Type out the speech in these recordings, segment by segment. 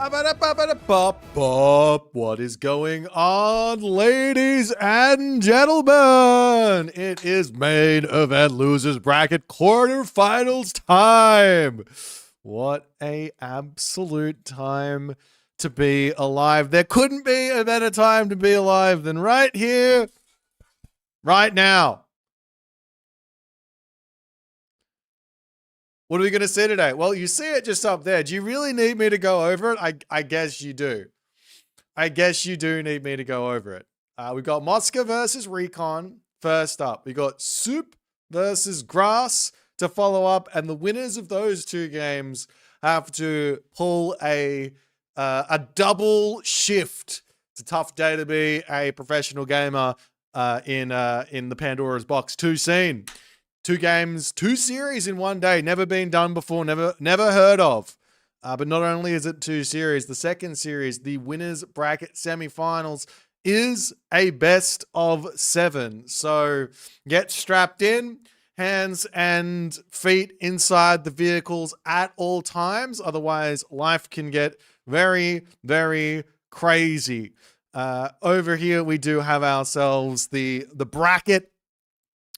What is going on, ladies and gentlemen? It is main event losers bracket quarterfinals time. What a absolute time to be alive. There couldn't be a better time to be alive than right here, right now. What are we going to see today? Well, you see it just up there. Do you really need me to go over it? I guess you do. I guess you do need me to go over it. We've got Mosca versus Recon first up. We got Soup versus Grass to follow up. And the winners of those two games have to pull a double shift. It's a tough day to be a professional gamer in the Pandoras box 2 scene. 2 games, 2 series in one day. Never been done before, never heard of. But not only is it 2 series, the second series, the winners bracket semifinals, is a best of 7. So get strapped in, hands and feet inside the vehicles at all times. Otherwise, life can get very, very crazy. Over here, we do have ourselves the bracket.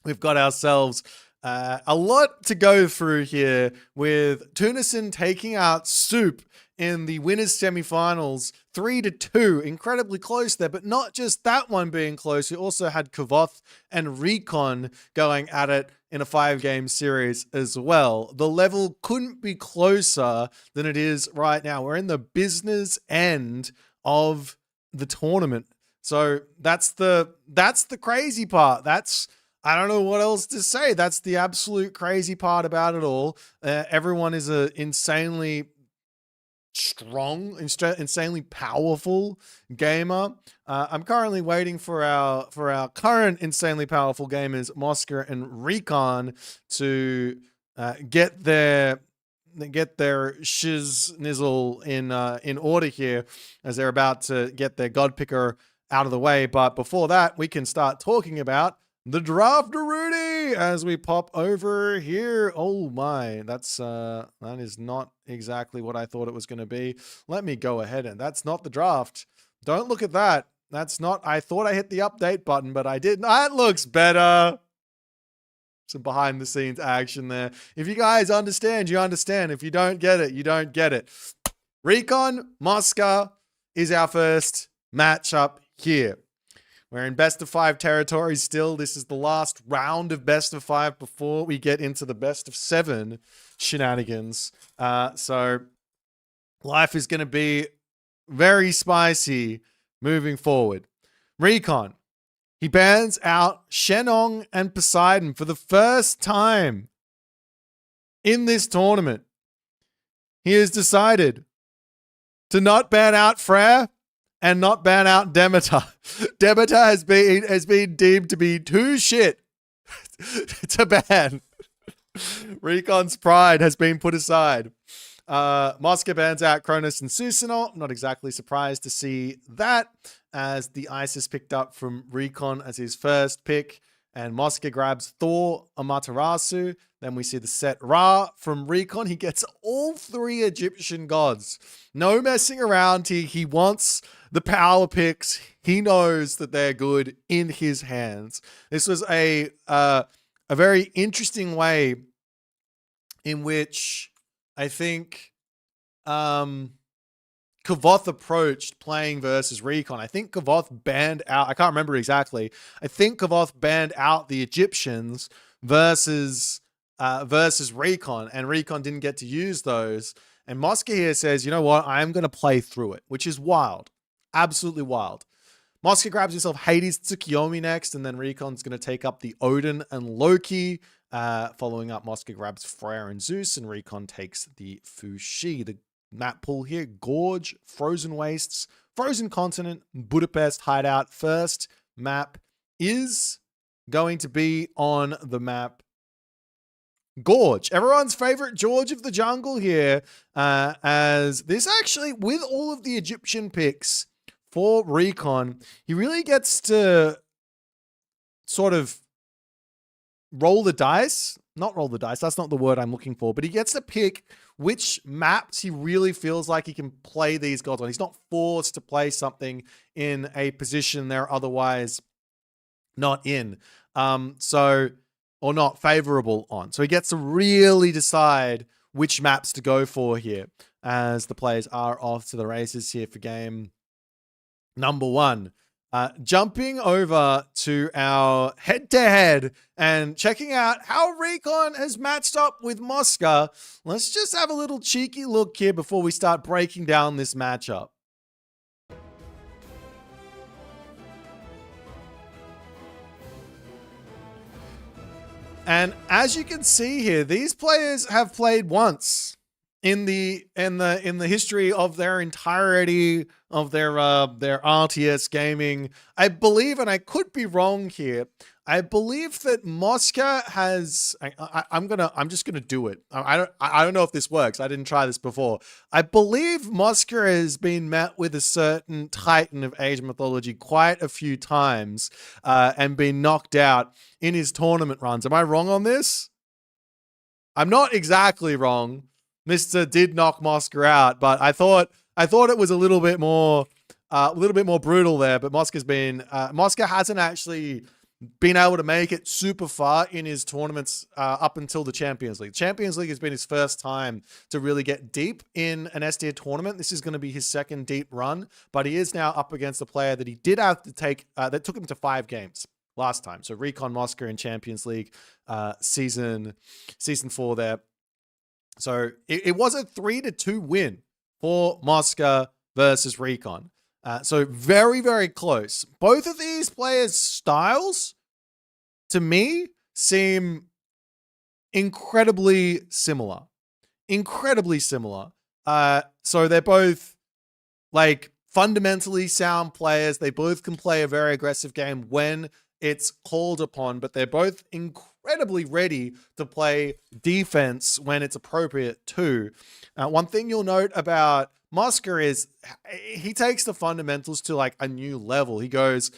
We've got ourselves a lot to go through here with Tunison taking out Soup in the winners semifinals 3-2. Incredibly close there, but not just that one being close. We also had Kavoth and Recon going at it in a 5-game series as well. The level couldn't be closer than it is right now. We're in the business end of the tournament. So that's the crazy part. I don't know what else to say. That's the absolute crazy part about it all. Everyone is a insanely strong, insanely powerful gamer. I'm currently waiting for our current insanely powerful gamers, Mosca and Recon, to get their shiz nizzle in order here, as they're about to get their god picker out of the way. But before that, we can start talking about the draft Rudy as we pop over here. Oh my, that is not exactly what I thought it was going to be. Let me go ahead, and that's not the draft. Don't look at that. That's not, I thought I hit the update button, but I didn't. That looks better. Some behind the scenes action there. If you guys understand, you understand. If you don't get it, you don't get it. Recon Mosca is our first matchup here. We're in best of 5 territory still. This is the last round of best of 5 before we get into the best of 7 shenanigans. So life is going to be very spicy moving forward. Recon, he bans out Shenong and Poseidon for the first time in this tournament. He has decided to not ban out Freyr and not ban out Demeter. Demeter has been deemed to be too shit to ban. Recon's pride has been put aside. Mosca bans out Cronus and Susanoo. Not exactly surprised to see that, as the ice is picked up from Recon as his first pick. And Mosca grabs Thor Amaterasu. Then we see the set Ra from Recon. He gets all 3 Egyptian gods. No messing around here. He wants the power picks. He knows that they're good in his hands. This was a very interesting way in which I think Kavoth approached playing versus Recon. I think Kavoth banned out, I can't remember exactly. I think Kavoth banned out the Egyptians versus Recon, and Recon didn't get to use those. And Mosca here says, you know what? I am going to play through it, which is wild. Absolutely wild. Mosca grabs himself Hades Tsukiyomi next, and then Recon's going to take up the Odin and Loki. Following up, Mosca grabs Freyr and Zeus, and Recon takes the Fushi. The map pool here: Gorge, Frozen Wastes, Frozen Continent, Budapest, Hideout. First map is going to be on the map Gorge. Everyone's favorite George of the Jungle here, as this actually, with all of the Egyptian picks for Recon, he really gets to sort of roll the dice. Not roll the dice. That's not the word I'm looking for. But he gets to pick which maps he really feels like he can play these gods on. He's not forced to play something in a position they're otherwise not in. Or not favorable on. So he gets to really decide which maps to go for here as the players are off to the races here for game number 1. Jumping over to our head-to-head and checking out how Recon has matched up with Mosca. Let's just have a little cheeky look here before we start breaking down this matchup. And as you can see here, these players have played once in the history of their entirety of their RTS gaming. I believe, and I could be wrong here, I believe that Mosca has. I'm just gonna do it. I don't know if this works. I didn't try this before. I believe Mosca has been met with a certain titan of Age mythology quite a few times, and been knocked out in his tournament runs. Am I wrong on this? I'm not exactly wrong. Mr. did knock Mosca out, but I thought it was a little bit more brutal there. But Mosca hasn't actually been able to make it super far in his tournaments up until the Champions League. Champions League has been his first time to really get deep in an S tier tournament. This is going to be his second deep run, but he is now up against a player that he did have to take, that took him to 5 games last time. So Recon Mosca in Champions League season 4 there. So it was a 3-2 win for Mosca versus Recon. So very, very close. Both of these players' styles, to me, seem incredibly similar. Incredibly similar. So they're both like fundamentally sound players. They both can play a very aggressive game when it's called upon, but they're both incredibly ready to play defense when it's appropriate too. One thing you'll note about Mosca is he takes the fundamentals to like a new level. He goes,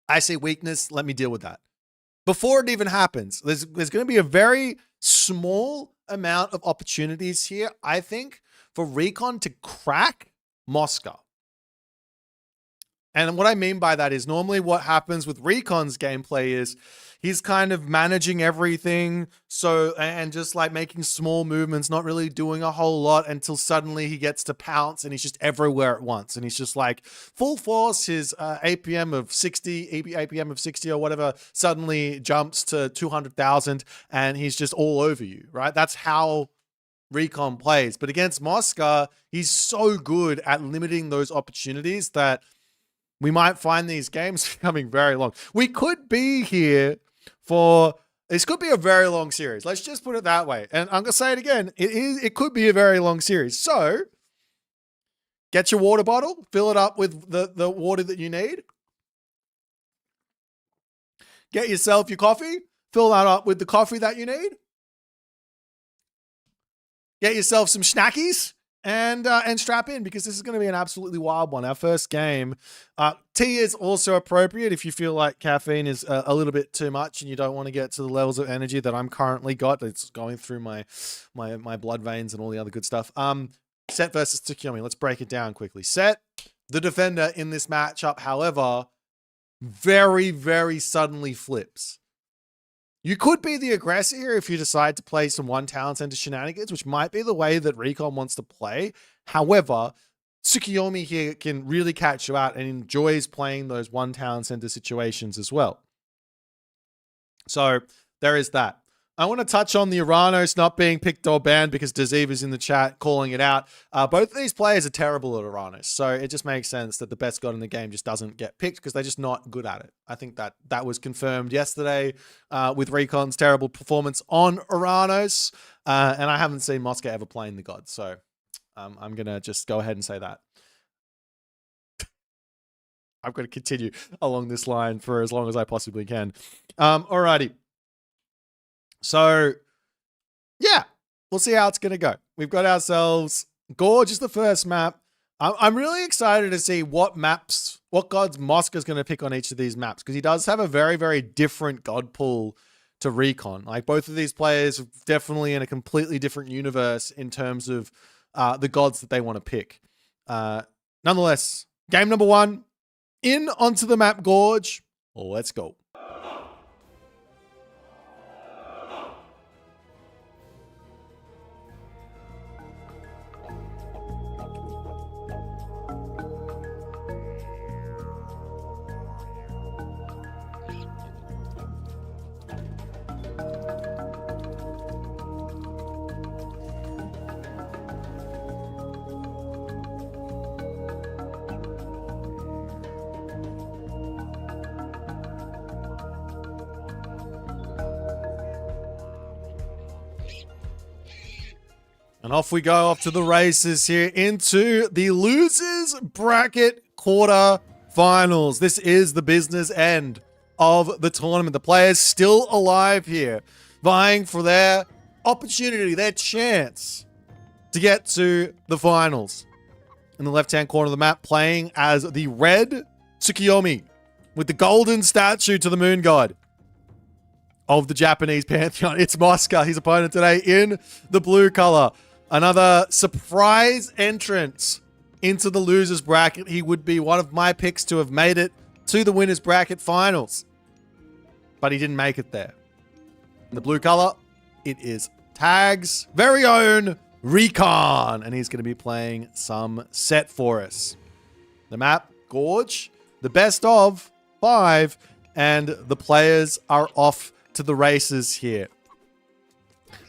I see weakness, let me deal with that. Before it even happens, there's going to be a very small amount of opportunities here, I think, for Recon to crack Mosca. And what I mean by that is normally what happens with Recon's gameplay is he's kind of managing everything. And just like making small movements, not really doing a whole lot until suddenly he gets to pounce and he's just everywhere at once. And he's just like full force. His APM of 60 or whatever suddenly jumps to 200,000 and he's just all over you, right? That's how Recon plays. But against Mosca, he's so good at limiting those opportunities that we might find these games becoming very long. We could be here for, this could be a very long series. Let's just put it that way. And I'm going to say it again. It could be a very long series. So get your water bottle, fill it up with the water that you need. Get yourself your coffee, fill that up with the coffee that you need. Get yourself some snackies. And strap in, because this is going to be an absolutely wild one. Our first game. Tea is also appropriate if you feel like caffeine is a little bit too much and you don't want to get to the levels of energy that I'm currently got. It's going through my blood veins and all the other good stuff. Set versus Tsukiyomi. Let's break it down quickly. Set, the defender in this matchup, however, very, very suddenly flips. You could be the aggressor here if you decide to play some one talent center shenanigans, which might be the way that Recon wants to play. However, Tsukiyomi here can really catch you out and enjoys playing those one talent center situations as well. So there is that. I want to touch on the Uranos not being picked or banned because Daziv is in the chat calling it out. Both of these players are terrible at Uranos, so it just makes sense that the best god in the game just doesn't get picked because they're just not good at it. I think that was confirmed yesterday with Recon's terrible performance on Uranos, and I haven't seen Mosca ever playing the god, so I'm going to just go ahead and say that. I'm going to continue along this line for as long as I possibly can. Alrighty. So, yeah, we'll see how it's going to go. We've got ourselves Gorge is the first map. I'm really excited to see what gods Mosca's going to pick on each of these maps, because he does have a very, very different god pool to Recon. Like, both of these players are definitely in a completely different universe in terms of the gods that they want to pick. Nonetheless, game number 1, in onto the map Gorge. Let's go. And off we go, off to the races here into the losers bracket quarter finals. This is the business end of the tournament. The players still alive here, vying for their opportunity, their chance to get to the finals. In the left-hand corner of the map, playing as the red Tsukiyomi with the golden statue to the moon god of the Japanese pantheon. It's Mosca, his opponent today, in the blue color. Another surprise entrance into the losers bracket. He would be one of my picks to have made it to the winners bracket finals, but he didn't make it there. In the blue color, it is Tag's very own Recon, and he's going to be playing some set for us. The map, Gorge, the best of 5, and the players are off to the races here.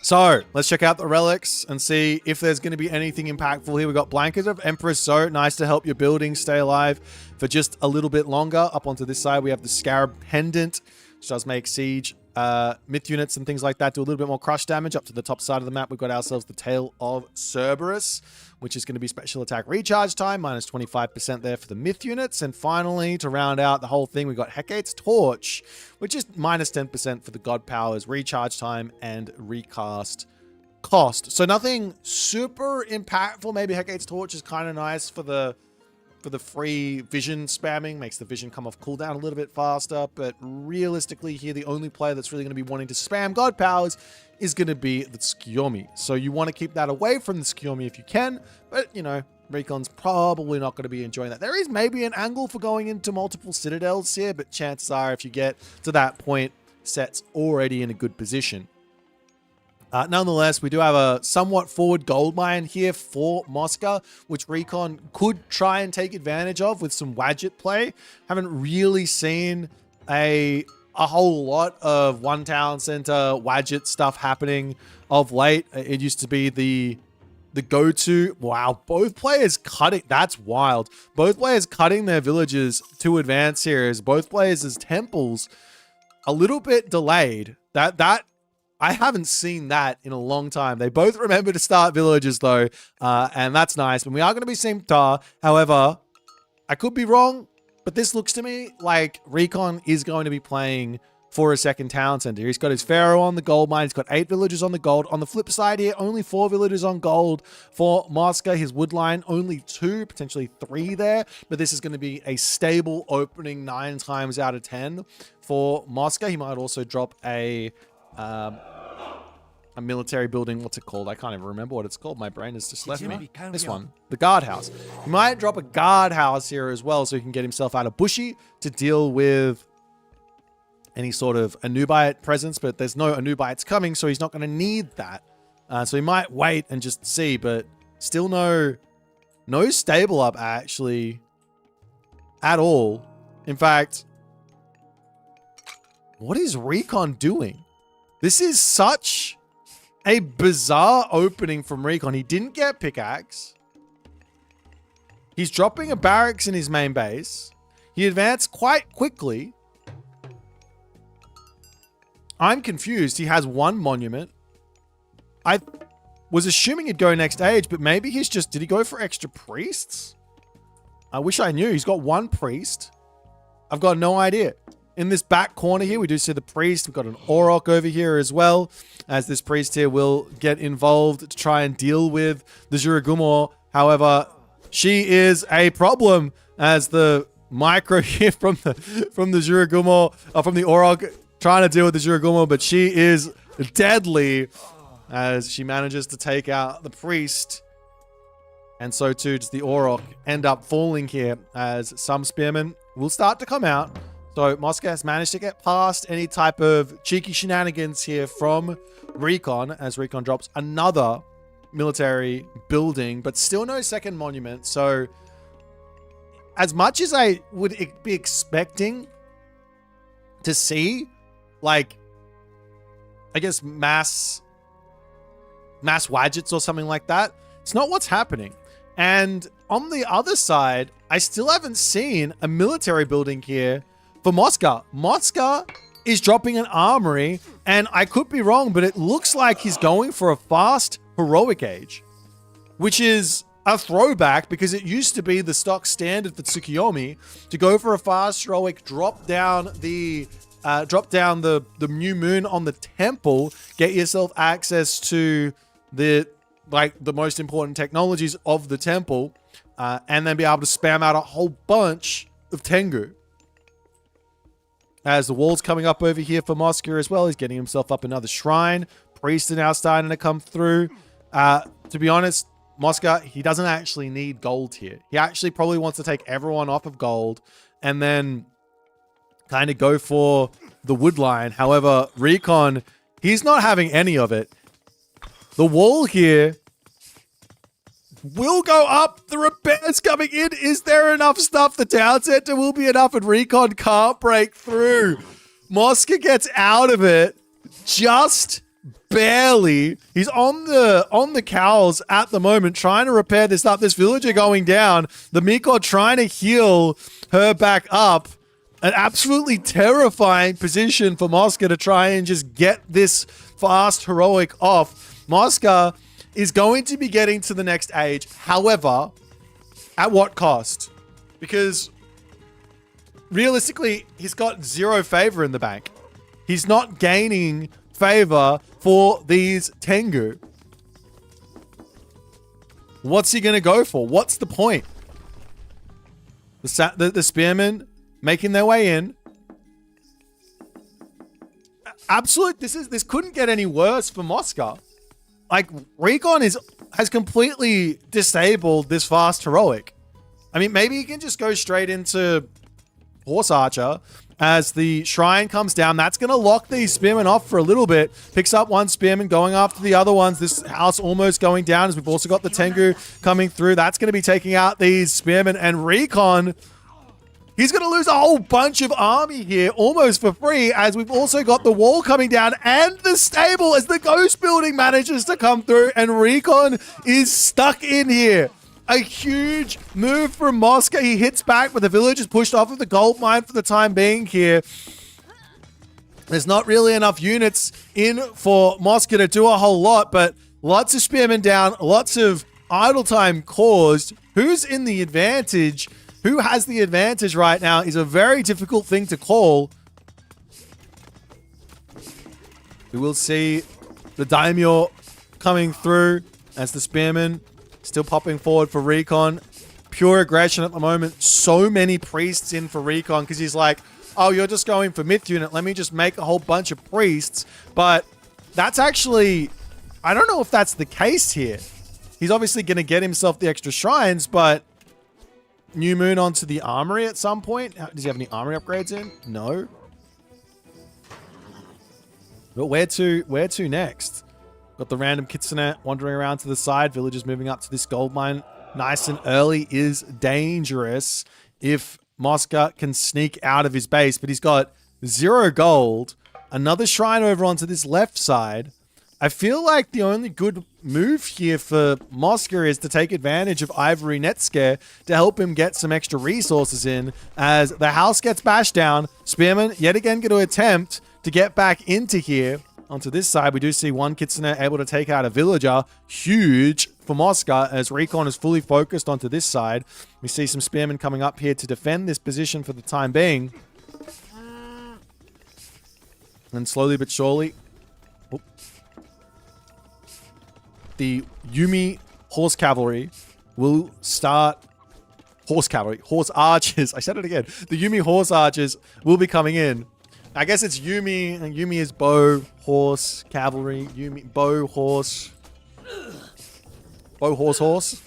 So, let's check out the relics and see if there's going to be anything impactful here. We've got Blanket of Empress So, nice to help your buildings stay alive for just a little bit longer. Up onto this side, we have the Scarab Pendant, which does make siege myth units and things like that do a little bit more crush damage. Up to the top side of the map, we've got ourselves the Tail of Cerberus, which is going to be special attack recharge time, minus 25% there for the myth units. And finally, to round out the whole thing, we've got Hecate's Torch, which is minus 10% for the god powers, recharge time, and recast cost. So nothing super impactful. Maybe Hecate's Torch is kind of nice for the free vision spamming, makes the vision come off cooldown a little bit faster, but realistically here, the only player that's really going to be wanting to spam god powers is going to be the Tsukiyomi. So you want to keep that away from the Tsukiyomi if you can, but, you know, Recon's probably not going to be enjoying that. There is maybe an angle for going into multiple citadels here, but chances are if you get to that point, set's already in a good position. Nonetheless, we do have a somewhat forward gold mine here for Mosca, which Recon could try and take advantage of with some Wadget play. Haven't really seen a whole lot of one town center Wadget stuff happening of late. It used to be the go-to. Wow, both players cutting. That's wild. Both players cutting their villages to advance here as both players' temples a little bit delayed. That I haven't seen that in a long time. They both remember to start villages though, and that's nice. And we are going to be Simtar. However, I could be wrong, but this looks to me like Recon is going to be playing for a second town center. He's got his Pharaoh on the gold mine. He's got 8 villages on the gold. On the flip side here, only 4 villages on gold for Mosca. His wood line, only 2, potentially 3 there. But this is going to be a stable opening 9 times out of 10 for Mosca. He might also drop a military building. What's it called? I can't even remember what it's called. My brain has just left me. This one, the guardhouse. He might drop a guardhouse here as well so he can get himself out of bushy to deal with any sort of Anubite presence, but there's no Anubites coming, so he's not going to need that. So he might wait and just see, but still no stable up actually at all. In fact, what is Recon doing? This is such a bizarre opening from Recon. He didn't get pickaxe. He's dropping a barracks in his main base. He advanced quite quickly. I'm confused. He has 1 monument. I was assuming he'd go next age, but maybe he's just... Did he go for extra priests? I wish I knew. He's got 1 priest. I've got no idea. In this back corner here, we do see the priest. We've got an Auroch over here as well, as this priest here will get involved to try and deal with the Juragumo. However, She is a problem as the micro here from the Juragumo, from the Orok, trying to deal with the Juragumo, but she is deadly as she manages to take out the priest. And so too does the Orok end up falling here as some spearmen will start to come out. So Mosca has managed to get past any type of cheeky shenanigans here from Recon as Recon drops another military building, but still no second monument. So as much as I would be expecting to see, like, I guess mass widgets or something like that, it's not what's happening. And on the other side, I still haven't seen a military building here for Mosca. Mosca is dropping an armory, and I could be wrong, but it looks like he's going for a fast heroic age, which is a throwback because it used to be the stock standard for Tsukiyomi to go for a fast heroic, drop down the new moon on the temple, get yourself access to the most important technologies of the temple, and then be able to spam out a whole bunch of Tengu. As the wall's coming up over here for Mosca as well, he's getting himself up another shrine. Priests are now starting to come through. To be honest, Mosca, he doesn't actually need gold here. He actually probably wants to take everyone off of gold and then kind of go for the wood line. However, Recon, he's not having any of it. The wall here will go up. The repairs coming in. Is there enough stuff? The town center will be enough, and Recon can't break through. Mosca gets out of it just barely. He's on the cows at the moment, trying to repair this up. This villager going down. The Miko trying to heal her back up. An absolutely terrifying position for Mosca to try and just get this fast heroic off. Mosca is going to be getting to the next age. However, at what cost? Because realistically, he's got zero favor in the bank. He's not gaining favor for these Tengu. What's he going to go for? What's the point? The spearmen making their way in. This couldn't get any worse for Mosca. Like, Recon has completely disabled this fast heroic. I mean, maybe he can just go straight into Horse Archer as the shrine comes down. That's going to lock these spearmen off for a little bit. Picks up one spearman, going after the other ones. This house almost going down as we've also got the Tengu coming through. That's going to be taking out these spearmen. And Recon, he's going to lose a whole bunch of army here almost for free, as we've also got the wall coming down and the stable as the ghost building manages to come through, and Recon is stuck in here. A huge move from Mosca. He hits back, but the village is pushed off of the gold mine for the time being here. There's not really enough units in for Mosca to do a whole lot, but lots of spearmen down, lots of idle time caused. Who's in the advantage? Who has the advantage right now is a very difficult thing to call. We will see the Daimyo coming through as the spearmen still popping forward for Recon. Pure aggression at the moment. So many priests in for Recon because he's like, oh, you're just going for myth unit. Let me just make a whole bunch of priests. But that's actually, I don't know if that's the case here. He's obviously going to get himself the extra shrines, but New Moon onto the armory at some point. Does he have any armory upgrades in? No. But where to next? Got the random Kitsune wandering around to the side. Villagers moving up to this gold mine nice and early is dangerous if Mosca can sneak out of his base. But he's got 0 gold. Another shrine over onto this left side. I feel like the only good move here for Mosca is to take advantage of Ivory Netscare to help him get some extra resources in as the house gets bashed down. Spearman yet again going to attempt to get back into here. Onto this side, we do see one Kitsune able to take out a villager. Huge for Mosca as Recon is fully focused onto this side. We see some spearmen coming up here to defend this position for the time being. And slowly but surely, the Yumi Horse Cavalry will start. Horse cavalry, horse archers. I said it again. The Yumi horse archers will be coming in. I guess it's Yumi, and Yumi is bow, horse, cavalry, Yumi, bow, horse. Bow, horse, horse?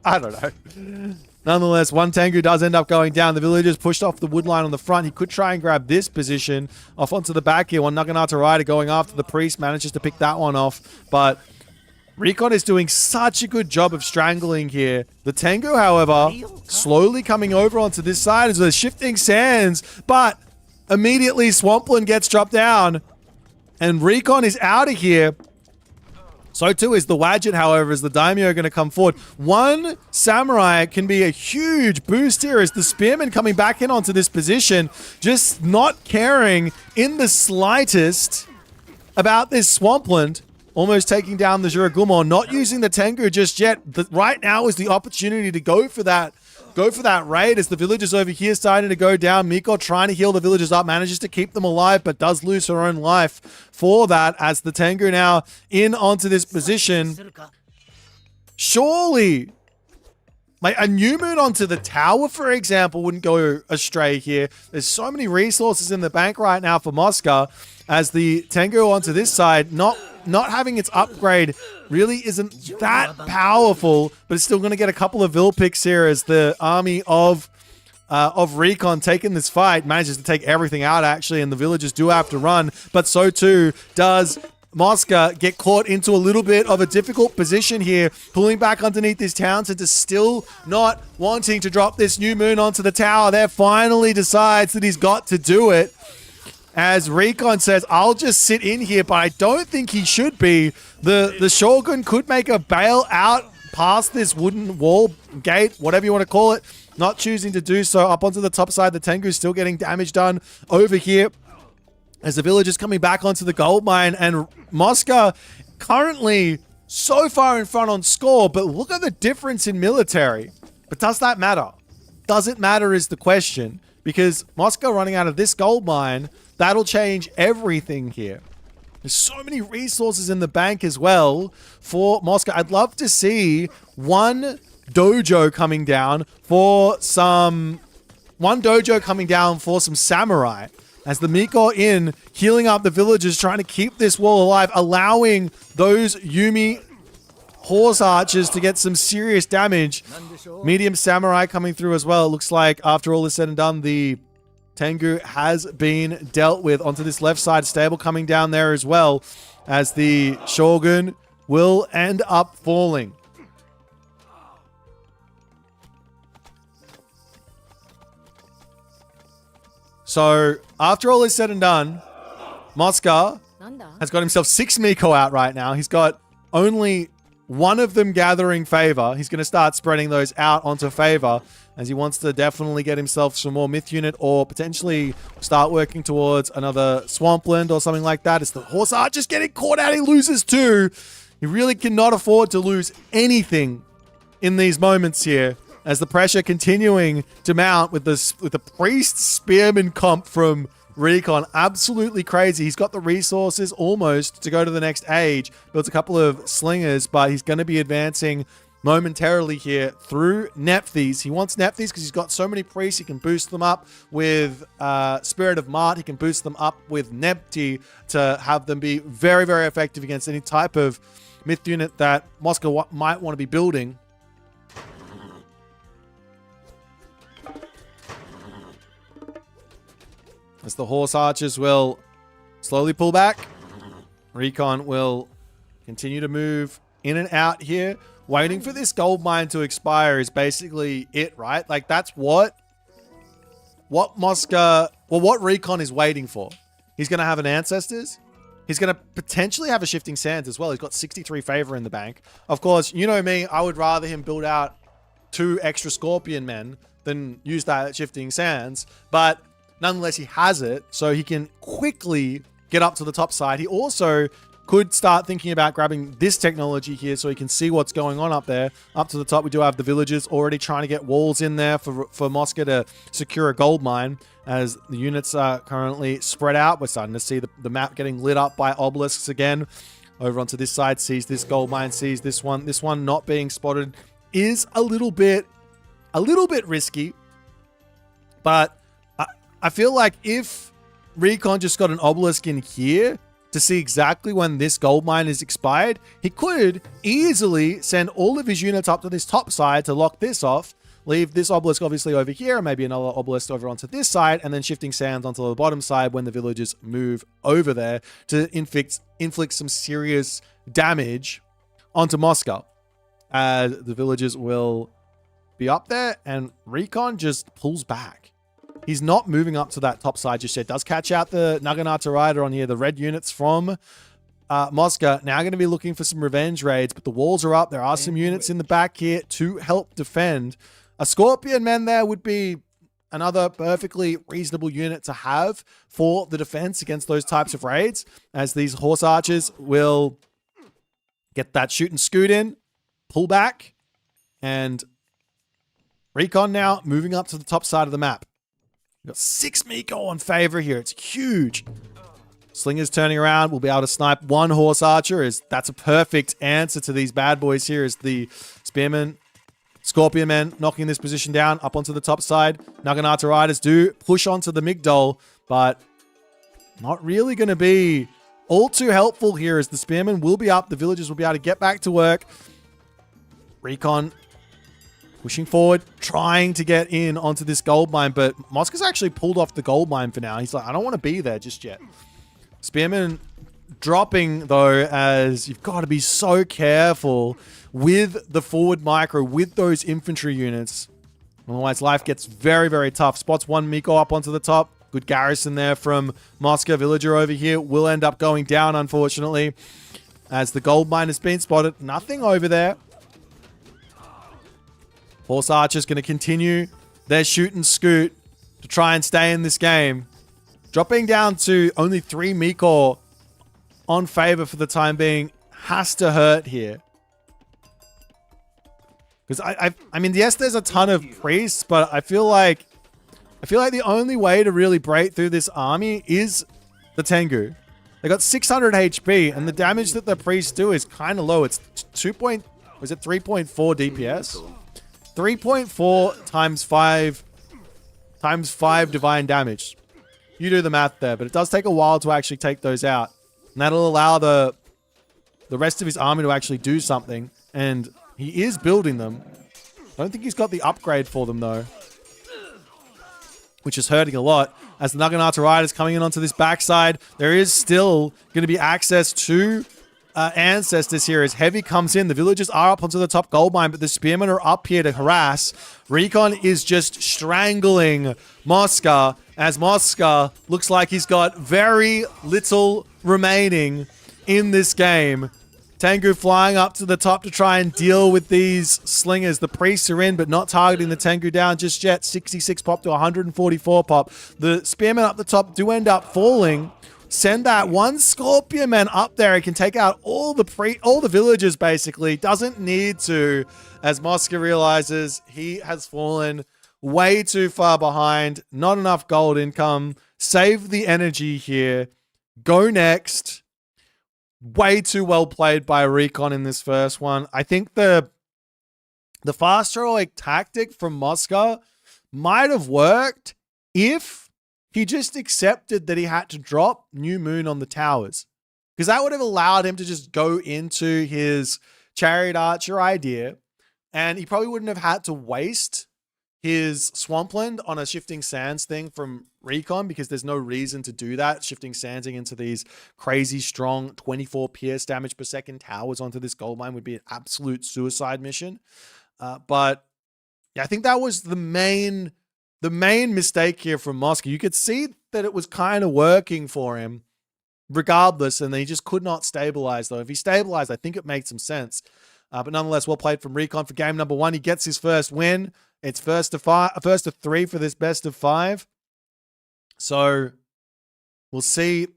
I don't know. Nonetheless, one Tengu does end up going down. The villagers pushed off the wood line on the front. He could try and grab this position off onto the back here. One Naginata Rider going after the priest manages to pick that one off, but Recon is doing such a good job of strangling here. The Tengu, however, slowly coming over onto this side as the shifting sands, but immediately Swampland gets dropped down and Recon is out of here. So too is the Wadjet, however, as the Daimyo are going to come forward. One Samurai can be a huge boost here as the Spearman coming back in onto this position, just not caring in the slightest about this Swampland. Almost taking down the Juragumo, not using the Tengu just yet. Right now is the opportunity to go for that raid as the villagers over here starting to go down. Miko trying to heal the villagers up, manages to keep them alive, but does lose her own life for that as the Tengu now in onto this position. Surely, like a new moon onto the tower, for example, wouldn't go astray here. There's so many resources in the bank right now for Mosca as the Tengu onto this side, not having its upgrade really isn't that powerful, but it's still going to get a couple of Vil picks here as the army of Recon taking this fight manages to take everything out actually, and the villagers do have to run, but so too does Mosca get caught into a little bit of a difficult position here, pulling back underneath this town center, still not wanting to drop this new moon onto the tower. There finally decides that he's got to do it. As Recon says, I'll just sit in here, but I don't think he should be. The Shogun could make a bail out past this wooden wall, gate, whatever you want to call it. Not choosing to do so. Up onto the top side, the Tengu still getting damage done over here as the villagers coming back onto the gold mine. And Mosca currently so far in front on score, but look at the difference in military. But does that matter? Does it matter is the question. Because Mosca running out of this gold mine, that'll change everything here. There's so many resources in the bank as well for Mosca. I'd love to see one dojo coming down for some samurai. As the Miko in, healing up the villagers, trying to keep this wall alive, allowing those Yumi horse archers to get some serious damage. Medium samurai coming through as well. It looks like after all is said and done, the Tengu has been dealt with. Onto this left side stable coming down there as well, as the Shogun will end up falling. So after all is said and done, Mosca has got himself 6 Miko out right now. He's got only one of them gathering favor. He's going to start spreading those out onto favor as he wants to definitely get himself some more myth unit or potentially start working towards another swampland or something like that. It's the horse archers getting caught out. He loses too. He really cannot afford to lose anything in these moments here as the pressure continuing to mount with the priest spearman comp from Recon. Absolutely crazy. He's got the resources almost to go to the next age. Builds a couple of slingers, but he's going to be advancing momentarily here through Nephthys. He wants Nephthys because he's got so many priests. He can boost them up with Spirit of Mart. He can boost them up with Nepti to have them be very, very effective against any type of myth unit that Moscow might want to be building. As the horse archers will slowly pull back, Recon will continue to move in and out here. Waiting for this gold mine to expire is basically it, right? Like that's what Recon is waiting for. He's going to have an Ancestors. He's going to potentially have a Shifting Sands as well. He's got 63 favor in the bank. Of course, you know me, I would rather him build out 2 extra Scorpion men than use that Shifting Sands, but nonetheless, he has it, so he can quickly get up to the top side. He also could start thinking about grabbing this technology here so he can see what's going on up there. Up to the top, we do have the villagers already trying to get walls in there for Mosca to secure a gold mine. As the units are currently spread out, we're starting to see the map getting lit up by obelisks again. over onto this side, sees this gold mine, sees this one. This one not being spotted is a little bit risky. But I feel like if Recon just got an obelisk in here to see exactly when this gold mine is expired, he could easily send all of his units up to this top side to lock this off, leave this obelisk obviously over here, and maybe another obelisk over onto this side, and then shifting sands onto the bottom side when the villagers move over there to inflict some serious damage onto Moscow. The villagers will be up there, and Recon just pulls back. He's not moving up to that top side just yet. Does catch out the Naginata Rider on here. The red units from Moscow now going to be looking for some revenge raids, but the walls are up. There are some units in the back here to help defend. A Scorpion Man there would be another perfectly reasonable unit to have for the defense against those types of raids, as these horse archers will get that shoot and scoot in, pull back, and Recon now moving up to the top side of the map. We've got 6 Miko on favor here. It's huge. Slinger's turning around. We'll be able to snipe one horse archer. That's a perfect answer to these bad boys here, as the Spearman, Scorpion Men knocking this position down up onto the top side. Naginata Riders do push onto the Migdol, but not really going to be all too helpful here, as the Spearmen will be up. The villagers will be able to get back to work. Recon pushing forward, trying to get in onto this gold mine, but Moscow's actually pulled off the gold mine for now. He's like, I don't want to be there just yet. Spearman dropping, though, as you've got to be so careful with the forward micro, with those infantry units. Otherwise, life gets very, very tough. Spots one Miko up onto the top. Good garrison there from Moscow. Villager over here will end up going down, unfortunately, as the gold mine has been spotted. Nothing over there. Horse Archer's going to continue their shoot and scoot to try and stay in this game. Dropping down to only 3 Miko on favor for the time being has to hurt here. Because I mean, yes, there's a ton of priests, but I feel like the only way to really break through this army is the Tengu. They got 600 HP, and the damage that the priests do is kind of low. It's 3.4 DPS? 3.4 times 5 divine damage. You do the math there, but it does take a while to actually take those out. And that'll allow the rest of his army to actually do something. And he is building them. I don't think he's got the upgrade for them, though, which is hurting a lot. As the Naginata Riders coming in onto this backside, there is still going to be access to Ancestors here as Heavy comes in. The villagers are up onto the top gold mine, but the Spearmen are up here to harass. Recon is just strangling Mosca, as Mosca looks like he's got very little remaining in this game. Tengu flying up to the top to try and deal with these slingers. The priests are in, but not targeting the Tengu down just yet. 66 pop to 144 pop. The Spearmen up the top do end up falling. Send that one Scorpion Man up there. He can take out all the villagers, basically. Doesn't need to, as Mosca realizes he has fallen way too far behind. Not enough gold income. Save the energy here. Go next. Way too well played by Recon in this first one. I think the fast heroic tactic from Mosca might have worked if he just accepted that he had to drop New Moon on the towers, because that would have allowed him to just go into his Chariot Archer idea, and he probably wouldn't have had to waste his Swampland on a Shifting Sands thing from Recon, because there's no reason to do that. Shifting Sandsing into these crazy strong 24 pierce damage per second towers onto this gold mine would be an absolute suicide mission. But yeah, I think that was the main mistake here from Mosca. You could see that it was kind of working for him regardless, and he just could not stabilize, though. If he stabilized, I think it made some sense. But nonetheless, well played from Recon for game number 1. He gets his first win. It's first to 3 for this best of 5. So we'll see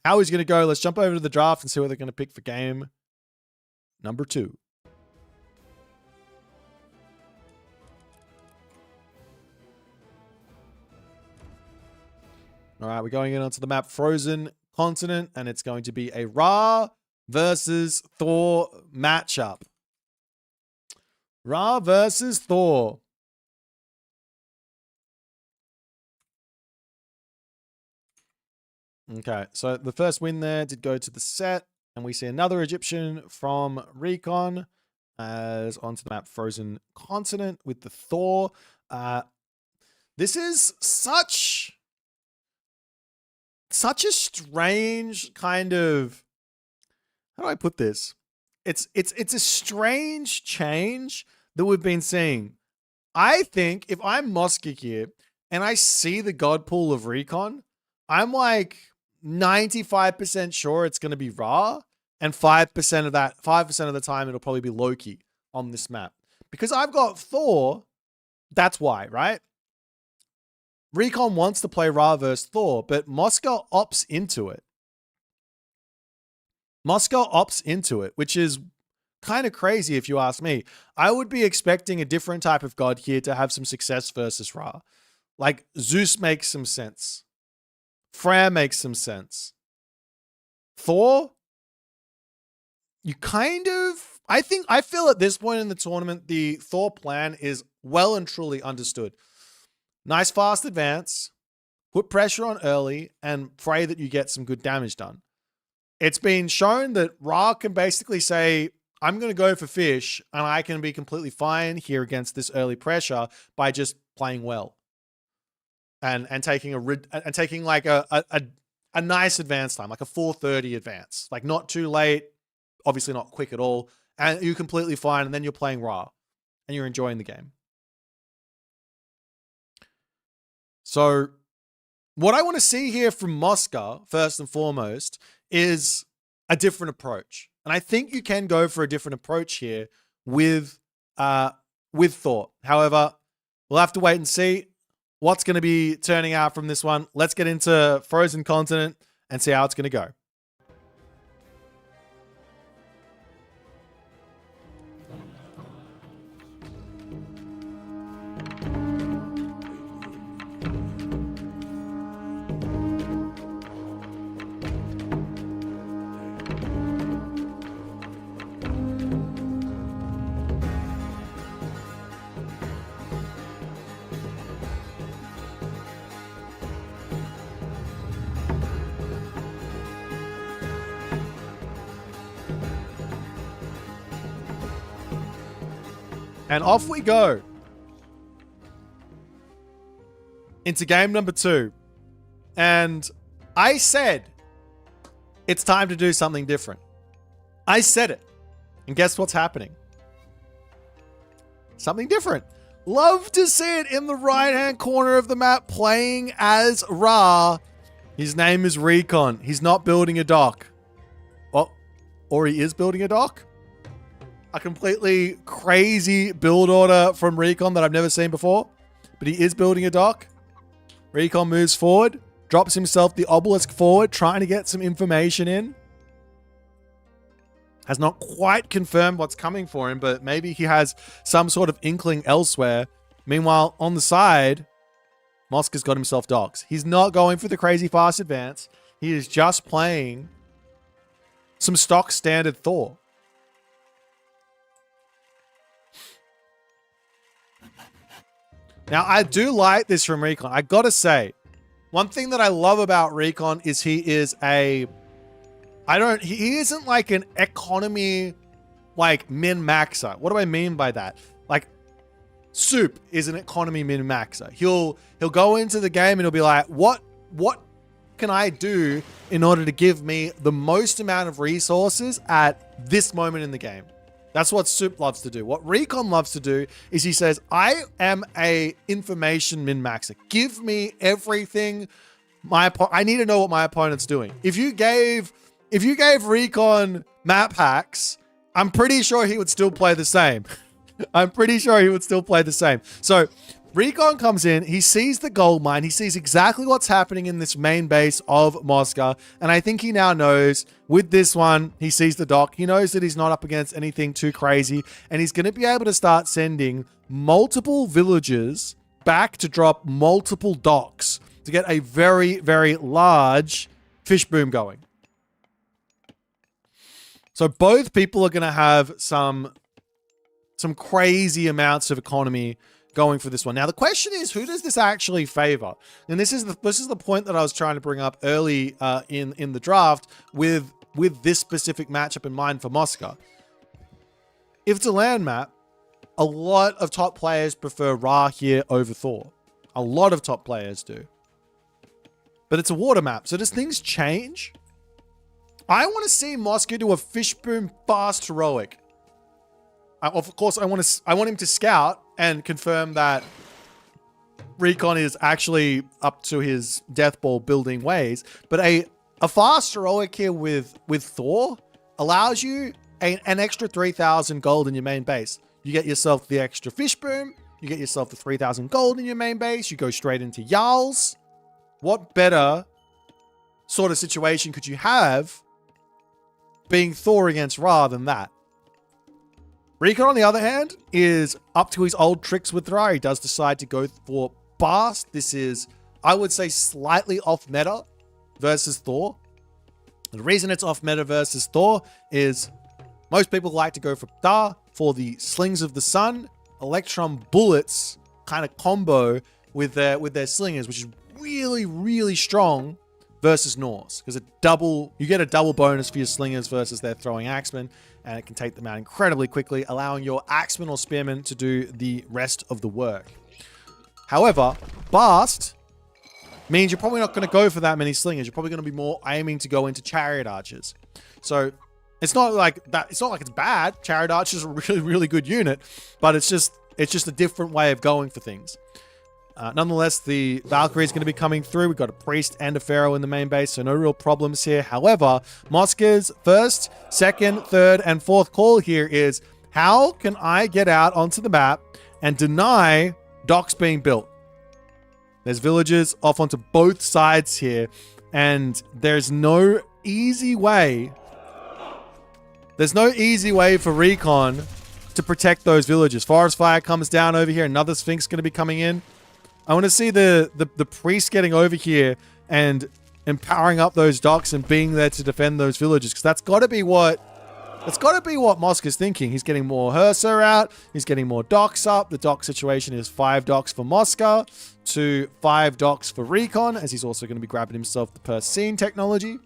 how he's going to go. Let's jump over to the draft and see what they're going to pick for game number 2. All right, we're going in onto the map Frozen Continent, and it's going to be a Ra versus Thor matchup. Ra versus Thor. Okay, so the first win there did go to the set, and we see another Egyptian from Recon as onto the map Frozen Continent with the Thor. This is such a strange kind of, how do I put this? It's a strange change that we've been seeing. I think if I'm Mosca here and I see the God pool of Recon, I'm like 95% sure it's going to be Ra, and 5% of the time it'll probably be Loki on this map. Because I've got Thor, that's why, right? Recon wants to play Ra versus Thor, but Mosca opts into it. Which is kind of crazy if you ask me. I would be expecting a different type of God here to have some success versus Ra. Like Zeus makes some sense. Freya makes some sense. Thor, you kind of, I feel at this point in the tournament, the Thor plan is well and truly understood. Nice fast advance, put pressure on early, and pray that you get some good damage done. It's been shown that Ra can basically say, I'm going to go for fish, and I can be completely fine here against this early pressure by just playing well. And taking like a nice advance time, like a 4:30 advance. Like not too late, obviously not quick at all. And you're completely fine, and then you're playing Ra. And you're enjoying the game. So what I want to see here from Mosca, first and foremost, is a different approach. And I think you can go for a different approach here with Thor. However, we'll have to wait and see what's going to be turning out from this one. Let's get into Frozen Continent and see how it's going to go. And off we go into game number 2. And I said, it's time to do something different. I said it. And guess what's happening? Something different. Love to see it in the right-hand corner of the map playing as Ra. His name is Recon. He's not building a dock. Oh, or he is building a dock? A completely crazy build order from Recon that I've never seen before. But he is building a dock. Recon moves forward. Drops himself the obelisk forward, trying to get some information in. Has not quite confirmed what's coming for him, but maybe he has some sort of inkling elsewhere. Meanwhile, on the side, Mosca's got himself docks. He's not going for the crazy fast advance. He is just playing some stock standard Thor. Now, I do like this from Recon. I gotta say, one thing that I love about Recon is he is he isn't like an economy, like min-maxer. What do I mean by that? Like, Soup is an economy min-maxer. He'll go into the game and he'll be like, what can I do in order to give me the most amount of resources at this moment in the game? That's what Soup loves to do. What Recon loves to do is he says, I am a information min-maxer. Give me everything. I need to know what my opponent's doing. If you gave Recon map hacks, I'm pretty sure he would still play the same. So Recon comes in, he sees the gold mine, he sees exactly what's happening in this main base of Mosca, and I think he now knows with this one, he sees the dock, he knows that he's not up against anything too crazy, and he's going to be able to start sending multiple villagers back to drop multiple docks to get a very, very large fish boom going. So both people are going to have some crazy amounts of economy going for this one. Now, the question is, who does this actually favor? And this is the point that I was trying to bring up early in the draft with this specific matchup in mind for Moscow. If it's a land map, a lot of top players prefer Ra here over Thor. A lot of top players do. But it's a water map, so does things change? I want to see Moscow do a Fishboom fast heroic. Of course, I want him to scout and confirm that Recon is actually up to his death ball building ways. But a fast heroic here with Thor allows you an extra 3,000 gold in your main base. You get yourself the extra Fishboom. You get yourself the 3,000 gold in your main base. You go straight into Jarls. What better sort of situation could you have being Thor against Ra than that? Recon, on the other hand, is up to his old tricks with Ra. He does decide to go for Bast. This is, I would say, slightly off meta versus Thor. The reason it's off meta versus Thor is most people like to go for Ptah for the Slings of the Sun, Electron Bullets kind of combo with their slingers, which is really, really strong versus Norse, because you get a double bonus for your slingers versus their throwing axemen, and it can take them out incredibly quickly, allowing your axemen or spearmen to do the rest of the work. However, Bast means you're probably not going to go for that many slingers. You're probably going to be more aiming to go into chariot archers. So it's not like that. It's not like it's bad. Chariot archers are a really, really good unit, but it's just a different way of going for things. Nonetheless, the Valkyrie is going to be coming through. We've got a priest and a pharaoh in the main base, so no real problems here. However, Moscow's first, second, third, and fourth call here is, how can I get out onto the map and deny docks being built? There's villages off onto both sides here, and there's no easy way. There's no easy way for Recon to protect those villages. Forest Fire comes down over here. Another Sphinx going to be coming in. I want to see the priest getting over here and empowering up those docks and being there to defend those villages, because that's got to be what Moscow's thinking. He's getting more Herser out. He's getting more docks up. The dock situation is 5 docks for Moscow to 5 docks for Recon, as he's also going to be grabbing himself the Persine technology.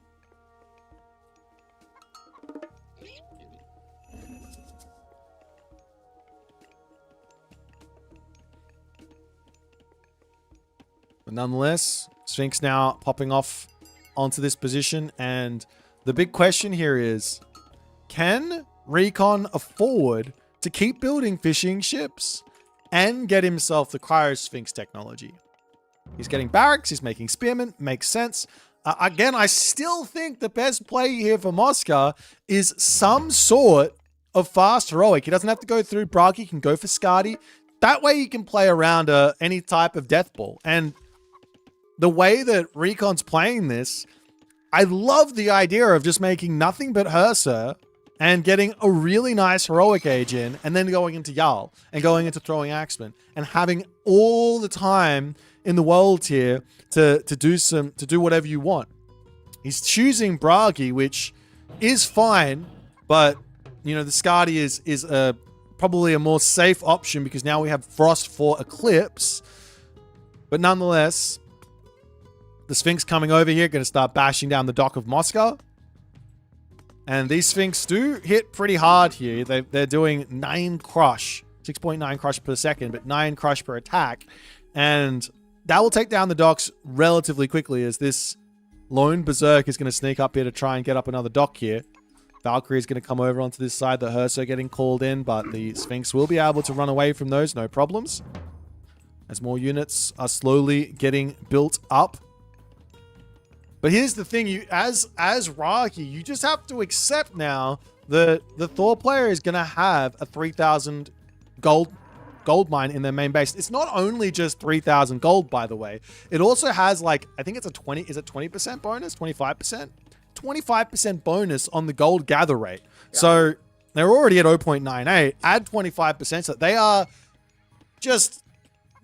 But nonetheless, Sphinx now popping off onto this position. And the big question here is, can Recon afford to keep building fishing ships and get himself the Cryo Sphinx technology? He's getting barracks. He's making spearmen. Makes sense. Again, I still think the best play here for Moscow is some sort of fast heroic. He doesn't have to go through Bragi. He can go for Skadi. That way he can play around any type of death ball. And the way that Recon's playing this, I love the idea of just making nothing but Herser and getting a really nice heroic age in, and then going into Jarl and going into throwing axemen and having all the time in the world here to do whatever you want. He's choosing Bragi, which is fine, but you know, the Skadi is probably a more safe option because now we have Frost for Eclipse. But nonetheless, the Sphinx coming over here, going to start bashing down the dock of Moscow. And these Sphinx do hit pretty hard here. They're doing 9 crush, 6.9 crush per second, but 9 crush per attack. And that will take down the docks relatively quickly, as this lone Berserk is going to sneak up here to try and get up another dock here. Valkyrie is going to come over onto this side. The Herser getting called in, but the Sphinx will be able to run away from those, no problems, as more units are slowly getting built up. But here's the thing, as Raki, you just have to accept now that the Thor player is going to have a 3,000 gold mine in their main base. It's not only just 3,000 gold, by the way. It also has, like, I think it's a 20% bonus? 25%? 25% bonus on the gold gather rate. Yeah. So they're already at 0.98. Add 25%. So they are just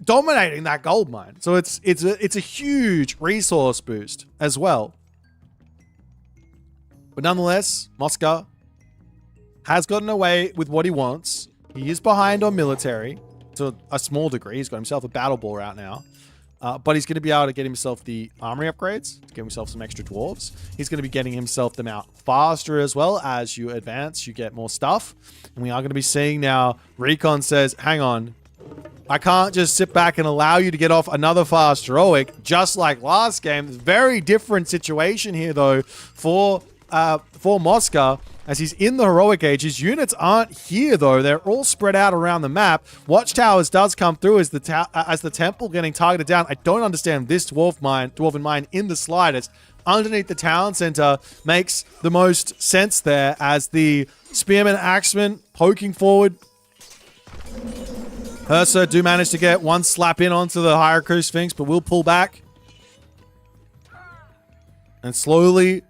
dominating that gold mine. So it's a huge resource boost as well. But nonetheless, Moscow has gotten away with what he wants. He is behind on military to a small degree. He's got himself a battle ball out now. But he's going to be able to get himself the armory upgrades, get himself some extra dwarves. He's going to be getting himself them out faster as well. As you advance, you get more stuff. And we are going to be seeing now, Recon says, hang on, I can't just sit back and allow you to get off another fast heroic, just like last game. Very different situation here, though, for Mosca. As he's in the heroic age, his units aren't here, though. They're all spread out around the map. Watchtowers does come through as the temple getting targeted down. I don't understand this dwarven mine in the slightest. Underneath the town center makes the most sense there as the spearman, axeman poking forward. Hersa do manage to get one slap in onto the Hierarchy Sphinx, but will pull back. And slowly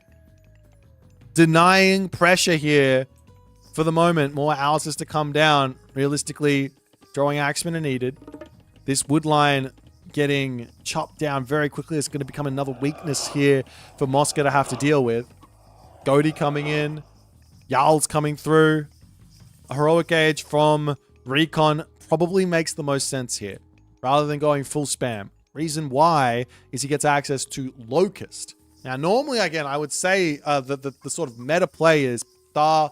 denying pressure here for the moment. More houses to come down. Realistically, throwing axemen are needed. This wood line getting chopped down very quickly is going to become another weakness here for Mosca to have to deal with. Goaty coming in. Jarl's coming through. A heroic age from Recon probably makes the most sense here, rather than going full spam. Reason why is he gets access to Locust. Now, normally, again, I would say the sort of meta play is Star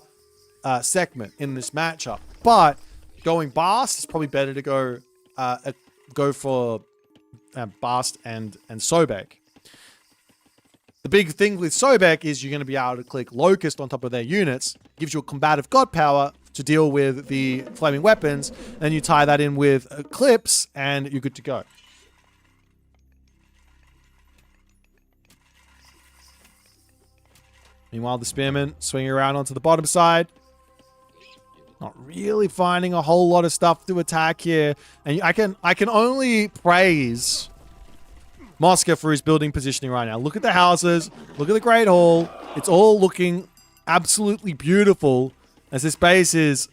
segment in this matchup, but going Bast is probably better to go for Bast and Sobek. The big thing with Sobek is you're going to be able to click Locust on top of their units, gives you a combative god power to deal with the flaming weapons, and you tie that in with Eclipse, and you're good to go. Meanwhile, the spearmen swinging around onto the bottom side. Not really finding a whole lot of stuff to attack here. And I can only praise Mosca for his building positioning right now. Look at the houses. Look at the Great Hall. It's all looking absolutely beautiful as this base is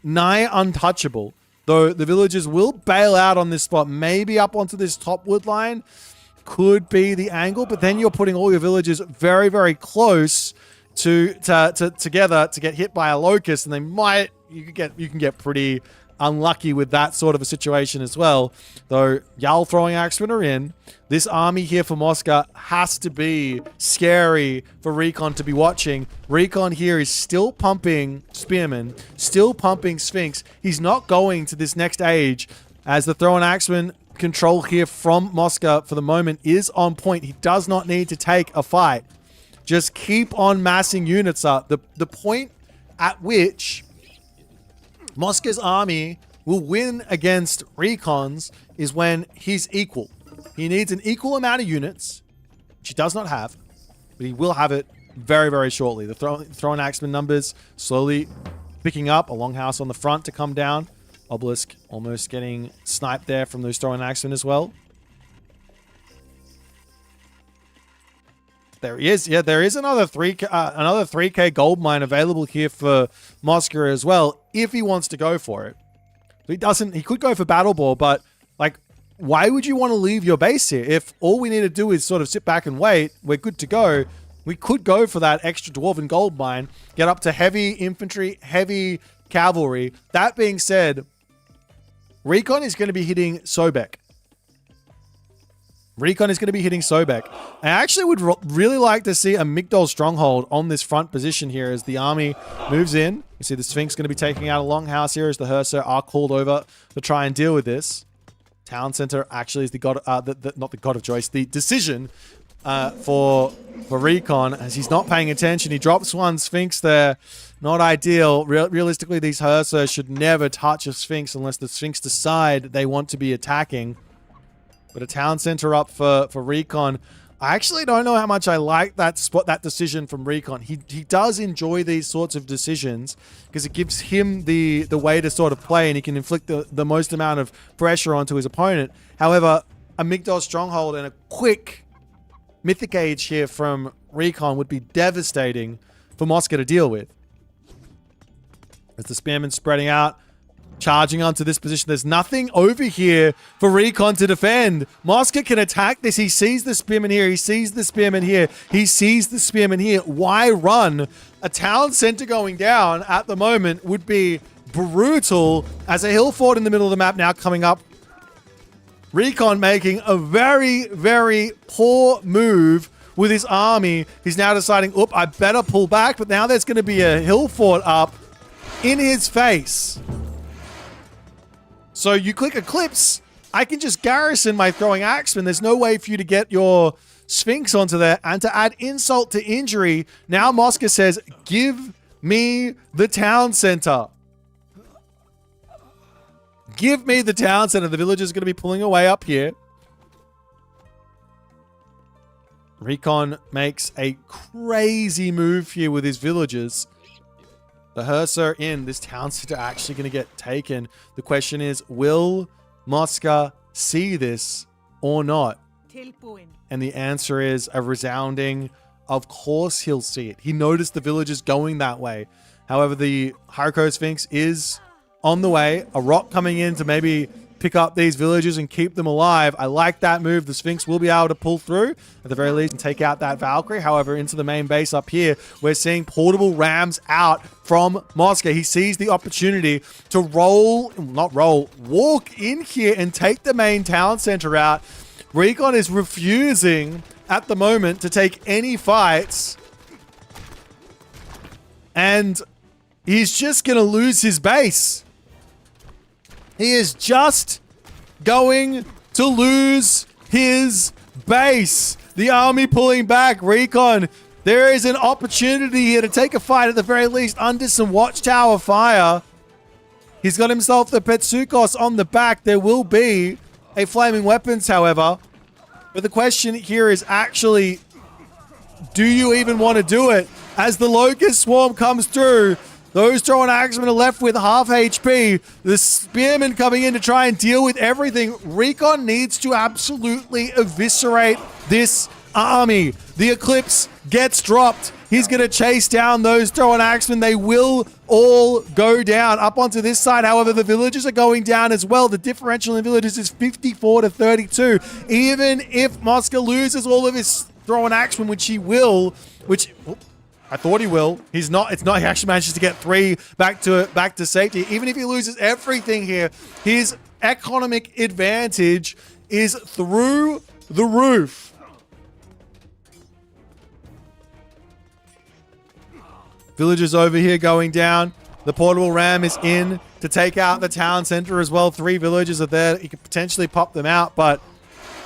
nigh untouchable. Though the villagers will bail out on this spot. Maybe up onto this top wood line could be the angle, but then you're putting all your villagers very, very close together to get hit by a locust, and you can get pretty unlucky with that sort of a situation as well. Though Jarl throwing axemen are in. This army here for Mosca has to be scary for Recon to be watching. Recon here is still pumping spearmen, still pumping Sphinx. He's not going to this next age as the throw and axemen control here from Mosca for the moment is on point. He does not need to take a fight. Just keep on massing units up. The point at which Mosca's army will win against Recon's is when he's equal. He needs an equal amount of units, which he does not have, but he will have it very, very shortly. The throw and axemen numbers slowly picking up. A longhouse on the front to come down. Obelisk almost getting sniped there from those throwing axemen as well. There he is. Yeah, there is another 3K gold mine available here for Mosca as well, if he wants to go for it. He could go for Battle Ball, but like, why would you want to leave your base here? If all we need to do is sort of sit back and wait, we're good to go. We could go for that extra dwarven gold mine, get up to heavy infantry, heavy cavalry. That being said, Recon is going to be hitting Sobek. I actually would really like to see a Migdol stronghold on this front position here as the army moves in. You see the Sphinx going to be taking out a longhouse here as the Hersa are called over to try and deal with this. Town center actually is the god, not the god of choice, the decision for Recon as he's not paying attention. He drops one Sphinx there. Not ideal. Realistically, these Hersa should never touch a Sphinx unless the Sphinx decide they want to be attacking. But a town center up for Recon. I actually don't know how much I like that decision from Recon. He does enjoy these sorts of decisions because it gives him the way to sort of play, and he can inflict the most amount of pressure onto his opponent. However, a Migdol stronghold and a quick Mythic Age here from Recon would be devastating for Mosca to deal with. As the spearmen spreading out, charging onto this position. There's nothing over here for Recon to defend. Mosca can attack this. He sees the spearman here. He sees the spearman here. He sees the spearman here. Why run? A town center going down at the moment would be brutal, as a hill fort in the middle of the map now coming up. Recon making a very, very poor move with his army. He's now deciding, oop, I better pull back, but now there's going to be a hill fort up in his face. So you click Eclipse, I can just garrison my throwing axeman. There's no way for you to get your Sphinx onto there. And to add insult to injury, now Mosca says, give me the town center. Give me the town center. The villagers are going to be pulling away up here. Recon makes a crazy move here with his villagers. The hearse are in. This town center actually going to get taken. The question is, will Mosca see this or not? And the answer is a resounding, of course he'll see it. He noticed the villagers going that way. However, the Haruko Sphinx is on the way. A rock coming in to maybe pick up these villagers and keep them alive. I like that move. The Sphinx will be able to pull through, at the very least, and take out that Valkyrie. However, into the main base up here, we're seeing portable rams out from Mosca. He sees the opportunity to walk in here and take the main town center out. Recon is refusing at the moment to take any fights. And he's just going to lose his base. He is just going to lose his base. The army pulling back. Recon, there is an opportunity here to take a fight at the very least under some watchtower fire. He's got himself the Petsukos on the back. There will be a flaming weapons, however. But the question here is actually, do you even want to do it? As the Locust Swarm comes through, those throwing axemen are left with half HP. The spearmen coming in to try and deal with everything. Recon needs to absolutely eviscerate this army. The Eclipse gets dropped. He's going to chase down those throwing axemen. They will all go down up onto this side. However, the villagers are going down as well. The differential in villagers is 54 to 32. Even if Mosca loses all of his throwing axemen, which he will, I thought he will. He's not. It's not. He actually manages to get 3 back to safety. Even if he loses everything here, his economic advantage is through the roof. Villagers over here going down. The portable ram is in to take out the town center as well. 3 villagers are there. He could potentially pop them out, but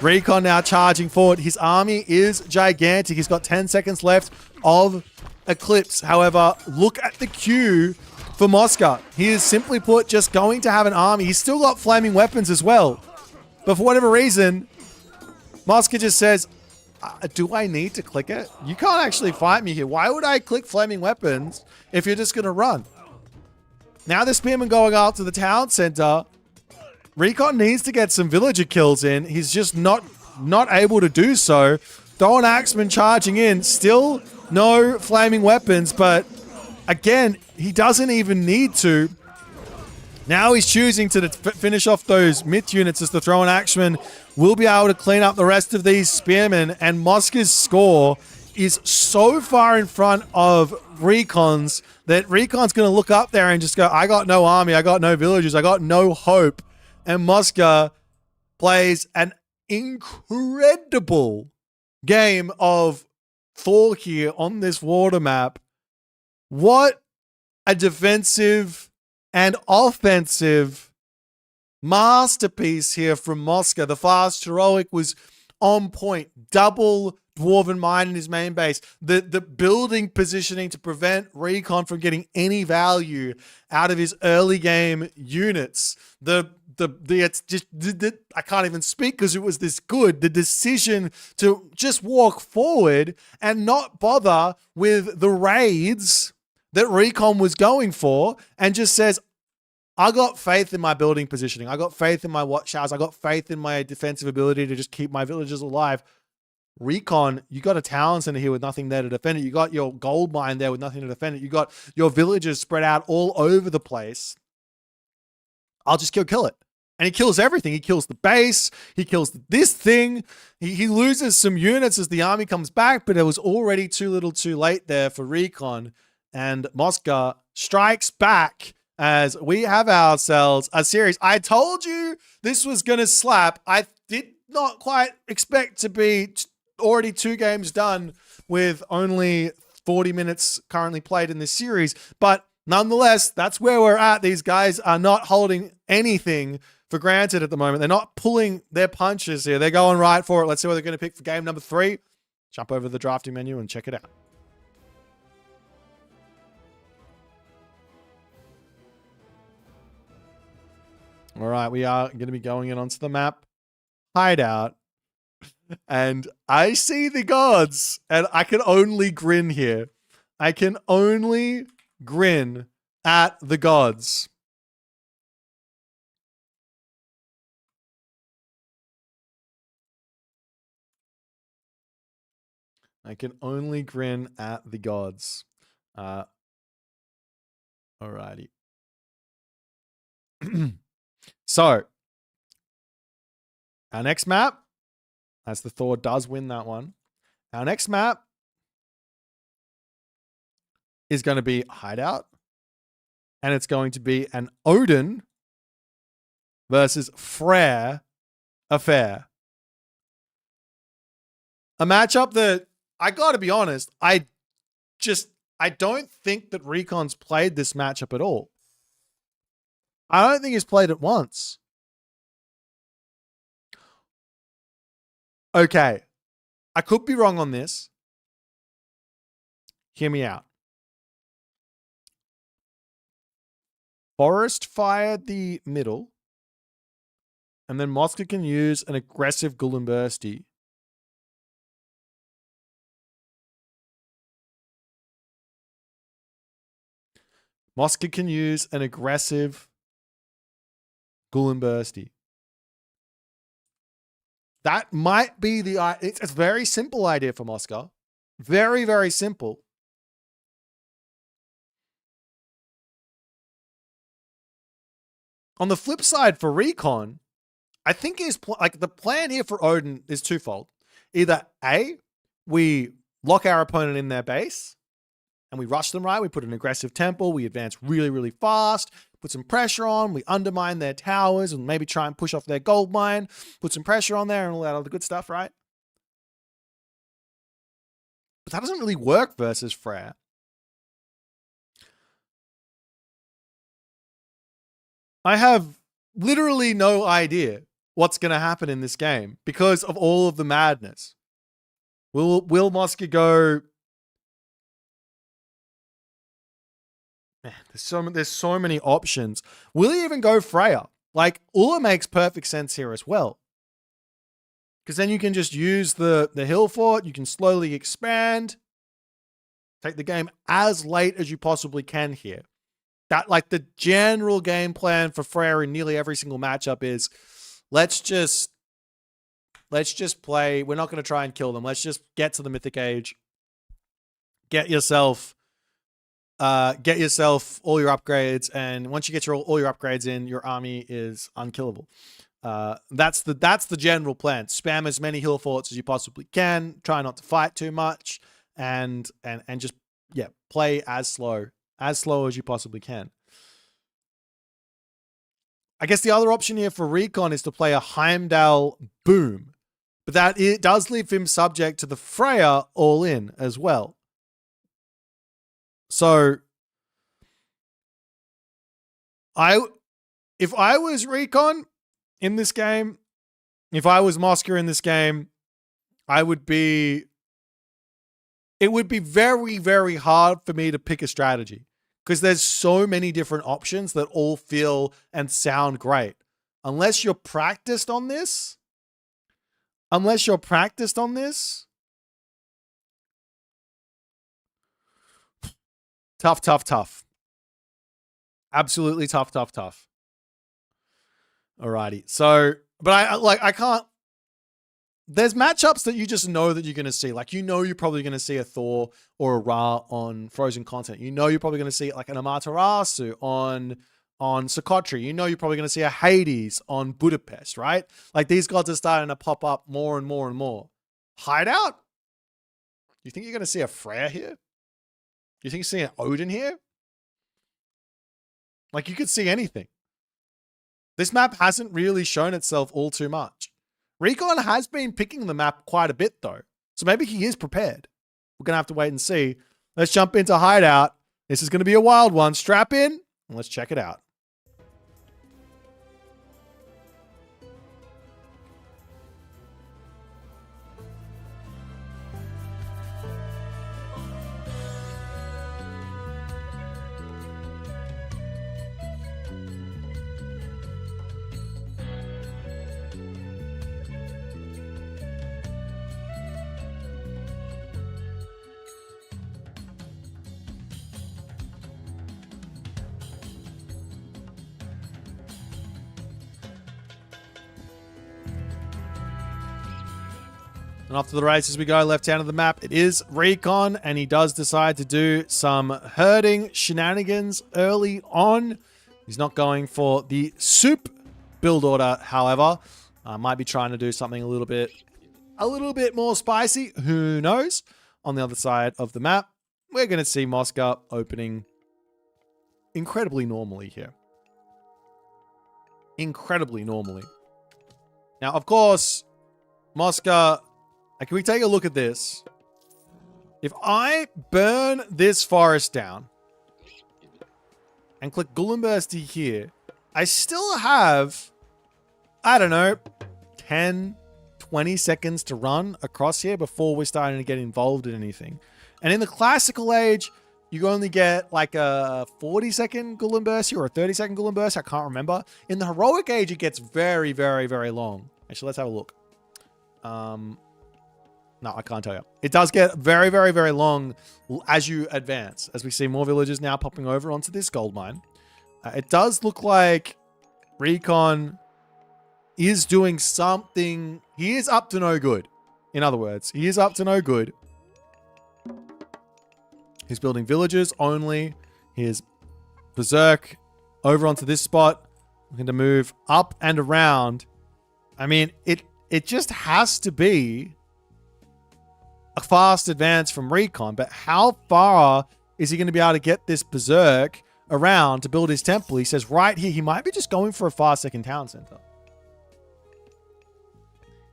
Recon now charging forward. His army is gigantic. He's got 10 seconds left of Eclipse. However, look at the queue for Mosca. He is simply put just going to have an army. He's still got flaming weapons as well. But for whatever reason, Mosca just says, do I need to click it? You can't actually fight me here. Why would I click flaming weapons if you're just going to run? Now the spearman going after the town center. Recon needs to get some villager kills in. He's just not able to do so. Throwing axeman charging in. Still no flaming weapons, but again, he doesn't even need to. Now he's choosing to finish off those myth units as the throwing axeman will be able to clean up the rest of these spearmen, and Mosca's score is so far in front of Recon's that Recon's going to look up there and just go, I got no army, I got no villagers, I got no hope. And Mosca plays an incredible game of Thor here on this water map. What a defensive and offensive masterpiece here from Mosca. The fast heroic was on point. Double Dwarven Mine in his main base. The building positioning to prevent Recon from getting any value out of his early game units. I can't even speak because it was this good. The decision to just walk forward and not bother with the raids that Recon was going for, and just says, I got faith in my building positioning. I got faith in my watchtowers. I got faith in my defensive ability to just keep my villagers alive. Recon, you got a town center here with nothing there to defend it. You got your gold mine there with nothing to defend it. You got your villagers spread out all over the place. I'll just kill it. And he kills everything. He kills the base. He kills this thing. He loses some units as the army comes back, but it was already too little too late there for Recon. And Mosca strikes back as we have ourselves a series. I told you this was going to slap. I did not quite expect to be already 2 games done with only 40 minutes currently played in this series. But nonetheless, that's where we're at. These guys are not holding anything for granted at the moment. They're not pulling their punches here. They're going right for it. Let's see what they're going to pick for game number 3. Jump over to the drafting menu and check it out. All right, we are going to be going in onto the map Hideout. And I see the gods, and I can only grin here. I can only grin at the gods. I can only grin at the gods. Alrighty. So, our next map, as the Thor does win that one, our next map is going to be Hideout. And it's going to be an Odin versus Freyr affair. A matchup that, I gotta be honest, I don't think that Recon's played this matchup at all. I don't think he's played it once. Okay. I could be wrong on this. Hear me out. Forest fired the middle. And then Mosca can use an aggressive Golem Bursty. Mosca can use an aggressive Golem Bursty. That might be the... It's a very simple idea for Mosca. Very, very simple. On the flip side for Recon, I think the plan here for Odin is twofold. Either A, we lock our opponent in their base and we rush them right. We put an aggressive temple. We advance really, really fast. Put some pressure on. We undermine their towers and maybe try and push off their gold mine. Put some pressure on there and all that other good stuff, right? But that doesn't really work versus Freyr. I have literally no idea what's going to happen in this game because of all of the madness. Will Mosca go... Man, there's so many options. Will he even go Freya? Like, Ulla makes perfect sense here as well. Because then you can just use the hill fort. You can slowly expand. Take the game as late as you possibly can here. That, like, the general game plan for Freya in nearly every single matchup is, let's just play. We're not going to try and kill them. Let's just get to the Mythic Age. Get yourself all your upgrades, and once you get all your upgrades in, your army is unkillable. That's the general plan. Spam as many hill forts as you possibly can. Try not to fight too much, and just play as slow as you possibly can. I guess the other option here for Recon is to play a Heimdall Boom, but that it does leave him subject to the Freya all in as well. So, if I was Recon in this game, if I was Mosca in this game, it would be very, very hard for me to pick a strategy because there's so many different options that all feel and sound great. Unless you're practiced on this, tough. Absolutely tough. Alrighty. So, but I can't. There's matchups that you just know that you're going to see. Like, you're probably going to see a Thor or a Ra on Frozen content. You're probably going to see like an Amaterasu on on Socotra. You know you're probably going to see a Hades on Budapest, right? Like these gods are starting to pop up more and more and more. Hideout? You think you're going to see a Freya here? You think you see an Odin here? Like you could see anything. This map hasn't really shown itself all too much. Recon has been picking the map quite a bit though. So maybe he is prepared. We're going to have to wait and see. Let's jump into Hideout. This is going to be a wild one. Strap in and let's check it out. And off to the races we go, left hand of the map. It is Recon, and he does decide to do some herding shenanigans early on. He's not going for the soup build order, however. Might be trying to do something a little bit more spicy. Who knows? On the other side of the map, we're going to see Mosca opening incredibly normally here. Incredibly normally. Now, of course, Mosca... Can we take a look at this? If I burn this forest down and click Gullenbursty here, I still have, I don't know, 10, 20 seconds to run across here before we're starting to get involved in anything. And in the classical age, you only get like a 40-second Gullenbursty or a 30-second Gullenburst. I can't remember. In the heroic age, it gets very, very, very long. Actually, let's have a look. No, I can't tell you. It does get very, very, very long as you advance. As we see more villagers now popping over onto this gold mine. It does look like Recon is doing something. He is up to no good. In other words, he is up to no good. He's building villages only. Here's Berserk over onto this spot. We're going to move up and around. I mean, it just has to be a fast advance from Recon, but how far is he going to be able to get this Berserk around to build his temple? He says right here, he might be just going for a fast second town center.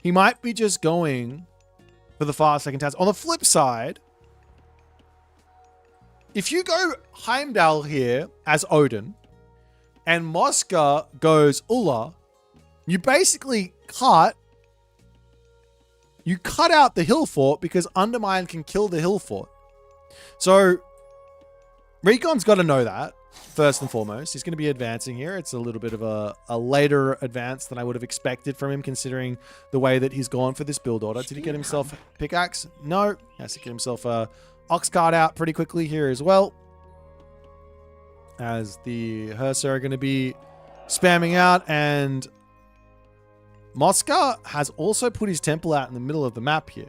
He might be just going for the fast second town. On the flip side, if you go Heimdall here as Odin and Mosca goes Ulla, you basically cut out the hill fort because Undermine can kill the hill fort. So Recon's got to know that, first and foremost. He's going to be advancing here. It's a little bit of a later advance than I would have expected from him, considering the way that he's gone for this build order. Did he get himself a pickaxe? No. He has to get himself a ox cart out pretty quickly here as well. As the Hersa are going to be spamming out, and Mosca has also put his temple out in the middle of the map here.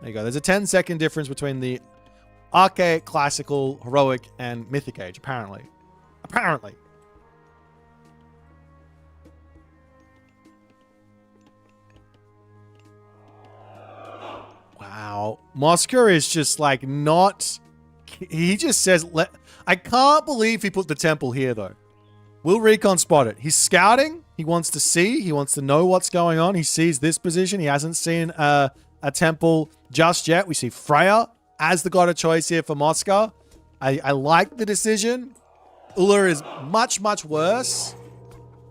There you go. There's a 10-second difference between the archaic, classical, heroic, and mythic age, apparently. Apparently. Wow. Mosca is just like not... He just says... I can't believe he put the temple here, though. Will Recon spot it? He's scouting. He wants to see. He wants to know what's going on. He sees this position. He hasn't seen a temple just yet. We see Freya as the god of choice here for Mosca. I like the decision. Ulla is much, much worse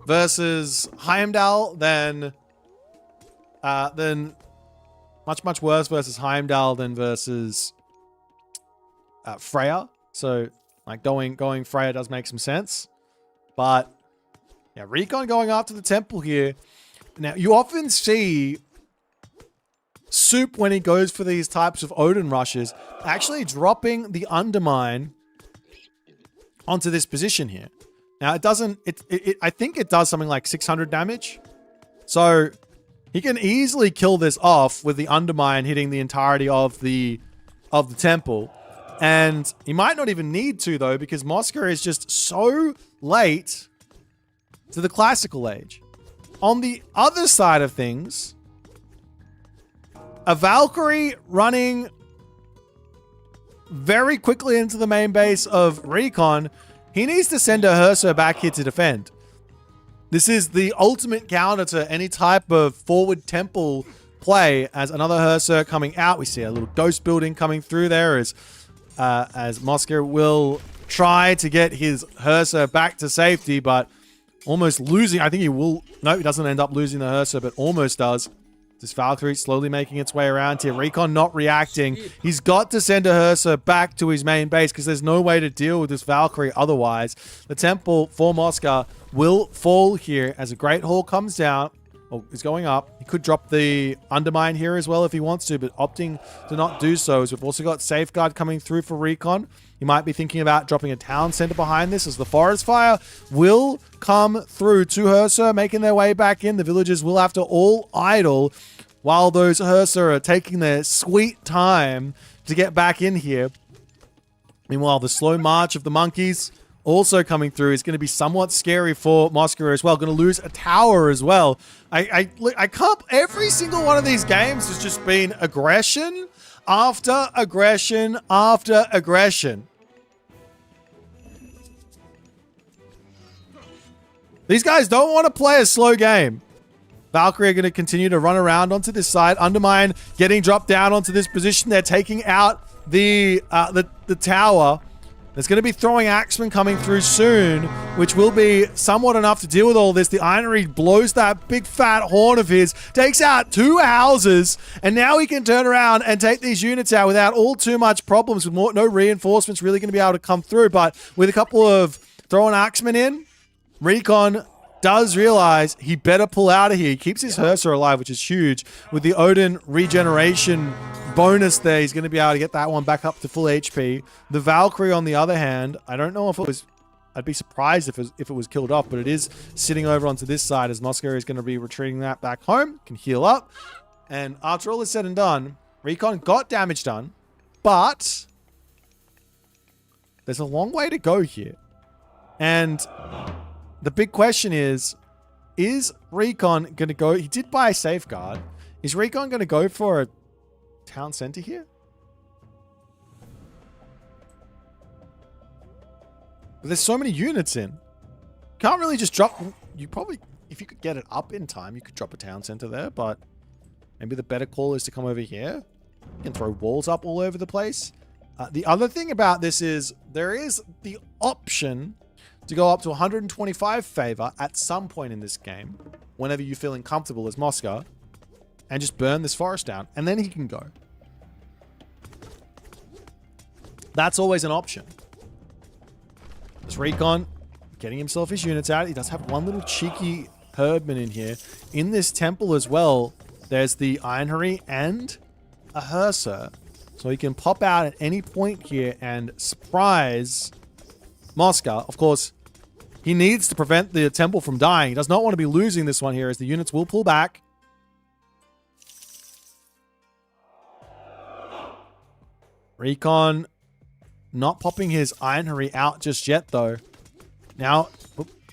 versus Heimdall than much worse versus Heimdall than versus Freya. So like going Freya does make some sense. But, yeah, Recon going after the temple here. Now, you often see Soup, when he goes for these types of Odin rushes, actually dropping the Undermine onto this position here. Now, it doesn't... I think it does something like 600 damage. So, he can easily kill this off with the Undermine hitting the entirety of the temple. And he might not even need to, though, because Mosca is just so late to the classical age. On the other side of things, a Valkyrie running very quickly into the main base of Recon, he needs to send a Hersa back here to defend. This is the ultimate counter to any type of forward temple play. As another Hersa coming out, we see a little ghost building coming through there as Mosca will try to get his Hersa back to safety, but almost losing. I think he will. No, he doesn't end up losing the Hersa, but almost does. This Valkyrie slowly making its way around here. Recon not reacting. He's got to send a Hersa back to his main base because there's no way to deal with this Valkyrie otherwise. The temple for Mosca will fall here as a Great Hall comes down. Oh, is going up. He could drop the Undermine here as well if he wants to, but opting to not do so. As we've also got Safeguard coming through for Recon. You might be thinking about dropping a town center behind this as the Forest Fire will come through to Hersa, making their way back in. The villagers will have to all idle while those Hersa are taking their sweet time to get back in here. Meanwhile, the slow march of the monkeys also coming through is going to be somewhat scary for Mosca as well. Going to lose a tower as well. I can't. Every single one of these games has just been aggression after aggression after aggression. These guys don't want to play a slow game. Valkyrie are going to continue to run around onto this side. Undermine getting dropped down onto this position. They're taking out the tower. There's going to be throwing axemen coming through soon, which will be somewhat enough to deal with all this. The Ironry blows that big fat horn of his, takes out 2 houses, and now he can turn around and take these units out without all too much problems, with no reinforcements really going to be able to come through. But with a couple of throwing axemen in, Recon does realize he better pull out of here. He keeps his Hersa alive, which is huge. With the Odin regeneration bonus there, he's going to be able to get that one back up to full HP. The Valkyrie, on the other hand, I don't know if it was... I'd be surprised if it was killed off, but it is sitting over onto this side as Mosca is going to be retreating that back home. Can heal up. And after all is said and done, Recon got damage done, but there's a long way to go here. And the big question is Recon going to go... He did buy a Safeguard. Is Recon going to go for a town center here? But there's so many units in. Can't really just drop... You probably... If you could get it up in time, you could drop a town center there, but maybe the better call is to come over here. You can throw walls up all over the place. The other thing about this is there is the option to go up to 125 favor at some point in this game, whenever you're feeling comfortable as Mosca, and just burn this forest down, and then he can go. That's always an option. There's Recon getting himself his units out. He does have one little cheeky Herdman in here. In this temple as well, there's the Ironry and a Hersa. So he can pop out at any point here and surprise Mosca. Of course, he needs to prevent the temple from dying. He does not want to be losing this one here, as the units will pull back. Recon not popping his Ironry out just yet, though. Now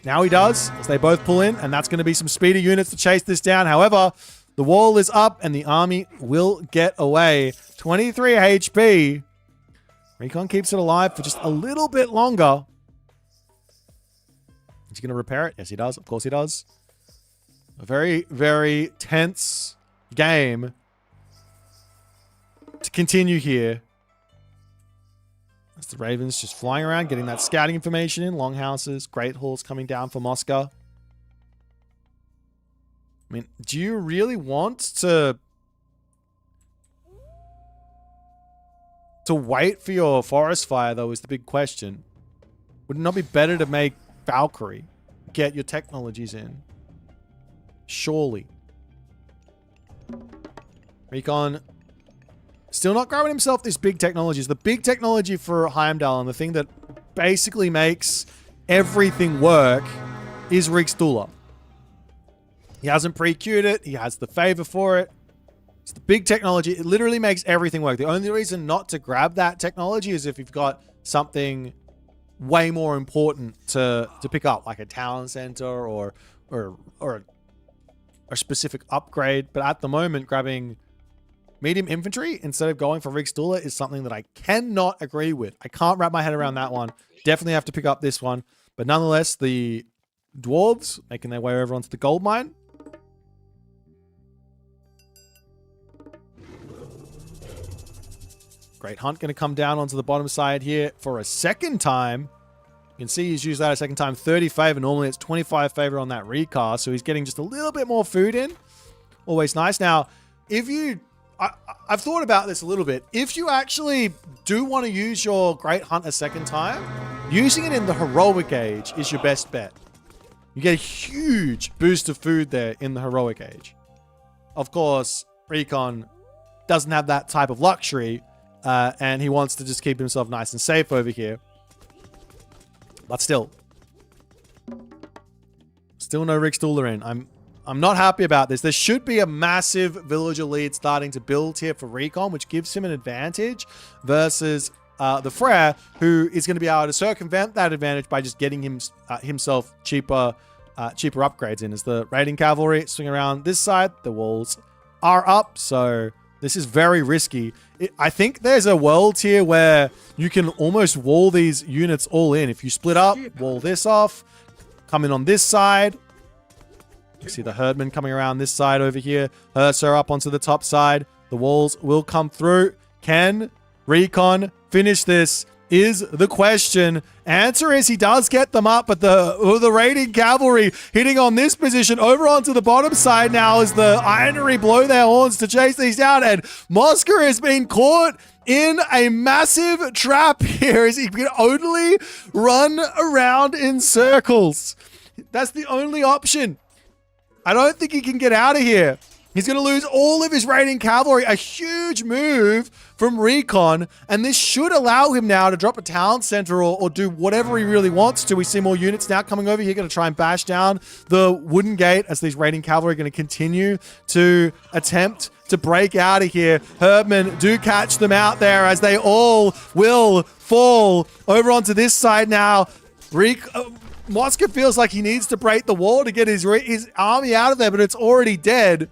he does, as they both pull in, and that's going to be some speedy units to chase this down. However, the wall is up, and the army will get away. 23 HP. Recon keeps it alive for just a little bit longer. Is he going to repair it? Yes, he does. Of course he does. A very, very tense game to continue here. As the Ravens just flying around, getting that scouting information in. Longhouses, Great Halls coming down for Mosca. I mean, do you really want to wait for your forest fire, though, is the big question. Would it not be better to make Valkyrie get your technologies in? Surely. Recon still not growing himself these big technologies. The big technology for Heimdall, and the thing that basically makes everything work, is Riksdula. He hasn't pre-queued it. He has the favor for it. It's the big technology. It literally makes everything work. The only reason not to grab that technology is if you've got something way more important to pick up, like a talent center or a specific upgrade. But at the moment, grabbing medium infantry instead of going for Rigsdula is something that I cannot agree with. I can't wrap my head around that one. Definitely have to pick up this one. But nonetheless, the dwarves making their way over onto the gold mine. Great Hunt going to come down onto the bottom side here for a second time. You can see he's used that a second time. 30 favor. Normally it's 25 favor on that recast. So he's getting just a little bit more food in. Always nice. Now, if you... I've thought about this a little bit. If you actually do want to use your Great Hunt a second time, using it in the heroic age is your best bet. You get a huge boost of food there in the heroic age. Of course, Recon doesn't have that type of luxury. And he wants to just keep himself nice and safe over here. But still no Rigsdula in. I'm not happy about this. There should be a massive villager lead starting to build here for Recon, which gives him an advantage versus the Frere, who is going to be able to circumvent that advantage by just getting himself cheaper upgrades in. As the raiding cavalry swing around this side, the walls are up, so this is very risky. I think there's a world here where you can almost wall these units all in. If you split up, wall this off, come in on this side. You see the herdman coming around this side over here. Herser up onto the top side. The walls will come through. Can Recon finish this? Is the question. Answer is he does get them up, but the raiding cavalry hitting on this position over onto the bottom side now as the ironry blow their horns to chase these down, and Mosca has been caught in a massive trap here as he can only run around in circles. That's the only option. I don't think he can get out of here. He's going to lose all of his raiding cavalry. A huge move from Recon. And this should allow him now to drop a talent center or do whatever he really wants to. We see more units now coming over here. Going to try and bash down the wooden gate as these raiding cavalry are going to continue to attempt to break out of here. Herdmen do catch them out there as they all will fall over onto this side now. Mosca feels like he needs to break the wall to get his army out of there, but it's already dead.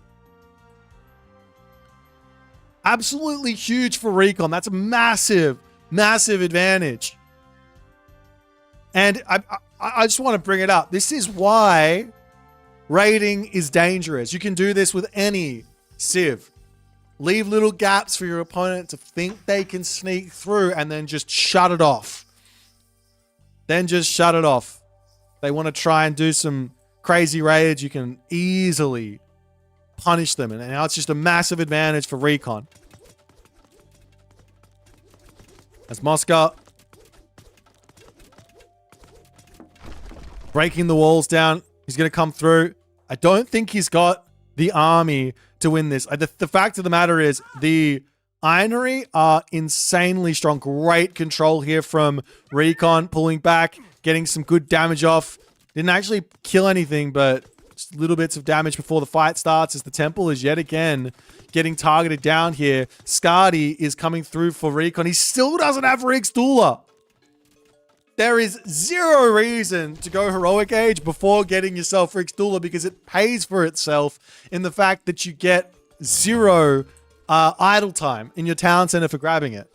Absolutely huge for Recon. That's a massive, massive advantage. And I just want to bring it up. This is why raiding is dangerous. You can do this with any civ. Leave little gaps for your opponent to think they can sneak through and then just shut it off. They want to try and do some crazy raids. You can easily punish them. And now it's just a massive advantage for Recon. As Mosca breaking the walls down. He's going to come through. I don't think he's got the army to win this. The fact of the matter is the ironry are insanely strong. Great control here from Recon, pulling back, getting some good damage off. Didn't actually kill anything, but just little bits of damage before the fight starts as the temple is yet again getting targeted down here. Skadi is coming through for Recon. He still doesn't have Rigsdula. There is zero reason to go heroic age before getting yourself Rigsdula because it pays for itself in the fact that you get zero idle time in your town center for grabbing it.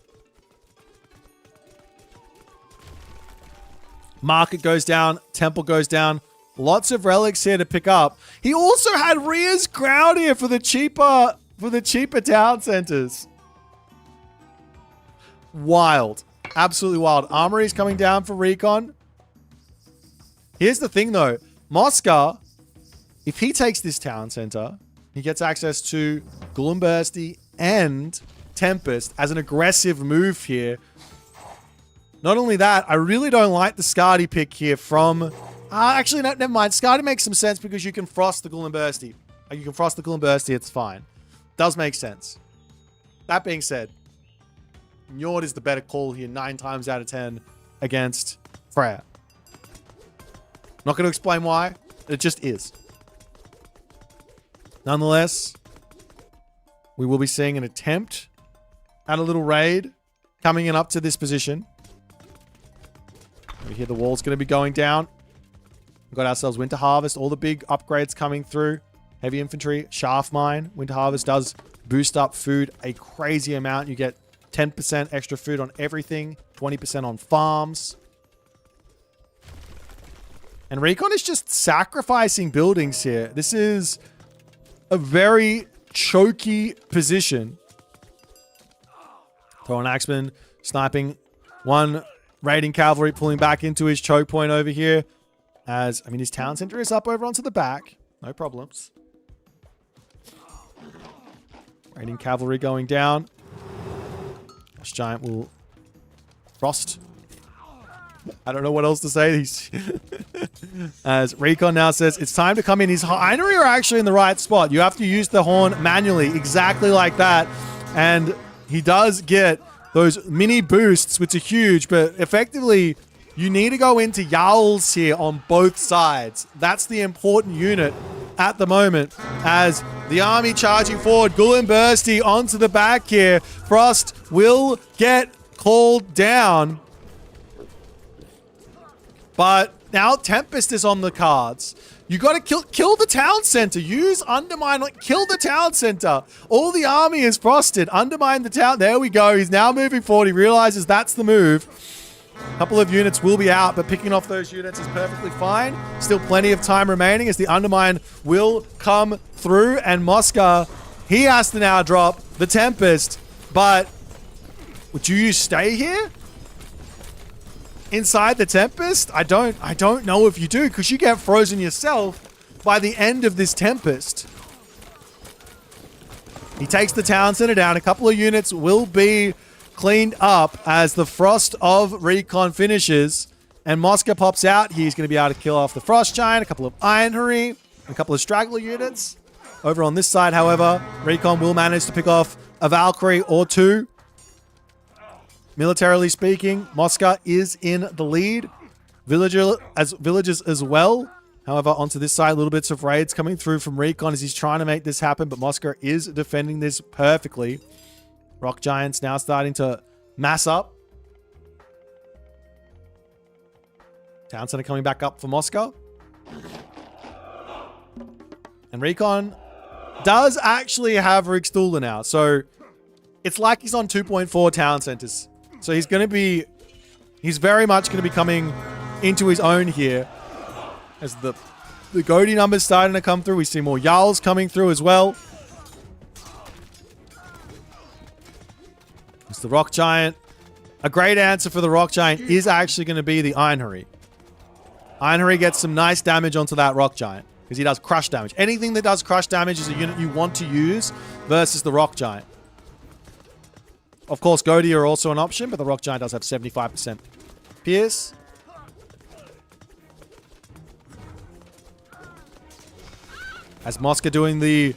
Market goes down. Temple goes down. Lots of relics here to pick up. He also had Ria's Crowd here for the cheaper town centers. Wild. Absolutely wild. Armory's coming down for Recon. Here's the thing though. Mosca, if he takes this town center, he gets access to Gulumbursty and Tempest as an aggressive move here. Not only that, I really don't like the Skadi pick here from... actually, no, never mind. Skadi makes some sense because you can frost the Gulumbursty. You can frost the Gulumbursty, it's fine. Does make sense. That being said, Njord is the better call here 9 times out of 10 against Freya. Not going to explain why. It just is. Nonetheless, we will be seeing an attempt at a little raid coming in up to this position. Over here, the wall's going to be going down. We've got ourselves Winter Harvest, all the big upgrades coming through. Heavy infantry, Shaft Mine. Winter Harvest does boost up food a crazy amount. You get 10% extra food on everything, 20% on farms. And Recon is just sacrificing buildings here. This is a very choky position. Throwing Axeman, sniping one raiding cavalry, pulling back into his choke point over here. As, I mean, his town center is up over onto the back. No problems. Raiding cavalry going down. This giant will frost. I don't know what else to say. As Recon now says, it's time to come in. His Hinery are actually in the right spot. You have to use the horn manually, exactly like that. And he does get those mini boosts, which are huge, but effectively, you need to go into Yowls here on both sides. That's the important unit at the moment. As the army charging forward, Gulen Bursty onto the back here. Frost will get called down. But now Tempest is on the cards. You got to kill the town center. Use Undermine. Kill the town center. All the army is frosted. Undermine the town. There we go. He's now moving forward. He realizes that's the move. A couple of units will be out, but picking off those units is perfectly fine. Still plenty of time remaining as the Undermine will come through. And Mosca, he has to now drop the Tempest. But would you stay here? Inside the Tempest? I don't know if you do, because you get frozen yourself by the end of this Tempest. He takes the town center down. A couple of units will be cleaned up as the Frost of Recon finishes. And Mosca pops out. He's going to be able to kill off the Frost Giant, a couple of Ironry, a couple of straggler units. Over on this side, however, Recon will manage to pick off a Valkyrie or two. Militarily speaking, Mosca is in the lead. Villagers as well. However, onto this side, little bits of raids coming through from Recon as he's trying to make this happen, but Mosca is defending this perfectly. Rock Giants now starting to mass up. Town Center coming back up for Mosca. And Recon does actually have Rickstula now, so it's like he's on 2.4 town centers. So he's very much going to be coming into his own here. As the Goaty numbers starting to come through. We see more Jarls coming through as well. It's the Rock Giant. A great answer for the Rock Giant is actually going to be the Einherry. Einherry gets some nice damage onto that Rock Giant because he does crush damage. Anything that does crush damage is a unit you want to use versus the Rock Giant. Of course, Goaty are also an option, but the Rock Giant does have 75% Pierce. As Mosca doing the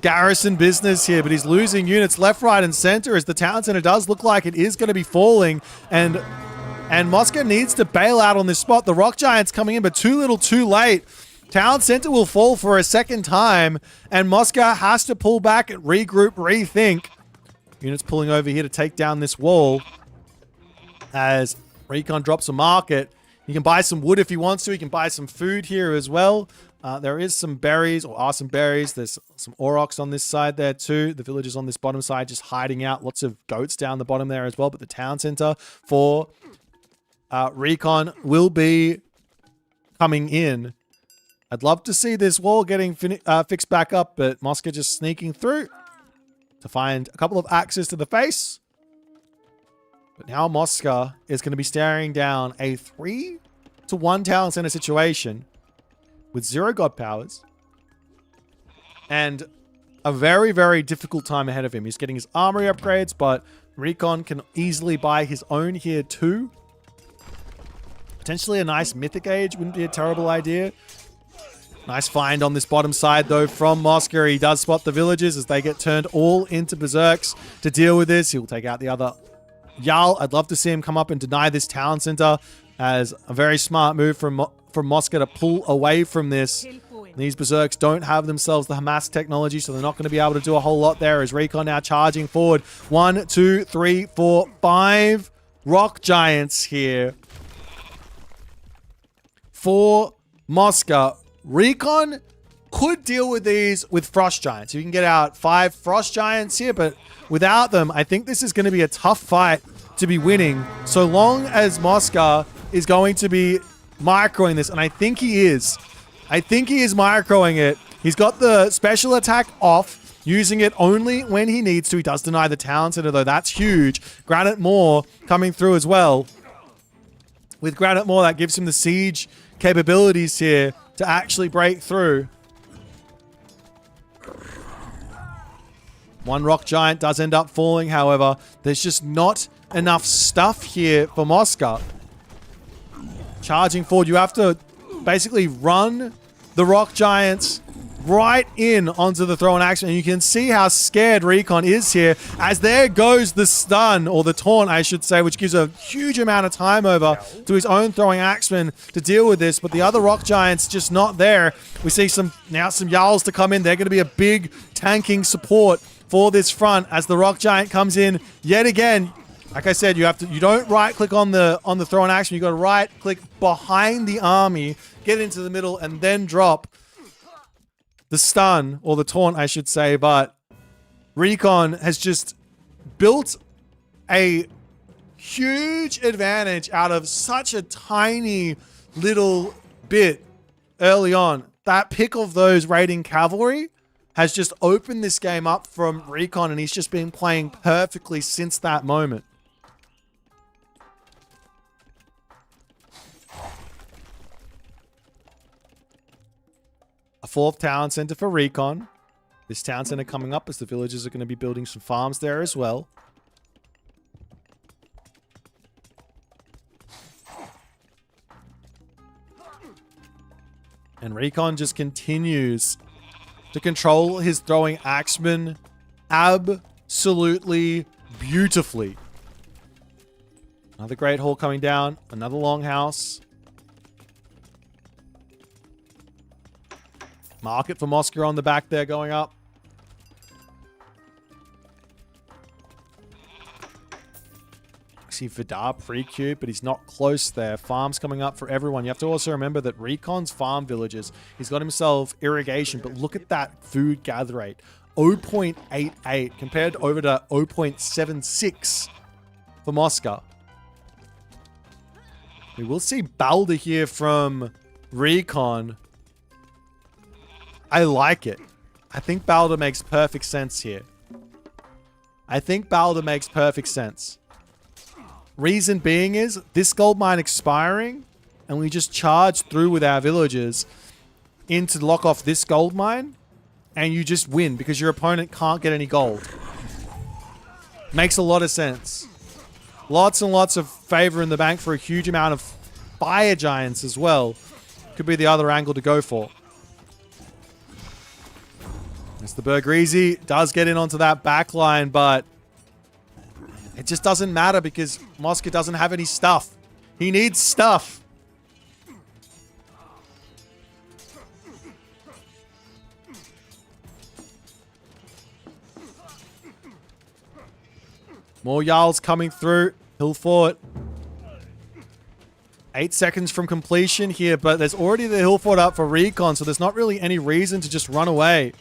garrison business here, but he's losing units left, right, and center as the town center does look like it is going to be falling. And Mosca needs to bail out on this spot. The Rock Giant's coming in, but too little, too late. Town center will fall for a second time, and Mosca has to pull back and regroup, rethink. Units pulling over here to take down this wall as Recon drops a market. He can buy some wood if he wants to. He can buy some food here as well. There is some berries, or are some berries. There's some aurochs on this side there too. The villagers on this bottom side just hiding out. Lots of goats down the bottom there as well. But the town center for Recon will be coming in. I'd love to see this wall getting fixed back up, but Mosca just sneaking through to find a couple of axes to the face. But now Mosca is going to be staring down a 3-1 town center situation with 0 god powers and a very, very difficult time ahead of him. He's getting his armory upgrades, but Recon can easily buy his own here too. Potentially a nice mythic age wouldn't be a terrible idea. Nice find on this bottom side, though, from Mosca. He does spot the villagers as they get turned all into berserks to deal with this. He'll take out the other Jarl. I'd love to see him come up and deny this town center as a very smart move from Mosca to pull away from this. These Berserks don't have themselves the Hamas technology, so they're not going to be able to do a whole lot there. As Recon now charging forward. 1, 2, 3, 4, 5 Rock Giants here for Moscow. Recon could deal with these with Frost Giants. You can get out 5 Frost Giants here, but without them, I think this is going to be a tough fight to be winning, so long as Moscow is going to be microing this, and I think he is. I think he is microing it. He's got the special attack off, using it only when he needs to. He does deny the town center, though. That's huge. Granite Moor coming through as well. With Granite Moor, that gives him the siege capabilities here to actually break through. One Rock Giant does end up falling, however. There's just not enough stuff here for Moscow. Charging forward, you have to basically run the Rock Giants right in onto the throw and action. And you can see how scared Recon is here, as there goes the stun, or the taunt, I should say, which gives a huge amount of time over to his own throwing axeman to deal with this. But the other Rock Giants just not there. We see some Jarls to come in. They're going to be a big tanking support for this front as the Rock Giant comes in yet again. Like I said, you don't right click on the throw and action. You got to right click behind the army, get into the middle, and then drop the stun, or the taunt, I should say. But Recon has just built a huge advantage out of such a tiny little bit early on. That pick of those raiding cavalry has just opened this game up from Recon, and he's just been playing perfectly since that moment. A 4th town center for Recon. This town center coming up as the villagers are going to be building some farms there as well. And Recon just continues to control his throwing axeman absolutely beautifully. Another Great Hall coming down. Another Longhouse. Market for Moscow on the back there going up. I see Vidar pre-queued, but he's not close there. Farms coming up for everyone. You have to also remember that Recon's farm villages, he's got himself irrigation, but look at that food gather rate. 0.88 compared over to 0.76 for Moscow. We will see Balder here from Recon. I like it. I think Balder makes perfect sense here. I think Balder makes perfect sense. Reason being is, this gold mine expiring, and we just charge through with our villagers into lock off this gold mine, and you just win because your opponent can't get any gold. Makes a lot of sense. Lots and lots of favor in the bank for a huge amount of fire giants as well. Could be the other angle to go for. As the Bergrizi does get in onto that back line, but it just doesn't matter because Moscow doesn't have any stuff. He needs stuff. More Jarls coming through. Hill Fort. 8 seconds from completion here, but there's already the Hill Fort up for Recon, so there's not really any reason to just run away.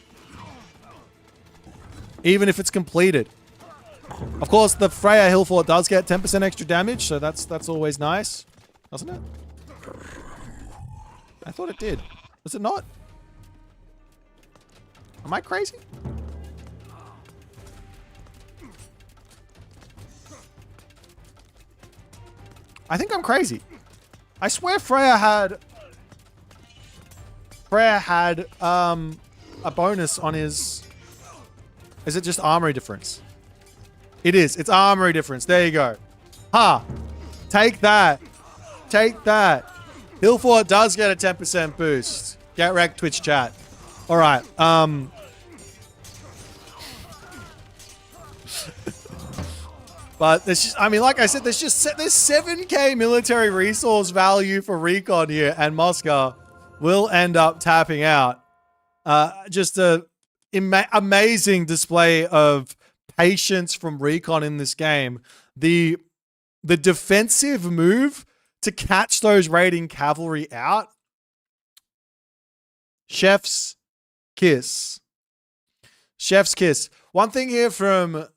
Even if it's completed. Of course, the Freya Hill Fort does get 10% extra damage, so that's always nice. Doesn't it? I thought it did. Was it not? Am I crazy? I think I'm crazy. I swear Freya had a bonus on his... Is it just armory difference? It is. It's armory difference. There you go. Ha! Take that. Take that. Hill Fort does get a 10% boost. Get wrecked, Twitch chat. All right. But there's just, I mean, like I said, there's 7k military resource value for Recon here, and Moscow will end up tapping out. Just a amazing display of patience from Recon in this game. The defensive move to catch those raiding cavalry out. Chef's kiss. Chef's kiss. One thing here for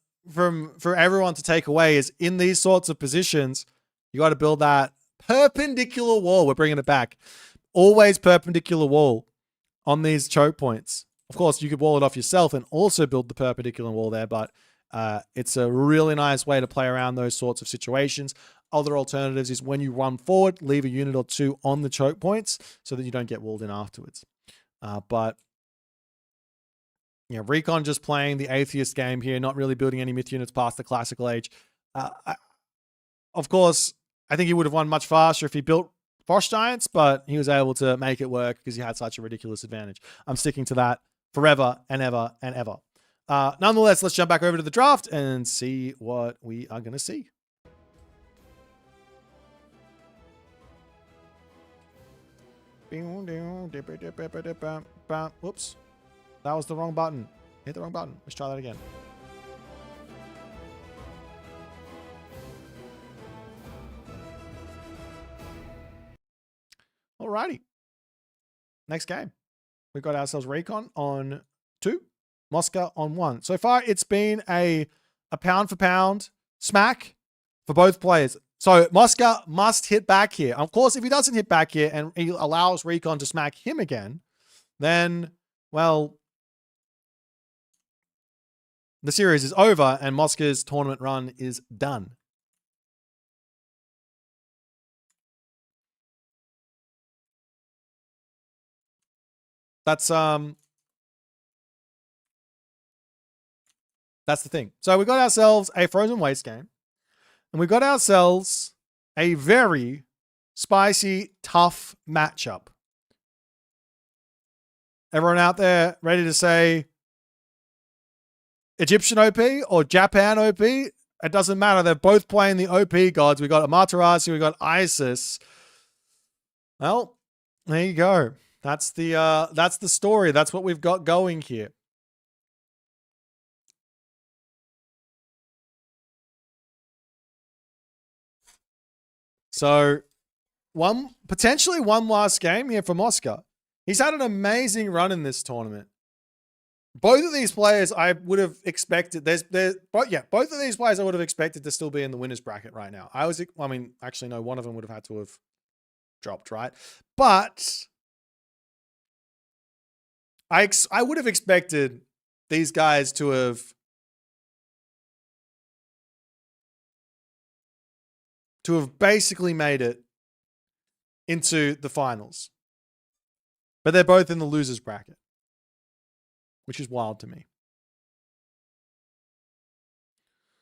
everyone to take away is in these sorts of positions, you got to build that perpendicular wall. We're bringing it back. Always perpendicular wall on these choke points. Of course, you could wall it off yourself and also build the perpendicular wall there, but it's a really nice way to play around those sorts of situations. Other alternatives is when you run forward, leave a unit or two on the choke points so that you don't get walled in afterwards. But yeah, Recon just playing the atheist game here, not really building any myth units past the classical age. Of course, I think he would have won much faster if he built Frost Giants, but he was able to make it work because he had such a ridiculous advantage. I'm sticking to that forever and ever and ever. Nonetheless, let's jump back over to the draft and see what we are going to see. Whoops. That was the wrong button. Hit the wrong button. Let's try that again. Alrighty. Next game. We've got ourselves Recon on 2, Mosca on 1. So far, it's been a pound for pound smack for both players. So Mosca must hit back here. Of course, if he doesn't hit back here and he allows Recon to smack him again, then, well, the series is over and Mosca's tournament run is done. That's the thing. So we got ourselves a Frozen Waste game. And we got ourselves a very spicy, tough matchup. Everyone out there ready to say Egyptian OP or Japan OP? It doesn't matter. They're both playing the OP gods. We got Amaterasu, we got Isis. Well, there you go. That's the story. That's what we've got going here. So, potentially one last game here for Mosca. He's had an amazing run in this tournament. Both of these players I would have expected. Both of these players I would have expected to still be in the winners bracket right now. Actually, no, one of them would have had to have dropped, right? But I would have expected these guys to have basically made it into the finals. But they're both in the losers bracket, which is wild to me.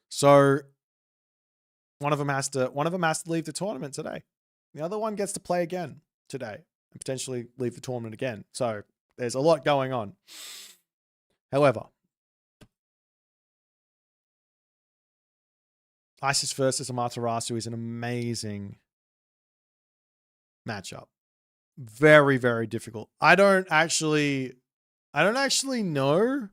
So one of them has to leave the tournament today. The other one gets to play again today and potentially leave the tournament again. So there's a lot going on. However, Isis versus Amaterasu is an amazing matchup. Very, very difficult. I don't actually know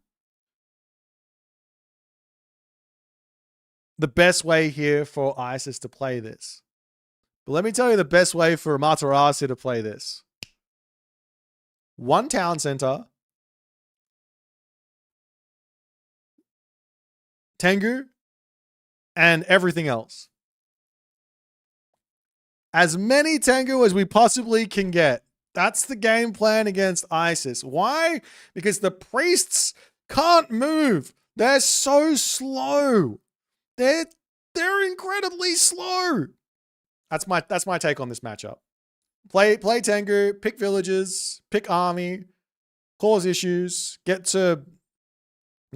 the best way here for Isis to play this. But let me tell you the best way for Amaterasu to play this. One town center, Tengu, and everything else. As many Tengu as we possibly can get. That's the game plan against Isis. Why? Because the priests can't move. They're so slow. They're incredibly slow. That's my take on this matchup. Play Tengu, pick villages, pick army, cause issues, get to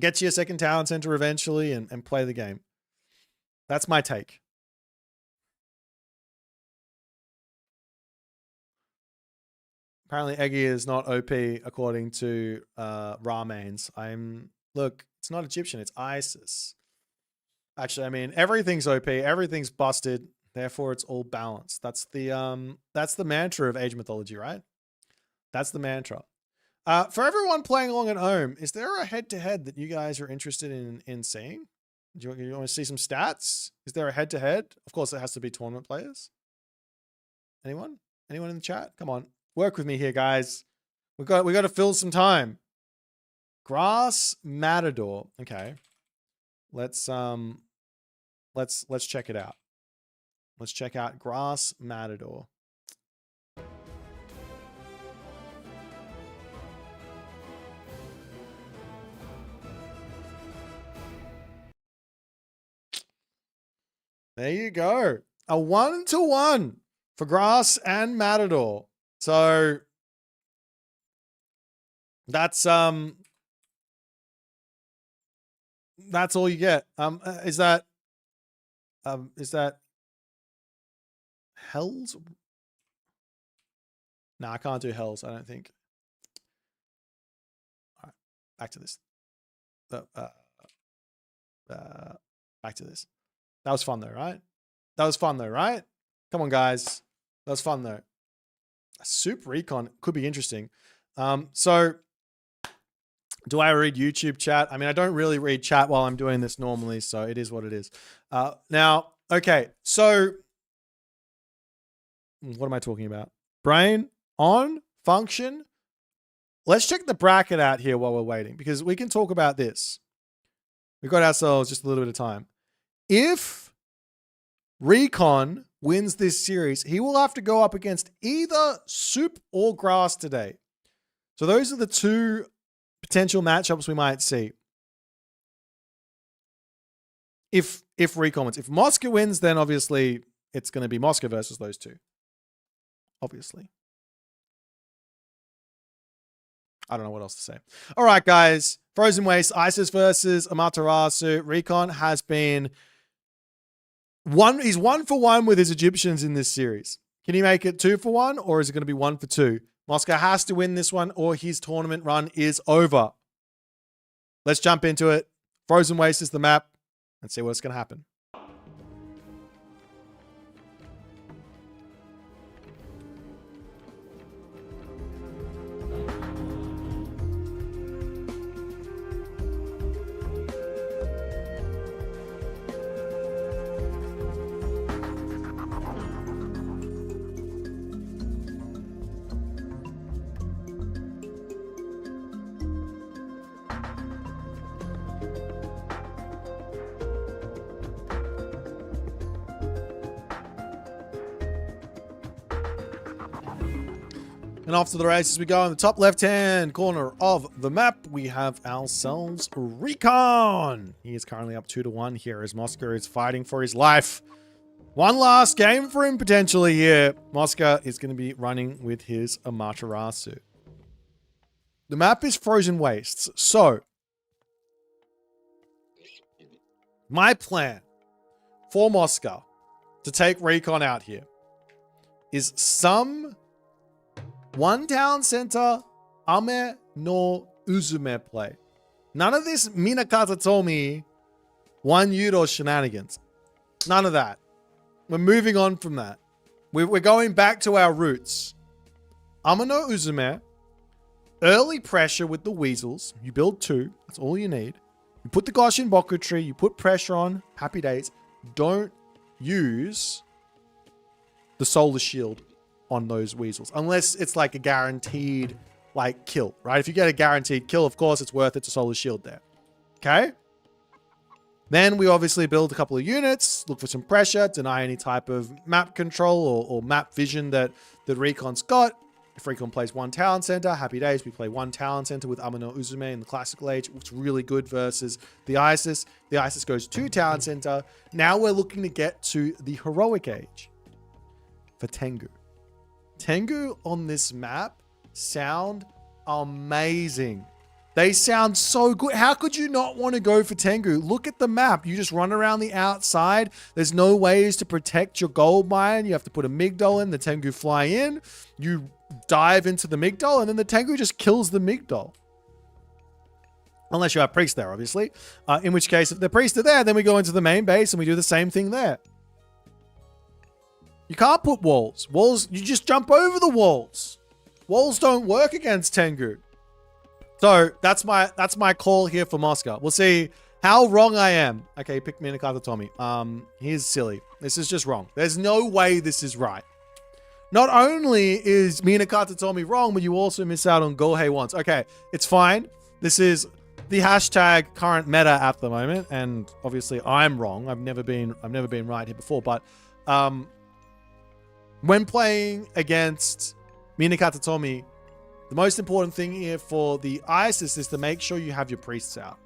your second town center eventually and play the game. That's my take. Apparently Eggy is not OP according to Ramains. Look, it's not Egyptian, it's Isis. Actually, I mean, everything's OP, everything's busted, therefore it's all balanced. That's the mantra of Age Mythology, right? That's the mantra. For everyone playing along at home, is there a head-to-head that you guys are interested in seeing? Do you want to see some stats? Is there a head-to-head? Of course, it has to be tournament players. Anyone? Anyone in the chat? Come on, work with me here, guys. We got to fill some time. Grass Matador. Okay, let's check it out. Let's check out Grass Matador. There you go. A 1-to-1 for Grass and Matador. So that's all you get. Is that Hells? No, I can't do Hells, I don't think. All right, back to this. Back to this. That was fun though, right? That was fun though, right? Come on, guys. That was fun though. Super Recon could be interesting. So do I read YouTube chat? I mean, I don't really read chat while I'm doing this normally, so it is what it is. Now, okay, so what am I talking about? Brain on, function. Let's check the bracket out here while we're waiting, because we can talk about this. We've got ourselves just a little bit of time. If Recon wins this series, he will have to go up against either Soup or Grass today. So those are the two potential matchups we might see. If Recon wins. If Moscow wins, then obviously it's going to be Moscow versus those two. Obviously. I don't know what else to say. All right, guys. Frozen Waste, Isis versus Amaterasu. Recon has been he's 1-for-1 with his Egyptians in this series. Can he make it 2-for-1, or is it going to be 1-for-2? Moscow has to win this one or his tournament run is over. Let's jump into it. Frozen Waste is the map and see what's going to happen. And off to the races we go. In the top left-hand corner of the map, we have ourselves Recon. He is currently up 2-1 here as Moscow is fighting for his life. One last game for him potentially here. Moscow is going to be running with his Amaterasu. The map is Frozen Wastes. So, my plan for Moscow to take Recon out here is some one town center Ame no Uzume play. None of this Minakata Tomi one Yudo shenanigans. None of that. We're moving on from that. We're going back to our roots. Ame no Uzume. Early pressure with the weasels. You build 2. That's all you need. You put the Goshin Boku tree. You put pressure on. Happy days. Don't use the solar shield on those weasels, unless it's like a guaranteed like kill, right? If you get a guaranteed kill, of course it's worth it to solar shield there. Okay. Then we obviously build a couple of units, look for some pressure, deny any type of map control or map vision that Recon's got. If Recon plays one talent center, happy days. We play one talent center with Ame no Uzume in the classical age. It looks really good versus the Isis. The Isis goes 2 talent center. Now we're looking to get to the heroic age for Tengu. Tengu on this map sound amazing. They sound so good. How could you not want to go for Tengu? Look at the map. You just run around the outside. There's no ways to protect your gold mine. You have to put a Migdol in. The Tengu fly in. You dive into the Migdol, and then the Tengu just kills the Migdol. Unless you have priests there, obviously. In which case, if the priests are there, then we go into the main base and we do the same thing there. You can't put walls. Walls, you just jump over the walls. Walls don't work against Tengu. So that's my call here for Moscow. We'll see how wrong I am. Okay, pick Minakata Tommy. Here's silly. This is just wrong. There's no way this is right. Not only is Minakata Tommy wrong, but you also miss out on Gorge once. Okay, it's fine. This is the hashtag current meta at the moment, and obviously I'm wrong. I've never been right here before, but when playing against Minakata Tommy, the most important thing here for the ISIS is to make sure you have your priests out.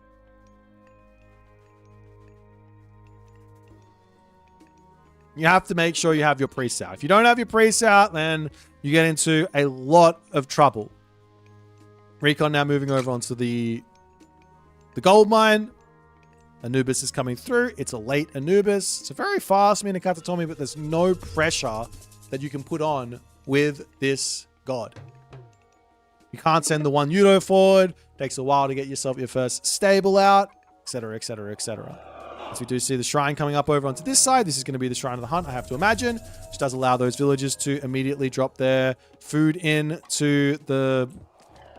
You have to make sure you have your priests out. If you don't have your priests out, then you get into a lot of trouble. Recon now moving over onto the gold mine. Anubis is coming through. It's a late Anubis. It's a very fast Minakata Tommy, but there's no pressure that you can put on with this god. You can't send the one Yudo forward. Takes a while to get yourself your first stable out, etc., etc., etc. As we do see the shrine coming up over onto this side, this is going to be the Shrine of the Hunt, I have to imagine, which does allow those villagers to immediately drop their food in to the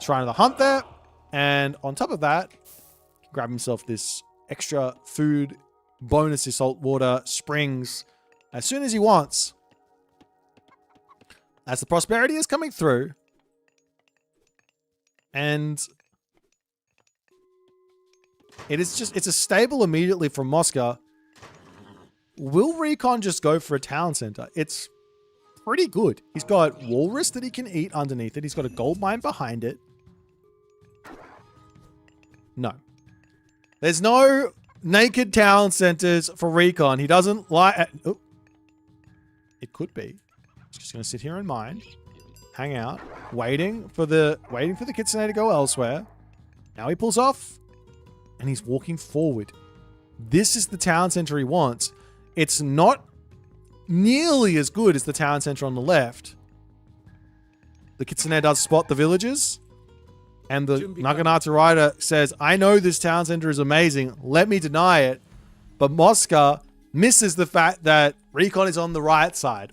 Shrine of the Hunt there. And on top of that, grab himself this extra food bonus, his saltwater springs, as soon as he wants. As the prosperity is coming through, and it's a stable immediately from Moscow. Will Recon just go for a town center? It's pretty good. He's got walrus that he can eat underneath it. He's got a gold mine behind it. No. There's no naked town centers for Recon. He doesn't like... Oh. It could be. He's just going to sit here and mine. Hang out. Waiting for the Kitsune to go elsewhere. Now he pulls off. And he's walking forward. This is the town center he wants. It's not nearly as good as the town center on the left. The Kitsune does spot the villagers. And the Naginata rider says, I know this town center is amazing. Let me deny it. But Moscow misses the fact that Recon is on the right side.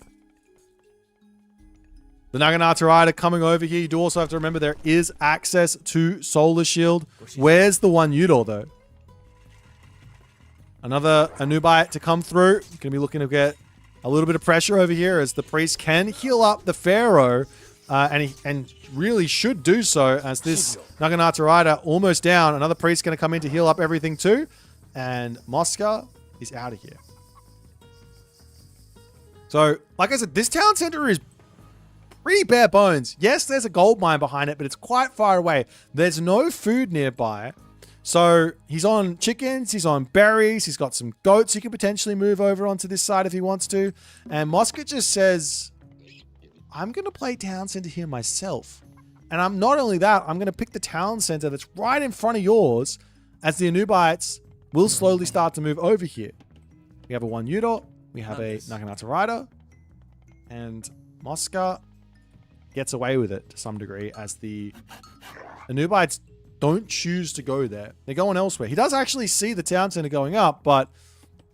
The Naginata rider coming over here. You do also have to remember there is access to Solar Shield. Where's the one Udor, though? Another Anubite to come through. Going to be looking to get a little bit of pressure over here as the priest can heal up the Pharaoh. And really should do so as this Naginata rider almost down. Another priest going to come in to heal up everything too. And Moscow is out of here. So, like I said, this town center is pretty bare bones. Yes, there's a gold mine behind it, but it's quite far away. There's no food nearby. So he's on chickens, he's on berries, he's got some goats he could potentially move over onto this side if he wants to. And Moscow just says, I'm going to play town center here myself. And I'm not only that, I'm going to pick the town center that's right in front of yours as the Anubites will slowly start to move over here. We have a one Yudo, we have a Naginata rider, and Moscow gets away with it to some degree as the Anubites don't choose to go there. They're going elsewhere. He does actually see the town center going up, but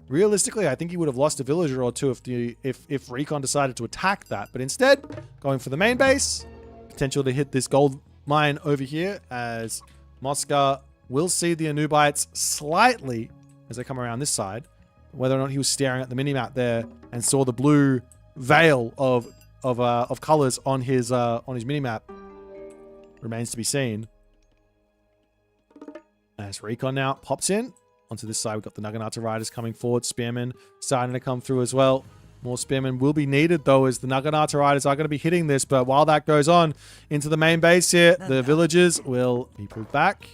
realistically, I think he would have lost a villager or two if Recon decided to attack that. But instead, going for the main base, potential to hit this gold mine over here as Moscow will see the Anubites slightly as they come around this side. Whether or not he was staring at the minimap there and saw the blue veil of colors on his minimap remains to be seen. As Recon now pops in onto this side, we've got the Naginata riders coming forward. Spearmen starting to come through as well. More spearmen will be needed though, as the Naginata riders are going to be hitting this. But while that goes on into the main base here, the villagers will be pulled back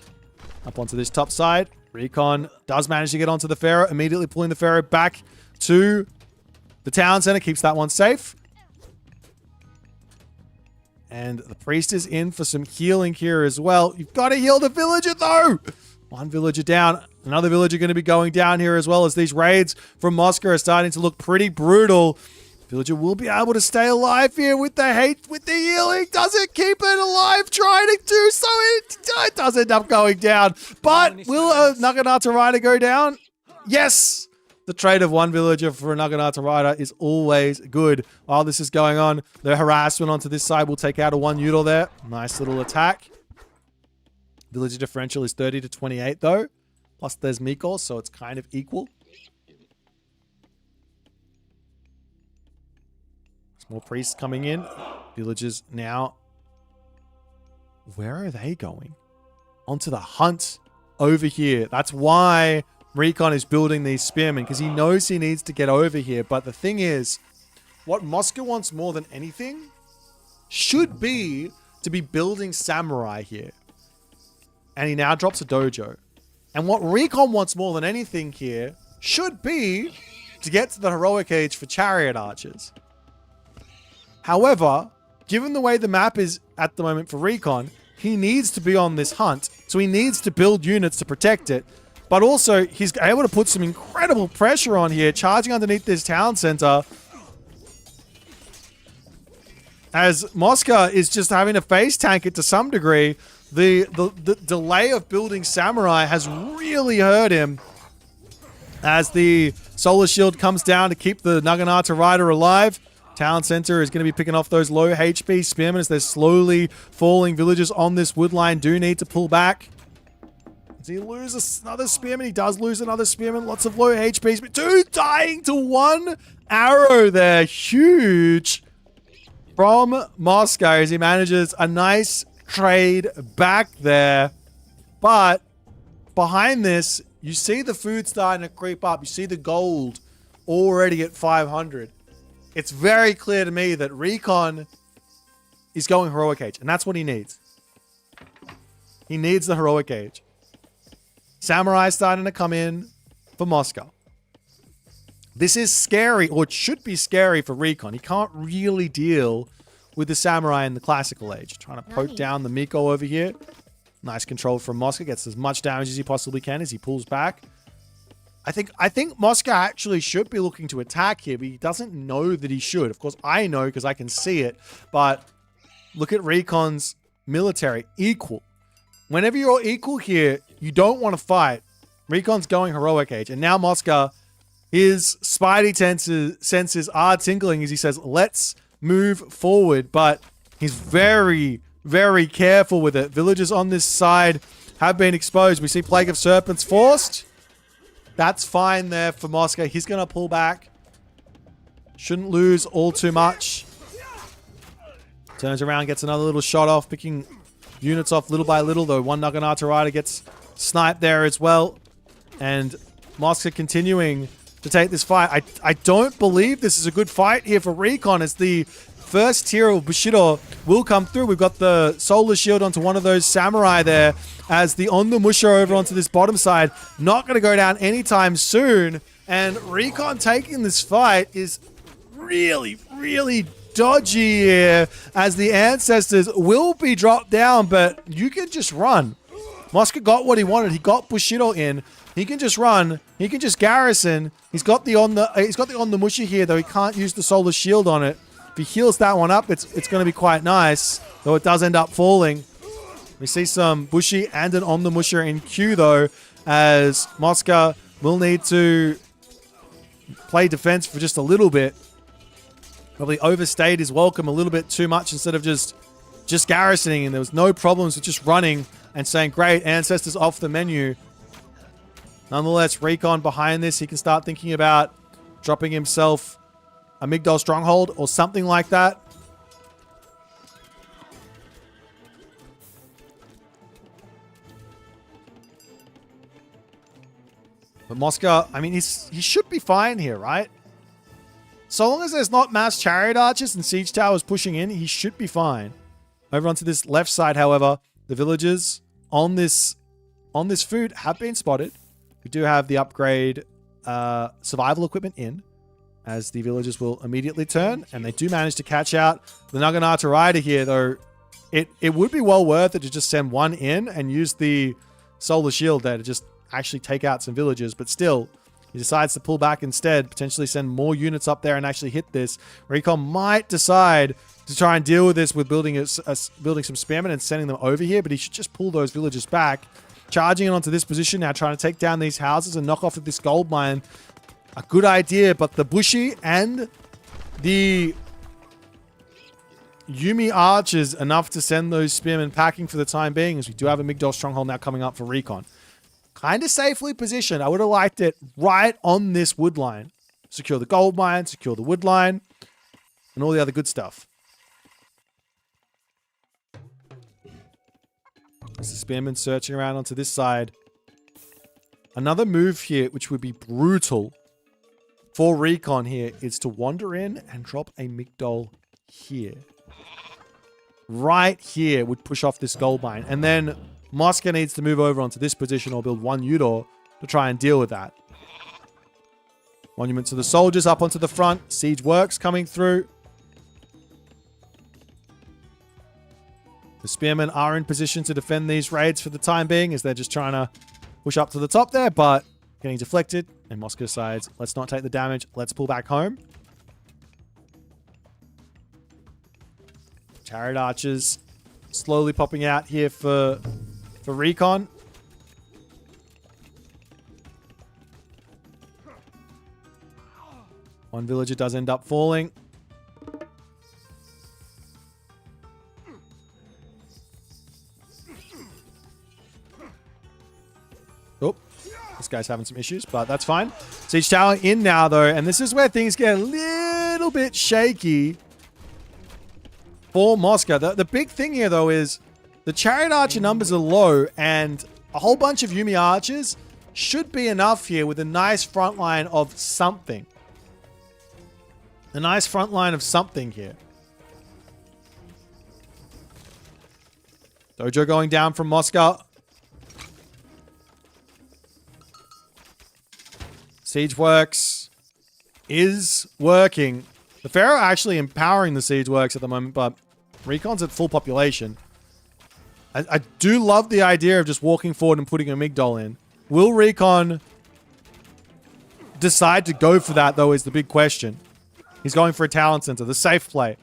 up onto this top side. Recon does manage to get onto the Pharaoh, immediately pulling the Pharaoh back to the town center, keeps that one safe. And the priest is in for some healing here as well. You've got to heal the villager though. One villager down. Another villager going to be going down here as well, as these raids from Moscow are starting to look pretty brutal. Villager will be able to stay alive here with the hate, with the healing. Does it keep it alive? Trying to do so. It does end up going down. But will a Naginata rider go down? Yes. The trade of one villager for a Naginata rider is always good. While this is going on, the harassment onto this side will take out a one Udor there. Nice little attack. Villager differential is 30 to 28 though. Plus there's Mikos, so it's kind of equal. There's more priests coming in. Villagers now. Where are they going? Onto the hunt over here. That's why Recon is building these spearmen, because he knows he needs to get over here. But the thing is, what Moscow wants more than anything should be to be building samurai here. And he now drops a dojo. And what Recon wants more than anything here should be to get to the heroic age for chariot archers. However, given the way the map is at the moment for Recon, he needs to be on this hunt. So he needs to build units to protect it. But also, he's able to put some incredible pressure on here, charging underneath this town center. As Moscow is just having to face tank it to some degree. The delay of building samurai has really hurt him. As the solar shield comes down to keep the Naginata rider alive. Town center is going to be picking off those low HP spearmen as they're slowly falling. Villagers on this wood line do need to pull back. Does he lose another spearman? He does lose another spearman. Lots of low HP. Two dying to one arrow there. Huge from Moscow as he manages a nice trade back there. But behind this, you see the food starting to creep up. You see the gold already at 500. It's very clear to me that Recon is going heroic age, and that's what he needs. He needs the heroic age. Samurai starting to come in for Moscow. This is scary, or it should be scary for Recon. He can't really deal with the samurai in the classical age. Trying to poke down the Miko over here. Nice control from Moscow. Gets as much damage as he possibly can as he pulls back. I think Moscow actually should be looking to attack here, but he doesn't know that he should. Of course, I know because I can see it. But look at Recon's military. Equal. Whenever you're equal here, you don't want to fight. Recon's going heroic age. And now Moscow, his spidey senses are tingling as he says, let's move forward. But he's very, very careful with it. Villagers on this side have been exposed. We see Plague of Serpents forced. That's fine there for Moscow. He's going to pull back. Shouldn't lose all too much. Turns around, gets another little shot off, picking units off little by little, though one Naginata rider gets sniped there as well. And Moscow continuing to take this fight. I don't believe this is a good fight here for Recon as the first tier of Bushido will come through. We've got the solar shield onto one of those samurai there as the on the musher over onto this bottom side. Not going to go down anytime soon. And Recon taking this fight is really, really dodgy here as the ancestors will be dropped down, but you can just run. Moscow got what he wanted. He got Bushido in. He can just run. He can just garrison. He's got the on the musher here, though he can't use the solar shield on it. If he heals that one up, it's going to be quite nice, though it does end up falling. We see some Bushi and an on the musher in queue, though, as Moscow will need to play defense for just a little bit. Probably overstayed his welcome a little bit too much instead of just garrisoning, and there was no problems with just running and saying, great, ancestors off the menu. Nonetheless, Recon behind this, he can start thinking about dropping himself a Migdol stronghold or something like that. But Moscow, I mean, he should be fine here, right? So long as there's not mass chariot archers and siege towers pushing in, he should be fine. Over onto this left side, however, the villagers on this food have been spotted. We do have the upgrade survival equipment in, as the villagers will immediately turn, and they do manage to catch out the Naginata rider here, though it would be well worth it to just send one in and use the solar shield there to just actually take out some villagers, but still, he decides to pull back instead, potentially send more units up there and actually hit this. Recon might decide to try and deal with this with building some spearmen and sending them over here, but he should just pull those villagers back. Charging it onto this position now, trying to take down these houses and knock off at this gold mine. A good idea, but the Bushi and the Yumi archers enough to send those spearmen packing for the time being, as we do have a Migdol stronghold now coming up for recon. Kind of safely positioned. I would have liked it right on this wood line. Secure the gold mine, secure the wood line, and all the other good stuff. There's the spearmen searching around onto this side. Another move here, which would be brutal for recon here, is to wander in and drop a Migdol here. Right here would push off this gold mine. And then Mosca needs to move over onto this position or build one Udor to try and deal with that. Monument to the soldiers up onto the front. Siege works coming through. The spearmen are in position to defend these raids for the time being, as they're just trying to push up to the top there, but getting deflected. And Mosca decides, let's not take the damage. Let's pull back home. Chariot archers slowly popping out here for recon. One villager does end up falling. Oh, this guy's having some issues, but that's fine. Siege tower in now, though, and this is where things get a little bit shaky for Mosca. The big thing here, though, is the chariot archer numbers are low, and a whole bunch of Yumi archers should be enough here with a nice front line of something. A nice front line of something here. Dojo going down from Mosca. Siege works is working. The Pharaoh actually empowering the siege works at the moment, but Recon's at full population. I do love the idea of just walking forward and putting a Migdol in. Will Recon decide to go for that, though, is the big question. He's going for a talent center, the safe play.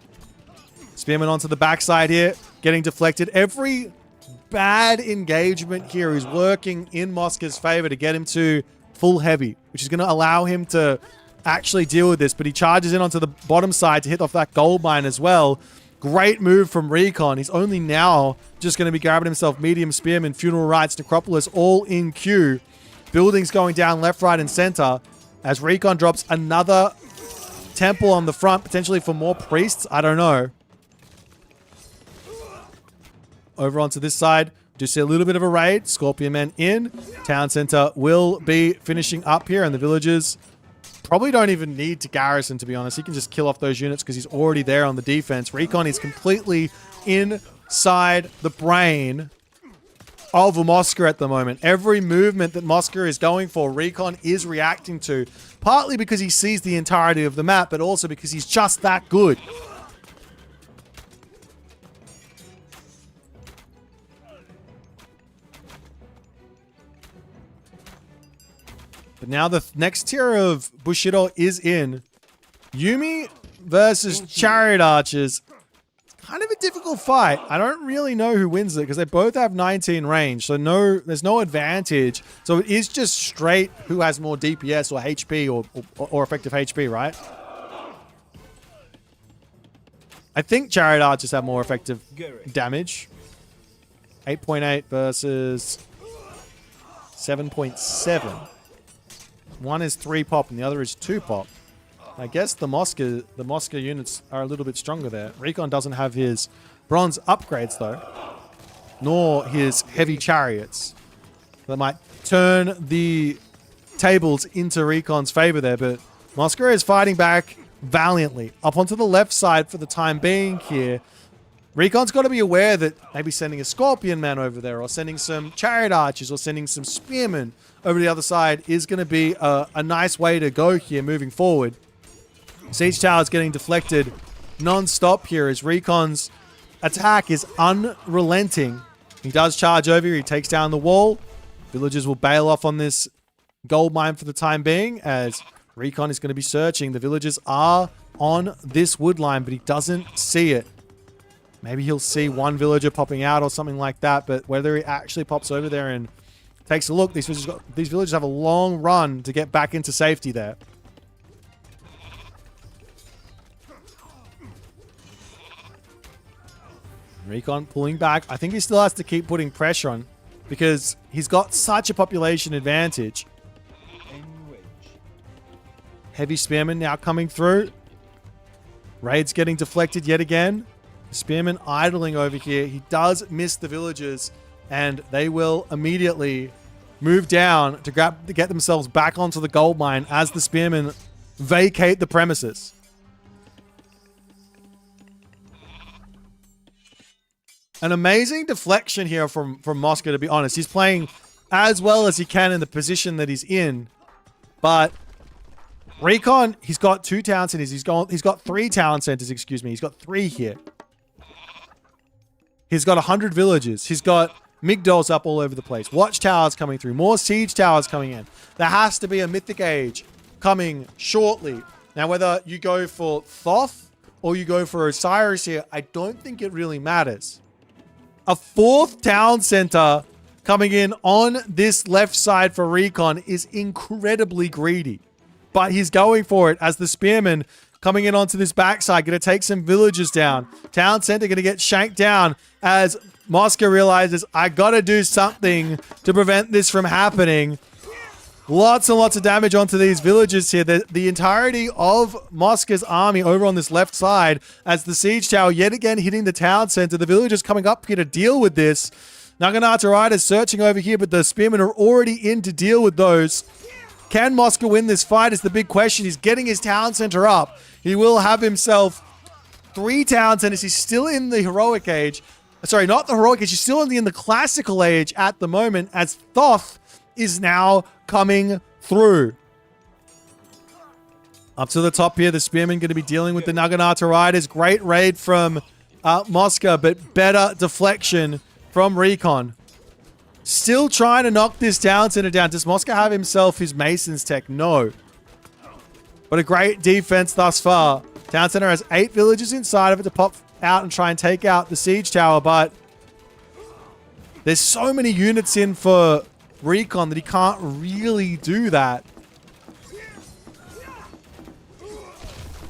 Spearman onto the backside here, getting deflected. Every bad engagement here is working in Mosca's favor to get him to full heavy, which is going to allow him to actually deal with this. But he charges in onto the bottom side to hit off that gold mine as well. Great move from Recon. He's only now just going to be grabbing himself medium spearmen, funeral rites, necropolis, all in queue. Buildings going down left, right, and center as Recon drops another temple on the front, potentially for more priests. I don't know. Over onto this side, do see a little bit of a raid. Scorpion men in. Town center will be finishing up here, and the villagers probably don't even need to garrison, to be honest. He can just kill off those units because he's already there on the defense. Recon is completely inside the brain of Mosca at the moment. Every movement that Mosca is going for, Recon is reacting to. Partly because he sees the entirety of the map, but also because he's just that good. But now the next tier of Bushido is in. Yumi versus Chariot Archers. Kind of a difficult fight. I don't really know who wins it because they both have 19 range. So there's no advantage. So it is just straight who has more DPS or HP or effective HP, right? I think Chariot Archers have more effective damage. 8.8 versus 7.7. One is 3 pop and the other is 2 pop. I guess the Mosca units are a little bit stronger there. Recon doesn't have his bronze upgrades though, nor his heavy chariots. That might turn the tables into Recon's favor there, but Mosca is fighting back valiantly. Up onto the left side for the time being here. Recon's got to be aware that maybe sending a Scorpion man over there or sending some Chariot Archers or sending some Spearmen over the other side is going to be a nice way to go here moving forward. Siege Tower is getting deflected non-stop here as Recon's attack is unrelenting. He does charge over here. He takes down the wall. Villagers will bail off on this gold mine for the time being as Recon is going to be searching. The villagers are on this wood line, but he doesn't see it. Maybe he'll see one villager popping out or something like that, but whether he actually pops over there and takes a look, these villagers have a long run to get back into safety there. Recon pulling back. I think he still has to keep putting pressure on because he's got such a population advantage. Heavy Spearman now coming through. Raid's getting deflected yet again. Spearman idling over here. He does miss the villagers, and they will immediately move down to get themselves back onto the gold mine as the Spearmen vacate the premises. An amazing deflection here from Mosca, to be honest. He's playing as well as he can in the position that he's in. But Recon, he's got 2 town centers. He's got 3 town centers, excuse me. He's got 3 here. He's got 100 villages. He's got Migdols up all over the place. Watchtowers coming through. More siege towers coming in. There has to be a Mythic Age coming shortly. Now, whether you go for Thoth or you go for Osiris here, I don't think it really matters. A 4th town center coming in on this left side for Recon is incredibly greedy. But he's going for it as the Spearmen coming in onto this backside. Going to take some villagers down. Town center going to get shanked down as Mosca realizes, I got to do something to prevent this from happening. Lots and lots of damage onto these villagers here. The entirety of Mosca's army over on this left side as the siege tower yet again hitting the town center. The villagers coming up here to deal with this. Naginata Riders searching over here, but the Spearmen are already in to deal with those. Can Mosca win this fight is the big question. He's getting his town center up. He will have himself 3 town centers. He's still in the heroic age. Sorry, not the heroic age. He's still in the classical age at the moment as Thoth is now coming through. Up to the top here, the Spearmen going to be dealing with the Naginata Riders. Great raid from Mosca, but better deflection from Recon. Still trying to knock this town center down. Does Mosca have himself his Mason's tech? No. But a great defense thus far. Town center has 8 villages inside of it to pop out and try and take out the siege tower, but there's so many units in for Recon that he can't really do that.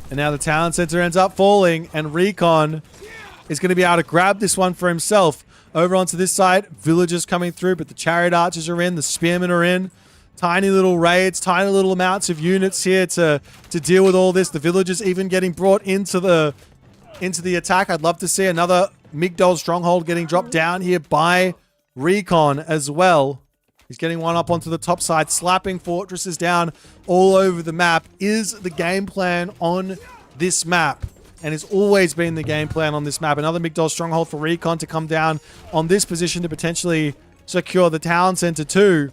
And now the town center ends up falling, and Recon is going to be able to grab this one for himself. Over onto this side, villagers coming through, but the chariot archers are in, the spearmen are in. Tiny little raids, tiny little amounts of units here to deal with all this. The villagers even getting brought into the attack. I'd love to see another Migdol stronghold getting dropped down here by Recon as well. He's getting one up onto the top side, slapping fortresses down all over the map. Is the game plan on this map, and it's always been the game plan on this map. Another Migdol stronghold for Recon to come down on this position to potentially secure the town center too.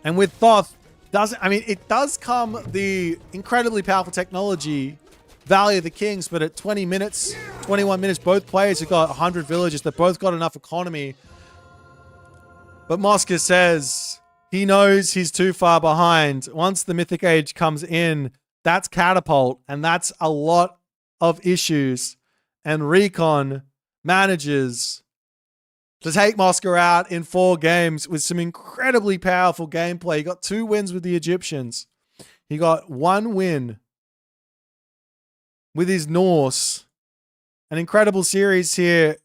And with Thoth, it does come the incredibly powerful technology, Valley of the Kings, but at 20 minutes, 21 minutes, both players have got 100 villages. They've both got enough economy. But Mosca says he knows he's too far behind. Once the Mythic Age comes in, that's catapult, and that's a lot of issues. And Recon manages to take Mosca out in 4 games with some incredibly powerful gameplay. He got 2 wins with the Egyptians. He got 1 win with his Norse. An incredible series here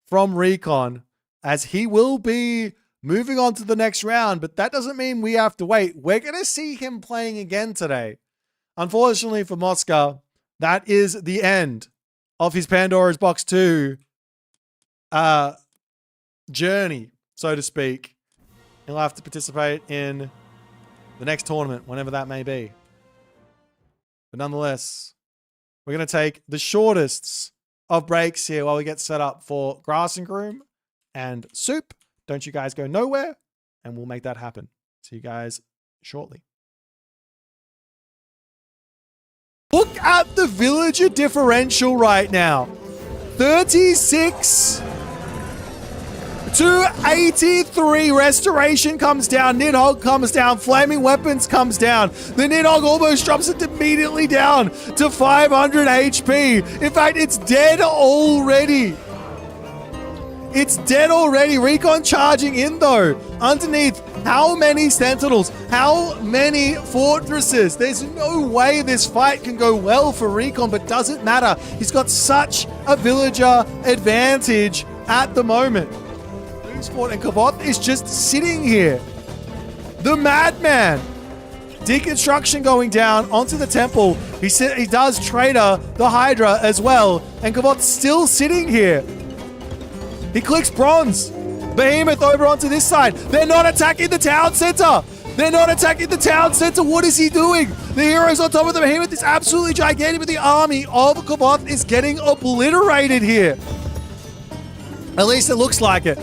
from Recon, as he will be moving on to the next round, but that doesn't mean we have to wait. We're going to see him playing again today. Unfortunately for Mosca, that is the end of his Pandora's Box 2 journey, so to speak. He'll have to participate in the next tournament, whenever that may be. But nonetheless, we're going to take the shortest of breaks here while we get set up for Grass and Groom and Soup. Don't you guys go nowhere, and we'll make that happen. See you guys shortly. Look at the villager differential right now. 36 to 83. Restoration comes down. Nidhogg comes down. Flaming Weapons comes down. The Nidhogg almost drops it immediately down to 500 HP. In fact, it's dead already. It's dead already. Recon charging in though. Underneath, how many sentinels? How many fortresses? There's no way this fight can go well for Recon, but doesn't matter. He's got such a villager advantage at the moment. And Kavoth is just sitting here. The madman. Deconstruction going down onto the temple. He does Trader the Hydra as well. And Kavoth's still sitting here. He clicks bronze. Behemoth over onto this side. They're not attacking the town center. They're not attacking the town center. What is he doing? The heroes on top of the Behemoth is absolutely gigantic, but the army of Kavoth is getting obliterated here. At least it looks like it.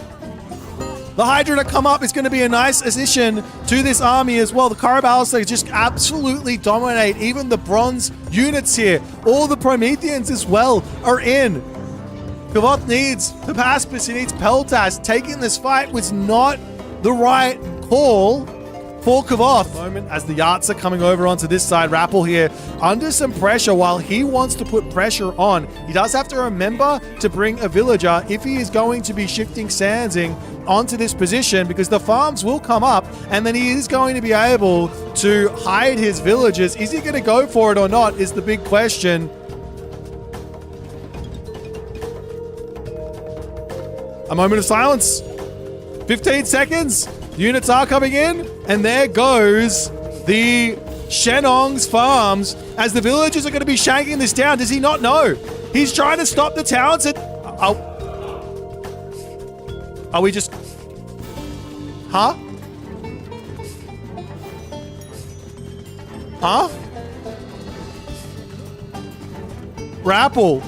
The Hydra to come up is going to be a nice addition to this army as well. The Karabalists just absolutely dominate. Even the bronze units here. All the Prometheans as well are in. Kavoth needs the Paspis, he needs Peltas. Taking this fight was not the right call for Kavoth. Moment as the Yarts are coming over onto this side. Rappel here under some pressure while he wants to put pressure on. He does have to remember to bring a villager if he is going to be shifting Sandsing onto this position, because the farms will come up and then he is going to be able to hide his villagers. Is he going to go for it or not is the big question. A moment of silence. 15 seconds. Units are coming in. And there goes the Shenong's farms as the villagers are going to be shanking this down. Does he not know? He's trying to stop the towns. Are we just... Huh? Huh? Rappel.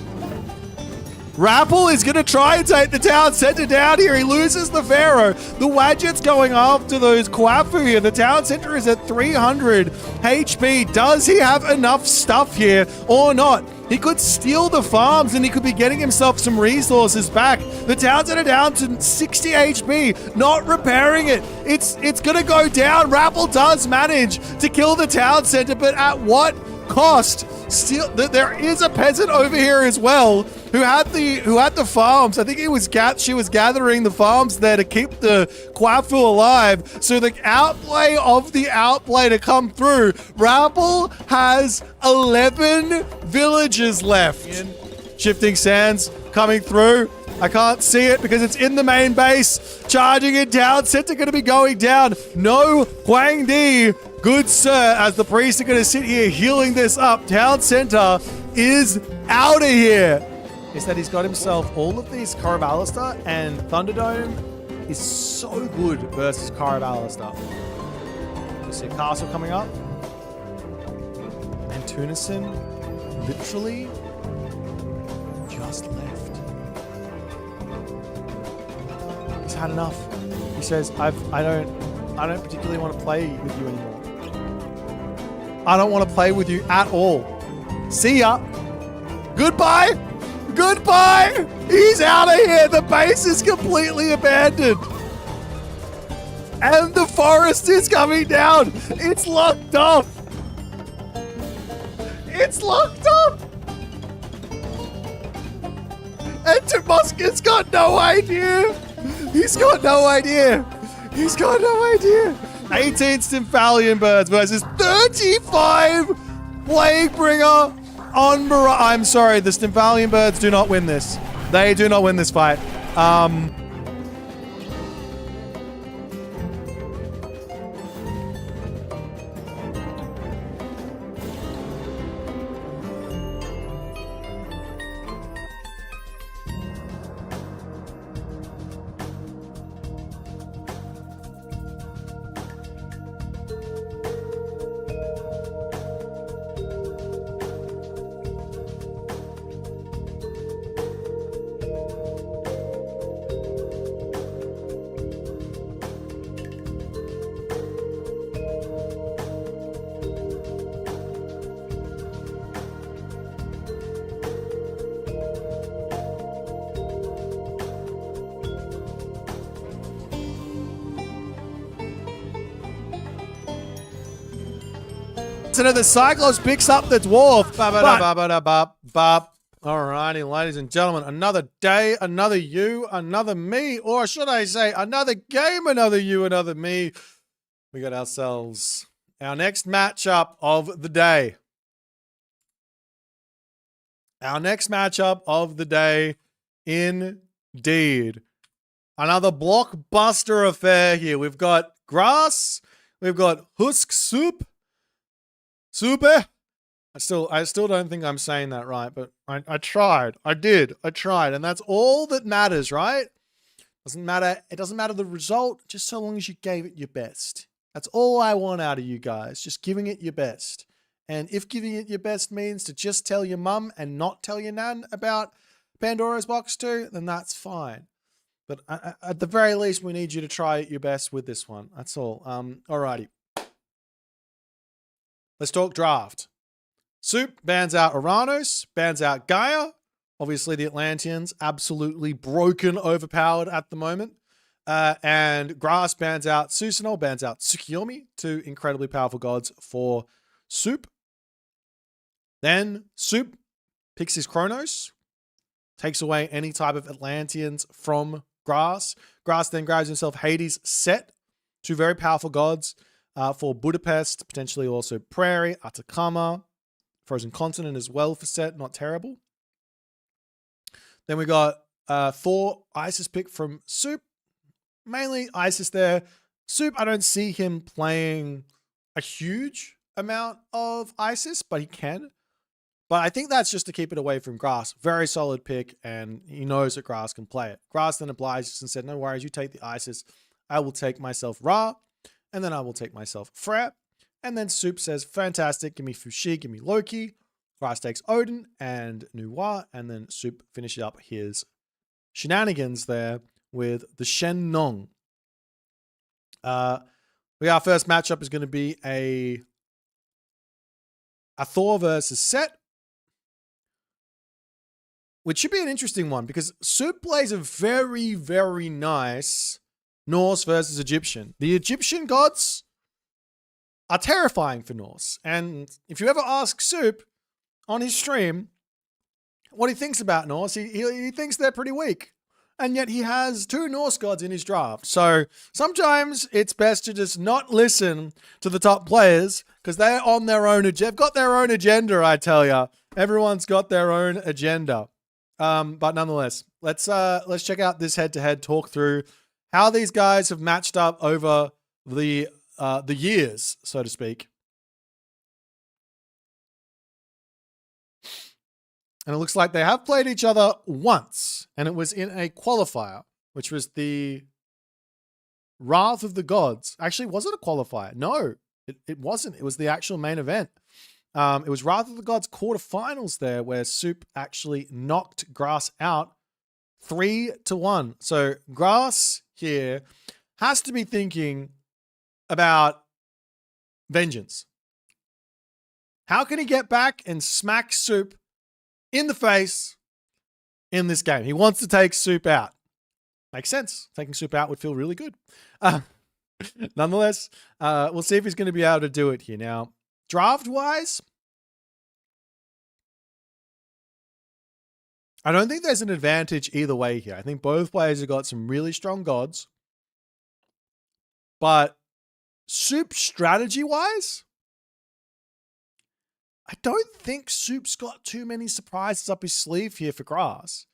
Rappel is going to try and take the town center down here. He loses the Pharaoh. The Wadget's going after those Kwafu here. The town center is at 300 HP. Does he have enough stuff here or not? He could steal the farms and he could be getting himself some resources back. The town center down to 60 HP, not repairing it. It's going to go down. Rappel does manage to kill the town center, but at what cost? Still, there is a peasant over here as well who had the farms. I think she was gathering the farms there to keep the Kwafu alive. So the outplay of the outplay to come through. Rappel has 11 villages left. Shifting Sands coming through. I can't see it because it's in the main base. Charging it down. Center going to be going down. No Huang Di. Good sir, as the priests are going to sit here healing this up. Town center is out of here. Is that he's got himself all of these Karabalister, and Thunderdome is so good versus Karabalister. You see a castle coming up. And Tunison literally just left. He's had enough. He says, I don't particularly want to play with you anymore. I don't want to play with you at all. See ya. Goodbye. Goodbye. He's out of here. The base is completely abandoned. And the forest is coming down. It's locked up. It's locked up. And Tomuskin's got no idea. He's got no idea. He's got no idea. 18 Stymphalian birds versus 35 Plaguebringer on I'm sorry, the Stymphalian birds do not win this. They do not win this fight. The Cyclops picks up the dwarf. Alrighty, ladies and gentlemen, another day, another you, another me, or should I say, another game, another you, another me. We got ourselves our next matchup of the day. Our next matchup of the day, indeed. Another blockbuster affair here. We've got Grass, we've got Husk Soup, Super. I still don't think I'm saying that right, but I tried. I tried, and that's all that matters, right? Doesn't matter. It doesn't matter the result, just so long as you gave it your best. That's all I want out of you guys, just giving it your best. And if giving it your best means to just tell your mum and not tell your nan about Pandora's Box 2, then that's fine. But at the very least, we need you to try your best with this one. That's all. Alrighty. Let's talk draft. Soup bans out Uranus, bans out Gaia. Obviously, the Atlanteans absolutely broken, overpowered at the moment. And Grass bans out Susanoo, bans out Tsukiyomi, two incredibly powerful gods for Soup. Then Soup picks his Kronos, takes away any type of Atlanteans from Grass. Grass then grabs himself Hades, Set, two very powerful gods for Budapest, potentially also Prairie, Atakama, Frozen Continent as well for Set, not terrible. Then we got Thor, Isis pick from Soup. Mainly Isis there. Soup, I don't see him playing a huge amount of Isis, but he can. But I think that's just to keep it away from Grass. Very solid pick, and he knows that Grass can play it. Grass then obliges and said, no worries, you take the Isis. I will take myself Ra, and then I will take myself Freya. And then Soup says, fantastic, give me Fushi, give me Loki. Grass takes Odin and Nuwa, and then Soup finishes up his shenanigans there with the Shen Nong. Our first matchup is going to be a Thor versus Set, which should be an interesting one because Soup plays a very, very nice Norse versus Egyptian. The Egyptian gods are terrifying for Norse. And if you ever ask Soup on his stream what he thinks about Norse, he thinks they're pretty weak. And yet he has two Norse gods in his draft. So sometimes it's best to just not listen to the top players because they're on their own agenda. They've got their own agenda, I tell you. Everyone's got their own agenda. But nonetheless, let's check out this head-to-head, talk through how these guys have matched up over the years, so to speak. And it looks like they have played each other once, and it was in a qualifier, which was the Wrath of the Gods. Actually, was it a qualifier? No, it wasn't. It was the actual main event. It was Wrath of the Gods quarterfinals there, where Soup actually knocked Grass out 3-1. So Grass here has to be thinking about vengeance. How can he get back and smack Soup in the face in this game? He wants to take Soup out. Makes sense. Taking Soup out would feel really good. Nonetheless, we'll see if he's going to be able to do it here. Now, draft-wise, I don't think there's an advantage either way here. I think both players have got some really strong gods. But Soup strategy-wise, I don't think Soup's got too many surprises up his sleeve here for Grass.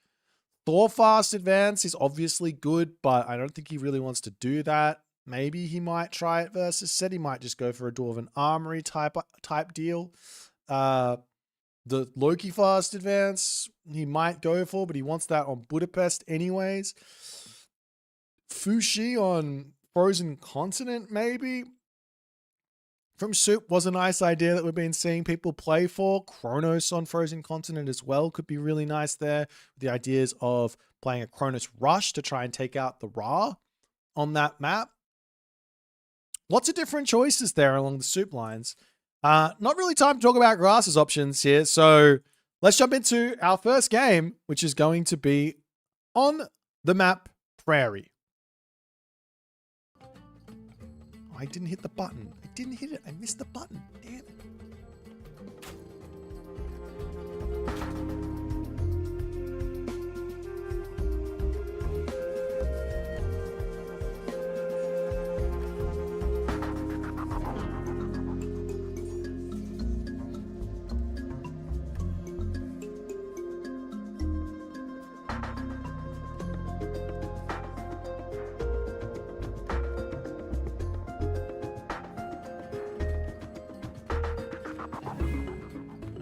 Thor fast advance is obviously good, but I don't think he really wants to do that. Maybe he might try it versus Set. He might just go for a Dwarven Armory type deal. The Loki fast advance he might go for, but he wants that on Budapest anyways. Fushi on Frozen Continent maybe. From Soup was a nice idea that we've been seeing people play for. Kronos on Frozen Continent as well could be really nice there. The ideas of playing a Kronos Rush to try and take out the Ra on that map. Lots of different choices there along the Soup lines. Not really time to talk about Grass's options here. So let's jump into our first game, which is going to be on the map Prairie. Oh, I didn't hit the button. I didn't hit it. I missed the button. Damn it.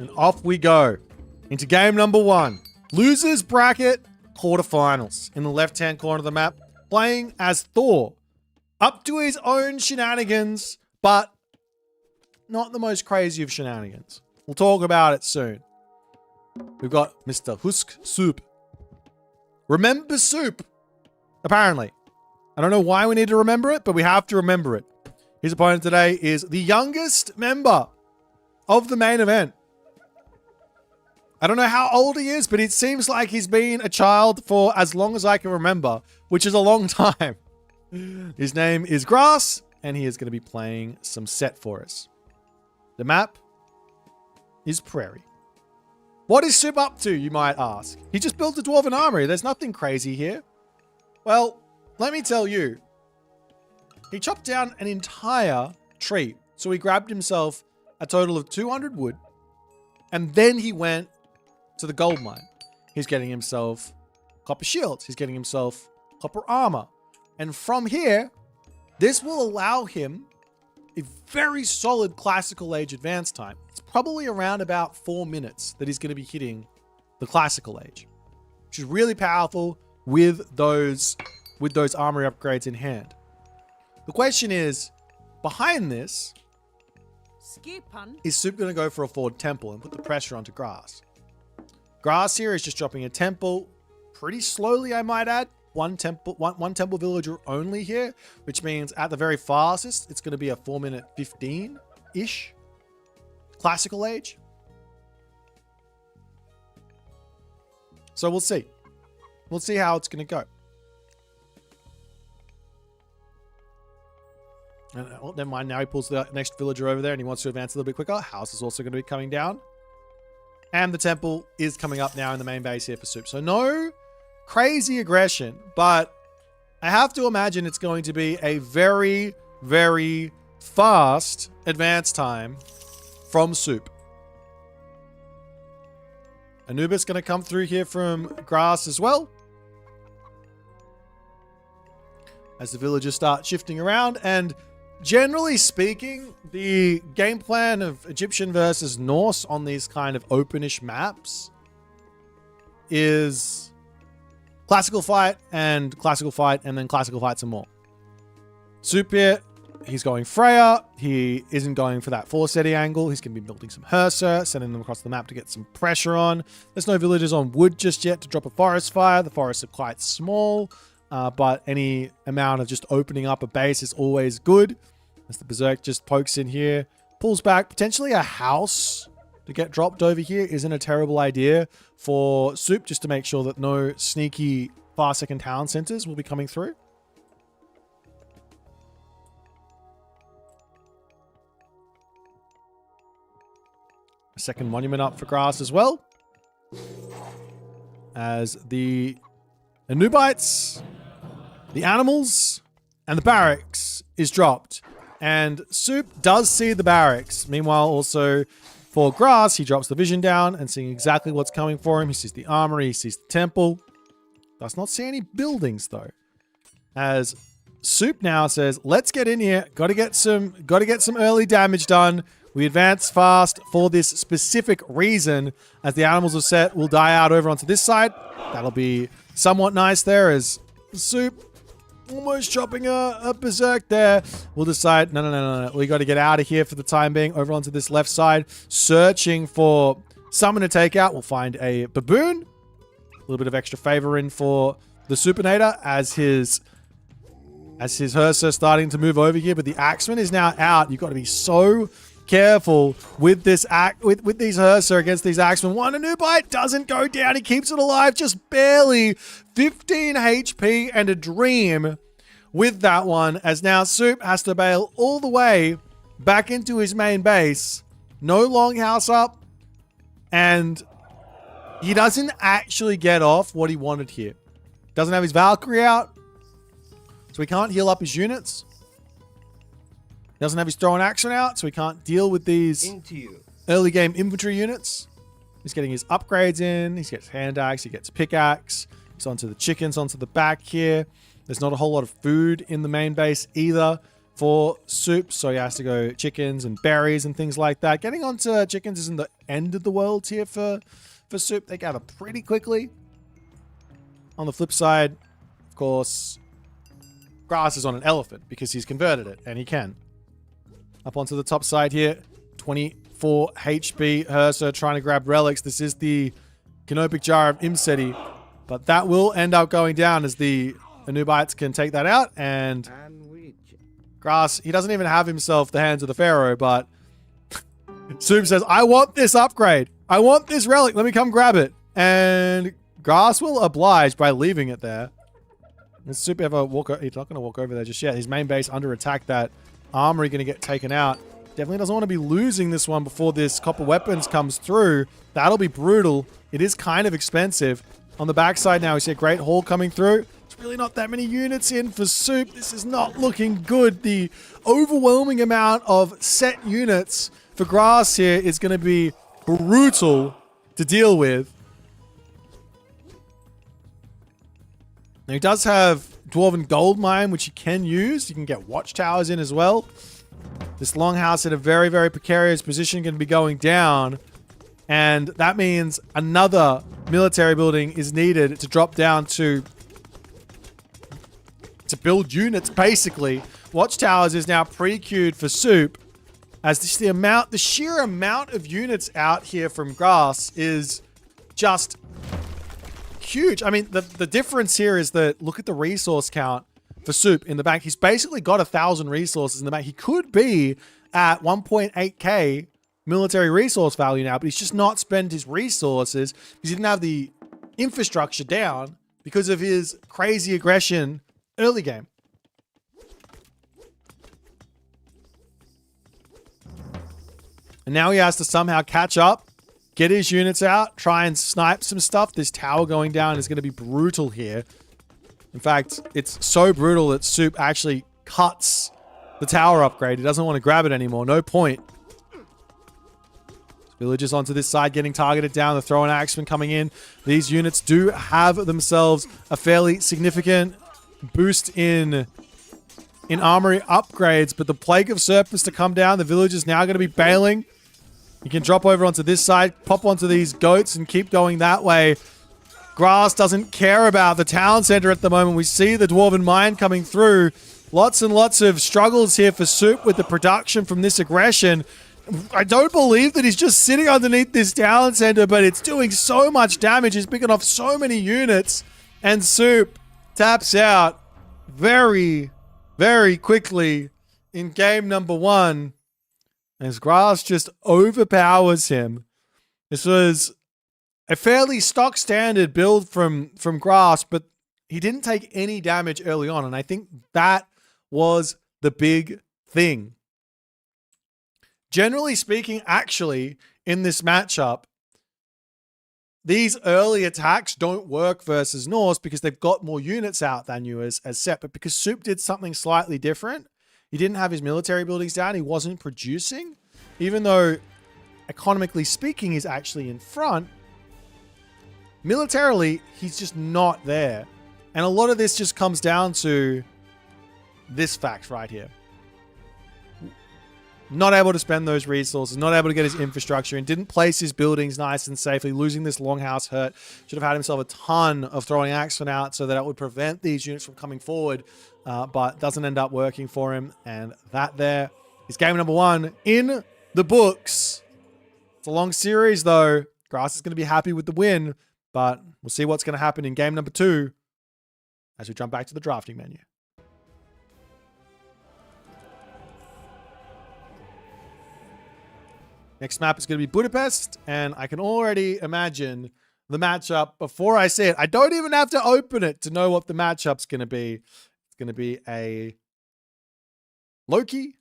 And off we go into game number 1. Losers bracket quarterfinals. In the left-hand corner of the map, playing as Thor. Up to his own shenanigans, but not the most crazy of shenanigans. We'll talk about it soon. We've got Mr. Husk Soup. Remember Soup, apparently. I don't know why we need to remember it, but we have to remember it. His opponent today is the youngest member of the main event. I don't know how old he is, but it seems like he's been a child for as long as I can remember, which is a long time. His name is Grass, and he is going to be playing some set for us. The map is Prairie. What is Soup up to, you might ask? He just built a dwarven armory. There's nothing crazy here. Well, let me tell you. He chopped down an entire tree. So he grabbed himself a total of 200 wood. And then he went to the gold mine. He's getting himself copper shields. He's getting himself copper armor. And from here, this will allow him a very solid classical age advance time. It's probably around about 4 minutes that he's going to be hitting the classical age, which is really powerful with those armory upgrades in hand. The question is, behind this, is Soup going to go for a forward temple and put the pressure onto Grass? Grass here is just dropping a temple pretty slowly, I might add. One temple villager only here, which means at the very fastest, it's going to be a 4-minute 15-ish classical age. So we'll see. We'll see how it's going to go. And, oh, never mind. Now he pulls the next villager over there and he wants to advance a little bit quicker. House is also going to be coming down. And the temple is coming up now in the main base here for Soup. So no crazy aggression, but I have to imagine it's going to be a very, very fast advance time from Soup. Anubis going to come through here from Grass as well. As the villagers start shifting around, and generally speaking, the game plan of Egyptian versus Norse on these kind of openish maps is classical fight, and then classical fight some more. Soup here, he's going Freya. He isn't going for that 4-setty angle. He's going to be building some Herser, sending them across the map to get some pressure on. There's no villagers on wood just yet to drop a forest fire. The forests are quite small, but any amount of just opening up a base is always good. As the Berserk just pokes in here, pulls back. Potentially a house to get dropped over here isn't a terrible idea for Soup, just to make sure that no sneaky far-second town centers will be coming through. A second monument up for Grass as well. As the Anubites, the animals, and the barracks is dropped. And Soup does see the barracks. Meanwhile, also for Grass, he drops the vision down and seeing exactly what's coming for him. He sees the armory, he sees the temple. Does not see any buildings though. As Soup now says, let's get in here. Got to get some early damage done. We advance fast for this specific reason. As the animals are set, we'll die out over onto this side. That'll be somewhat nice there as Soup almost chopping a Berserk there. We'll decide, no. We got to get out of here for the time being. Over onto this left side, searching for someone to take out. We'll find a baboon. A little bit of extra favor in for the Supinator as his Herser starting to move over here. But the Axeman is now out. You've got to be so careful with this with these Herser against these Axemen. One Anubite doesn't go down. He keeps it alive, just barely. 15 HP and a dream with that one, as now Soup has to bail all the way back into his main base. No longhouse up, and he doesn't actually get off what he wanted here. Doesn't have his Valkyrie out, so he can't heal up his units. Doesn't have his throw and action out, so he can't deal with these early game infantry units. He's getting his upgrades in. He gets hand axe, he gets pickaxe. He's onto the chickens, onto the back here. There's not a whole lot of food in the main base either. for Soup, so he has to go chickens and berries and things like that. Getting onto chickens isn't the end of the world here for Soup. They gather pretty quickly. On the flip side, of course, Grass is on an elephant because he's converted it, and he can. Up onto the top side here, 24 HP. Hersa trying to grab relics. This is the Canopic Jar of Imseti, but that will end up going down as the Anubites can take that out, and Grass, he doesn't even have himself the Hands of the Pharaoh, but Soup says, I want this upgrade. I want this relic. Let me come grab it. And Grass will oblige by leaving it there. Does Soup ever walk over? He's not going to walk over there just yet. His main base under attack. That armory going to get taken out. Definitely doesn't want to be losing this one before this copper weapons comes through. That'll be brutal. It is kind of expensive. On the backside now, we see a great haul coming through. Really not that many units in for Soup. This is not looking good. The overwhelming amount of set units for Grass here is going to be brutal to deal with. Now he does have Dwarven Gold Mine, which you can use. You can get watchtowers in as well. This longhouse at a very, very precarious position going to be going down. And that means another military building is needed to drop down to build units, basically. Watchtowers is now pre-queued for Soup, as the sheer amount of units out here from Grass is just huge. I mean, the difference here is that look at the resource count for Soup in the bank. He's basically got 1,000 resources in the bank. He could be at 1.8k military resource value now, but he's just not spent his resources because he didn't have the infrastructure down because of his crazy aggression early game. And now he has to somehow catch up, get his units out, try and snipe some stuff. This tower going down is going to be brutal here. In fact, it's so brutal that Soup actually cuts the tower upgrade. He doesn't want to grab it anymore. No point. Villagers onto this side getting targeted down. The Throw and Axeman coming in. These units do have themselves a fairly significant boost in armory upgrades, but the Plague of Serpents to come down. The village is now going to be bailing. You can drop over onto this side, pop onto these goats, and keep going that way. Grass doesn't care about the town center at the moment. We see the Dwarven Mine coming through. Lots and lots of struggles here for Soup with the production from this aggression. I don't believe that he's just sitting underneath this town center, but it's doing so much damage. He's picking off so many units, and Soup taps out very, very quickly in game number 1 as Grass just overpowers him. This was a fairly stock standard build from Grass, but he didn't take any damage early on, and I think that was the big thing. Generally speaking, actually, in this matchup, these early attacks don't work versus Norse because they've got more units out than you as set. But because Soup did something slightly different, he didn't have his military buildings down. He wasn't producing. Even though, economically speaking, he's actually in front, militarily, he's just not there. And a lot of this just comes down to this fact right here. Not able to spend those resources, not able to get his infrastructure, and didn't place his buildings nice and safely. Losing this longhouse hurt. Should have had himself a ton of Throwing Axemen out so that it would prevent these units from coming forward, but doesn't end up working for him. And that there is game number 1 in the books. It's a long series though. Grass is going to be happy with the win, but we'll see what's going to happen in game number 2 as we jump back to the drafting menu. Next map is going to be Budapest, and I can already imagine the matchup before I see it. I don't even have to open it to know what the matchup's going to be. It's going to be a Loki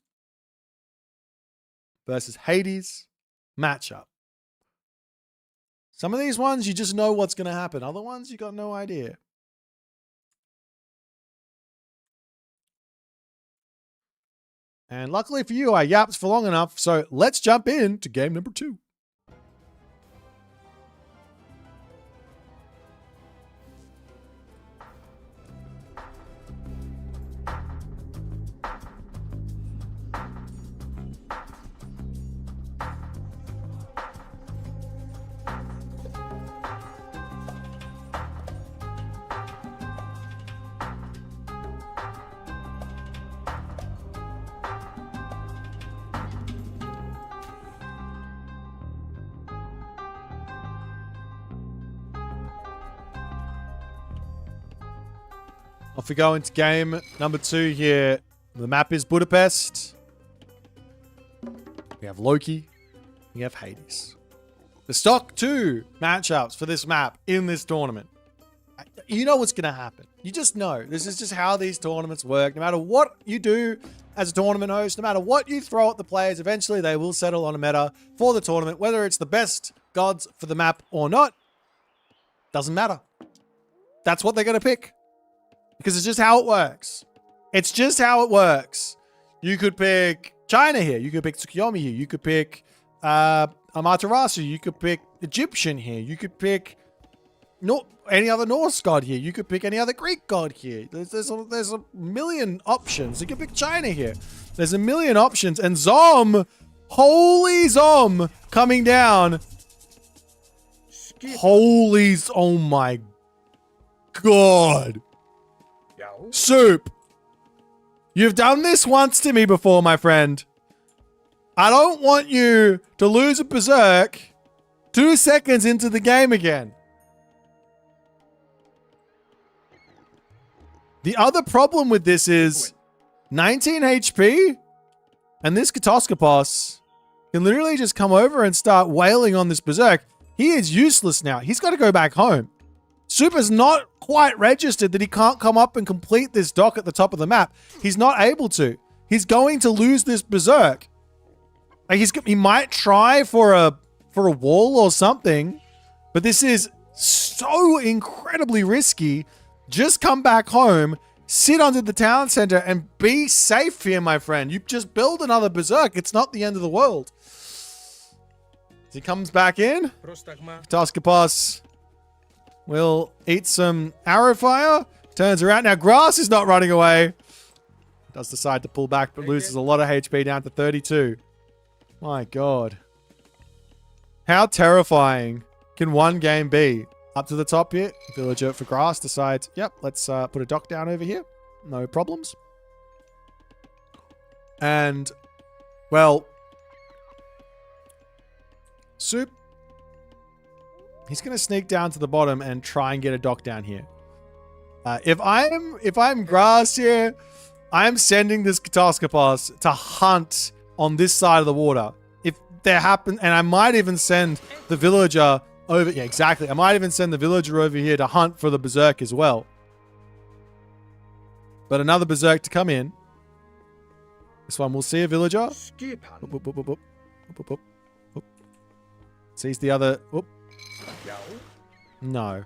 versus Hades matchup. Some of these ones, you just know what's going to happen. Other ones, you got no idea. And luckily for you, I yapped for long enough, so let's jump into game number 2. Off we go into game number 2 here. The map is Budapest. We have Loki. We have Hades. The stock 2 matchups for this map in this tournament. You know what's going to happen. You just know. This is just how these tournaments work. No matter what you do as a tournament host, no matter what you throw at the players, eventually they will settle on a meta for the tournament. Whether it's the best gods for the map or not, doesn't matter. That's what they're going to pick. Because it's just how it works. It's just how it works. You could pick China here. You could pick Tsukuyomi here. You could pick Amaterasu. You could pick Egyptian here. You could pick any other Norse god here. You could pick any other Greek god here. There's a million options. You could pick China here. There's a million options. And Zom, holy Zom, coming down. Holy, oh my God. Soup, you've done this once to me before, my friend. I don't want you to lose a berserk 2 seconds into the game again. The other problem with this is 19 HP, and this Katoskopos can literally just come over and start wailing on this berserk. He is useless now. He's got to go back home. Super's not quite registered that he can't come up and complete this dock at the top of the map. He's not able to. He's going to lose this berserk. Like he might try for a wall or something, but this is so incredibly risky. Just come back home, sit under the town center, and be safe here, my friend. You just build another berserk. It's not the end of the world. As he comes back in, Katoskopos will eat some arrow fire. Turns around. Now, Grass is not running away. Does decide to pull back, but loses a lot of HP down to 32. My God. How terrifying can one game be? Up to the top here. Villager for Grass decides, yep, let's put a dock down over here. No problems. And, well, Soup, he's going to sneak down to the bottom and try and get a dock down here. If I'm Grass here, I'm sending this Katoskopos to hunt on this side of the water. If there happen, and I might even send the villager over. Yeah, exactly. I might even send the villager over here to hunt for the berserk as well. But another berserk to come in. This one will see a villager. Sees the other. Oop. No.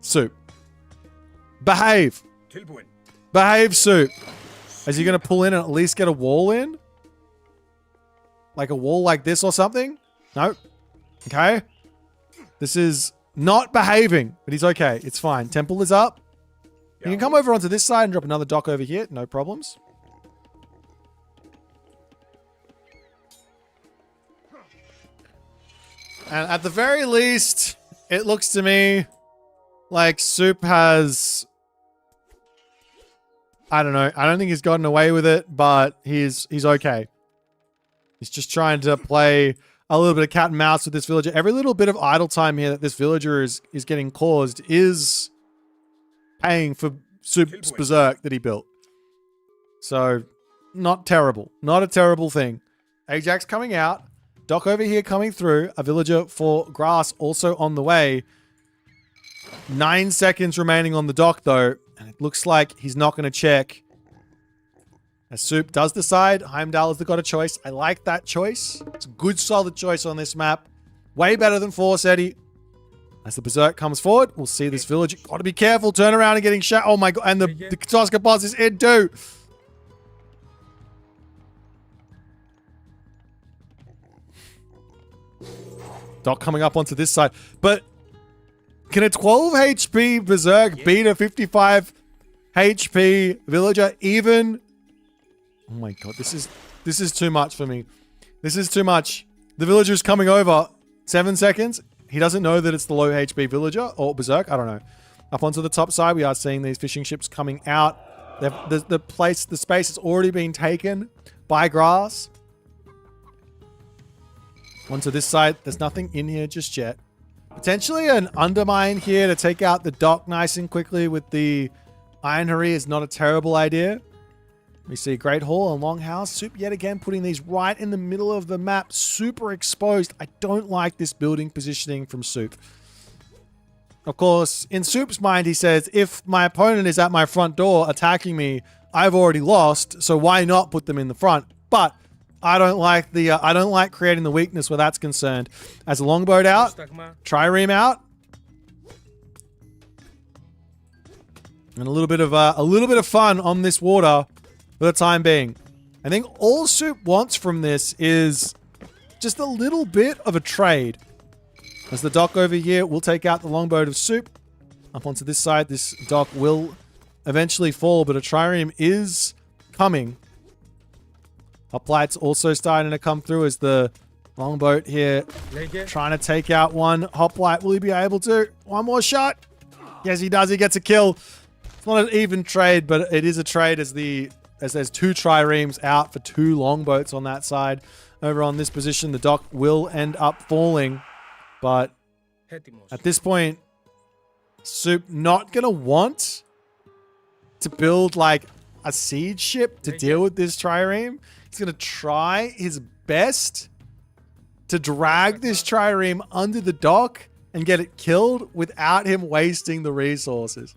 Soup. Behave. Behave, Soup. Is he going to pull in and at least get a wall in? Like a wall like this or something? No. Okay. This is not behaving, but he's okay. It's fine. Temple is up. You can come over onto this side and drop another dock over here. No problems. And at the very least, it looks to me like Soup has... I don't know. I don't think he's gotten away with it, but he's okay. He's just trying to play a little bit of cat and mouse with this villager. Every little bit of idle time here that this villager is getting caused is paying for Soup's berserk that he built. So, not terrible. Not a terrible thing. Ajax coming out. Dock over here coming through. A villager for Grass also on the way. 9 seconds remaining on the dock though. And it looks like he's not going to check. As Soup does decide, Heimdall has got a choice. I like that choice. It's a good, solid choice on this map. Way better than Forseti. As the Berserk comes forward, we'll see this village. Got to be careful. Turn around and getting shot. Oh my God. And the Katoskopos is in too. Doc coming up onto this side. But can a 12 HP Berserk beat a 55 HP Villager even? Oh my God, this is too much for me. This is too much. The Villager's coming over. 7 seconds. He doesn't know that it's the low HP Villager or Berserk. I don't know. Up onto the top side, we are seeing these fishing ships coming out. The space has already been taken by Grass. Onto this side, there's nothing in here just yet. Potentially an undermine here to take out the dock nice and quickly with the Iron Harry is not a terrible idea. We see Great Hall and Longhouse. Soup yet again putting these right in the middle of the map. Super exposed. I don't like this building positioning from Soup. Of course, in Soup's mind, he says, if my opponent is at my front door attacking me, I've already lost, so why not put them in the front? But I don't like creating the weakness where that's concerned. As a longboat out, trireme out, and a little bit of fun on this water for the time being. I think all Soup wants from this is just a little bit of a trade. As the dock over here will take out the longboat of Soup. Up onto this side, this dock will eventually fall, but a trireme is coming. Hoplites also starting to come through as the longboat here trying to take out one. Hoplite, will he be able to? One more shot. Yes, he does. He gets a kill. It's not an even trade, but it is a trade as there's two triremes out for two longboats on that side. Over on this position, the dock will end up falling. But at this point, Soup not going to want to build like a siege ship to deal with this trireme. He's going to try his best to drag this trireme under the dock and get it killed without him wasting the resources.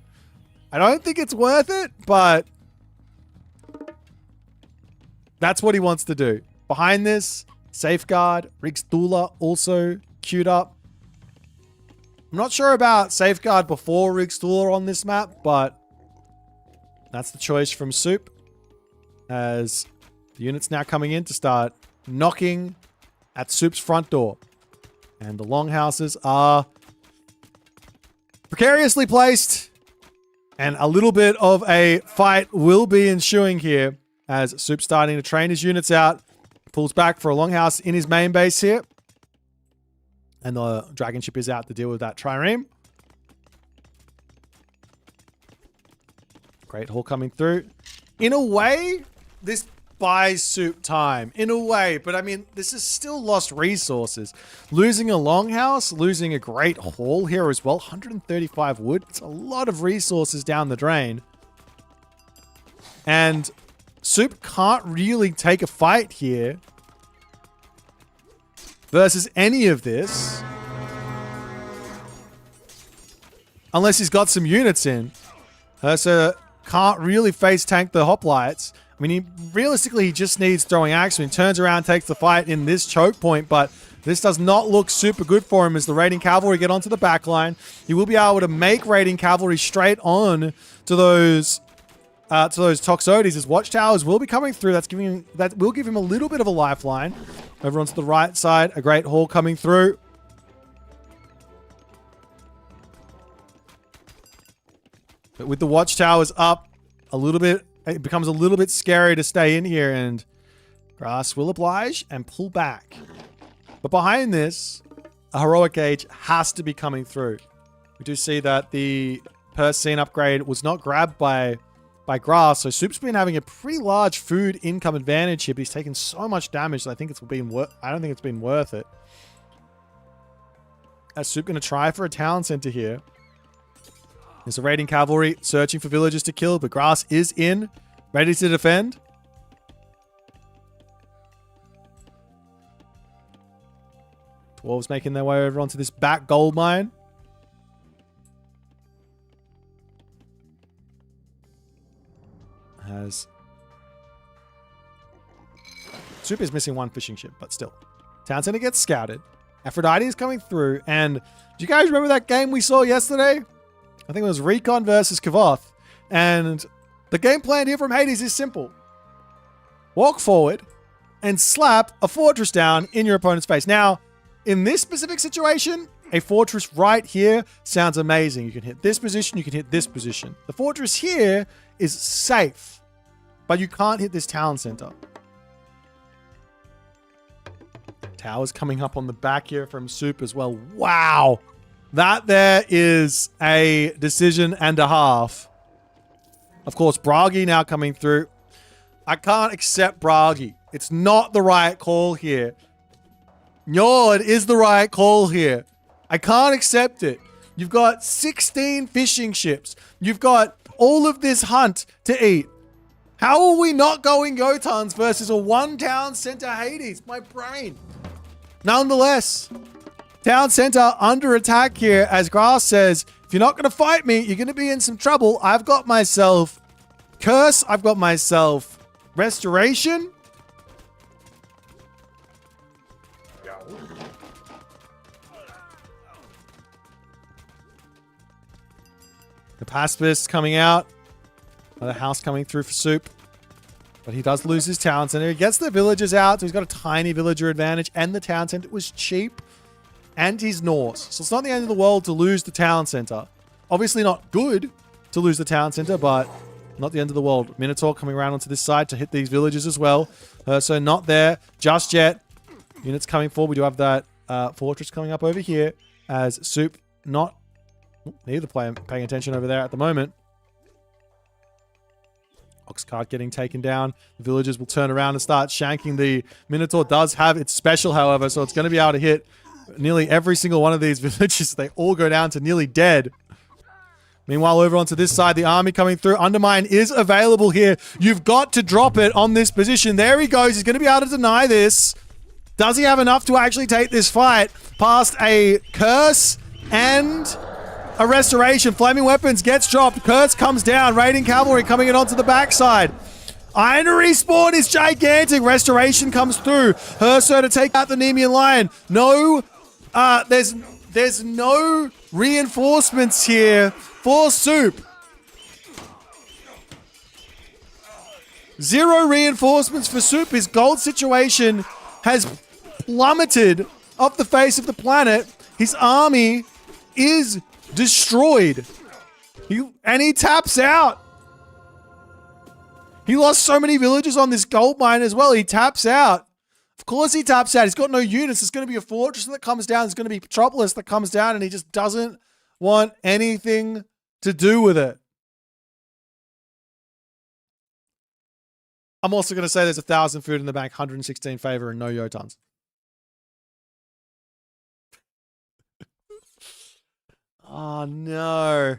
I don't think it's worth it, but that's what he wants to do. Behind this, Safeguard, Rigstula also queued up. I'm not sure about Safeguard before Rigstula on this map, but that's the choice from Soup. As the unit's now coming in to start knocking at Soup's front door. And the longhouses are precariously placed. And a little bit of a fight will be ensuing here as Soup's starting to train his units out. Pulls back for a longhouse in his main base here. And the dragon ship is out to deal with that trireme. Great Hall coming through. In a way, this buys Soup time. In a way. But I mean, this is still lost resources. Losing a longhouse, losing a Great Hall here as well. 135 wood. It's a lot of resources down the drain. And Soup can't really take a fight here versus any of this unless he's got some units in. So can't really face tank the hoplites. I mean, realistically, he just needs throwing axe. He turns around, takes the fight in this choke point, but this does not look super good for him as the raiding cavalry get onto the back line. He will be able to make raiding cavalry straight on to those Toxotes. His watchtowers will be coming through. That will give him a little bit of a lifeline. Over onto the right side, a Great Hall coming through. But with the watchtowers up a little bit, it becomes a little bit scary to stay in here, and Grass will oblige and pull back. But behind this, a heroic age has to be coming through. We do see that the Purse scene upgrade was not grabbed by Grass, so Soup's been having a pretty large food income advantage here, but he's taken so much damage that I don't think it's been worth it. Is Soup going to try for a town center here? There's a raiding cavalry searching for villagers to kill, but Grass is in, ready to defend. Dwarves making their way over onto this back gold mine. Soup is missing one fishing ship, but still. Town center gets scouted. Aphrodite is coming through, and do you guys remember that game we saw yesterday? I think it was Recon versus Kavoth. And the game plan here from Hades is simple. Walk forward and slap a fortress down in your opponent's face. Now, in this specific situation, a fortress right here sounds amazing. You can hit this position, you can hit this position. The fortress here is safe, but you can't hit this town center. Towers coming up on the back here from Soup as well. Wow. That there is a decision and a half. Of course, Bragi now coming through. I can't accept Bragi. It's not the right call here. Njord is the right call here. I can't accept it. You've got 16 fishing ships. You've got all of this hunt to eat. How are we not going Jotans versus a one-town center Hades? My brain. Nonetheless, town center under attack here as Grass says, if you're not going to fight me, you're going to be in some trouble. I've got myself Curse. I've got myself Restoration. The pacifist coming out. Another house coming through for Soup. But he does lose his town center. He gets the villagers out, so he's got a tiny villager advantage. And the town center was cheap. And he's Norse. So it's not the end of the world to lose the town center. Obviously not good to lose the town center, but not the end of the world. Minotaur coming around onto this side to hit these villagers as well. So not there just yet. Units coming forward. We do have that fortress coming up over here as Soup not... Neither player paying attention over there at the moment. Oxcart getting taken down. The villagers will turn around and start shanking. The Minotaur does have its special, however, so it's going to be able to hit nearly every single one of these villagers. They all go down to nearly dead. Meanwhile, over onto this side, the army coming through. Undermine is available here. You've got to drop it on this position. There he goes. He's going to be able to deny this. Does he have enough to actually take this fight past a curse and... a restoration? Flaming weapons gets dropped. Curse comes down. Raiding cavalry coming in onto the backside. Iron respawn is gigantic. Restoration comes through. Herso to take out the Nemean Lion. No, there's no reinforcements here for Soup. 0 reinforcements for Soup. His gold situation has plummeted off the face of the planet. His army is destroyed. He taps out. He lost so many villagers on this gold mine as well. He taps out. Of course he taps out. He's got no units. There's going to be a fortress that comes down. There's going to be Petropolis that comes down, and he just doesn't want anything to do with it. I'm also going to say there's 1,000 food in the bank, 116 favor, and no Jotans. Oh, no.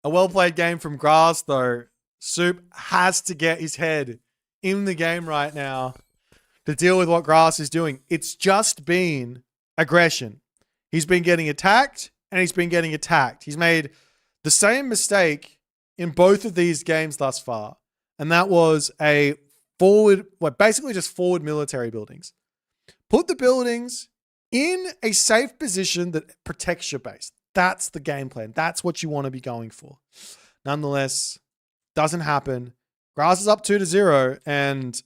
A well-played game from Grass, though. Soup has to get his head in the game right now to deal with what Grass is doing. It's just been aggression. He's been getting attacked, and he's been getting attacked. He's made the same mistake in both of these games thus far, and that was a forward, basically just forward military buildings. Put the buildings in a safe position that protects your base. That's the game plan. That's what you want to be going for. Nonetheless, doesn't happen. Grass is up 2-0, and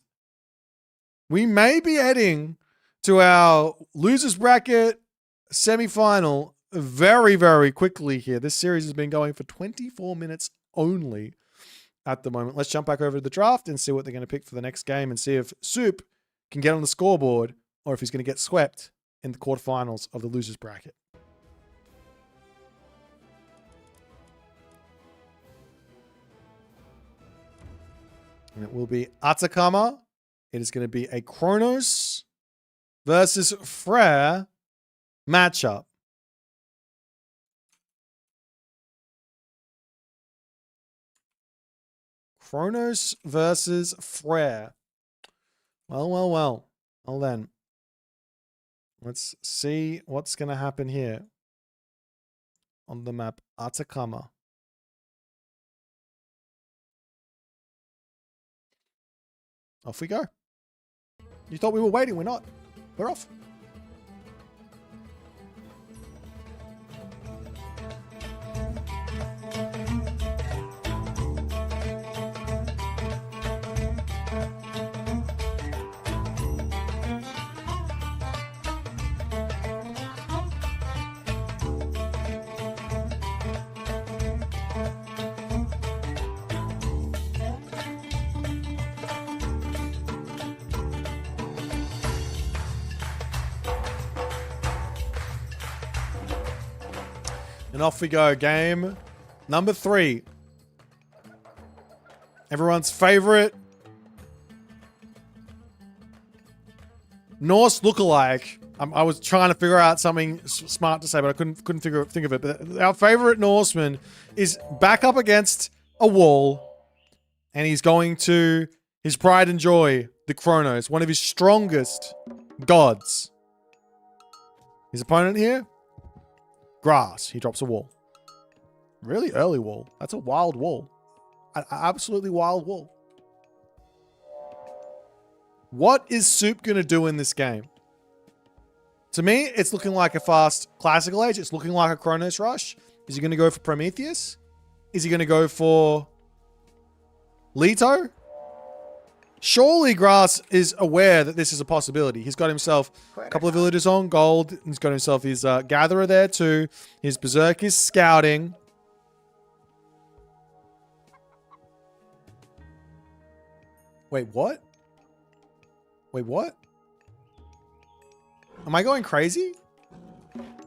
we may be heading to our losers bracket semifinal very, very quickly here. This series has been going for 24 minutes only at the moment. Let's jump back over to the draft and see what they're going to pick for the next game and see if Soup can get on the scoreboard or if he's going to get swept in the quarterfinals of the losers bracket. And it will be Atakama. It is going to be a Kronos versus Frere matchup. Kronos versus Frere. Well then. Let's see what's going to happen here on the map Atakama. Off we go. You thought we were waiting. We're not. We're off. And off we go. Game number 3. Everyone's favorite Norse lookalike. I was trying to figure out something smart to say, but I couldn't think of it. But our favorite Norseman is back up against a wall, and he's going to his pride and joy, the Kronos, one of his strongest gods. His opponent here, grass. He drops a wall. Really early wall. That's a wild wall. An absolutely wild wall. What is Soup going to do in this game? To me, it's looking like a fast classical age. It's looking like a Kronos rush. Is he going to go for Prometheus? Is he going to go for Leto? Surely Grass is aware that this is a possibility. He's got himself a couple of villagers on gold. He's got himself his Gatherer there too. His Berserk is scouting. Wait, what? Wait, what? Am I going crazy?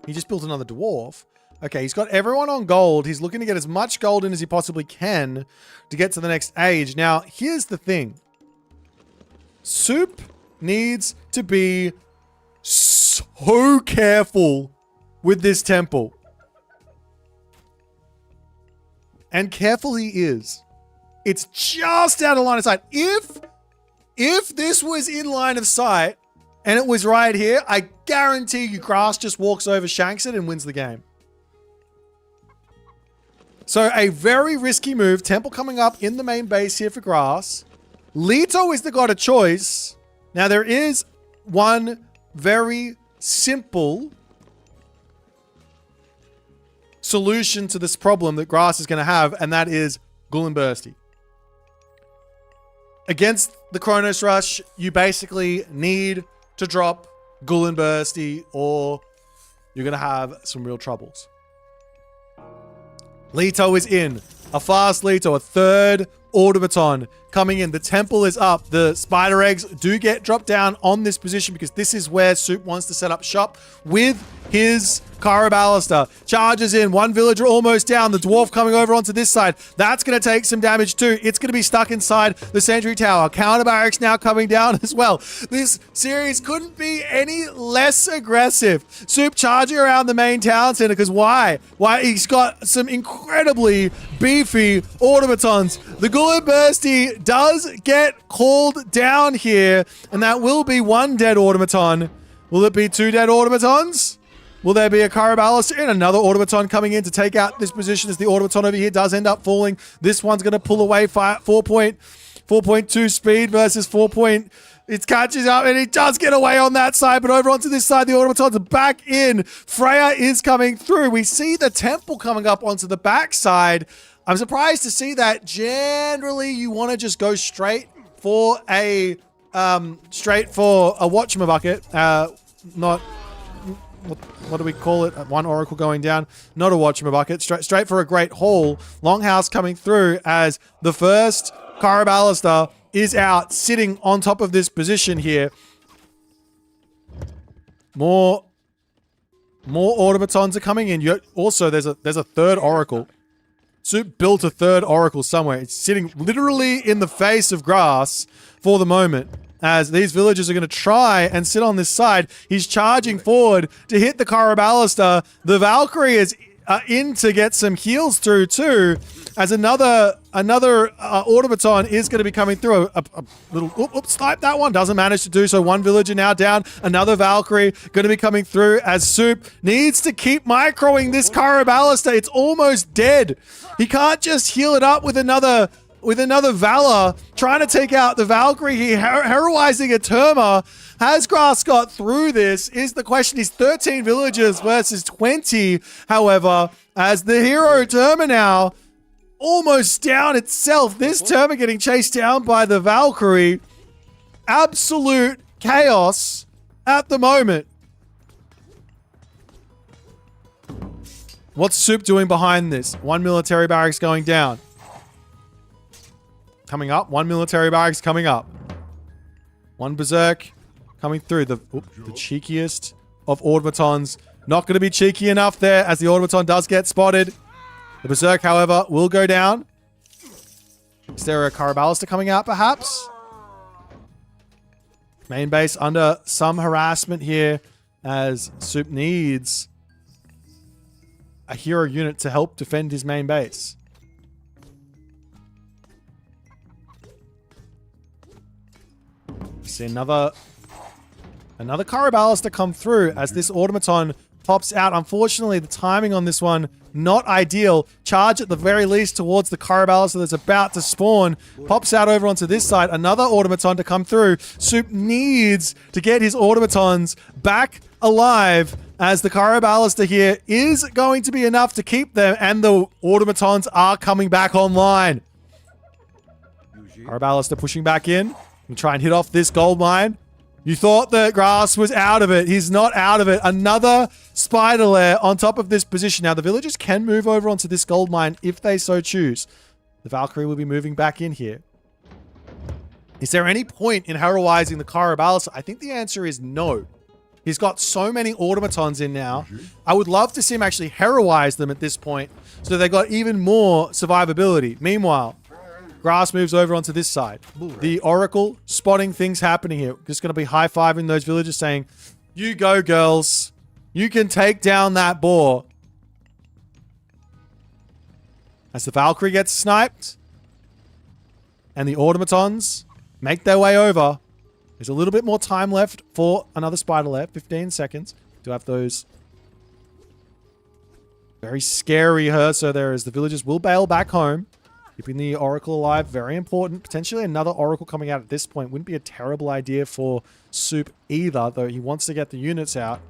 He just built another dwarf. Okay, he's got everyone on gold. He's looking to get as much gold in as he possibly can to get to the next age. Now, here's the thing. Soup needs to be so careful with this temple. And careful he is. It's just out of line of sight. If this was in line of sight and it was right here, I guarantee you Grass just walks over, shanks it, and wins the game. So a very risky move. Temple coming up in the main base here for Grass. Leto is the god of choice. Now there is one very simple solution to this problem that Grass is going to have, and that is Gullinbursty. Against the Kronos Rush, you basically need to drop Gullinbursty or you're going to have some real troubles. Leto is in. A fast Leto, a third automaton coming in. The temple is up. The spider eggs do get dropped down on this position because this is where Soup wants to set up shop with his Caraballister. Charges in. One villager almost down. The dwarf coming over onto this side. That's going to take some damage too. It's going to be stuck inside the sentry tower. Counter barracks now coming down as well. This series couldn't be any less aggressive. Soup charging around the main town center because why? Why? He's got some incredibly beefy automatons. The Gullinbursty does get called down here, and that will be one dead automaton. Will it be two dead automatons? Will there be a Caraballister and another automaton coming in to take out this position as the automaton over here does end up falling? This one's going to pull away 4.2 speed versus 4. It catches up and it does get away on that side, but over onto this side, the automatons are back in. Freya is coming through. We see the temple coming up onto the backside. I'm surprised to see that. Generally, you want to just go straight for a whatchamabucket. Not what do we call it? One oracle going down. Not a whatchamabucket. Straight for a great haul. Longhouse coming through as the first Caraballister is out, sitting on top of this position here. More automatons are coming in. Also, there's a third oracle. Soup built a third oracle somewhere. It's sitting literally in the face of Grass for the moment. As these villagers are going to try and sit on this side. He's charging forward to hit the Caraballister. The Valkyrie is in to get some heals through too. As another automaton is going to be coming through. A little snipe that one. Doesn't manage to do so. One villager now down. Another Valkyrie going to be coming through as Soup needs to keep microing this Caraballister. It's almost dead. He can't just heal it up with another Valor, trying to take out the Valkyrie here, heroizing a Terma. Has Grass got through this is the question. He's 13 villagers versus 20, however, as the hero Terma now almost down itself. This Terma getting chased down by the Valkyrie. Absolute chaos at the moment. What's Soup doing behind this? One military barracks going down. Coming up. One military barracks coming up. One Berserk coming through. The cheekiest of automatons. Not going to be cheeky enough there as the automaton does get spotted. The Berserk, however, will go down. Is there a Caraballister coming out, perhaps? Main base under some harassment here as Soup needs a hero unit to help defend his main base. See another Caraballister come through as this automaton pops out. Unfortunately, the timing on this one, not ideal. Charge at the very least towards the Caraballister that's about to spawn. Pops out over onto this side. Another automaton to come through. Soup needs to get his automatons back alive as the Caraballister here is going to be enough to keep them, and the automatons are coming back online. Caraballister pushing back in and try and hit off this gold mine. You thought the grass was out of it. He's not out of it. Another spider lair on top of this position. Now, the villagers can move over onto this gold mine if they so choose. The Valkyrie will be moving back in here. Is there any point in heroizing the Caraballister? I think the answer is no. He's got so many automatons in now. I would love to see him actually heroize them at this point so they got even more survivability. Meanwhile, Grass moves over onto this side. The Oracle spotting things happening here. Just going to be high-fiving those villagers saying, you go, girls. You can take down that boar. As the Valkyrie gets sniped and the automatons make their way over, there's a little bit more time left for another spider lair. 15 seconds. Do have those very scary Herso there as the villagers will bail back home. Keeping the Oracle alive, very important. Potentially another Oracle coming out at this point. Wouldn't be a terrible idea for Soup either, though he wants to get the units out.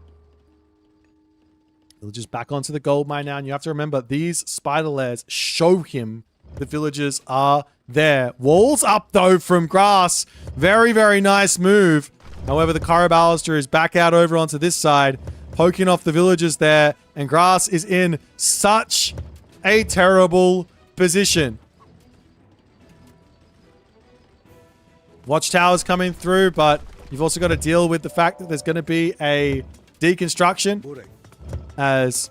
Villagers back onto the gold mine now, and you have to remember, these spider lairs show him the villagers are there. Walls up, though, from Grass. Very, very nice move. However, the Caraballister is back out over onto this side, poking off the villagers there, and Grass is in such a terrible position. Watchtowers coming through, but you've also got to deal with the fact that there's going to be a deconstruction as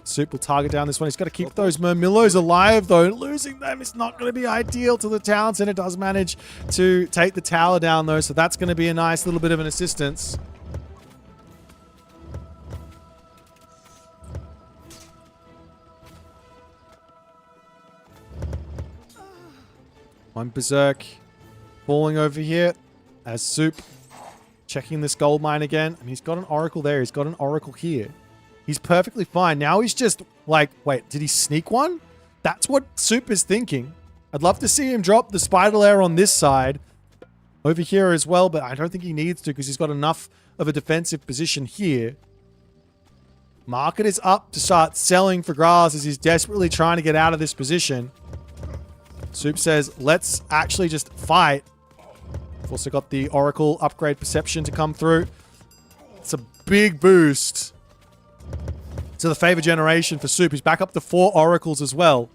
Soup will target down this one. He's got to keep those Murmillos alive, though. Losing them is not going to be ideal to the town center. Does manage to take the tower down, though, so that's going to be a nice little bit of an assistance. One Berserk falling over here as Soup checking this gold mine again. I mean, he's got an Oracle there. He's got an Oracle here. He's perfectly fine. Now he's just like, wait, did he sneak one? That's what Soup is thinking. I'd love to see him drop the spider lair on this side over here as well, but I don't think he needs to because he's got enough of a defensive position here. Market is up to start selling for Grass as he's desperately trying to get out of this position. Soup says, let's actually just fight. We've also got the Oracle upgrade perception to come through. It's a big boost to the favor generation for Soup. He's back up to 4 Oracles as well.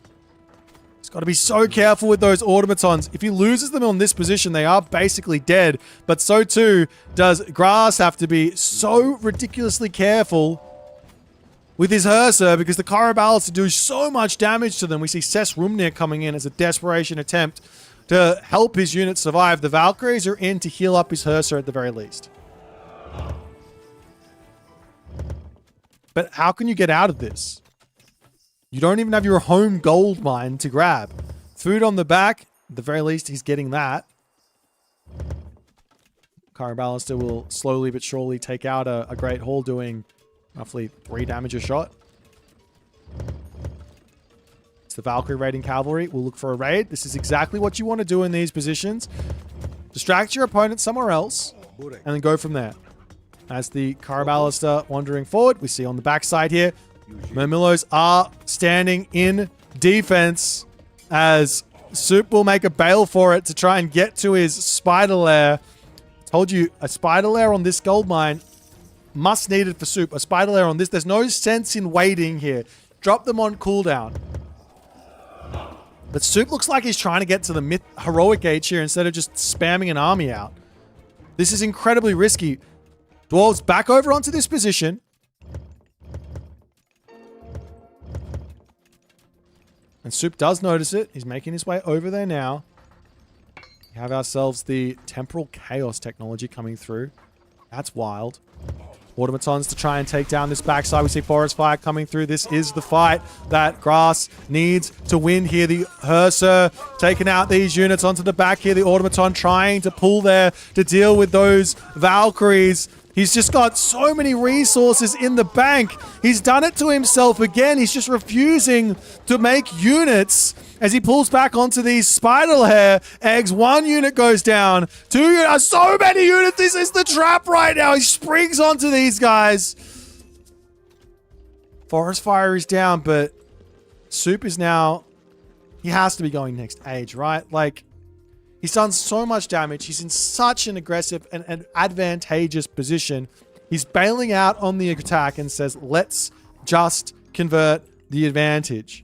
He's got to be so careful with those automatons. If he loses them on this position, they are basically dead. But so too does Grass have to be so ridiculously careful with his Herser because the Caraballister do so much damage to them. We see Cess Rumnir coming in as a desperation attempt to help his unit survive. The Valkyries are in to heal up his Herser at the very least. But how can you get out of this? You don't even have your home gold mine to grab. Food on the back, at the very least, he's getting that. Caraballister will slowly but surely take out a Great Hall, doing roughly 3 damage a shot. It's the Valkyrie raiding cavalry. We'll look for a raid. This is exactly what you want to do in these positions. Distract your opponent somewhere else, and then go from there. As the Caraballister wandering forward, we see on the backside here, Murmillos are standing in defense as Soup will make a bail for it to try and get to his spider lair. Told you, a spider lair on this gold mine, must needed for Soup. A spider lair on this. There's no sense in waiting here. Drop them on cooldown. But Soup looks like he's trying to get to the heroic age here instead of just spamming an army out. This is incredibly risky. Dwarves back over onto this position. And Soup does notice it. He's making his way over there now. We have ourselves the Temporal Chaos technology coming through. That's wild. Automatons to try and take down this backside. We see Forest Fire coming through. This is the fight that Grass needs to win here. The Hearser taking out these units onto the back here. The Automaton trying to pull there to deal with those Valkyries. He's just got so many resources in the bank. He's done it to himself again. He's just refusing to make units as he pulls back onto these spider lair eggs. One unit goes down. 2 units. So many units. This is the trap right now. He springs onto these guys. Forest Fire is down, but Soup is now... He has to be going next age, right? Like, he's done so much damage. He's in such an aggressive and advantageous position. He's bailing out on the attack and says, let's just convert the advantage.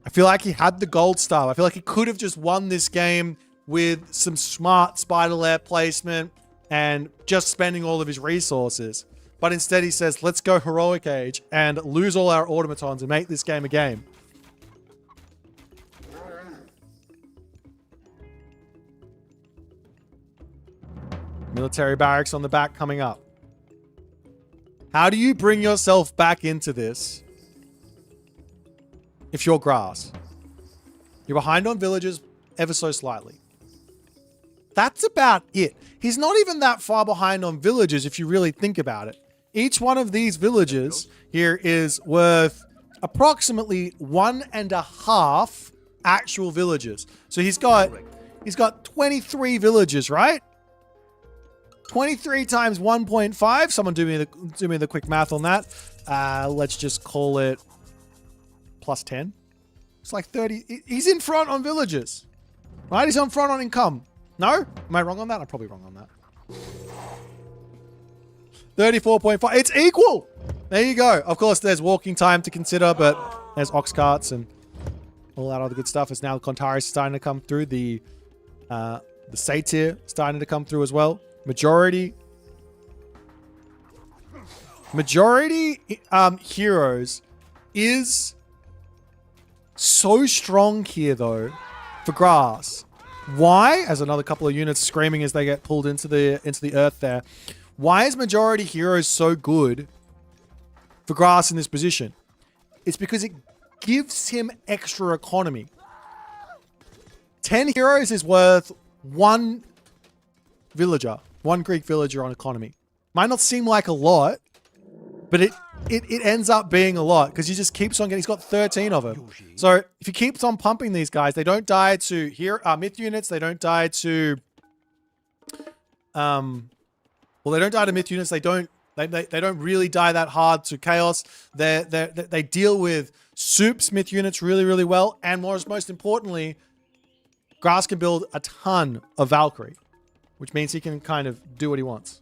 I feel like he had the gold star. I feel like he could have just won this game with some smart spider lair placement and just spending all of his resources. But instead he says, let's go heroic age and lose all our automatons and make this game a game. Military barracks on the back coming up. How do you bring yourself back into this if you're Grass? You're behind on villagers ever so slightly. That's about it. He's not even that far behind on villagers if you really think about it. Each one of these villages here is worth approximately 1.5 actual villages. So he's got 23 villages, right? 23 times 1.5. Someone do me the quick math on that. Let's just call it plus 10. It's like 30. He's in front on villages, right? He's on front on income. No? Am I wrong on that? I'm probably wrong on that. 34.5. It's equal. There you go. Of course, there's walking time to consider, but there's ox carts and all that other good stuff. It's now the Contaris starting to come through. The Satyr starting to come through as well. Majority heroes is so strong here, though, for Grass. Why? As another couple of units screaming as they get pulled into the earth there. Why is majority heroes so good for Grass in this position? It's because it gives him extra economy. 10 heroes is worth 1 villager, 1 Greek villager on economy. Might not seem like a lot, but it ends up being a lot because he just keeps on getting. He's got 13 of them. So if he keeps on pumping these guys, they don't die to myth units. They don't die to they don't die to myth units. They don't really die that hard to chaos. They deal with Soup's myth units really, really well. And most importantly, Grass can build a ton of Valkyrie, which means he can kind of do what he wants.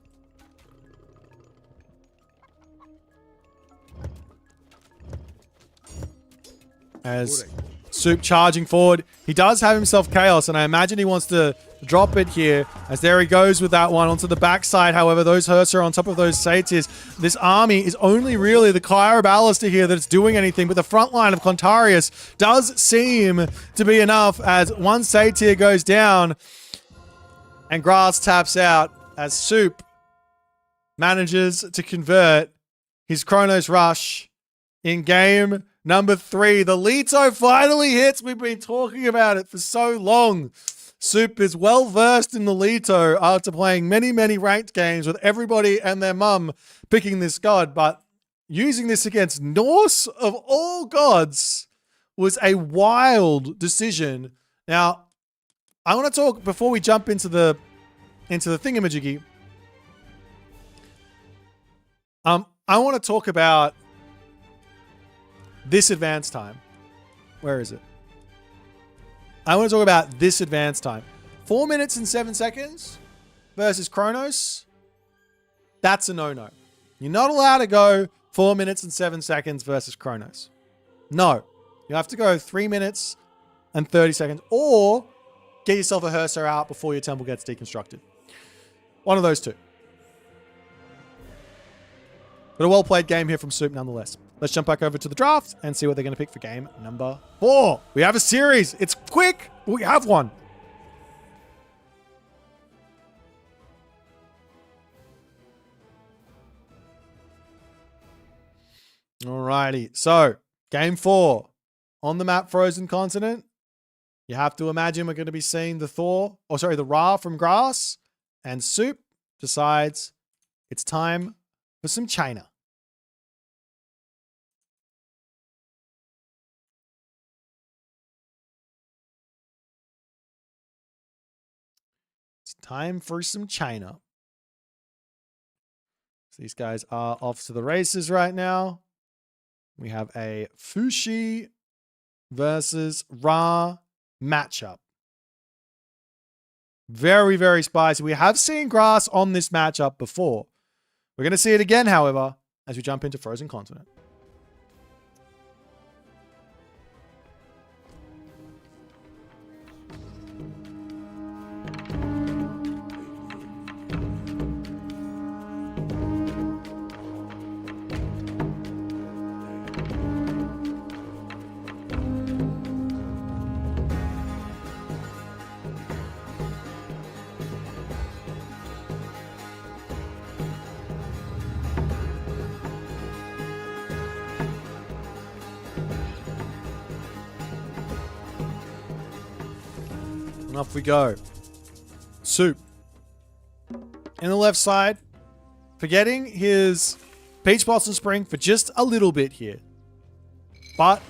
As Soup charging forward, he does have himself chaos, and I imagine he wants to drop it here. As there he goes with that one onto the backside. However, those Hearser are on top of those Satyrs. This army is only really the Kyra Ballister here that's doing anything, but the front line of Contarius does seem to be enough as one Satyr goes down and Grass taps out as Soup manages to convert his Chronos Rush in game number 3. The Leto finally hits. We've been talking about it for so long. Soup is well versed in the Leto after playing many, many ranked games with everybody and their mum picking this god, but using this against Norse of all gods was a wild decision. Now, I want to talk before we jump into the thingamajiggy. I want to talk about this advance time. Where is it? I want to talk about this advance time. 4 minutes and 7 seconds versus Chronos. That's a no-no. You're not allowed to go 4 minutes and 7 seconds versus Chronos. No. You have to go 3 minutes and 30 seconds or get yourself a Hearser out before your temple gets deconstructed. One of those two. But a well-played game here from Soup nonetheless. Let's jump back over to the draft and see what they're going to pick for game number 4. We have a series. It's quick, but we have one. Alrighty. So, game 4 on the map Frozen Continent. You have to imagine we're going to be seeing the Ra from Grass, and Soup decides it's time for some China. It's time for some China. So these guys are off to the races right now. We have a Fushi versus Ra matchup. Very, very spicy. We have seen Grass on this matchup before. We're going to see it again, however, as we jump into Frozen Continent. And off we go. Soup. In the left side, forgetting his Peach Blossom Spring for just a little bit here. But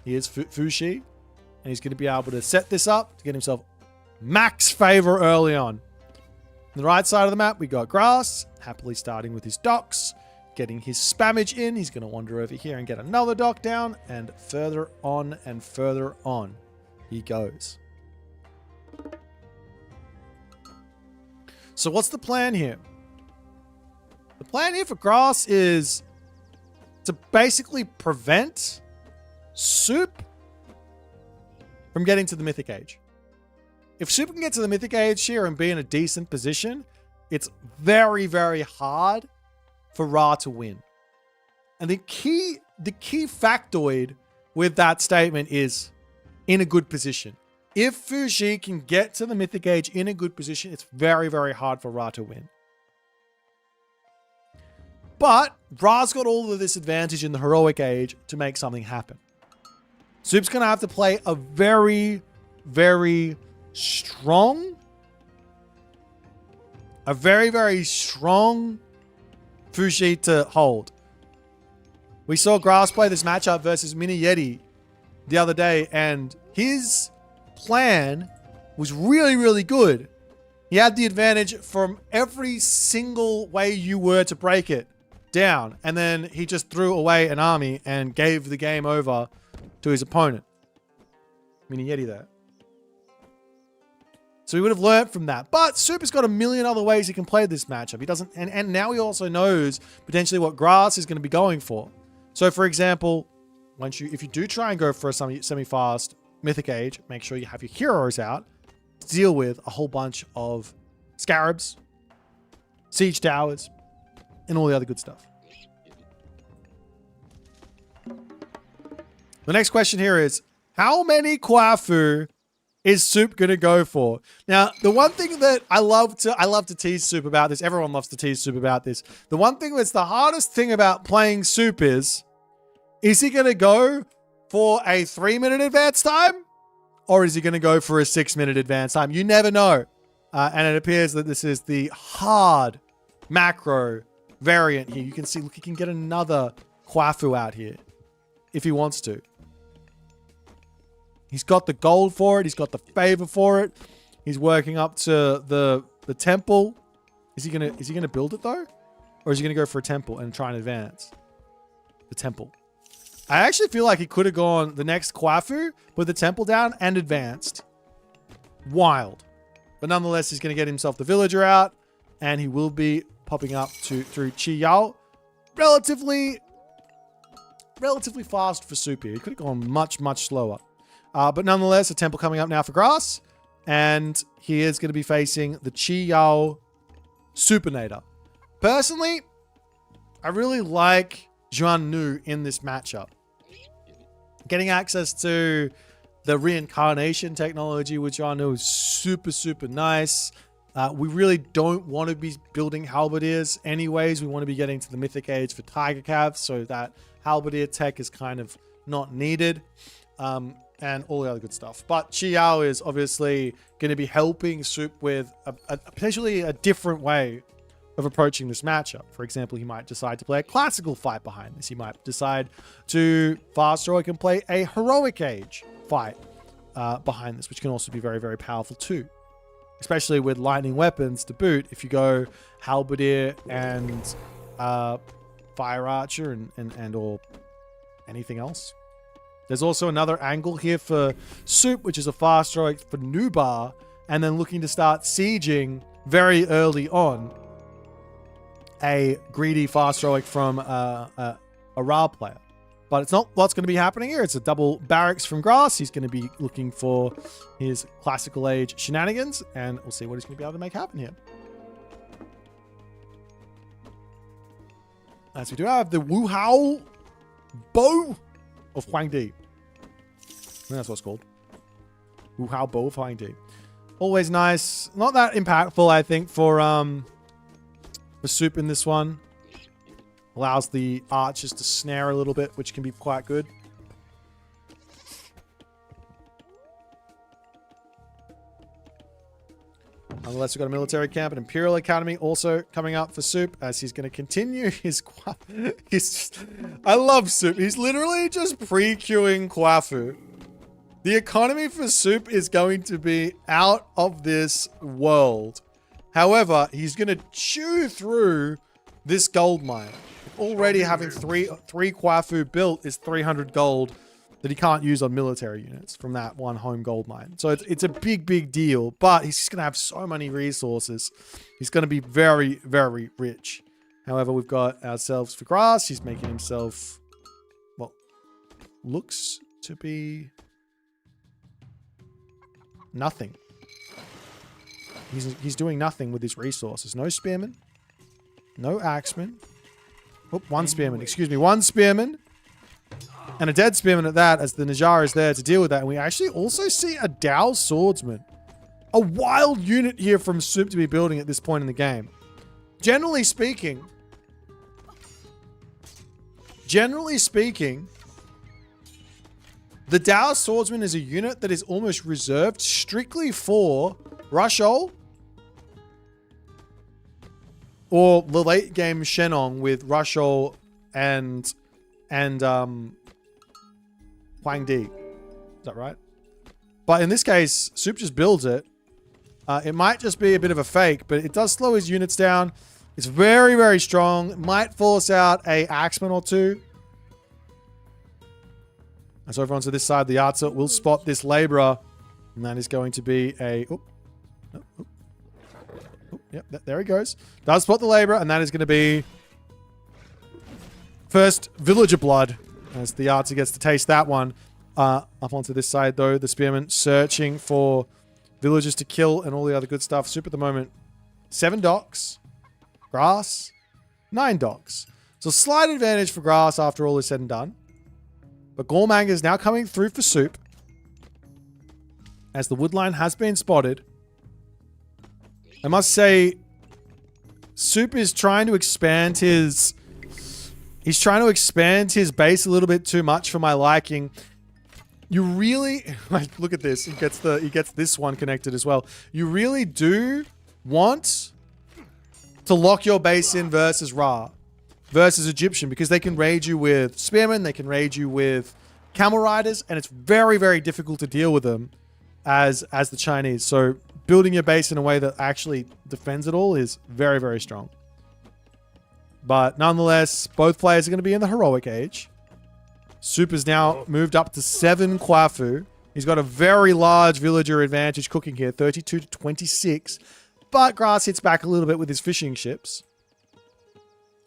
here's Fushi, and he's going to be able to set this up to get himself max favor early on. On the right side of the map, we got Grass, happily starting with his docks, getting his spammage in. He's going to wander over here and get another dock down, and further on he goes. So what's the plan here? The plan here for Grass is to basically prevent Soup from getting to the Mythic Age. If Soup can get to the Mythic Age here and be in a decent position, it's very, very hard for Ra to win. And the key factoid with that statement is in a good position. If Fushi can get to the Mythic Age in a good position, it's very, very hard for Ra to win. But Ra's got all of this advantage in the Heroic Age to make something happen. Soup's going to have to play a very, very strong Fushi to hold. We saw Grass play this matchup versus Mini Yeti the other day, and his plan was really, really good. He had the advantage from every single way you were to break it down, and then he just threw away an army and gave the game over to his opponent. Mini Yeti there. So he would have learned from that. But Soup has got a million other ways he can play this matchup. He doesn't, and now he also knows potentially what Grass is going to be going for. So for example, if you do try and go for a semi-fast Mythic Age, make sure you have your heroes out to deal with a whole bunch of scarabs, siege towers, and all the other good stuff. The next question here is, how many Kwafu is Soup going to go for? Now, the one thing that I love to tease Soup about this, everyone loves to tease Soup about this. The one thing that's the hardest thing about playing Soup is he going to go for a 3-minute advance time? Or is he going to go for a 6-minute advance time? You never know. And it appears that this is the hard macro variant here. You can see, look, he can get another Kwafu out here if he wants to. He's got the gold for it. He's got the favor for it. He's working up to the temple. Is he gonna build it though? Or is he gonna go for a temple and try and advance? The temple. I actually feel like he could have gone the next Kwafu, put the temple down, and advanced. Wild. But nonetheless, he's going to get himself the villager out, and he will be popping up through Chiyao. Relatively fast for Soup here. He could have gone much, much slower. But nonetheless, a temple coming up now for Grass, and he is going to be facing the Chiyao Supinator. Personally, I really like Juan Nu in this matchup. Getting access to the reincarnation technology with Juan Nu is super, super nice. We really don't want to be building halberdiers anyways. We want to be getting to the Mythic Age for Tiger Cav, so that halberdier tech is kind of not needed. And all the other good stuff. But Xiao is obviously going to be helping Soup with potentially a different way of approaching this matchup. For example, he might decide to play a classical fight behind this. He might decide to fast heroic and play a heroic age fight behind this, which can also be very, very powerful too. Especially with lightning weapons to boot, if you go halberdier and fire archer and or anything else. There's also another angle here for Soup, which is a fast heroic for Nubar, and then looking to start sieging very early on a greedy fast heroic from a Ra player. But it's not what's going to be happening here. It's a double barracks from Grass. He's going to be looking for his classical age shenanigans, and we'll see what he's going to be able to make happen here. As we do have the Wu Hao Bow of Huang Di. I think that's what it's called. Wu Hao Bow of Huang Di. Always nice. Not that impactful, I think, for Soup in this one. Allows the archers to snare a little bit, which can be quite good. Nonetheless, we've got a military camp and Imperial Academy also coming up for Soup as he's going to continue his... I love Soup. He's literally just pre-queuing Kwafu. The economy for Soup is going to be out of this world. However, he's going to chew through this gold mine. Already having three Kwafu built is 300 gold that he can't use on military units from that one home gold mine. So it's a big, big deal, but he's just going to have so many resources. He's going to be very, very rich. However, we've got ourselves for Grass. He's making himself, well, looks to be nothing. He's doing nothing with his resources. No spearmen, no axemen. Oh, one spearman, excuse me. One spearman. And a dead spearman at that, as the Najara is there to deal with that. And we actually also see a Dao swordsman. A wild unit here from Soup to be building at this point in the game. Generally speaking, the Dao swordsman is a unit that is almost reserved strictly for Rushol or the late game Shenong with Rushol and Huang Di. Is that right? But in this case, Soup just builds it. It might just be a bit of a fake, but it does slow his units down. It's very, very strong. It might force out a axeman or two. As over onto this side, the Archer will spot this laborer, and that is going to be a... Yep, there he goes. Does spot the laborer, and that is going to be first villager blood, as the Archer gets to taste that one. Up onto this side, though, the spearman searching for villagers to kill and all the other good stuff. Soup at the moment, 7 docks. Grass, 9 docks. So slight advantage for Grass after all is said and done. But Gormang is now coming through for Soup, as the woodline has been spotted. I must say, Soup is trying to expand his... He's trying to expand his base a little bit too much for my liking. You really... Like, look at this. He gets this one connected as well. You really do want to lock your base in versus Ra. Versus Egyptian, because they can raid you with spearmen, they can raid you with camel riders, and it's very, very difficult to deal with them as the Chinese. So building your base in a way that actually defends it all is very, very strong. But nonetheless, both players are going to be in the heroic age. Soup has now moved up to 7 Kwafu. He's got a very large villager advantage cooking here, 32 to 26. But Grass hits back a little bit with his fishing ships.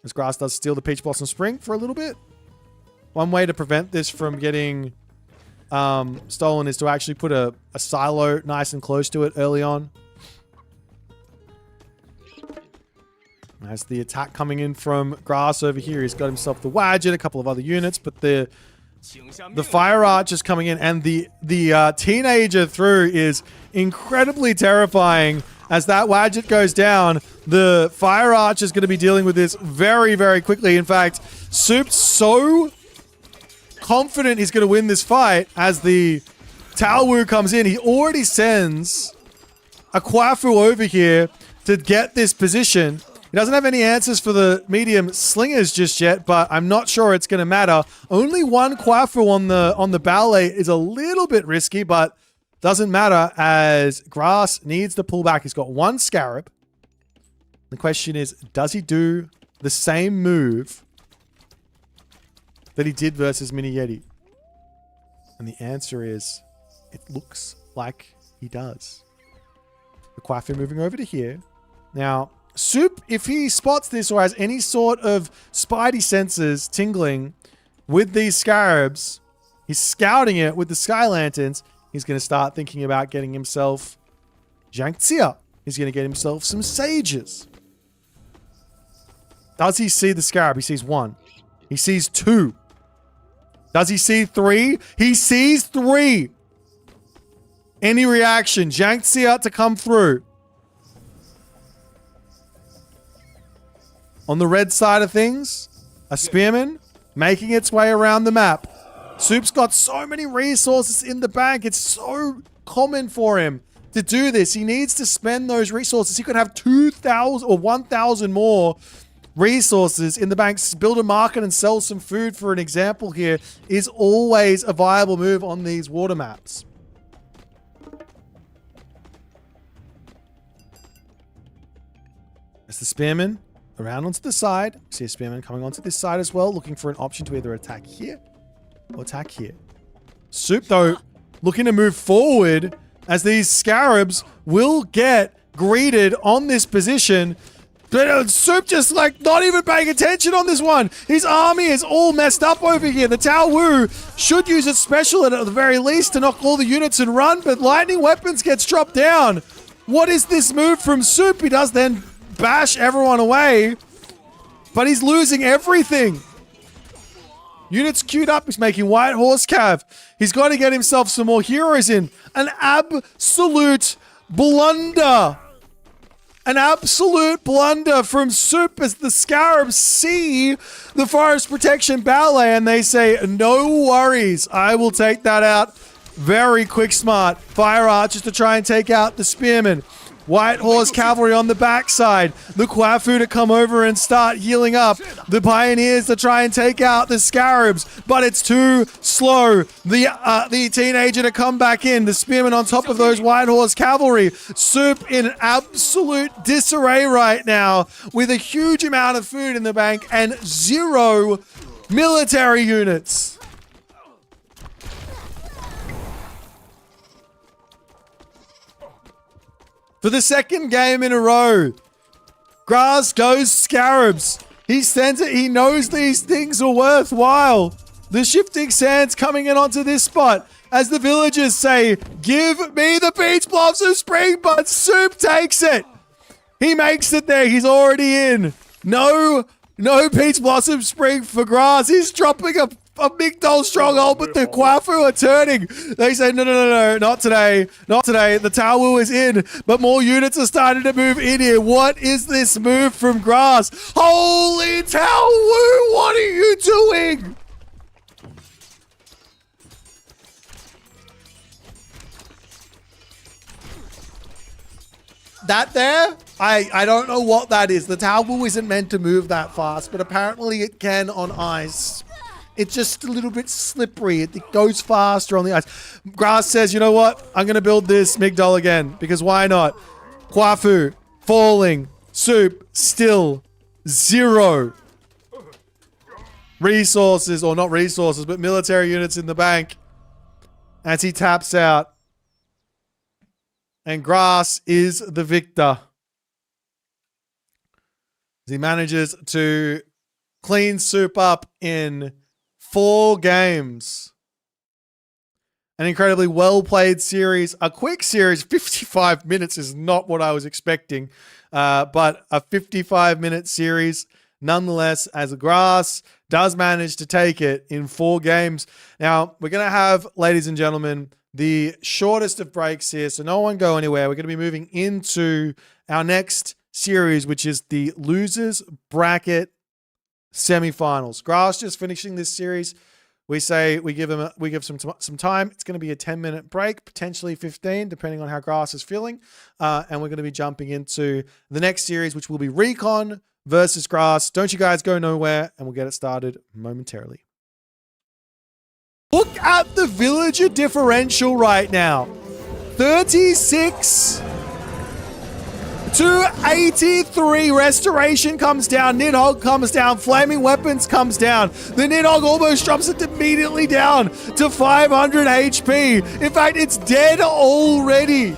As Grass does steal the Peach Blossom Spring for a little bit. One way to prevent this from getting stolen is to actually put a silo nice and close to it early on. As the attack coming in from Grass over here, he's got himself the Wadjet, a couple of other units, but the Fire Arch is coming in, and the teenager through is incredibly terrifying as that Wadget goes down, the Fire Arch is going to be dealing with this very, very quickly. In fact, Soup's so confident he's going to win this fight as the Taowu comes in. He already sends a Kwafu over here to get this position. He doesn't have any answers for the medium slingers just yet, but I'm not sure it's going to matter. Only one Kwafu on the ballet is a little bit risky, but doesn't matter as Grass needs to pull back. He's got one Scarab. The question is, does he do the same move that he did versus Mini Yeti? And the answer is, it looks like he does. The Kwafu moving over to here. Now, Soup, if he spots this or has any sort of spidey senses tingling with these Scarabs, he's scouting it with the Sky Lanterns. He's going to start thinking about getting himself Zhangxia. He's going to get himself some Sages. Does he see the Scarab? He sees one. He sees two. Does he see three? He sees three. Any reaction? Zhangxia to come through. On the red side of things, a Spearman making its way around the map. Soup's got so many resources in the bank. It's so common for him to do this. He needs to spend those resources. He could have 2,000 or 1,000 more resources in the bank. Build a market and sell some food, for an example here, is always a viable move on these water maps. As the Spearman around onto the side. See a Spearman coming onto this side as well, looking for an option to either attack here or attack here. Soup, though, looking to move forward as these Scarabs will get greeted on this position. But Soup just, like, not even paying attention on this one. His army is all messed up over here. The Taowu should use its special at the very least to knock all the units and run, but lightning weapons gets dropped down. What is this move from Soup? He does then bash everyone away, but he's losing everything. Units queued up. He's making White Horse Cav. He's got to get himself some more heroes in. An absolute blunder. An absolute blunder from Soup as the Scarabs see the Forest Protection Ballet and they say, no worries, I will take that out. Very quick, smart. Fire Archers to try and take out the Spearmen. White Horse Cavalry on the backside. The Kwafu to come over and start healing up. The Pioneers to try and take out the Scarabs, but it's too slow. The Teenager to come back in. The Spearman on top of those White Horse Cavalry. Soup in absolute disarray right now with a huge amount of food in the bank and 0 military units. For the second game in a row, Grass goes Scarabs. He sends it. He knows these things are worthwhile. The Shifting Sands coming in onto this spot as the villagers say, give me the Peach Blossom Spring, but Soup takes it. He makes it there. He's already in. No Peach Blossom Spring for Grass. He's dropping a Migdol stronghold, but the Kwafu are turning. They say, no, not today. Not today. The Taowu is in, but more units are starting to move in here. What is this move from Grass? Holy Taowu, what are you doing? That there? I don't know what that is. The Taowu isn't meant to move that fast, but apparently it can on ice. It's just a little bit slippery. It goes faster on the ice. Grass says, you know what? I'm going to build this Migdol again, because why not? Kwafu falling. Soup still 0 resources, or not resources, but military units in the bank as he taps out. And Grass is the victor. He manages to clean Soup up in 4 games. An incredibly well-played series. A quick series. 55 minutes is not what I was expecting. But a 55-minute series nonetheless, as Grass does manage to take it in 4 games. Now, we're going to have, ladies and gentlemen, the shortest of breaks here, so no one go anywhere. We're going to be moving into our next series, which is the losers bracket semifinals. Grass just finishing this series. We say we give some time. It's going to be a 10-minute break, potentially 15, depending on how Grass is feeling. And we're going to be jumping into the next series, which will be Recon versus Grass. Don't you guys go nowhere, and we'll get it started momentarily. Look at the villager differential right now. 36 to 83. Restoration comes down. Nidhogg comes down. Flaming Weapons comes down. The Nidhogg almost drops it immediately down to 500 HP. In fact, it's dead already.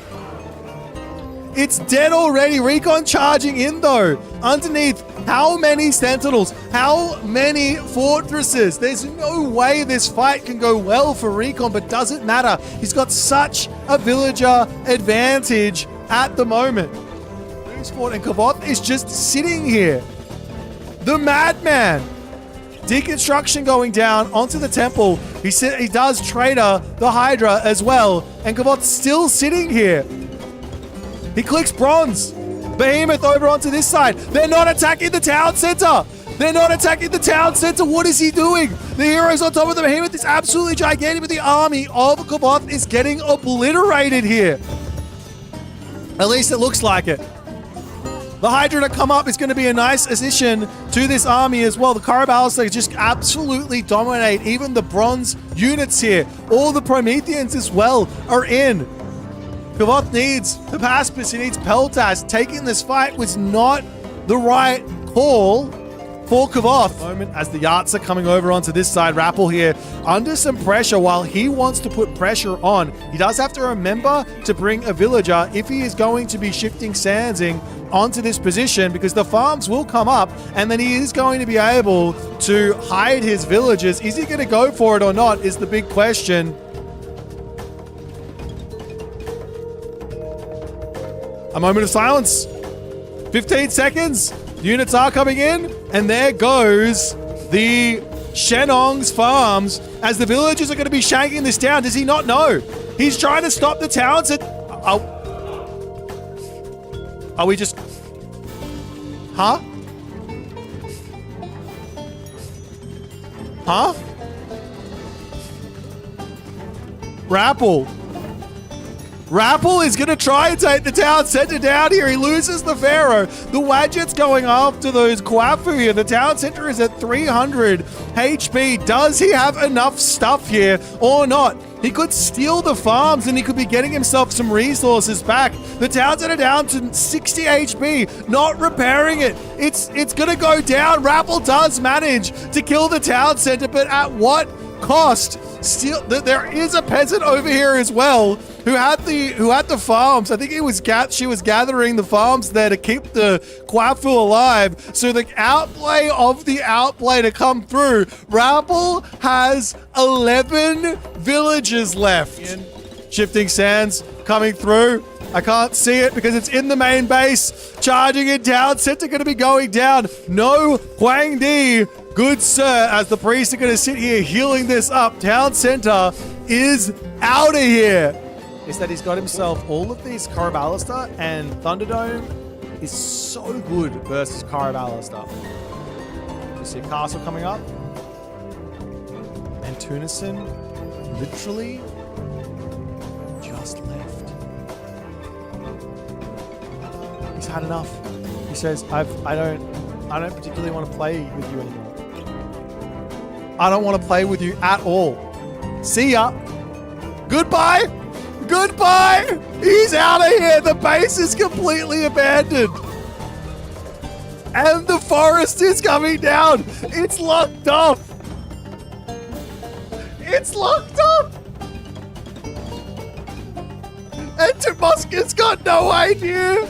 It's dead already. Recon charging in though. Underneath, how many Sentinels? How many Fortresses? There's no way this fight can go well for Recon, but doesn't matter. He's got such a villager advantage at the moment. And Kavoth is just sitting here. The madman. Deconstruction going down onto the temple. He does Trader the Hydra as well. And Kavoth's still sitting here. He clicks bronze. Behemoth over onto this side. They're not attacking the town center. They're not attacking the town center. What is he doing? The heroes on top of the Behemoth is absolutely gigantic, but the army of Kavoth is getting obliterated here. At least it looks like it. The Hydra to come up is going to be a nice addition to this army as well. The Karabalista just absolutely dominate even the bronze units here. All the Prometheans as well are in. Kavoth needs the Paspis, he needs Peltas. Taking this fight was not the right call for Kavoth. Moment as the Yarts are coming over onto this side. Rappel here under some pressure while he wants to put pressure on. He does have to remember to bring a villager if he is going to be shifting Sandsing onto this position, because the farms will come up and then he is going to be able to hide his villagers. Is he going to go for it or not is the big question. A moment of silence. 15 seconds. Units are coming in. And there goes the Shenong's farms as the villagers are going to be shanking this down. Does he not know? He's trying to stop the towns. Are we just... Huh? Huh? Rappel. Rappel is going to try and take the town center down here. He loses the Pharaoh. The Wadget's going after those Kwafu here. The town center is at 300 HP. Does he have enough stuff here or not? He could steal the farms and he could be getting himself some resources back. The town center down to 60 HP. Not repairing it. It's going to go down. Rappel does manage to kill the town center, but at what cost? Still, there is a peasant over here as well who had the farms. I think she was gathering the farms there to keep the Kwafu alive. So the outplay of the outplay to come through. Rappel has 11 villagers left. Shifting Sands coming through. I can't see it because it's in the main base. Charging it down. Center going to be going down. No Huang Di. Good sir, as the priests are going to sit here healing this up. Town center is out of here. Is that he's got himself all of these Karabalista, and Thunderdome is so good versus Karabalista. You see a castle coming up. And Tunison literally just left. He's had enough. He says, I don't particularly want to play with you anymore. I don't want to play with you at all. See ya. Goodbye. Goodbye. He's out of here. The base is completely abandoned. And the forest is coming down. It's locked up. It's locked up. And Tomuskin's got no idea.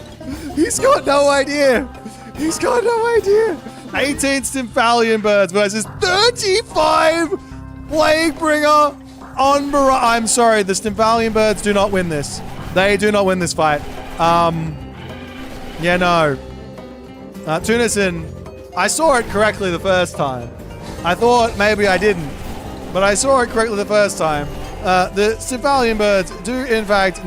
He's got no idea. He's got no idea. 18 Stymphalian birds versus 35 Plaguebringer on Mirage. I'm sorry, the Stymphalian birds do not win this. They do not win this fight. Yeah, no. Tunison, I saw it correctly the first time. I thought maybe I didn't, but I saw it correctly the first time. The Civilian Birds do, in fact,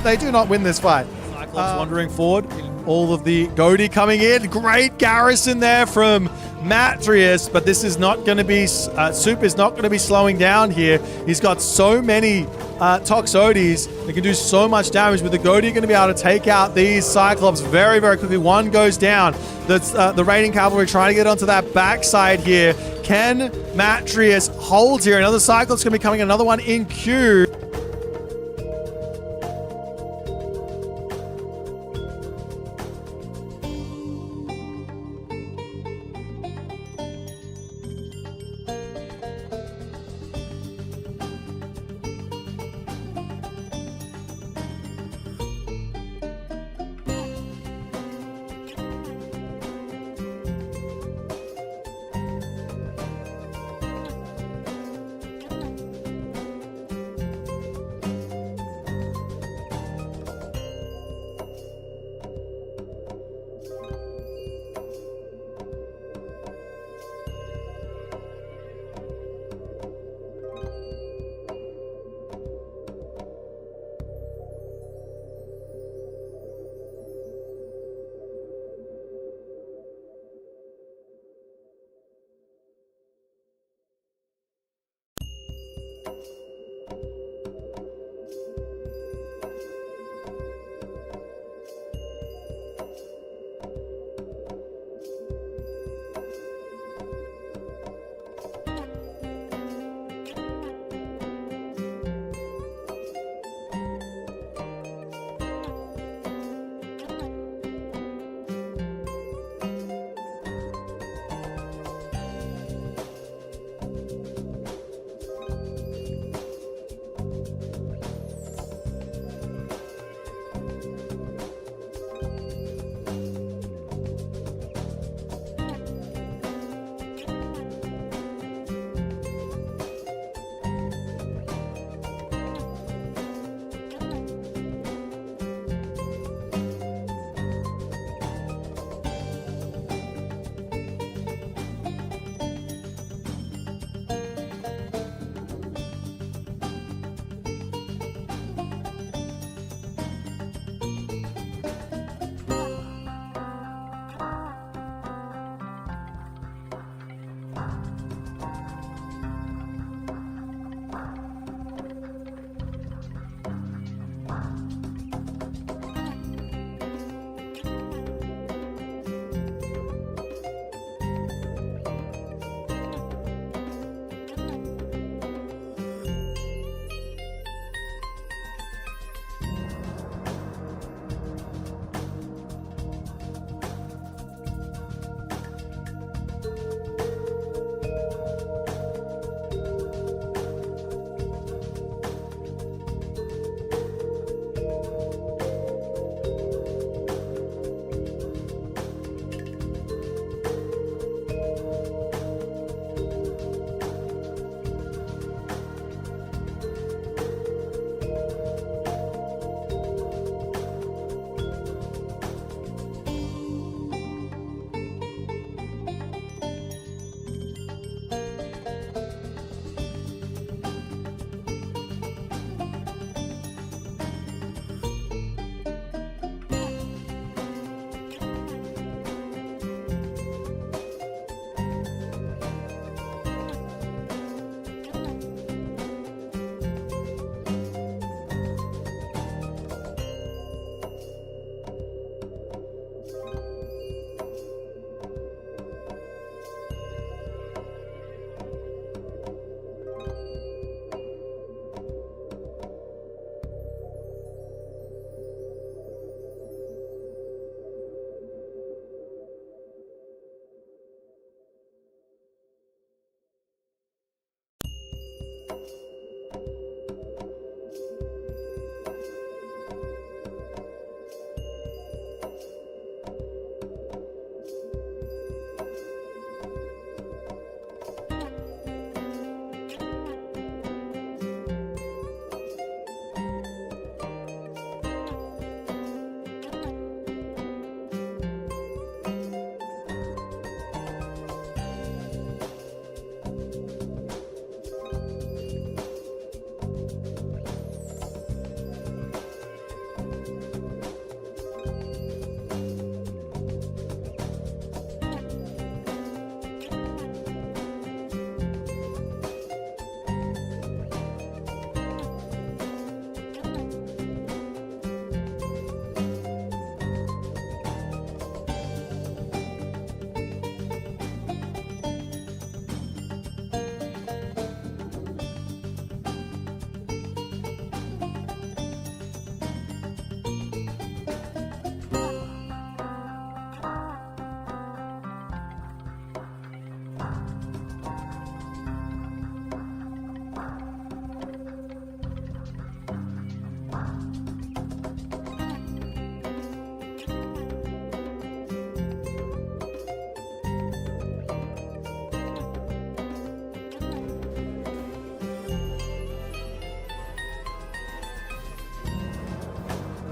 they do not win this fight. Cyclops wandering forward. All of the Goaty coming in. Great garrison there from Matrius, but this is not going to be, Soup is not going to be slowing down here. He's got so many Toxotes that can do so much damage, with the Goaty going to be able to take out these Cyclops very, very quickly. One goes down. That's the raiding cavalry trying to get onto that backside here. Can Matrius hold here? Another Cyclops going to be coming, another one in queue.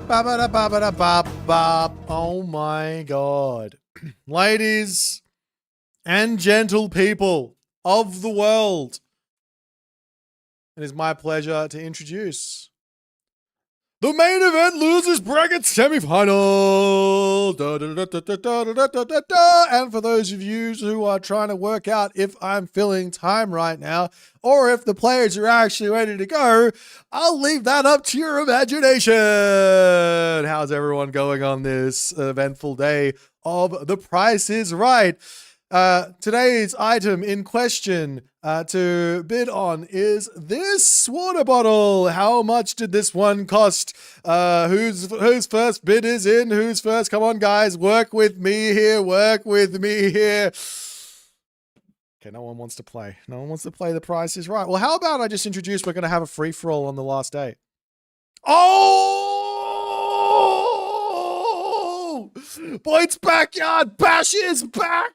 Ba-ba-da-ba-ba-da-ba-ba. Oh my God. Ladies and gentle people of the world, it is my pleasure to introduce the main event losers bracket semifinal. And for those of you who are trying to work out if I'm filling time right now or if the players are actually ready to go, I'll leave that up to your imagination. How's everyone going on this eventful day of The Price is Right? Today's item in question to bid on is this water bottle. How much did this one cost? Whose first bid is in? Who's first? Come on, guys. Work with me here. Work with me here. Okay, no one wants to play. No one wants to play The Price is Right. Well, how about I just introduce we're going to have a free-for-all on the last day. Oh! Boit's Backyard Bash is back!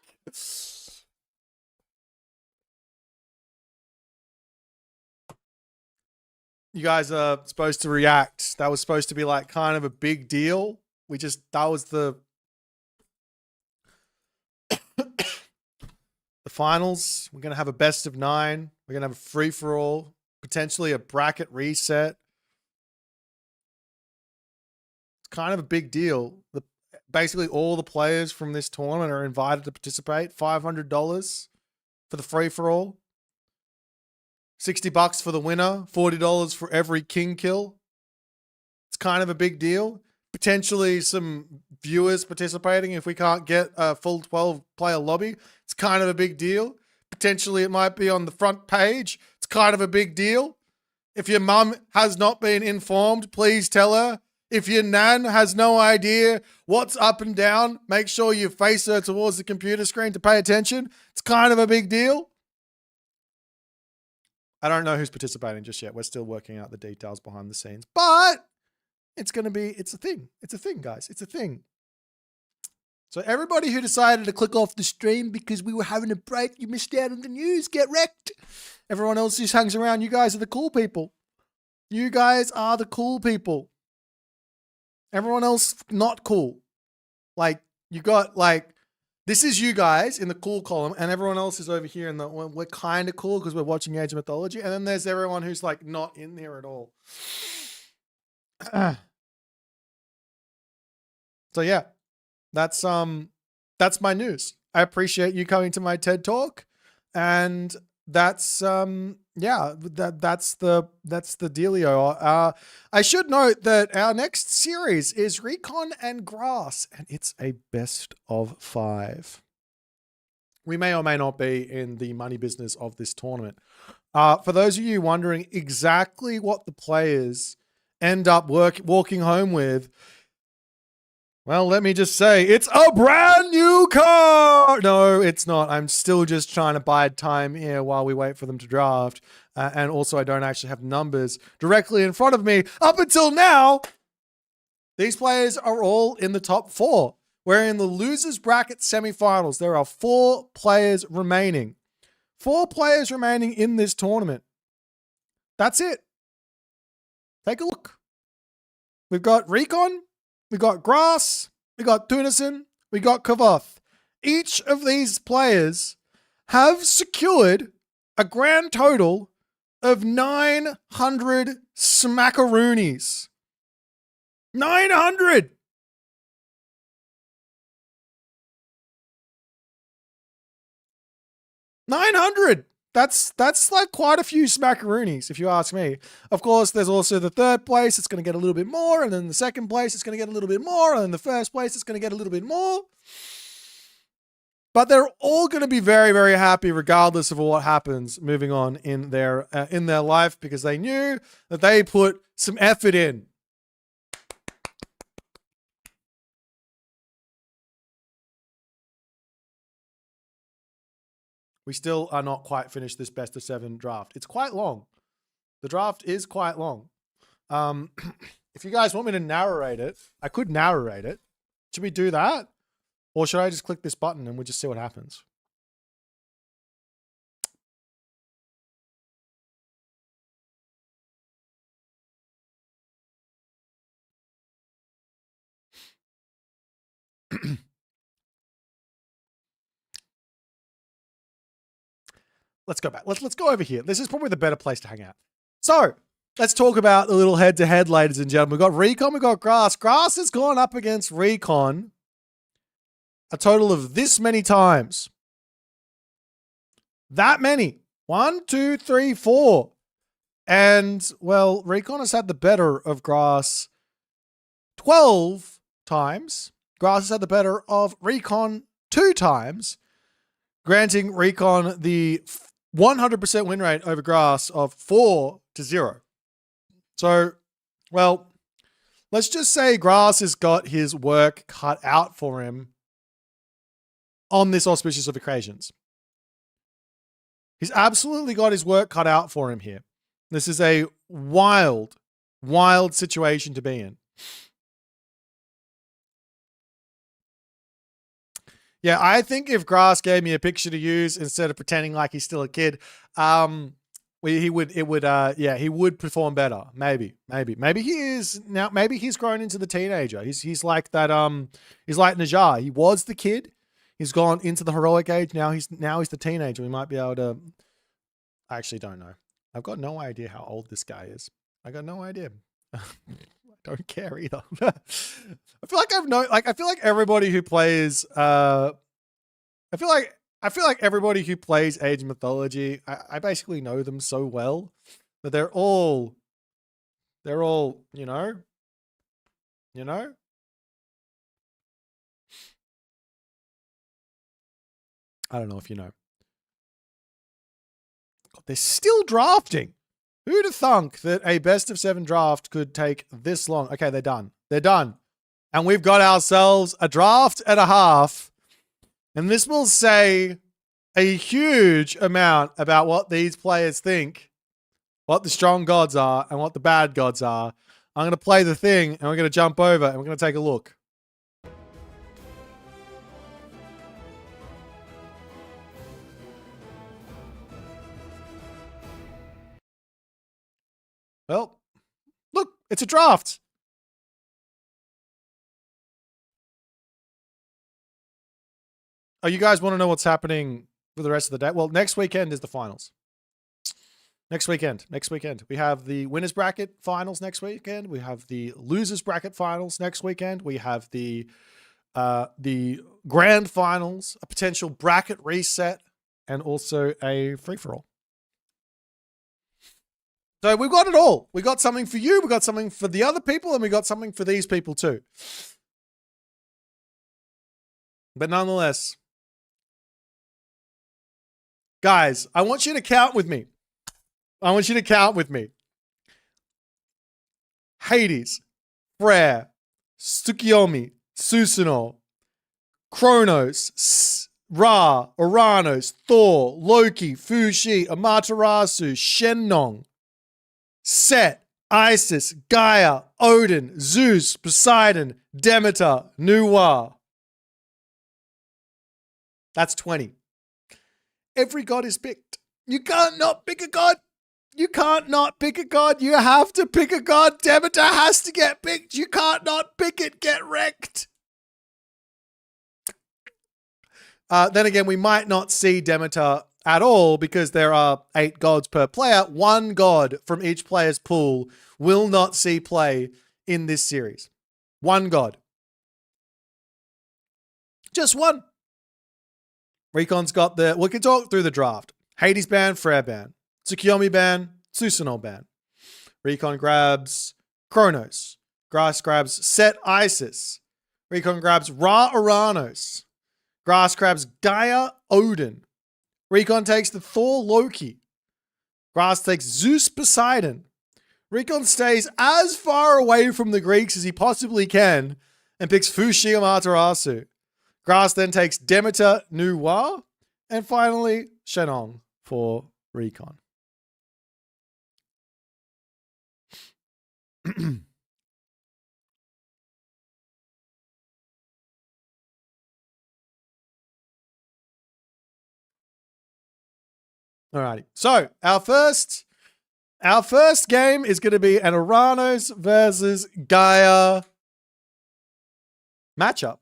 You guys are supposed to react. That was supposed to be like kind of a big deal. That was the finals. We're going to have a best of 9. We're going to have a free for all, potentially a bracket reset. It's kind of a big deal. Basically all the players from this tournament are invited to participate. $500 for the free for all. $60 for the winner, $40 for every king kill. It's kind of a big deal. Potentially some viewers participating if we can't get a full 12-player lobby. It's kind of a big deal. Potentially it might be on the front page. It's kind of a big deal. If your mum has not been informed, please tell her. If your nan has no idea what's up and down, make sure you face her towards the computer screen to pay attention. It's kind of a big deal. I don't know who's participating just yet. We're still working out the details behind the scenes, but it's a thing. It's a thing, guys. It's a thing. So everybody who decided to click off the stream because we were having a break, you missed out on the news, get wrecked. Everyone else just hangs around. You guys are the cool people. You guys are the cool people. Everyone else, not cool. Like, you got like, this is you guys in the cool column, and everyone else is over here in the, we're kind of cool because we're watching Age of Mythology, and then there's everyone who's like not in there at all. So yeah, that's my news. I appreciate you coming to my TED Talk, and that's that's the dealio. I should note that our next series is Recon and Grass, and it's a best of 5. We may or may not be in the money business of this tournament. For those of you wondering exactly what the players end up walking home with, well, let me just say, it's a brand new car. No, it's not. I'm still just trying to bide time here while we wait for them to draft. And also, I don't actually have numbers directly in front of me. Up until now, these players are all in the top 4. We're in the losers bracket semifinals. There are 4 players remaining. 4 players remaining in this tournament. That's it. Take a look. We've got Recon. We got Grass, we got Tunison, we got Kavoth. Each of these players have secured a grand total of 900 smackaroonies. 900! That's like quite a few smackaroonies, if you ask me. Of course, there's also the third place. It's going to get a little bit more. And then the second place, it's going to get a little bit more. And then the first place, it's going to get a little bit more. But they're all going to be very, very happy regardless of what happens moving on in their life, because they knew that they put some effort in. We still are not quite finished this best of 7 draft. It's quite long. The draft is quite long. If you guys want me to narrate it, I could narrate it. Should we do that? Or should I just click this button and we'll just see what happens? Let's go back. Let's go over here. This is probably the better place to hang out. So let's talk about the little head-to-head, ladies and gentlemen. We've got Recon, we've got Grass. Grass has gone up against Recon a total of this many times. That many. 1, 2, 3, 4. And, well, Recon has had the better of Grass 12 times. Grass has had the better of Recon 2 times, granting Recon the 100% win rate over Grass of 4-0. So, well, let's just say Grass has got his work cut out for him on this auspicious of occasions. He's absolutely got his work cut out for him here. This is a wild, wild situation to be in. Yeah, I think if Grass gave me a picture to use instead of pretending like he's still a kid, he would perform better. Maybe he is now. Maybe he's grown into the teenager. He's like that. He's like Najjar. He was the kid. He's gone into the heroic age. Now he's the teenager. We might be able to. I actually don't know. I've got no idea how old this guy is. I got no idea. I don't care either. I feel like everybody who plays I feel like everybody who plays Age of Mythology, I basically know them so well that they're all, you know. I don't know if you know. God, they're still drafting. Who'd have thunk that a best of 7 draft could take this long? Okay, they're done. They're done. And we've got ourselves a draft and a half. And this will say a huge amount about what these players think, what the strong gods are, and what the bad gods are. I'm going to play the thing, and we're going to jump over, and we're going to take a look. Well, look, it's a draft. Oh, you guys want to know what's happening for the rest of the day? Well, next weekend is the finals. Next weekend. We have the winners bracket finals next weekend. We have the losers bracket finals next weekend. We have the grand finals, a potential bracket reset, and also a free-for-all. So we've got it all. We got something for you, we got something for the other people, and we got something for these people too. But nonetheless, guys, I want you to count with me. Hades, Prairie, Tsukiyomi, Susanoo, Kronos, Ra, Uranus, Thor, Loki, Fushi, Amaterasu, Shennon, Set, Isis, Gaia, Odin, Zeus, Poseidon, Demeter, Nuwa. That's 20. Every god is picked. You can't not pick a god. You can't not pick a god. You have to pick a god. Demeter has to get picked. You can't not pick it. Get wrecked. Then again, we might not see Demeter at all because there are 8 gods per player. 1 god from each player's pool will not see play in this series. 1 god. Just 1. Recon's got we can talk through the draft. Hades ban, Freyr ban. Tsukiyomi ban, Susanoo ban. Recon grabs Kronos. Grass grabs Set Isis. Recon grabs Ra Uranus. Grass grabs Gaia Odin. Recon takes the Thor Loki. Grass takes Zeus Poseidon. Recon stays as far away from the Greeks as he possibly can and picks Fushi Amaterasu. Grass then takes Demeter Nuwa. And finally, Shennon for Recon. Alrighty. So our first game is going to be an Uranus versus Gaia matchup.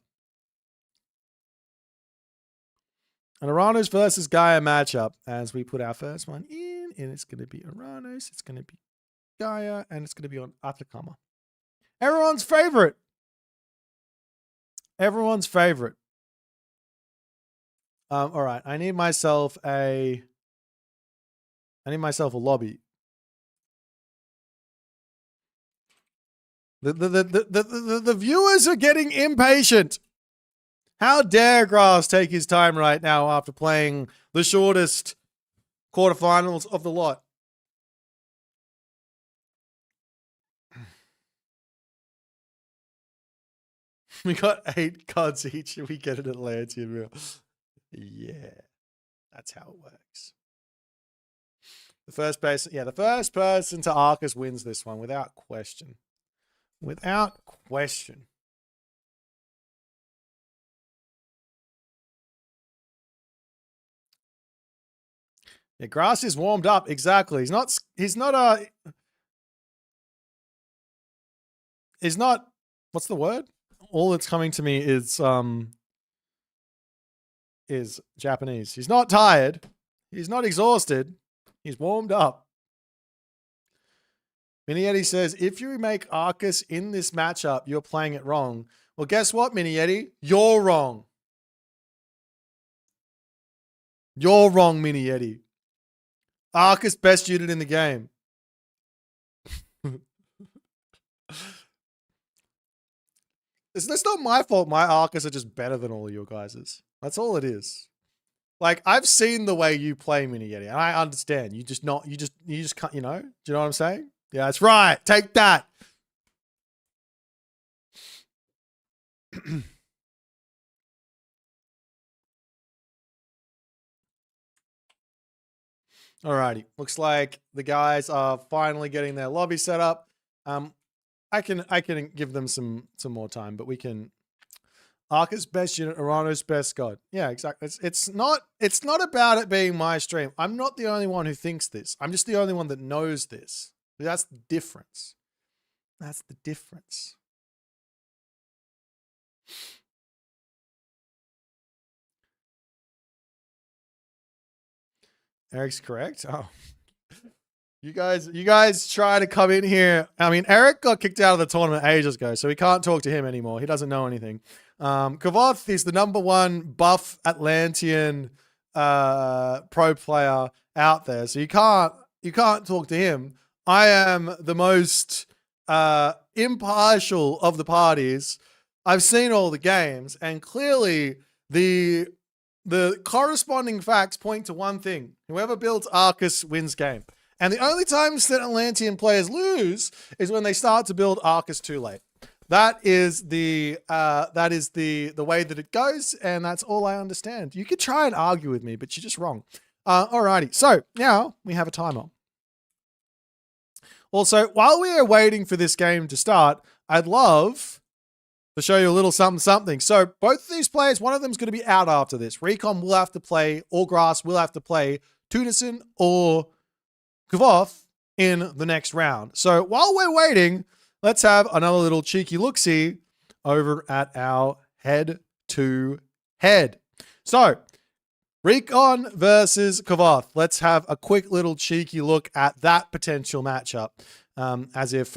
An Aranos versus Gaia matchup as we put our first one in, and it's going to be Aranos, it's going to be Gaia, and it's going to be on Atakama. Everyone's favorite. Everyone's favorite. All right, I need myself a lobby. The viewers are getting impatient. How dare Grass take his time right now after playing the shortest quarterfinals of the lot? We got 8 cards each and we get an Atlantean. Yeah, that's how it works. The first person to Arcus wins this one without question. Without question. Yeah, Grass is warmed up. Exactly. He's not what's the word? All that's coming to me is Japanese. He's not tired. He's not exhausted. He's warmed up. Minietti says, if you make Arcus in this matchup, you're playing it wrong. Well, guess what, Minietti? You're wrong. You're wrong, Minietti. Arcus, best unit in the game. It's not my fault. My Arcus are just better than all of your guys's. That's all it is. Like, I've seen the way you play Minietti, and I understand. You just can't, you know? Do you know what I'm saying? Yeah, that's right. Take that. Alrighty. Looks like the guys are finally getting their lobby set up. I can give them some more time, but we can. Arcus best unit, Arano's best god. Yeah, exactly. It's not about it being my stream. I'm not the only one who thinks this. I'm just the only one that knows this. That's the difference. That's the difference. Eric's correct. Oh. You guys try to come in here. I mean, Eric got kicked out of the tournament ages ago, so we can't talk to him anymore. He doesn't know anything. Kavoth is the #1 buff Atlantean pro player out there, so you can't talk to him. I am the most impartial of the parties. I've seen all the games, and clearly the corresponding facts point to one thing: whoever builds Arcus wins game. And the only times that Atlantean players lose is when they start to build Arcus too late. That is the way that it goes, and that's all I understand. You could try and argue with me, but you're just wrong. Alrighty, so now we have a timer. Also, while we are waiting for this game to start, I'd love to show you a little something. So both of these players, one of them is going to be out after this. Recon will have to play, or Grass will have to play Tunison or Kavoth in the next round. So while we're waiting, let's have another little cheeky look-see over at our head-to-head. So, Recon versus Kavoth. Let's have a quick little cheeky look at that potential matchup. As if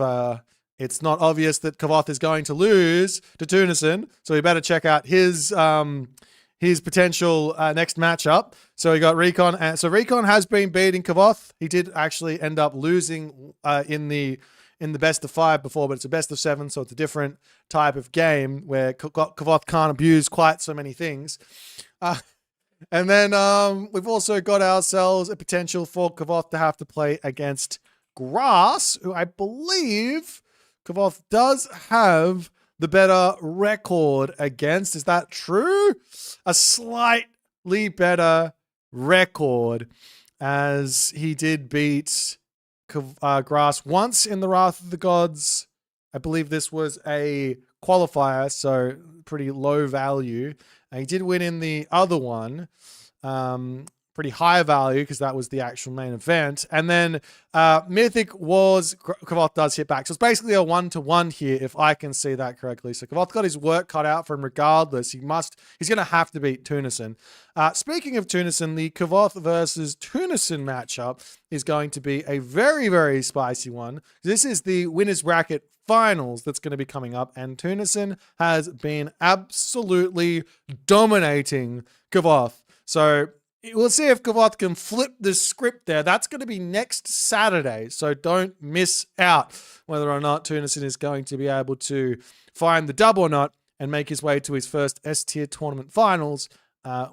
it's not obvious that Kavoth is going to lose to Tunison, so we better check out his potential next matchup. So we got Recon. So Recon has been beating Kavoth. He did actually end up losing in the best of 5 before, but it's a best of 7, so it's a different type of game where Kavoth can't abuse quite so many things. And then we've also got ourselves a potential for Kavoth to have to play against Grass, who I believe Kavoth does have the better record against. Is that true? A slightly better record, as he did beat Grass once in the Wrath of the Gods. I believe this was a qualifier, so pretty low value. He did win in the other one, pretty high value because that was the actual main event. And then Mythic was Kvothe does hit back. So it's basically a 1-to-1 here, if I can see that correctly. So Kvothe got his work cut out for him regardless. He's going to have to beat Tunison. Speaking of Tunison, the Kvothe versus Tunison matchup is going to be a very, very spicy one. This is the winners bracket finals that's going to be coming up, and Tunison has been absolutely dominating Kvothe. So we'll see if Kvothe can flip the script there. That's going to be next Saturday, so don't miss out whether or not Tunison is going to be able to find the dub or not and make his way to his first S-tier tournament finals.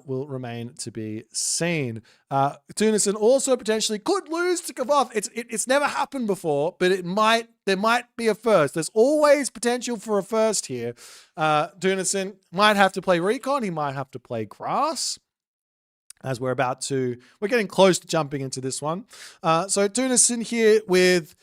Will remain to be seen. Tunison also potentially could lose to Kvothe. It's never happened before, but there might be a first. There's always potential for a first here. Tunison might have to play Recon. He might have to play Grass. As we're getting close to jumping into this one. So Tunison here with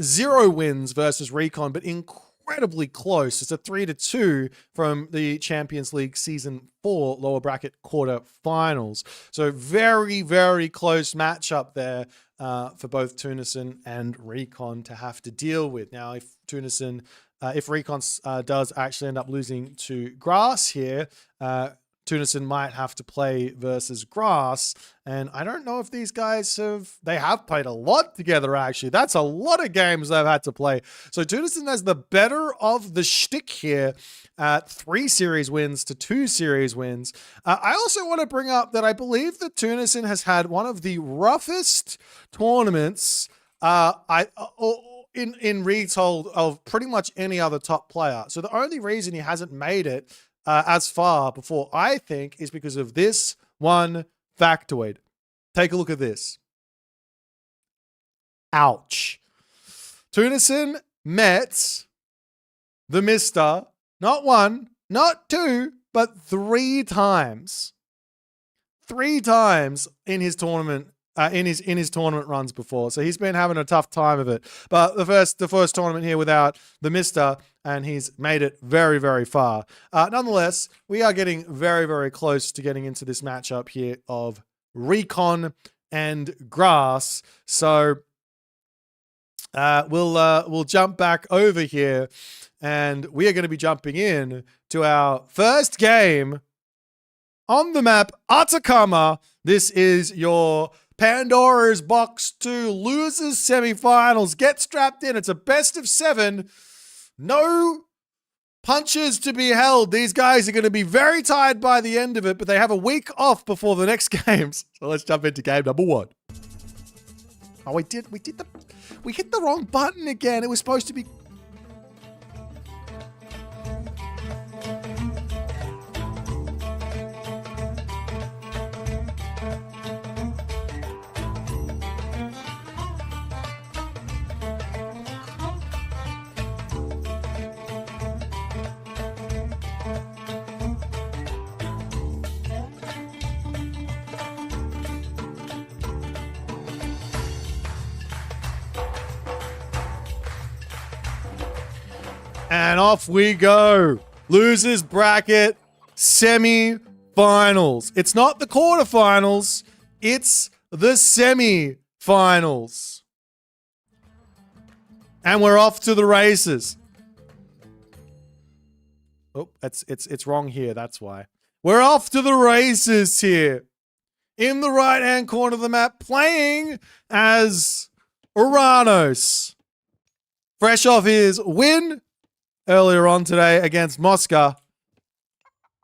0 wins versus Recon, but incredibly close. It's a 3-2 from the Champions League Season 4 lower bracket quarterfinals. So very, very close matchup there for both Tunison and Recon to have to deal with. Now, if Recon does actually end up losing to Grass here, Tunison might have to play versus Grass, and I don't know if these guys have played a lot together, actually. That's a lot of games they've had to play. So Tunison has the better of the shtick here at 3 series wins to 2 series wins. I also want to bring up that I believe that Tunison has had one of the roughest tournaments in retold of pretty much any other top player. So the only reason he hasn't made it as far before, I think, is because of this one factoid. Take a look at this. Ouch. Tunison met the Mister not 1, not 2, but 3 times. 3 times in his tournament. In his tournament runs before, so he's been having a tough time of it. But the first tournament here without the Mister, and he's made it very, very far. Nonetheless, we are getting very, very close to getting into this matchup here of Recon and Grass. So we'll jump back over here, and we are going to be jumping in to our first game on the map, Atakama. This is your Pandoras Box 2 losers semifinals. Get strapped in. It's a best of 7. No punches to be held. These guys are going to be very tired by the end of it, but they have a week off before the next games. So let's jump into game number 1. Oh, we hit the wrong button again. It was supposed to be. And off we go. Losers bracket semi-finals. It's not the quarterfinals. It's the semi-finals. And we're off to the races. Oh, it's wrong here. That's why. We're off to the races here. In the right-hand corner of the map, playing as Uranos. Fresh off his win earlier on today against Moscow,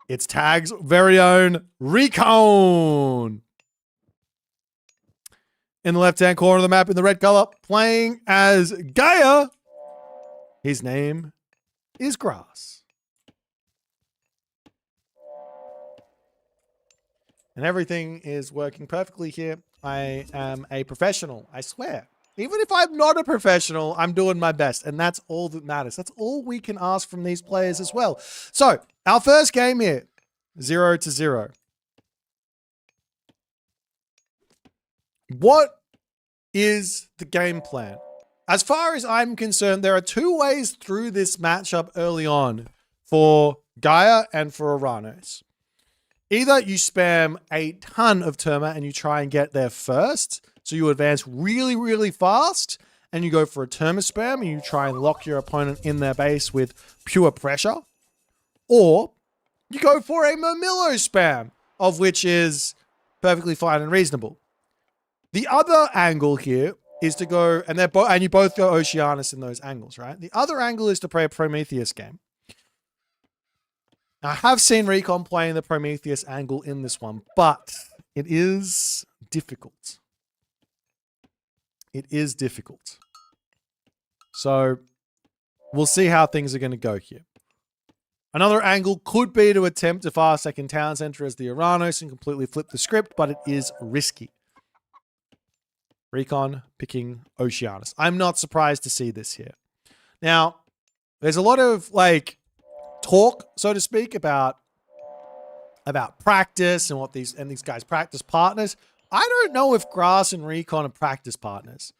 it's Tag's very own Recon. In the left-hand corner of the map in the red color, playing as Gaia, his name is Grass. And everything is working perfectly here. I am a professional, I swear. Even if I'm not a professional, I'm doing my best, and that's all that matters. That's all we can ask from these players as well. So, our first game here, 0-0. What is the game plan? As far as I'm concerned, there are 2 ways through this matchup early on for Gaia and for Uranos. Either you spam a ton of Terma and you try and get there first, so you advance really, really fast, and you go for a Terma spam and you try and lock your opponent in their base with pure pressure, or you go for a Murmillo spam, of which is perfectly fine and reasonable. The other angle here is to go, and you both go Oceanus in those angles, right? The other angle is to play a Prometheus game. I have seen Recon playing the Prometheus angle in this one, but it is difficult. It is difficult. So we'll see how things are going to go here. Another angle could be to attempt to fast second town center as the Uranus and completely flip the script, but it is risky. Recon picking Oceanus. I'm not surprised to see this here. Now, there's a lot of talk, so to speak, about practice and what these guys practice partners. I don't know if Grass and Recon are practice partners.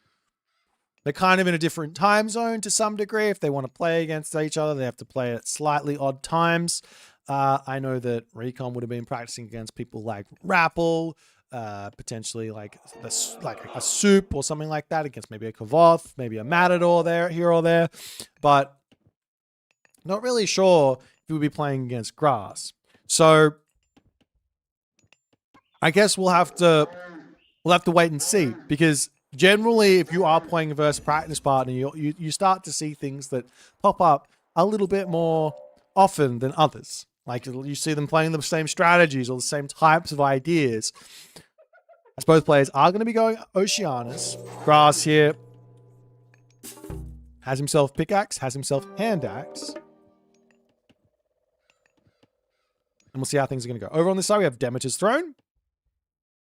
They're kind of in a different time zone to some degree. If they want to play against each other, they have to play at slightly odd times. I know that Recon would have been practicing against people like Rappel, potentially like a Soup or something like that, against maybe a Kavoth, maybe a Matador here or there, but not really sure if he would be playing against Grass. So I guess we'll have to wait and see, because generally, if you are playing versus practice partner, you start to see things that pop up a little bit more often than others. Like you see them playing the same strategies or the same types of ideas. As both players are going to be going Oceanus. Grass here has himself pickaxe, has himself hand axe. And we'll see how things are going to go. Over on this side, we have Demeter's Throne.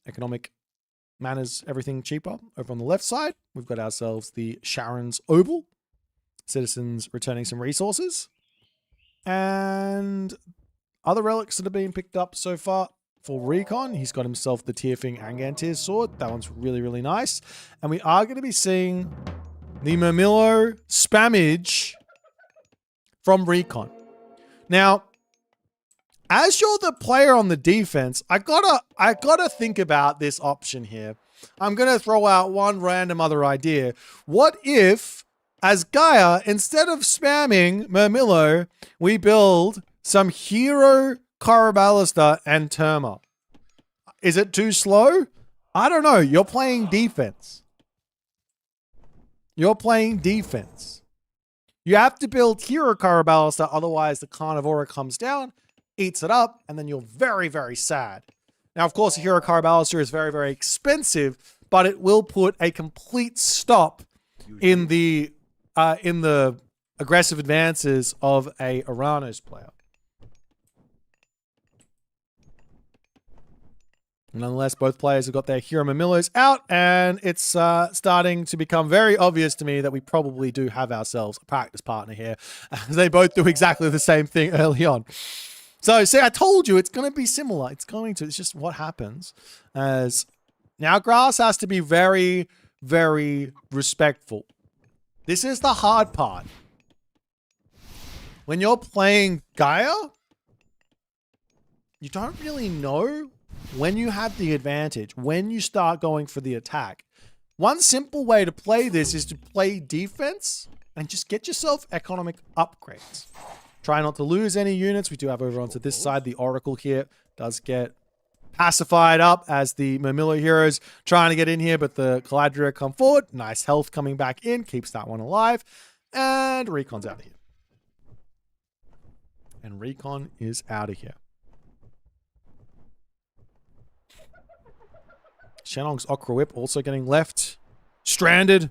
Economic manners, everything cheaper. Over on the left side, we've got ourselves the Sharon's Oval. Citizens returning some resources. And other relics that are being picked up so far for Recon. He's got himself the Tearfing Angantir sword. That one's really, really nice. And we are going to be seeing the Murmillo spammage from Recon. Now, as you're the player on the defense, I gotta think about this option here. I'm gonna throw out one random other idea. What if, as Gaia, instead of spamming Murmillo, we build some hero Carabalista and Terma? Is it too slow? I don't know. You're playing defense. You're playing defense. You have to build hero Carabalista, otherwise the Carnivora comes down, eats it up, and then you're very, very sad. Now, of course, a Hero Carabalista is very, very expensive, but it will put a complete stop in the aggressive advances of a Uranus player. Nonetheless, both players have got their Hero Murmillos out, and it's starting to become very obvious to me that we probably do have ourselves a practice partner here. They both do exactly the same thing early on. So, see, I told you it's going to be similar. It's just what happens. As now, Grass has to be very, very respectful. This is the hard part. When you're playing Gaia, you don't really know when you have the advantage, when you start going for the attack. One simple way to play this is to play defense and just get yourself economic upgrades. Try not to lose any units. We do have over onto this side. The Oracle here does get pacified up as the Murmillo heroes trying to get in here, but the Caladria come forward. Nice health coming back in. Keeps that one alive. And Recon's out of here. And Recon is out of here. Shenong's Okra Whip also getting left stranded.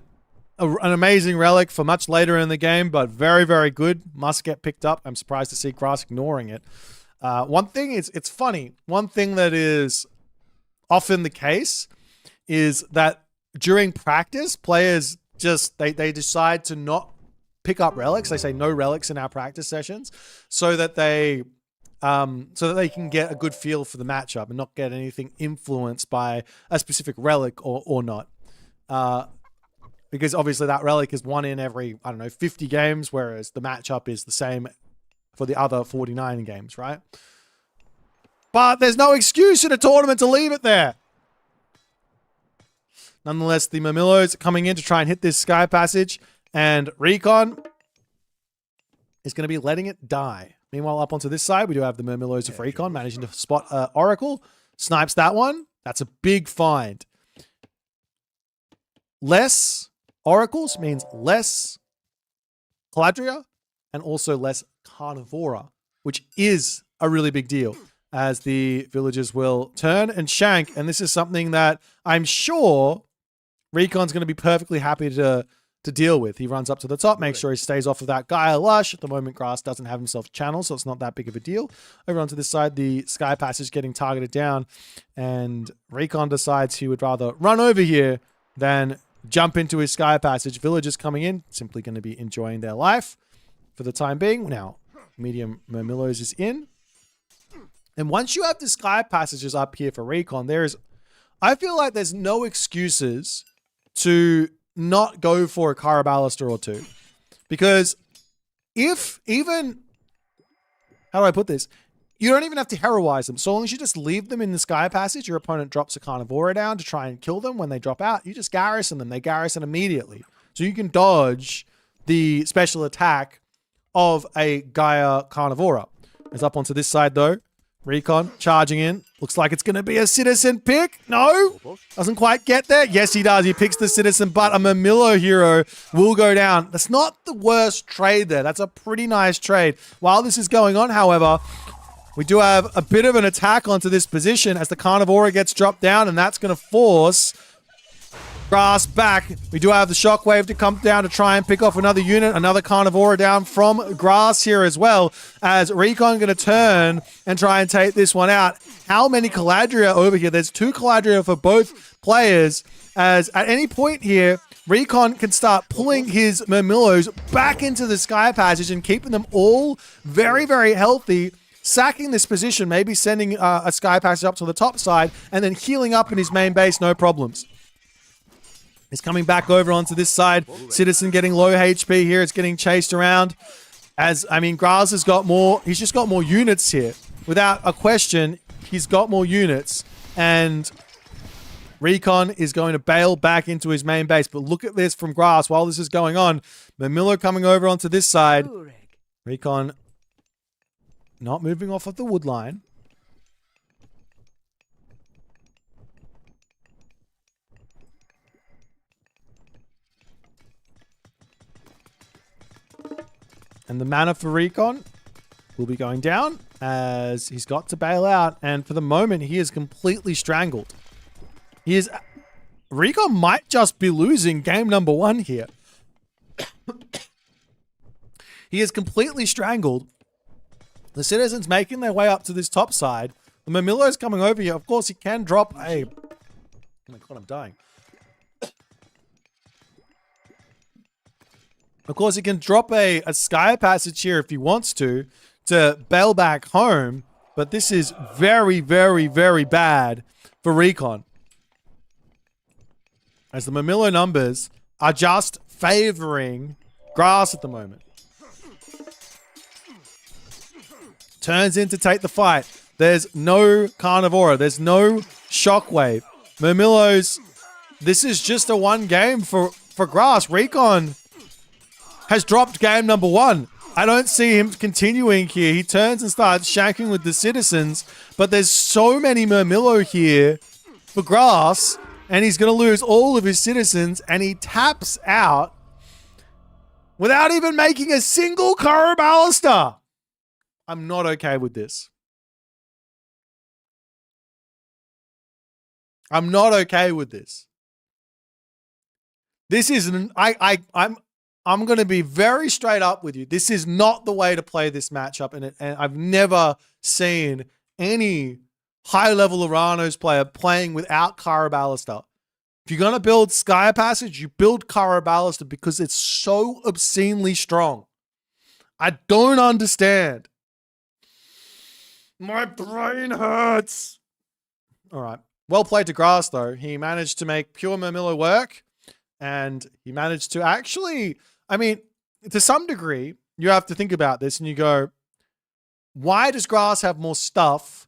An amazing relic for much later in the game, but very, very good. Must get picked up. I'm surprised to see Grass ignoring it. One thing is, it's funny. One thing that is often the case is that during practice, players just, they decide to not pick up relics. They say no relics in our practice sessions so that they can get a good feel for the matchup and not get anything influenced by a specific relic or not. Because obviously that relic is one in every, 50 games, whereas the matchup is the same for the other 49 games, right? But there's no excuse in a tournament to leave it there. Nonetheless, the Murmillos coming in to try and hit this Sky Passage. And Recon is going to be letting it die. Meanwhile, up onto this side, we do have the Murmillos of Recon managing to spot Oracle. Snipes that one. That's a big find. Less Oracles means less Caladria and also less Carnivora, which is a really big deal as the villagers will turn and shank. And this is something that I'm sure Recon's going to be perfectly happy to deal with. He runs up to the top, makes sure he stays off of that Gaia Lush. At the moment, Grass doesn't have himself channel, so it's not that big of a deal. Over onto this side, the Sky Passage getting targeted down, and Recon decides he would rather run over here than jump into his Sky Passage. Villagers coming in, simply going to be enjoying their life for the time being. Now, Medium Murmillos is in. And once you have the Sky Passages up here for Recon, I feel like there's no excuses to not go for a Caraballister or two. Because if even, how do I put this? You don't even have to heroize them. So long as you just leave them in the Sky Passage, your opponent drops a Carnivora down to try and kill them when they drop out. You just garrison them. They garrison immediately. So you can dodge the special attack of a Gaia Carnivora. It's up onto this side though. Recon charging in. Looks like it's going to be a Citizen pick. No, doesn't quite get there. Yes, he does. He picks the Citizen, but a Murmillo hero will go down. That's not the worst trade there. That's a pretty nice trade. While this is going on, however, we do have a bit of an attack onto this position as the Carnivora gets dropped down, and that's going to force Grass back. We do have the Shockwave to come down to try and pick off another unit. Another Carnivora down from Grass here as well, as Recon going to turn and try and take this one out. How many Caladria over here? There's 2 Caladria for both players, as at any point here, Recon can start pulling his Murmillos back into the Sky Passage and keeping them all very, very healthy, sacking this position, maybe sending a Sky Passage up to the top side, and then healing up in his main base, no problems. He's coming back over onto this side. Citizen getting low HP here. It's getting chased around. Grass has got more. He's just got more units here. Without a question, he's got more units. And Recon is going to bail back into his main base. But look at this from Grass while this is going on. Murmillo coming over onto this side. Recon not moving off of the wood line. And the mana for Recon will be going down as he's got to bail out. And for the moment, he is completely strangled. Recon might just be losing game number 1 here. He is completely strangled. The Citizens making their way up to this top side. The Murmillo is coming over here. Of course, he can drop a... Oh my god, I'm dying. Of course, he can drop a Sky Passage here if he wants to bail back home. But this is very, very, very bad for Recon, as the Murmillo numbers are just favoring Grass at the moment. Turns in to take the fight. There's no Carnivora. There's no Shockwave. Murmillo's, this is just a 1 game for Grass. Recon has dropped game number 1. I don't see him continuing here. He turns and starts shanking with the Citizens, but there's so many Murmillo here for Grass, and he's going to lose all of his Citizens, and he taps out without even making a single Caraballister. I'm not okay with this. I'm not okay with this. This isn't... I'm going to be very straight up with you. This is not the way to play this matchup, and I've never seen any high-level Uranos player playing without Caraballister. If you're going to build Sky Passage, you build Caraballister because it's so obscenely strong. I don't understand. My brain hurts. All right. Well played to Grass, though. He managed to make pure Murmillo work, and he managed to actually... to some degree, you have to think about this and you go, why does Grass have more stuff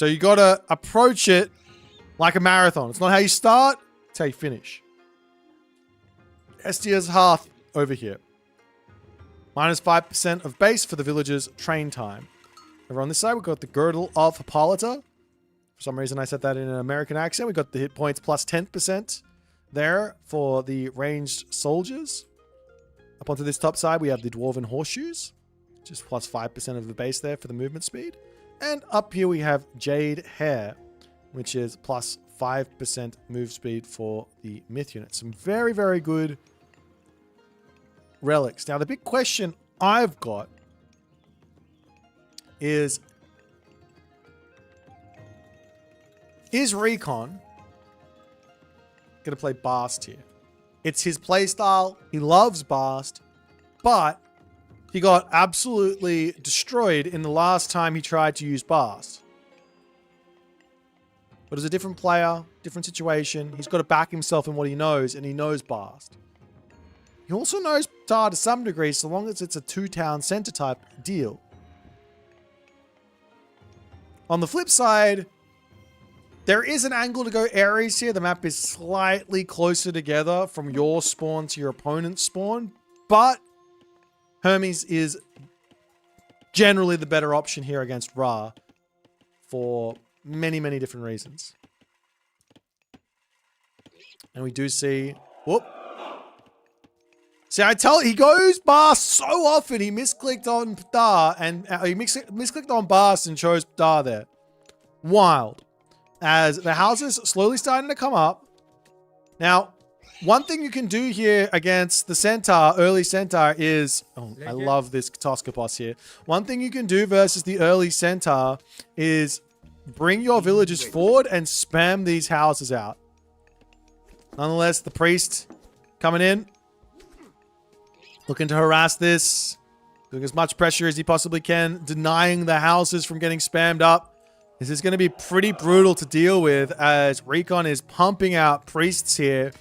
So you got to approach it like a marathon. It's not how you start, it's how you finish. Estia's Hearth over here. Minus 5% of base for the villagers' train time. Over on this side, we've got the Girdle of Hippolyta. For some reason, I said that in an American accent. We got the hit points plus 10% there for the ranged soldiers. Up onto this top side, we have the Dwarven Horseshoes, which is plus 5% of the base there for the movement speed. And up here, we have Jade Hair, which is plus 5% move speed for the myth unit. Some very, very good relics. Now, the big question I've got is Recon going to play Bast here? It's his playstyle. He loves Bast, but he got absolutely destroyed in the last time he tried to use Bast. But as a different player, different situation, he's got to back himself in what he knows, and he knows Bast. He also knows Tar to some degree, so long as it's a two-town center type deal. On the flip side, there is an angle to go Ares here. The map is slightly closer together from your spawn to your opponent's spawn, but Hermes is generally the better option here against Ra for many, many different reasons. And we do see... Whoop. See, I tell you, he goes Bast so often. He misclicked on Dar and he misclicked on Bast and chose Dar there. Wild. As the houses slowly starting to come up. Now, one thing you can do here against the Centaur, early Centaur is... Oh, I love this Katoskopos here. One thing you can do versus the early Centaur is bring your villagers forward and spam these houses out. Nonetheless, the priest coming in. Looking to harass this. Doing as much pressure as he possibly can. Denying the houses from getting spammed up. This is going to be pretty brutal to deal with as Recon is pumping out priests here.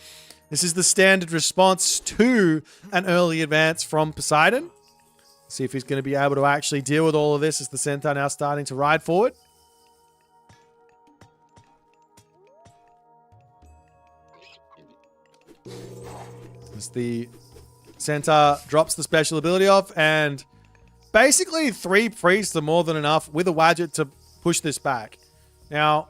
This is the standard response to an early advance from Poseidon. See if he's going to be able to actually deal with all of this as the Centaur now starting to ride forward. As the Centaur drops the special ability off, and basically 3 priests are more than enough with a Wadget to push this back. Now,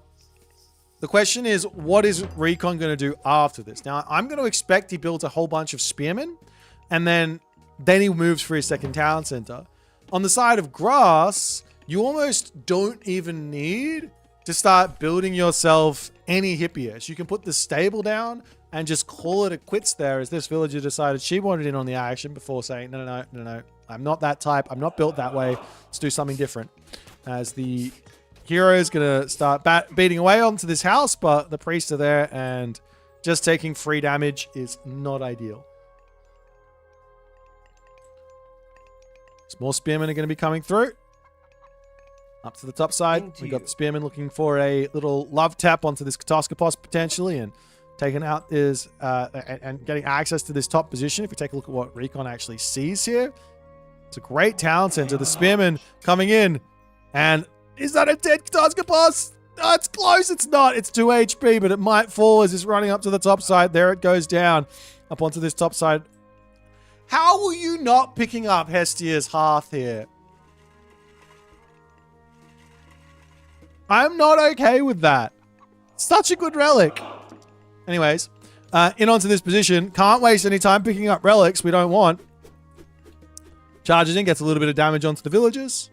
the question is, what is Recon going to do after this? Now, I'm going to expect he builds a whole bunch of spearmen, and then he moves for his second town center. On the side of grass, you almost don't even need to start building yourself any hippies. You can put the stable down and just call it a quits there, as this villager decided she wanted in on the action before saying, no, I'm not that type. I'm not built that way. Let's do something different. As the hero is going to start beating away onto this house, but the priests are there, and just taking free damage is not ideal. Some more spearmen are going to be coming through. Up to the top side, we got the spearmen looking for a little love tap onto this Katoskopos potentially, and taking out this and getting access to this top position. If you take a look at what Recon actually sees here, it's a great town center. The spearmen coming in, and is that a dead Katoskopos? Oh, it's close. It's not. It's 2 HP, but it might fall as it's running up to the top side. There it goes down up onto this top side. How are you not picking up Hestia's Hearth here? I'm not okay with that. Such a good relic. Anyways, in onto this position. Can't waste any time picking up relics we don't want. Charges in, gets a little bit of damage onto the villagers.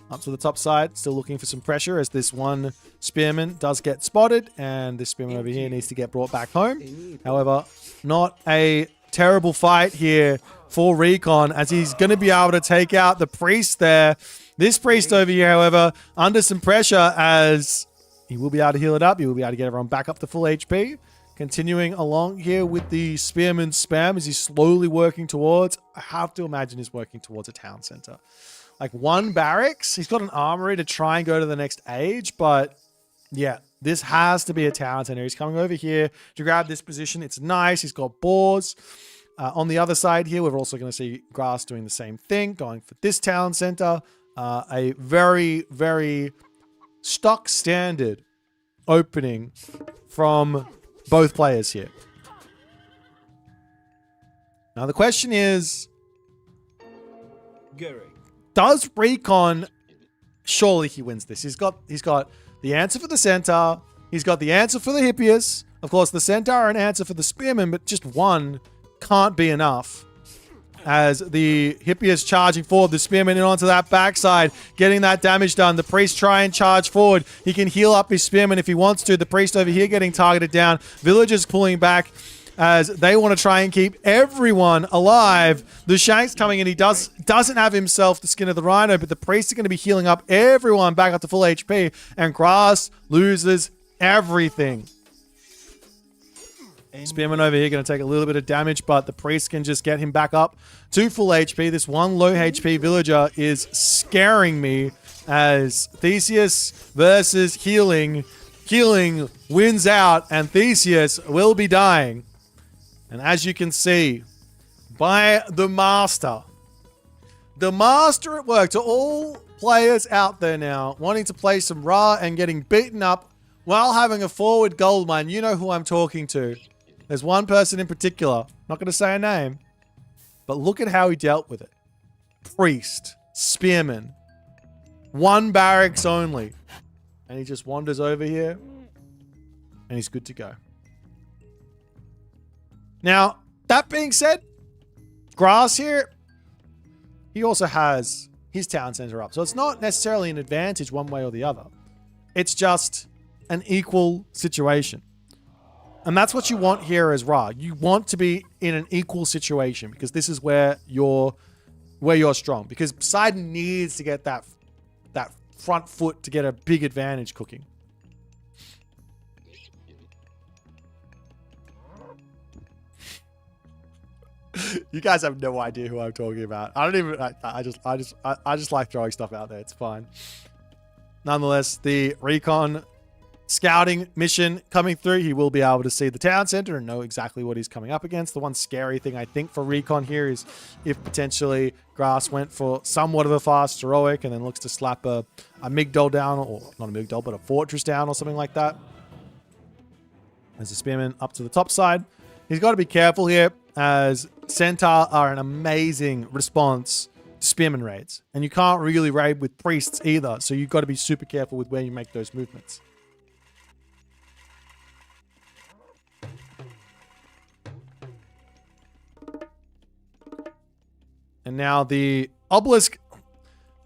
Up to the top side, still looking for some pressure as this one spearman does get spotted, and this spearman over here needs to get brought back home. However, not a terrible fight here for Recon, as he's going to be able to take out the priest there. This priest over here, however, under some pressure, as he will be able to heal it up. He will be able to get everyone back up to full HP. Continuing along here with the spearman spam as he's slowly working towards, I have to imagine he's working towards a town center. Like one barracks. He's got an armory to try and go to the next age, but yeah, this has to be a town center. He's coming over here to grab this position. It's nice. He's got boars. On the other side here, we're also going to see grass doing the same thing, going for this town center. A very, very stock standard opening from both players here. Now the question is, does Recon, surely he wins this. He's got the answer for the Centaur. He's got the answer for the Hippias. Of course, the Centaur an answer for the Spearman, but just one can't be enough. As the Hippias charging forward, the Spearman in onto that backside, getting that damage done. The Priest try and charge forward. He can heal up his Spearman if he wants to. The Priest over here getting targeted down. Villagers pulling back as they want to try and keep everyone alive. The Shank's coming in. He doesn't have himself the skin of the Rhino, but the Priest are going to be healing up everyone back up to full HP, and Grass loses everything. Spearman over here going to take a little bit of damage, but the Priest can just get him back up to full HP. This one low HP villager is scaring me as Theseus versus Healing. Healing wins out, and Theseus will be dying. And as you can see, by the Master at work, to all players out there now wanting to play some Ra and getting beaten up while having a forward gold mine, you know who I'm talking to. There's one person in particular, not going to say a name, but look at how he dealt with it. Priest, Spearman, one barracks only. And he just wanders over here, and he's good to go. Now, that being said, Grass here, he also has his town center up. So it's not necessarily an advantage one way or the other. It's just an equal situation. And that's what you want here as Ra. You want to be in an equal situation because this is where you're strong. Because Poseidon needs to get that front foot to get a big advantage cooking. You guys have no idea who I'm talking about. I just like throwing stuff out there. It's fine. Nonetheless, the Recon scouting mission coming through. He will be able to see the town center and know exactly what he's coming up against. The one scary thing I think for Recon here is if potentially Grass went for somewhat of a fast heroic and then looks to slap a Migdol down, or not a Migdol, but a Fortress down or something like that. As the Spearman up to the top side. He's got to be careful here as Centaur are an amazing response to Spearman raids. And you can't really raid with Priests either. So you've got to be super careful with where you make those movements. And now the obelisk.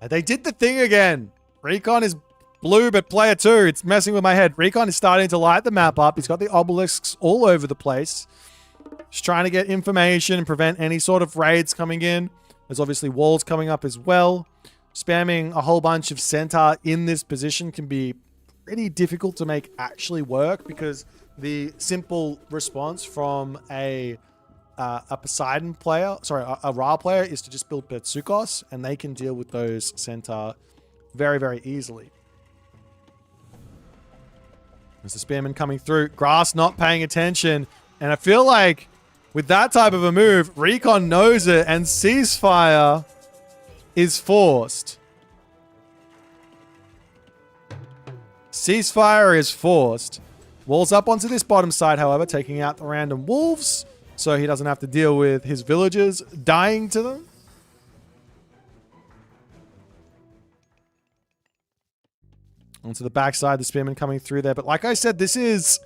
They did the thing again. Recon is blue, but player 2. It's messing with my head. Recon is starting to light the map up. He's got the obelisks all over the place. Just trying to get information and prevent any sort of raids coming in. There's obviously walls coming up as well. Spamming a whole bunch of Centaur in this position can be pretty difficult to make actually work because the simple response from a Poseidon player, sorry, a Ra player is to just build Betsukos, and they can deal with those Centaur very, very easily. There's the Spearman coming through. Grass not paying attention. And I feel like with that type of a move, Recon knows it, and ceasefire is forced. Ceasefire is forced. Walls up onto this bottom side, however, taking out the random wolves. So he doesn't have to deal with his villagers dying to them. Onto the backside, the Spearman coming through there. But like I said, this is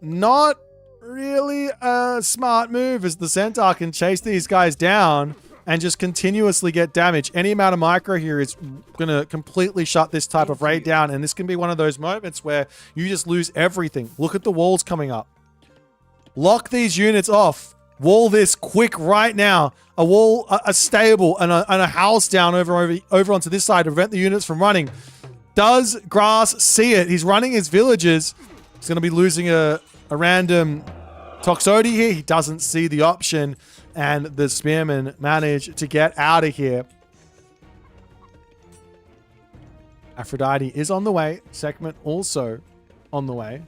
not really a smart move as the Centaur can chase these guys down and just continuously get damage. Any amount of micro here is going to completely shut this type of raid down. And this can be one of those moments where you just lose everything. Look at the walls coming up. Lock these units off. Wall this quick right now. A wall, a stable, and a house down over onto this side to prevent the units from running. Does Grass see it? He's running his villagers. He's going to be losing a random Toxotes here. He doesn't see the option, and the Spearmen manage to get out of here. Aphrodite is on the way. Sekhmet also on the way.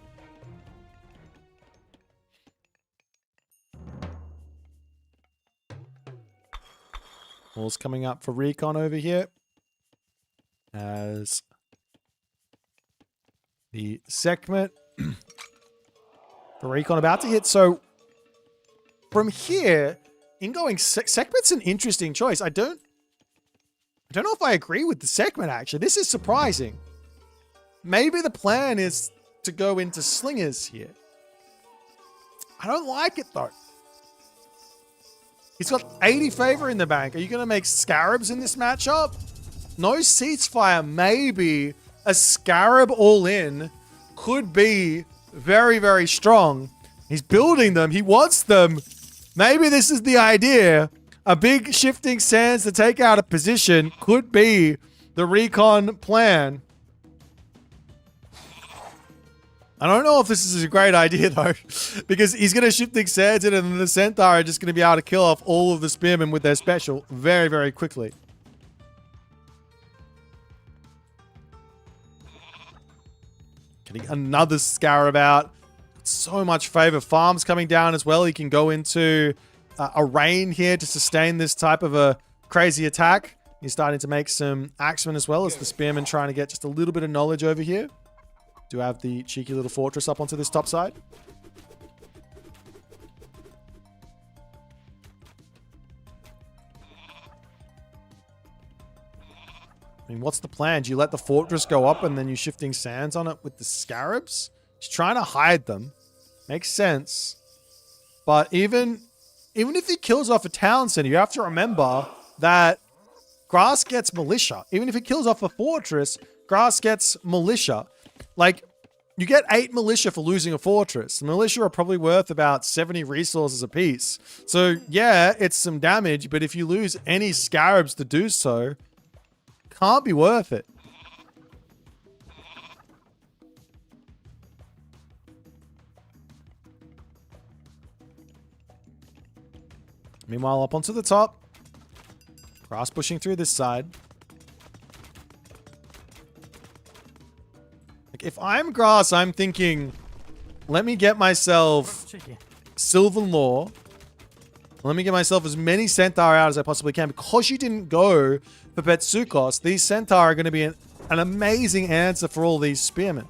Walls coming up for Recon over here. As The segment. The recon about to hit. So from here, ingoing segment's an interesting choice. I don't know if I agree with the segment, actually. This is surprising. Maybe the plan is to go into slingers here. I don't like it, though. He's got 80 favor in the bank. Are you going to make scarabs in this matchup? No ceasefire, maybe. A scarab all in could be very, very strong. He's building them. He wants them. Maybe this is the idea. A big shifting sands to take out a position could be the recon plan. I don't know if this is a great idea, though, because he's going to shifting sands in, and then the Centaur are just going to be able to kill off all of the spearmen with their special very, very quickly. Getting another scarab out. So much favor. Farms coming down as well. He can go into a rain here to sustain this type of a crazy attack. He's starting to make some axemen as well as the spearmen trying to get just a little bit of knowledge over here. Do have the cheeky little fortress up onto this top side. I mean, what's the plan? Do you let the fortress go up and then you're shifting sands on it with the scarabs? He's trying to hide them. Makes sense. But even if he kills off a town center, you have to remember that grass gets militia. Even if he kills off a fortress, grass gets militia. Like, you get 8 militia for losing a fortress. The militia are probably worth about 70 resources apiece. So, yeah, it's some damage, but if you lose any scarabs to do so, can't be worth it. Meanwhile, up onto the top. Grass pushing through this side. Like, if I'm grass, I'm thinking, let me get myself Sylvan Law. Let me get myself as many Centaur out as I possibly can. Because you didn't go for Betsukos, these Centaur are going to be an amazing answer for all these spearmen.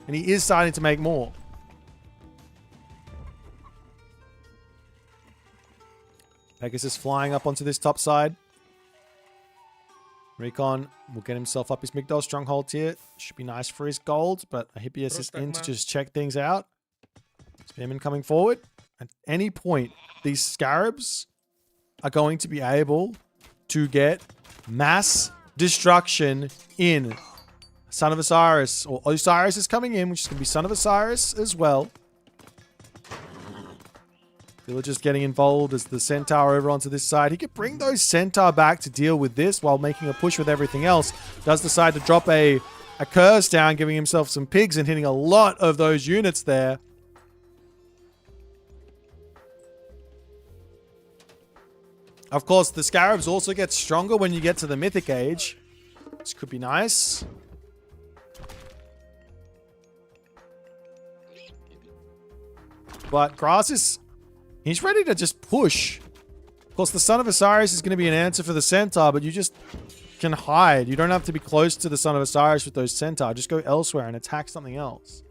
And he is starting to make more. Pegasus flying up onto this top side. Recon will get himself up his Migdol stronghold here. Should be nice for his gold, but Hippias is in to just check things out. Spearman coming forward. At any point, these scarabs are going to be able to get mass destruction in. Son of Osiris, or Osiris is coming in, which is going to be Son of Osiris as well. Villagers getting involved as the Centaur over onto this side. He could bring those Centaur back to deal with this while making a push with everything else. Does decide to drop a curse down, giving himself some pigs and hitting a lot of those units there. Of course, the Scarabs also get stronger when you get to the Mythic Age. This could be nice. But Grass is... he's ready to just push. Of course, the Son of Osiris is going to be an answer for the Centaur, but you just can hide. You don't have to be close to the Son of Osiris with those Centaur. Just go elsewhere and attack something else.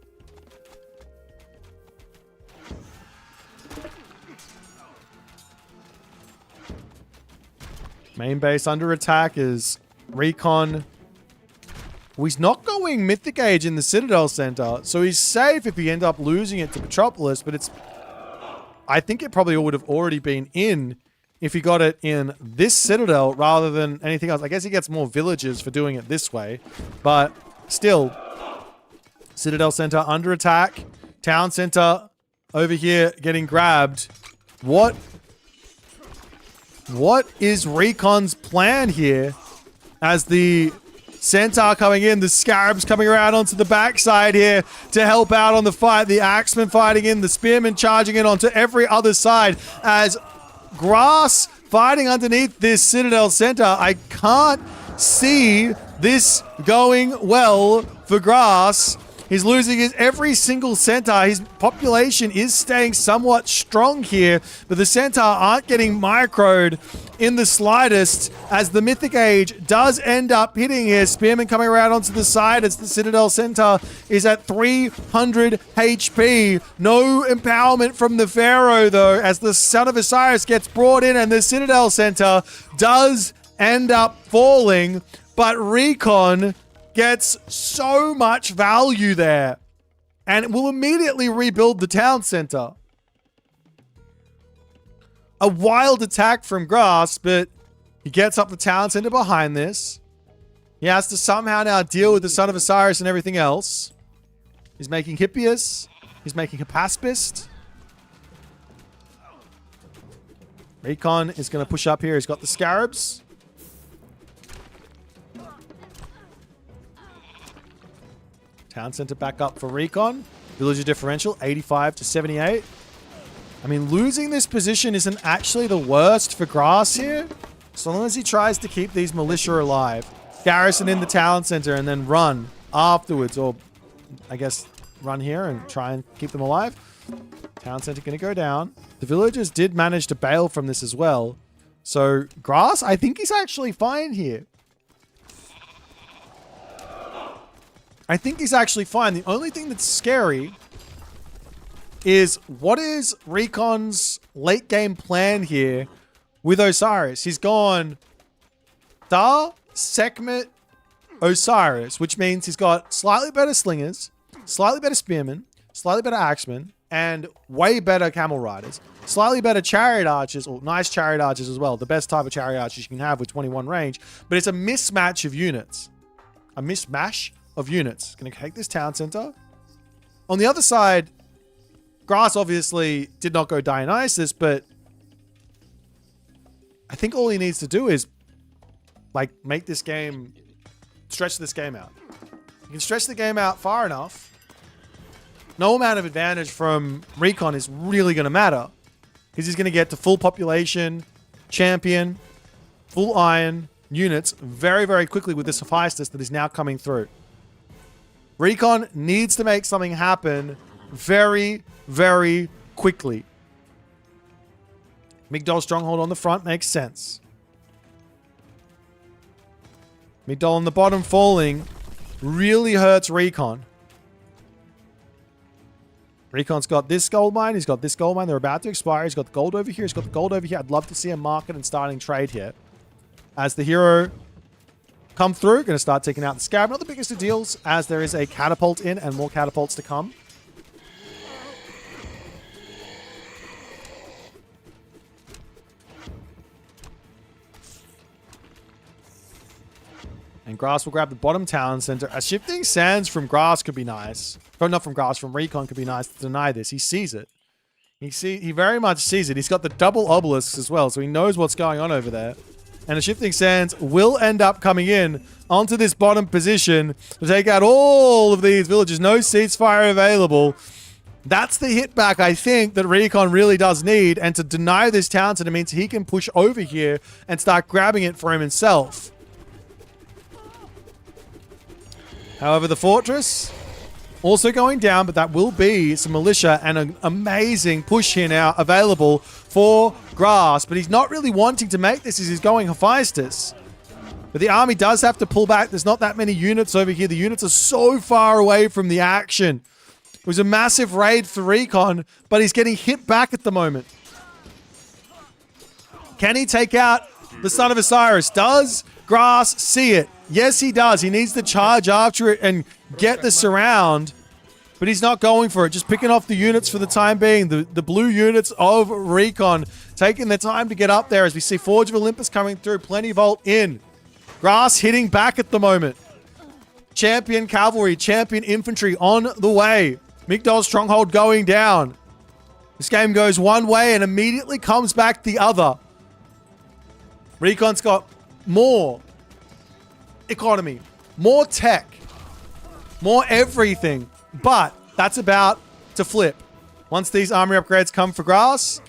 Main base under attack is Recon. Well, he's not going Mythic Age in the Citadel Center, so he's safe if he end up losing it to Petropolis, but it's... I think it probably would have already been in if he got it in this Citadel rather than anything else. I guess he gets more villages for doing it this way, but still, Citadel Center under attack. Town Center over here getting grabbed. What is Recon's plan here as the Centaur coming in, the Scarabs coming around onto the backside here to help out on the fight, the Axemen fighting in, the Spearmen charging in onto every other side as Grass fighting underneath this Citadel Center. I can't see this going well for Grass. He's losing his every single centaur. His population is staying somewhat strong here, but the centaur aren't getting microed in the slightest as the Mythic Age does end up hitting here. Spearman coming around onto the side as the Citadel Centaur is at 300 HP. No empowerment from the Pharaoh though, as the Son of Osiris gets brought in and the Citadel Centaur does end up falling, but Recon gets so much value there and will immediately rebuild the town center. A wild attack from Grass, but he gets up the town center behind this. He has to somehow now deal with the Son of Osiris and everything else. He's making Hippias. He's making Hypaspist. Recon is going to push up here. He's got the Scarabs. Town center back up for Recon. Villager differential, 85 to 78. I mean, losing this position isn't actually the worst for Grass here, so long as he tries to keep these militia alive. Garrison in the town center and then run afterwards, or I guess run here and try and keep them alive. Town center going to go down. The villagers did manage to bail from this as well. So Grass, I think he's actually fine here. I think he's actually fine. The only thing that's scary is what is Recon's late game plan here with Osiris? He's gone Dar, Sekhmet, Osiris, which means he's got slightly better slingers, slightly better spearmen, slightly better axemen, and way better camel riders. Slightly better chariot archers, or nice chariot archers as well. The best type of chariot archers you can have with 21 range. But it's a mismatch of units. A mismatch of units. Going to take this town center. On the other side, Grass obviously did not go Dionysus, but I think all he needs to do is like make this game, stretch this game out. You can stretch the game out far enough. No amount of advantage from Recon is really going to matter because he's going to get to full population, champion, full iron units very, very quickly with this Hephaestus that is now coming through. Recon needs to make something happen very, very quickly. Migdol Stronghold on the front makes sense. Migdol on the bottom falling really hurts Recon. Recon's got this gold mine. He's got this gold mine. They're about to expire. He's got the gold over here. He's got the gold over here. I'd love to see a market and starting trade here. As the hero come through, going to start taking out the Scarab. Not the biggest of deals, as there is a catapult in and more catapults to come. And Grass will grab the bottom town center. A shifting sands from Grass could be nice. Oh, not from Grass, from Recon could be nice to deny this. He sees it. He very much sees it. He's got the double obelisks as well, so he knows what's going on over there. And the shifting sands will end up coming in onto this bottom position to take out all of these villages. No ceasefire available. That's the hit back, I think, that Recon really does need. And to deny this town center means he can push over here and start grabbing it for himself. However, the fortress also going down, but that will be some militia and an amazing push here now available for Grass. But he's not really wanting to make this as he's going Hephaestus. But the army does have to pull back. There's not that many units over here. The units are so far away from the action. It was a massive raid for Recon, but he's getting hit back at the moment. Can he take out the Son of Osiris? Does Grass see it? Yes, he does. He needs to charge after it and get the surround, but he's not going for it. Just picking off the units for the time being. The blue units of Recon taking their time to get up there as we see Forge of Olympus coming through. Plenty Vault in. Grass hitting back at the moment. Champion Cavalry, Champion Infantry on the way. Migdol Stronghold going down. This game goes one way and immediately comes back the other. Recon's got more economy, more tech, more everything, but that's about to flip. Once these army upgrades come for Grass,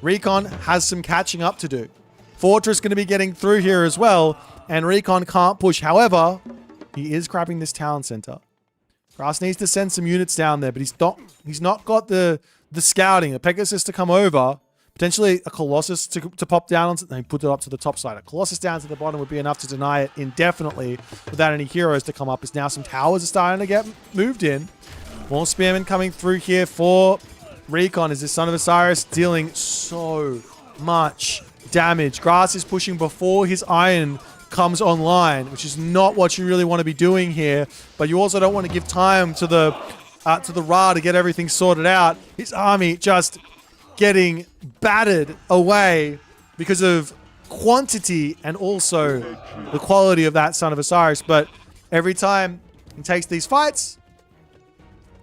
Recon has some catching up to do. Fortress going to be getting through here as well, and Recon can't push. However, he is grabbing this town center. Grass needs to send some units down there, but he's not got the scouting. A Pegasus to come over. Potentially a Colossus to pop down on, and put it up to the top side. A Colossus down to the bottom would be enough to deny it indefinitely without any heroes to come up. As now some towers are starting to get moved in. More spearmen coming through here for Recon. As this Son of Osiris dealing so much damage. Grass is pushing before his iron comes online, which is not what you really want to be doing here. But you also don't want to give time to the Ra to get everything sorted out. His army just getting battered away because of quantity and also the quality of that Son of Osiris. But every time he takes these fights,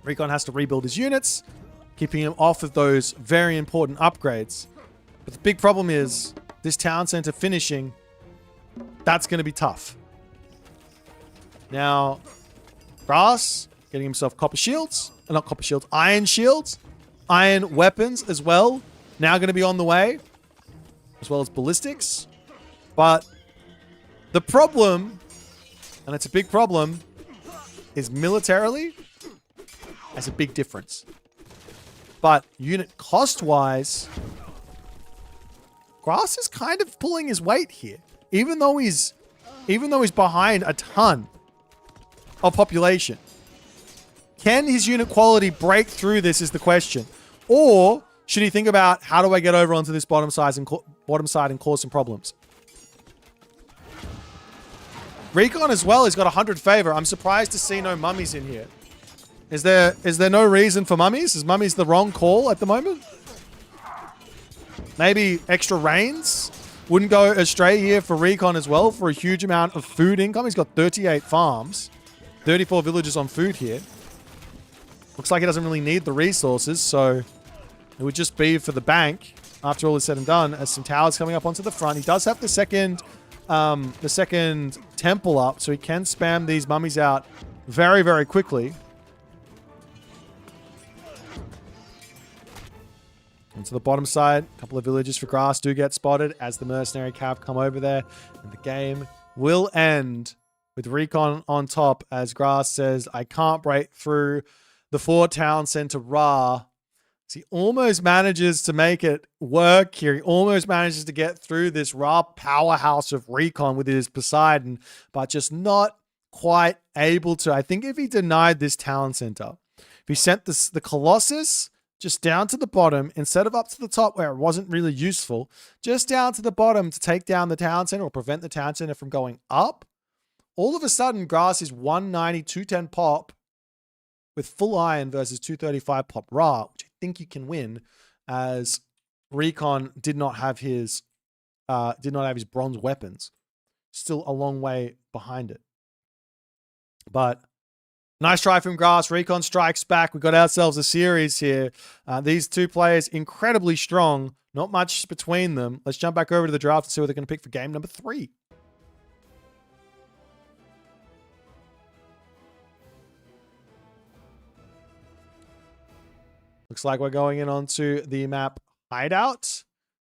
Recon has to rebuild his units, keeping him off of those very important upgrades. But the big problem is this town center finishing. That's going to be tough. Now, Grass getting himself copper shields. Not copper shields, iron shields. Iron weapons as well. Now going to be on the way. As well as ballistics. But the problem, and it's a big problem, is militarily has a big difference. But unit cost-wise, Grass is kind of pulling his weight here. Even though he's behind a ton of population. Can his unit quality break through this is the question. Or should he think about how do I get over onto this bottom side and cause some problems? Recon as well has got 100 favor. I'm surprised to see no mummies in here. Is there no reason for mummies? Is mummies the wrong call at the moment? Maybe extra rains wouldn't go astray here for Recon as well for a huge amount of food income. He's got 38 farms, 34 villages on food here. Looks like he doesn't really need the resources, so it would just be for the bank after all is said and done. As some towers coming up onto the front, he does have the second temple up, so he can spam these mummies out very, very quickly. And to the bottom side, a couple of villages for Grass do get spotted as the mercenary cav come over there. And the game will end with Recon on top as Grass says, I can't break through the 4 town center Ra. So he almost manages to make it work here. He almost manages to get through this Ra powerhouse of Recon with his Poseidon, but just not quite able to. I think if he denied this town center, if he sent the Colossus just down to the bottom, instead of up to the top where it wasn't really useful, just down to the bottom to take down the town center or prevent the town center from going up, all of a sudden, Grass is 190, 210 pop with full iron versus 235 pop Ra, which I think you can win, as Recon did not have his bronze weapons. Still a long way behind it. But nice try from Grass. Recon strikes back. We got ourselves a series here. These two players incredibly strong. Not much between them. Let's jump back over to the draft and see what they're going to pick for game number 3. Looks like we're going in onto the map Hideout.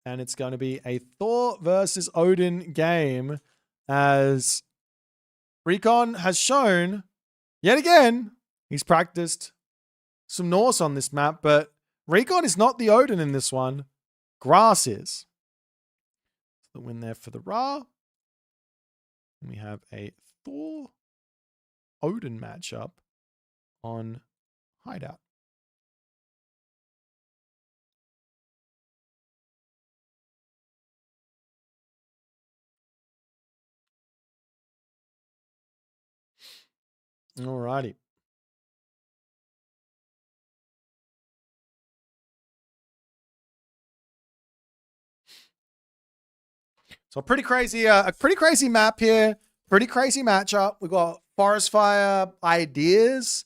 And it's going to be a Thor versus Odin game, as Recon has shown yet again, he's practiced some Norse on this map, but Recon is not the Odin in this one. Grass is. The win there for the Ra. And we have a Thor Odin matchup on Hideout. Alrighty. So a pretty crazy map here. Pretty crazy matchup. We've got Forest Fire ideas.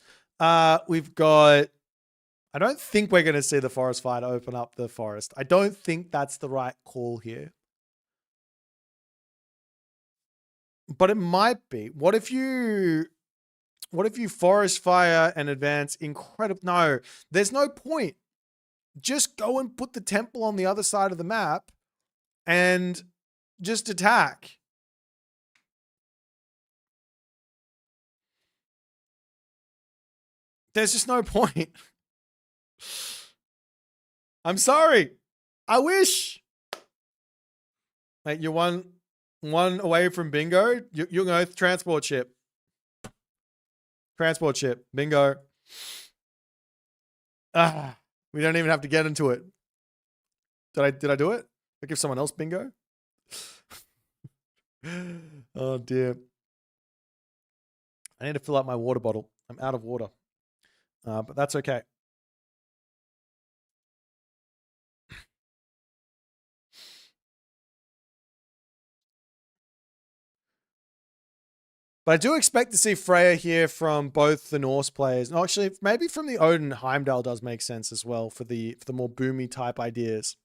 We've got, I don't think we're going to see the Forest Fire to open up the forest. I don't think that's the right call here. But it might be. What if you Forest Fire and advance incredible? No, there's no point. Just go and put the temple on the other side of the map and just attack. There's just no point. I'm sorry. I wish. Like, you're one away from bingo. You'll know transport ship. Transport ship. Bingo. We don't even have to get into it. Did I do it? I give someone else bingo? Oh dear. I need to fill up my water bottle. I'm out of water. But that's okay. But I do expect to see Freya here from both the Norse players. And actually, maybe from the Odin, Heimdall does make sense as well for the more boomy type ideas.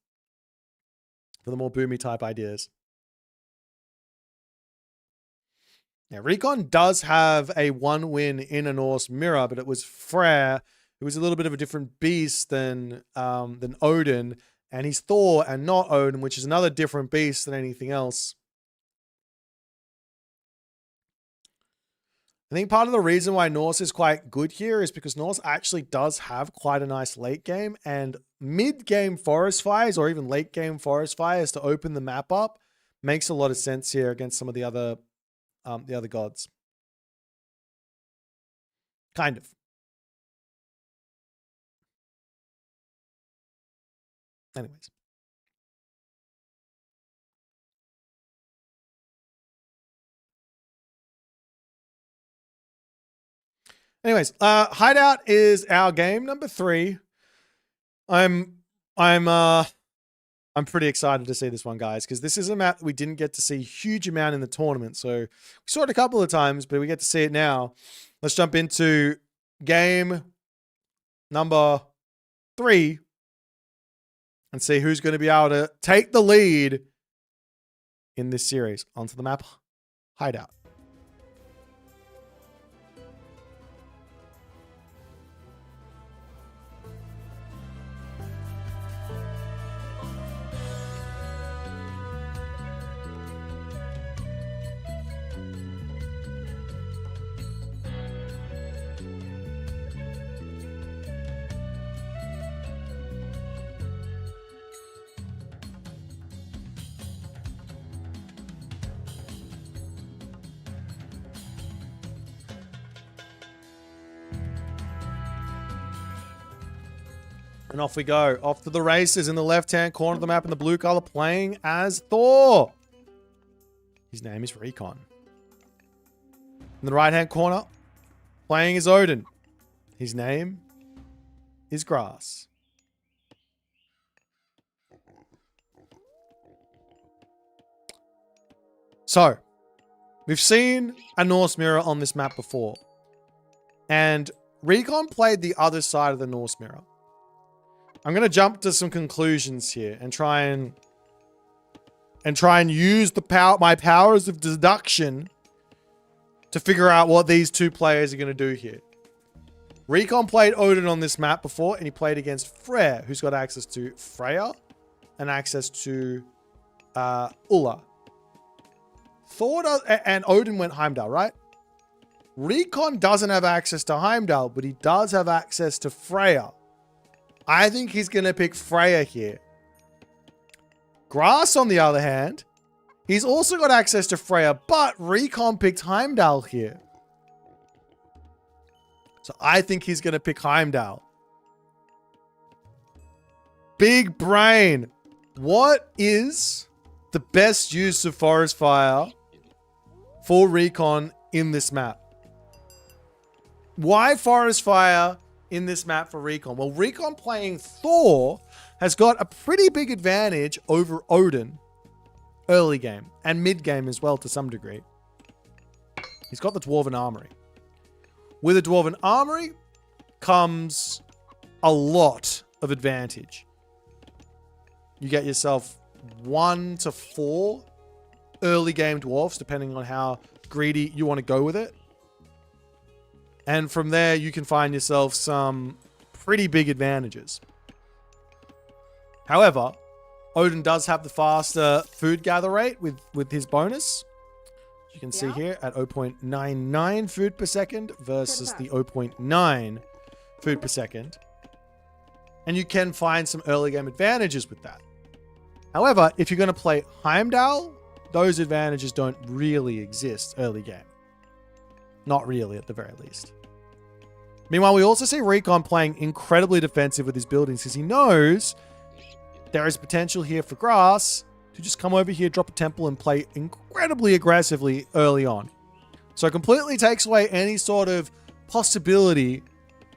Now, Recon does have a 1 win in a Norse mirror, but it was Freyr, who was a little bit of a different beast than Odin, and he's Thor and not Odin, which is another different beast than anything else. I think part of the reason why Norse is quite good here is because Norse actually does have quite a nice late game, and mid-game forest fires or even late game forest fires to open the map up makes a lot of sense here against some of the other gods. Kind of. Anyways. Hideout is our game number 3. I'm pretty excited to see this one, guys, because this is a map that we didn't get to see a huge amount in the tournament. So we saw it a couple of times, but we get to see it now. Let's jump into game number 3 and see who's going to be able to take the lead in this series. Onto the map, Hideout. And off we go. Off to the races in the left-hand corner of the map in the blue color, playing as Thor. His name is Recon. In the right-hand corner, playing as Odin. His name is Grass. So, we've seen a Norse mirror on this map before. And Recon played the other side of the Norse mirror. I'm going to jump to some conclusions here and try and use my powers of deduction to figure out what these two players are going to do here. Recon played Odin on this map before, and he played against Freyr, who's got access to Freya and access to Ulla. Thor does, and Odin went Heimdall, right? Recon doesn't have access to Heimdall, but he does have access to Freya. I think he's going to pick Freya here. Grass, on the other hand, he's also got access to Freya, but Recon picked Heimdall here. So I think he's going to pick Heimdall. Big brain. What is the best use of Forest Fire for Recon in this map? Why Forest Fire in this map for Recon? Well, Recon playing Thor has got a pretty big advantage over Odin early game and mid game as well to some degree. He's got the Dwarven Armory. With a Dwarven Armory comes a lot of advantage. You get yourself 1 to 4 early game dwarfs, depending on how greedy you want to go with it. And from there, you can find yourself some pretty big advantages. However, Odin does have the faster food gather rate with his bonus. You can see here at 0.99 food per second versus the 0.9 food per second. And you can find some early game advantages with that. However, if you're going to play Heimdall, those advantages don't really exist early game. Not really, at the very least. Meanwhile, we also see Recon playing incredibly defensive with his buildings because he knows there is potential here for Grass to just come over here, drop a temple, and play incredibly aggressively early on. So it completely takes away any sort of possibility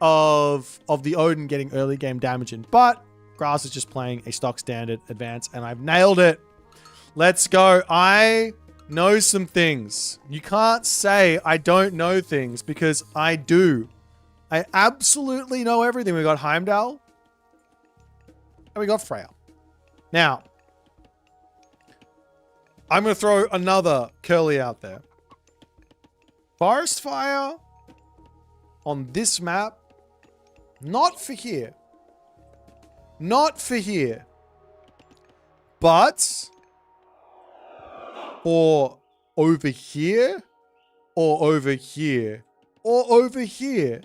of the Odin getting early game damage in. But Grass is just playing a stock standard advance, and I've nailed it. Let's go. I know some things. You can't say I don't know things because I do. I absolutely know everything. We got Heimdall and we got Freya. Now, I'm going to throw another curly out there. Forest Fire on this map, not for here. Not for here. But for over here, or over here, or over here,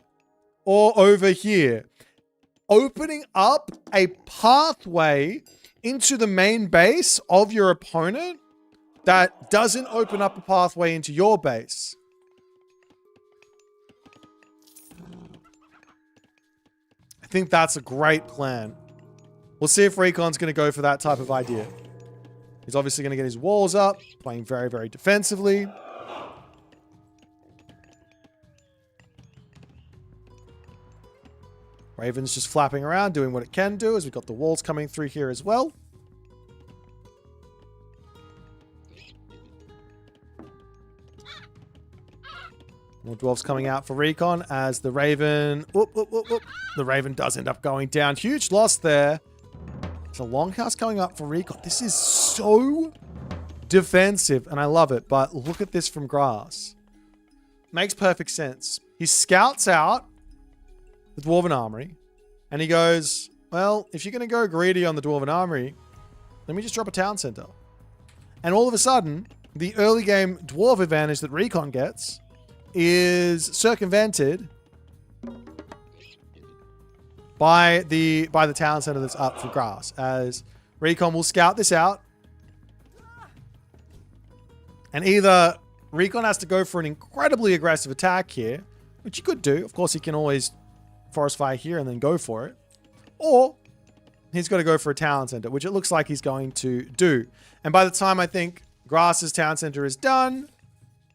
or over here. Opening up a pathway into the main base of your opponent that doesn't open up a pathway into your base. I think that's a great plan. We'll see if Recon's going to go for that type of idea. He's obviously going to get his walls up, playing very, very defensively. Raven's just flapping around, doing what it can do, as we've got the walls coming through here as well. More dwarves coming out for Recon as the Raven... The Raven does end up going down. Huge loss there. There's a longhouse coming up for Recon. This is so defensive, and I love it. But look at this from Grass. Makes perfect sense. He scouts out the Dwarven Armory, and he goes, well, if you're going to go greedy on the Dwarven Armory, let me just drop a town center. And all of a sudden, the early game dwarf advantage that Recon gets is circumvented by the town center that's up for Grass, as Recon will scout this out, and either Recon has to go for an incredibly aggressive attack here, which he could do. Of course, he can always Forest Fire here and then go for it, or he's got to go for a town center, which it looks like he's going to do. And by the time I think Grass's town center is done,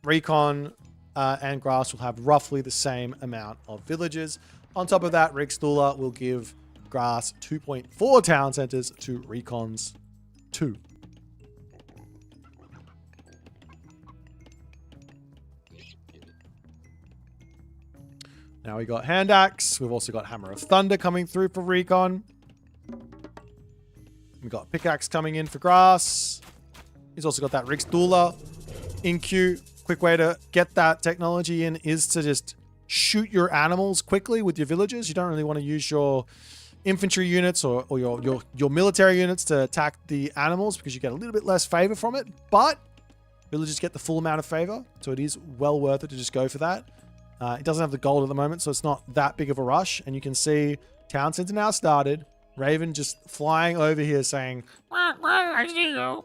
Recon and Grass will have roughly the same amount of villages. On top of that, Rickstula will give Grass 2.4 town centers to Recon's 2. Now we got Hand Axe. We've also got Hammer of Thunder coming through for Recon. We've got Pickaxe coming in for Grass. He's also got that Rickstula in queue. Quick way to get that technology in is to just shoot your animals quickly with your villagers. You don't really want to use your infantry units or your military units to attack the animals because you get a little bit less favor from it, but villagers get the full amount of favor, so it is well worth it to just go for that. It doesn't have the gold at the moment, so it's not that big of a rush, and you can see town center now started. Raven just flying over here saying, I see you.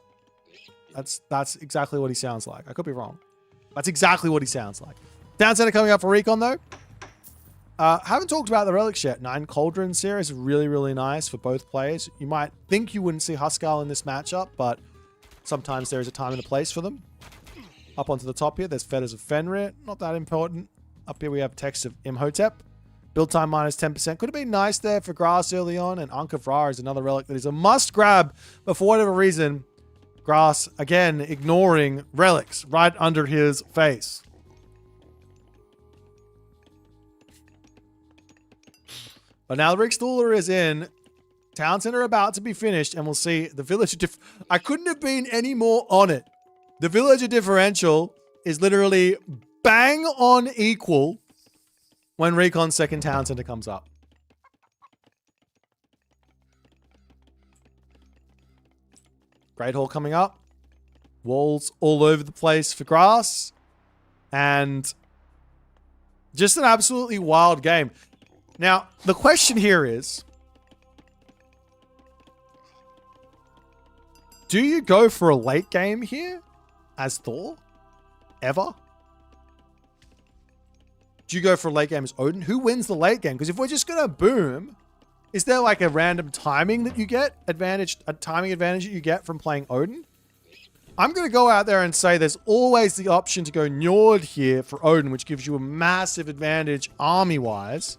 That's exactly what he sounds like. I could be wrong. That's exactly what he sounds like. Town center coming up for Recon, though. Haven't talked about the relics yet. 9 Cauldrons here is really, really nice for both players. You might think you wouldn't see Huskar in this matchup, but sometimes there is a time and a place for them. Up onto the top here, there's Fetters of Fenrir. Not that important. Up here we have text of Imhotep. Build time minus 10%. Could have been nice there for Grass early on. And Ankh of Ra is another relic that is a must grab. But for whatever reason, Grass, again, ignoring relics right under his face. But now the Rickstula is in. Town center about to be finished. And we'll see the villager... I couldn't have been any more on it. The villager differential is literally bang on equal when Recon's second town center comes up. Great Hall coming up. Walls all over the place for Grass. And just an absolutely wild game. Now, the question here is, do you go for a late game here as Thor? Ever? Do you go for a late game as Odin? Who wins the late game? Because if we're just going to boom, is there like a random timing that you get? A timing advantage that you get from playing Odin? I'm going to go out there and say there's always the option to go Njord here for Odin, which gives you a massive advantage army-wise.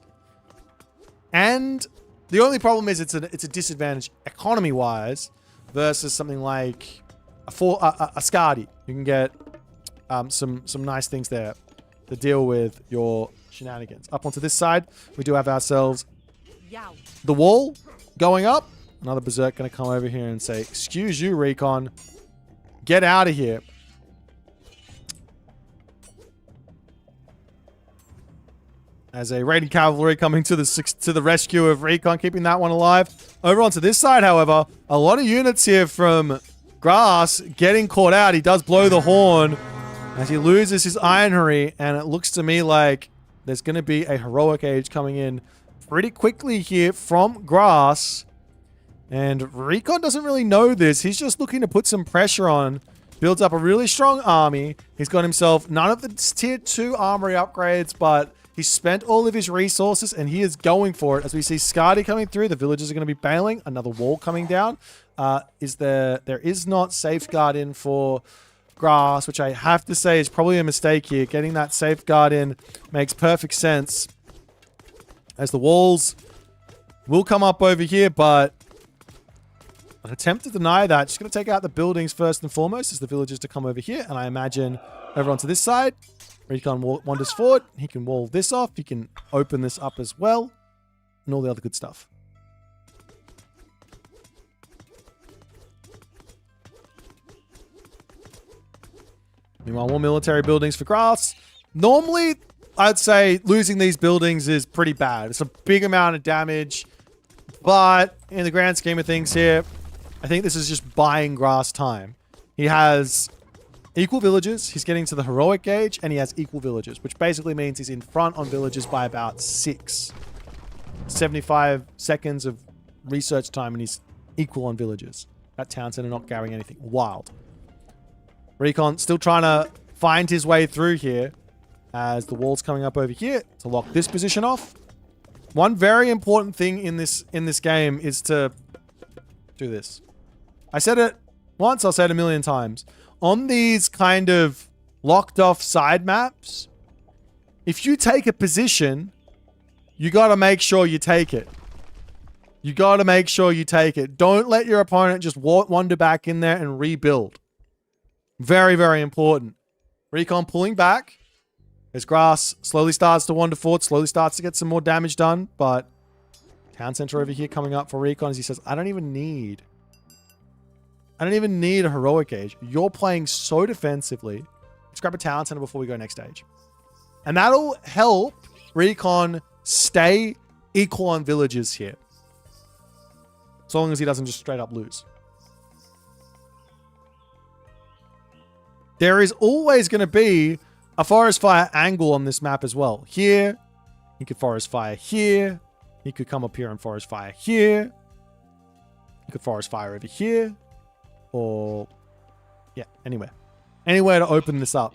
And the only problem is it's a disadvantage economy-wise versus something like a Skadi. You can get some nice things there to deal with your shenanigans. Up onto this side, we do have ourselves the wall going up. Another Berserk going to come over here and say, excuse you, Recon. Get out of here. As a raiding cavalry coming to the rescue of Recon, keeping that one alive. Over onto this side, however, a lot of units here from Grass getting caught out. He does blow the horn as he loses his ironry, and it looks to me like there's going to be a heroic age coming in pretty quickly here from Grass. And Recon doesn't really know this. He's just looking to put some pressure on. Builds up a really strong army. He's got himself none of the tier 2 armory upgrades, but he's spent all of his resources and he is going for it. As we see Skadi coming through, the villagers are going to be bailing. Another wall coming down. There is not safeguard in for Grass, which I have to say is probably a mistake here. Getting that safeguard in makes perfect sense. As the walls will come up over here, but an attempt to deny that. Just going to take out the buildings first and foremost as the villagers to come over here. And I imagine over onto this side, Recon wanders forward. He can wall this off. He can open this up as well. And all the other good stuff. Meanwhile, more military buildings for Grass. Normally, I'd say losing these buildings is pretty bad. It's a big amount of damage. But in the grand scheme of things here, I think this is just buying Grass time. He has equal villages. He's getting to the heroic gauge, and he has equal villages, which basically means he's in front on villages by about 6. 75 seconds of research time, and he's equal on villages. That town center not carrying anything. Wild. Recon still trying to find his way through here as the wall's coming up over here to lock this position off. One very important thing in this game is to do this. I said it once, I'll say it a million times. On these kind of locked off side maps, if you take a position, you got to make sure you take it. You got to make sure you take it. Don't let your opponent just wander back in there and rebuild. Very, very important. Recon pulling back. As Grass slowly starts to wander forward, slowly starts to get some more damage done, but town center over here coming up for Recon as he says, I don't even need a heroic age. You're playing so defensively. Let's grab a town center before we go next stage. And that'll help Recon stay equal on villages here. So long as he doesn't just straight up lose. There is always going to be a forest fire angle on this map as well. Here, he could forest fire here. He could come up here and forest fire here. He could forest fire over here. Or, yeah, anywhere. Anywhere to open this up.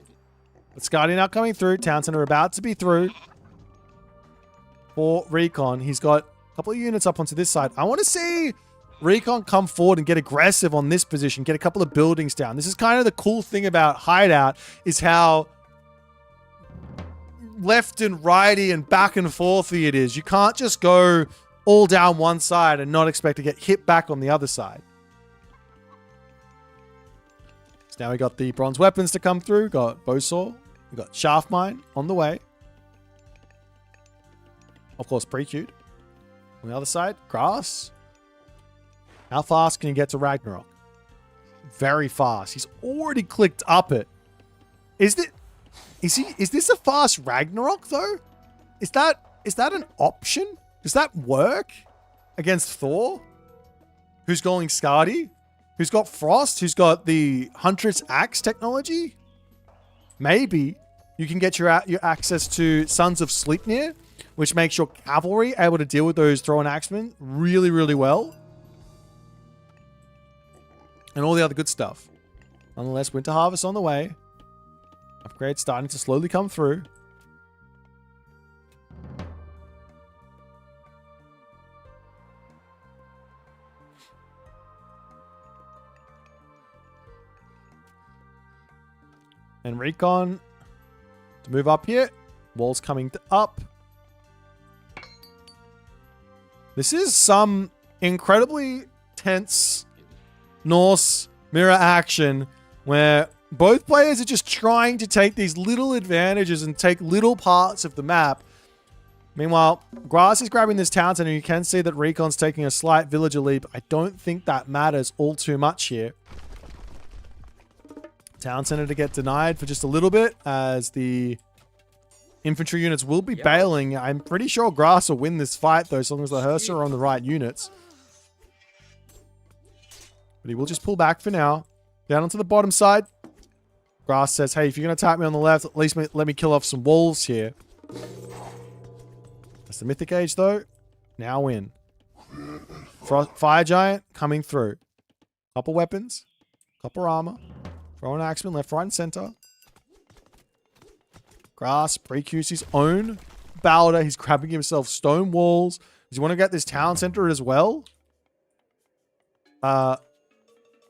But Skadi now coming through. Town center about to be through. For Recon, he's got a couple of units up onto this side. I want to see Recon come forward and get aggressive on this position. Get a couple of buildings down. This is kind of the cool thing about Hideout is how left and righty and back and forthy it is. You can't just go all down one side and not expect to get hit back on the other side. So now we got the bronze weapons to come through. Got bowsaw. We got shaft mine on the way. Of course, pre-queued. On the other side, Grass. How fast can you get to Ragnarok? Very fast. He's already clicked up it. Is this a fast Ragnarok though? Is that an option? Does that work against Thor? Who's going Skadi? Who's got Frost? Who's got the Huntress Axe technology? Maybe you can get your access to Sons of Sleipnir, which makes your cavalry able to deal with those throwing axemen really, really well. And all the other good stuff. Nonetheless, winter harvest on the way. Upgrades starting to slowly come through. And recon to move up here. Walls coming up. This is some incredibly tense Norse mirror action where both players are just trying to take these little advantages and take little parts of the map. Meanwhile, Grass is grabbing this town center. You can see that Recon's taking a slight villager leap. I don't think that matters all too much here. Town center to get denied for just a little bit as the infantry units will be bailing. I'm pretty sure Grass will win this fight though, as long as the Hearse are on the right units. But he will just pull back for now. Down onto the bottom side. Grass says, hey, if you're going to attack me on the left, at least let me kill off some wolves here. That's the Mythic Age though. Now in. Fire Giant coming through. Couple weapons. Couple armor. Throwing axeman left, right, and center. Grass pre-Q's his own Balder. He's grabbing himself stone walls. Does he want to get this town center as well?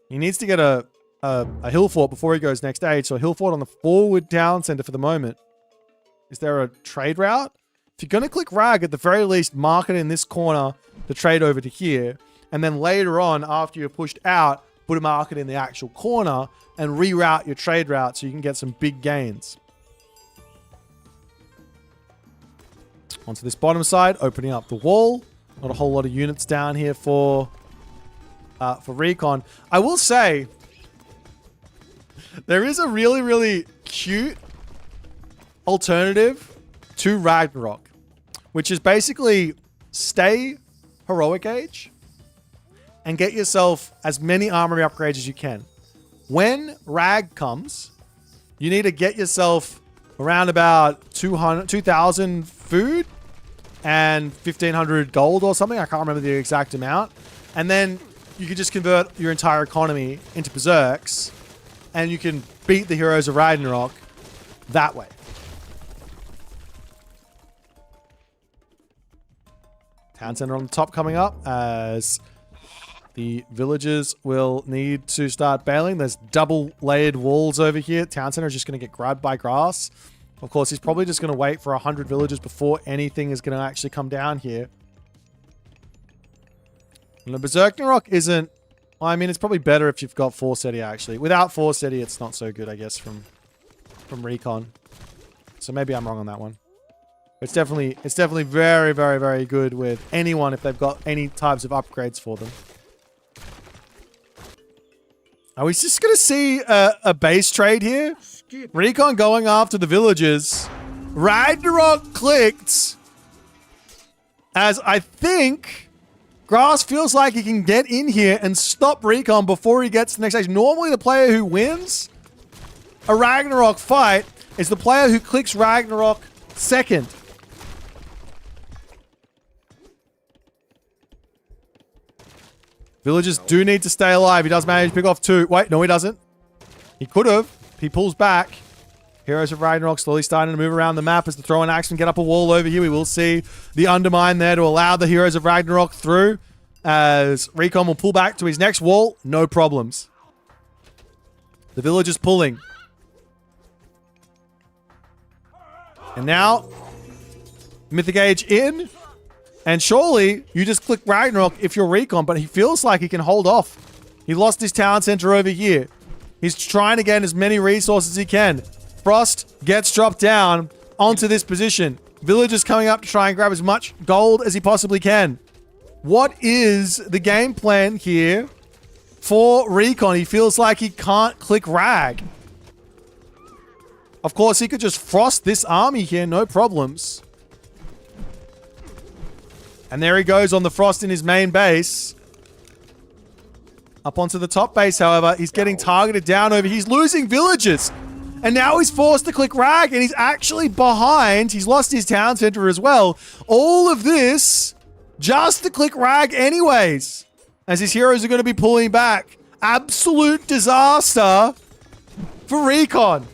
He needs to get a hill fort before he goes next stage. So a hill fort on the forward town center for the moment. Is there a trade route? If you're going to click rag, at the very least, mark it in this corner to trade over to here. And then later on, after you're pushed out, put a market in the actual corner and reroute your trade route so you can get some big gains. Onto this bottom side, opening up the wall. Not a whole lot of units down here for Recon. I will say, there is a really, really cute alternative to Ragnarok, which is basically stay Heroic Age and get yourself as many armory upgrades as you can. When Rag comes, you need to get yourself around about 2,000 food and 1,500 gold or something. I can't remember the exact amount. And then you can just convert your entire economy into berserks and you can beat the heroes of Ragnarok that way. Town center on the top coming up as the villagers will need to start bailing. There's double layered walls over here. Town center is just going to get grabbed by Grass. Of course, he's probably just going to wait for 100 villagers before anything is going to actually come down here. And the Berserk isn't... Well, I mean, it's probably better if you've got Forseti, actually. Without Forseti, it's not so good, I guess, from Recon. So maybe I'm wrong on that one. It's definitely very, very, very good with anyone if they've got any types of upgrades for them. Are we just going to see a base trade here? Recon going after the villagers. Ragnarok clicked. As I think Grass feels like he can get in here and stop Recon before he gets to the next stage. Normally the player who wins a Ragnarok fight is the player who clicks Ragnarok second. Villagers do need to stay alive. He does manage to pick off two. Wait, no he doesn't. He could have. He pulls back. Heroes of Ragnarok slowly starting to move around the map as the throw and axe and get up a wall over here. We will see the undermine there to allow the Heroes of Ragnarok through as Recon will pull back to his next wall. No problems. The villagers pulling. And now, Mythic Age in. And surely, you just click Ragnarok if you're Recon, but he feels like he can hold off. He lost his town center over here. He's trying to get as many resources as he can. Frost gets dropped down onto this position. Villagers coming up to try and grab as much gold as he possibly can. What is the game plan here for Recon? He feels like he can't click Rag. Of course, he could just Frost this army here, no problems. And there he goes on the Frost in his main base. Up onto the top base, however, he's getting targeted down over. He's losing villagers. And now he's forced to click Rag, and he's actually behind. He's lost his town center as well. All of this just to click Rag anyways, as his heroes are going to be pulling back. Absolute disaster for Recon.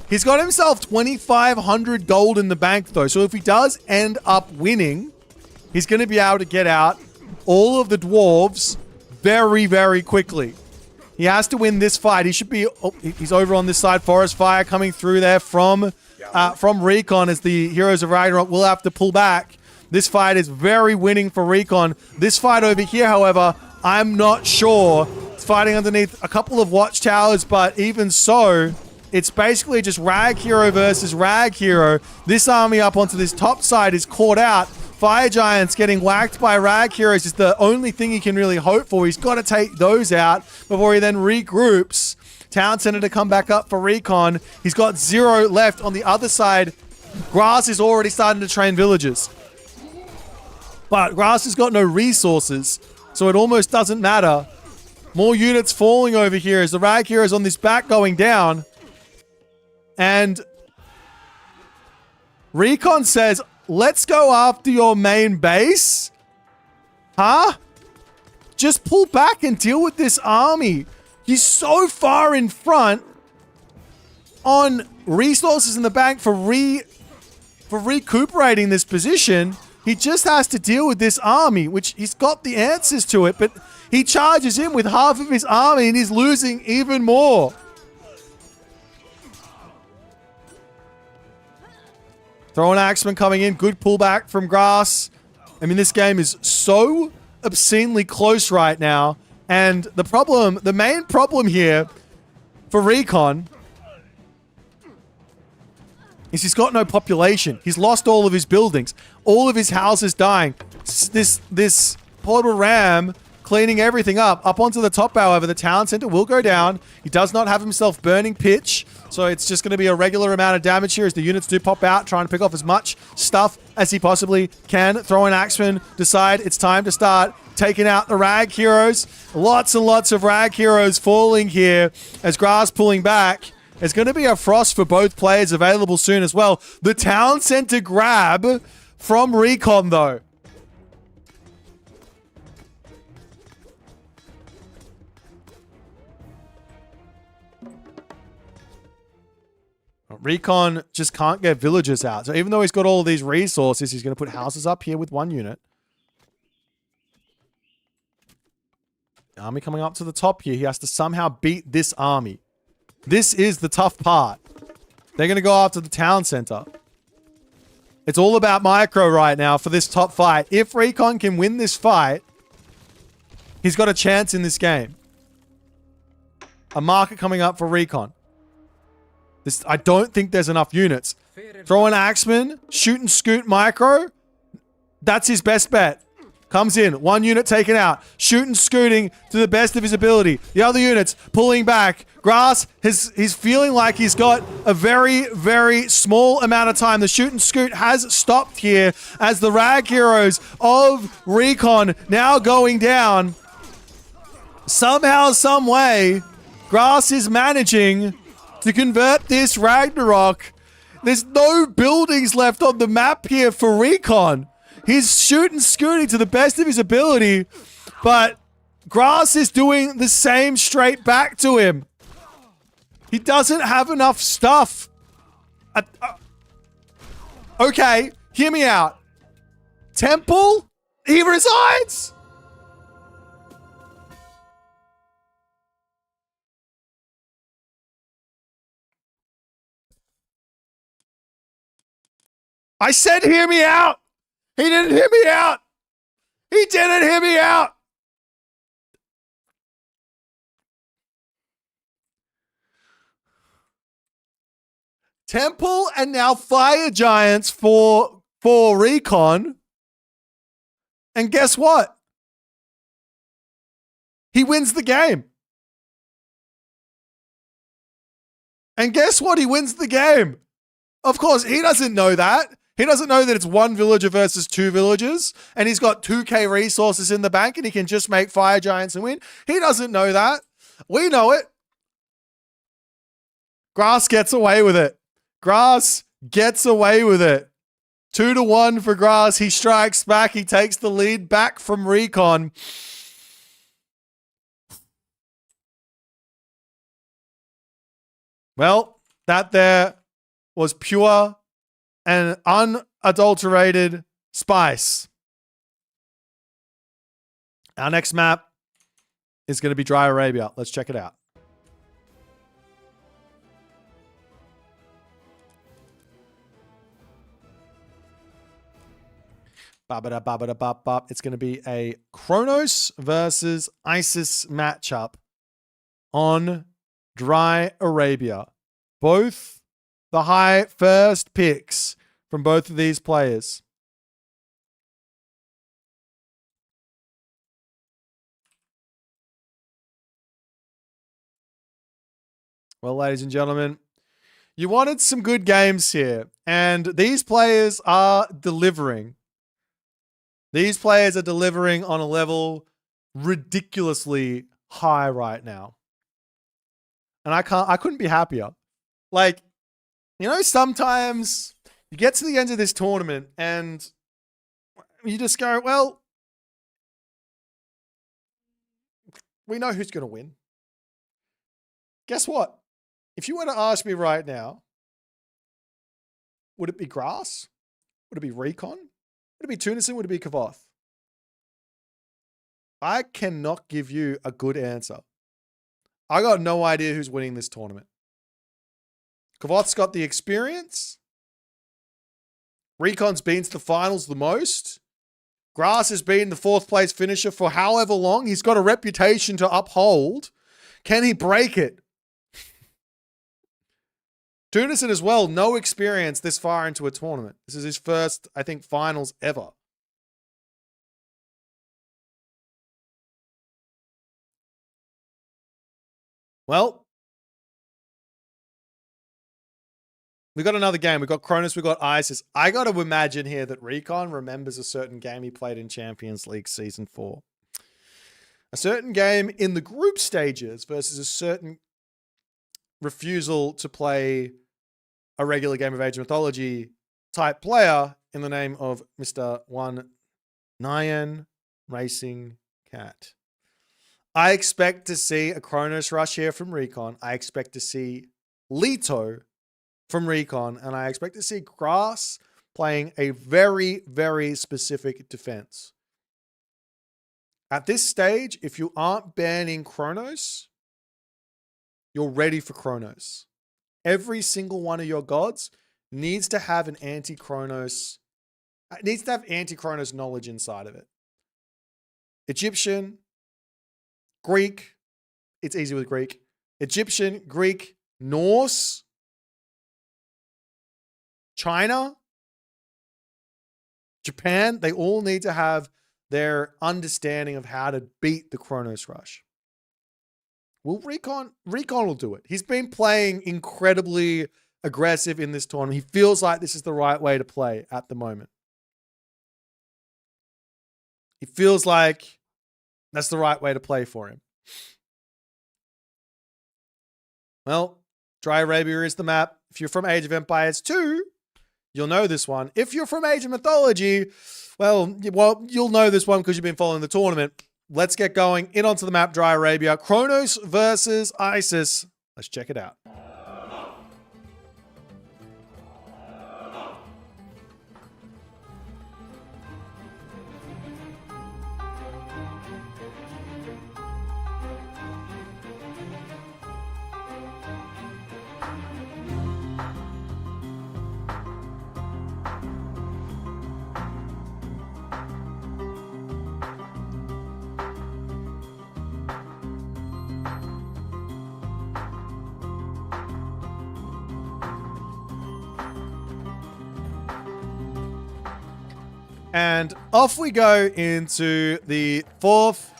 He's got himself 2,500 gold in the bank, though. So if he does end up winning, he's going to be able to get out all of the dwarves very, very quickly. He has to win this fight. He should be... Oh, he's over on this side. Forest Fire coming through there from Recon as the Heroes of Ragnarok will have to pull back. This fight is very winning for Recon. This fight over here, however, I'm not sure. It's fighting underneath a couple of watchtowers, but even so, it's basically just Rag Hero versus Rag Hero. This army up onto this top side is caught out. Fire Giants getting whacked by Rag Heroes is the only thing he can really hope for. He's got to take those out before he then regroups. Town Center to come back up for Recon. He's got 0 left. On the other side, Grass is already starting to train villagers. But Grass has got no resources, so it almost doesn't matter. More units falling over here as the Rag Heroes on this back going down. And Recon says, let's go after your main base. Huh? Just pull back and deal with this army. He's so far in front on resources in the bank for recuperating this position. He just has to deal with this army, which he's got the answers to it, but he charges in with half of his army and he's losing even more. Throwing Axeman coming in. Good pullback from Grass. I mean, this game is so obscenely close right now. And the main problem here for Recon is he's got no population. He's lost all of his buildings. All of his houses dying. This portal ram cleaning everything up. Up onto the top, however, the town center will go down. He does not have himself burning pitch. So it's just going to be a regular amount of damage here as the units do pop out, trying to pick off as much stuff as he possibly can. Throw in Axeman, decide it's time to start taking out the Rag Heroes. Lots and lots of Rag Heroes falling here as Grass pulling back. There's going to be a frost for both players available soon as well. The town center grab from Recon, though. Recon just can't get villagers out. So even though he's got all of these resources, he's going to put houses up here with 1 unit. Army coming up to the top here. He has to somehow beat this army. This is the tough part. They're going to go after the town center. It's all about micro right now for this top fight. If Recon can win this fight, he's got a chance in this game. A market coming up for Recon. I don't think there's enough units. Throw an Axeman, shoot and scoot micro. That's his best bet. Comes in, 1 unit taken out. Shoot and scooting to the best of his ability. The other units pulling back. Grass, he's feeling like he's got a very, very small amount of time. The shoot and scoot has stopped here as the Rag Heroes of Recon now going down. Somehow, some way, Grass is managing to convert this Ragnarok. There's no buildings left on the map here for Recon. He's shooting, scooting to the best of his ability, but Grass is doing the same straight back to him. He doesn't have enough stuff. Okay, hear me out. Temple? He resigns? I said hear me out. He didn't hear me out. He didn't hear me out. Temple and now Fire Giants for Recon. And guess what? He wins the game. And guess what? He wins the game. Of course, he doesn't know that. He doesn't know that it's 1 villager versus 2 villagers, and he's got 2k resources in the bank, and he can just make Fire Giants and win. He doesn't know that. We know it. Grass gets away with it. Grass gets away with it. 2-1 for Grass. He strikes back. He takes the lead back from Recon. Well, that there was pure and unadulterated spice. Our next map is going to be Dry Arabia. Let's check it out. It's going to be a Kronos versus Isis matchup on Dry Arabia. Both the high first picks from both of these players. Well, ladies and gentlemen, you wanted some good games here, and these players are delivering. These players are delivering on a level ridiculously high right now. And I couldn't be happier. Like, you know, sometimes you get to the end of this tournament and you just go, well, we know who's going to win. Guess what? If you were to ask me right now, would it be Grass? Would it be Recon? Would it be Tunison? Would it be Kavoth? I cannot give you a good answer. I got no idea who's winning this tournament. Kavoth's got the experience. Recon's been to the finals the most. Grass has been the fourth place finisher for however long. He's got a reputation to uphold. Can he break it? Tunison as well, no experience this far into a tournament. This is his first, I think, finals ever. Well, we got another game. We got Kronos, we got Isis. I got to imagine here that Recon remembers a certain game he played in Champions League Season 4. A certain game in the group stages versus a certain refusal to play a regular game of Age of Mythology type player in the name of Mr. One Nyan Racing Cat. I expect to see a Kronos rush here from Recon. I expect to see Leto from Recon. And I expect to see Grass playing a very, very specific defense. At this stage, if you aren't banning Kronos, you're ready for Kronos. Every single one of your gods needs to have an anti-Kronos, needs to have anti-Kronos knowledge inside of it. Egyptian, Greek, it's easy with Greek. Egyptian, Greek, Norse, China, Japan, they all need to have their understanding of how to beat the Kronos Rush. Well, Recon will do it. He's been playing incredibly aggressive in this tournament. He feels like this is the right way to play at the moment. He feels like that's the right way to play for him. Well, Dry Arabia is the map. If you're from Age of Empires 2, you'll know this one. If you're from Age of Mythology, well, you'll know this one because you've been following the tournament. Let's get going. In onto the map, Dry Arabia. Kronos versus Isis. Let's check it out. And off we go into the fourth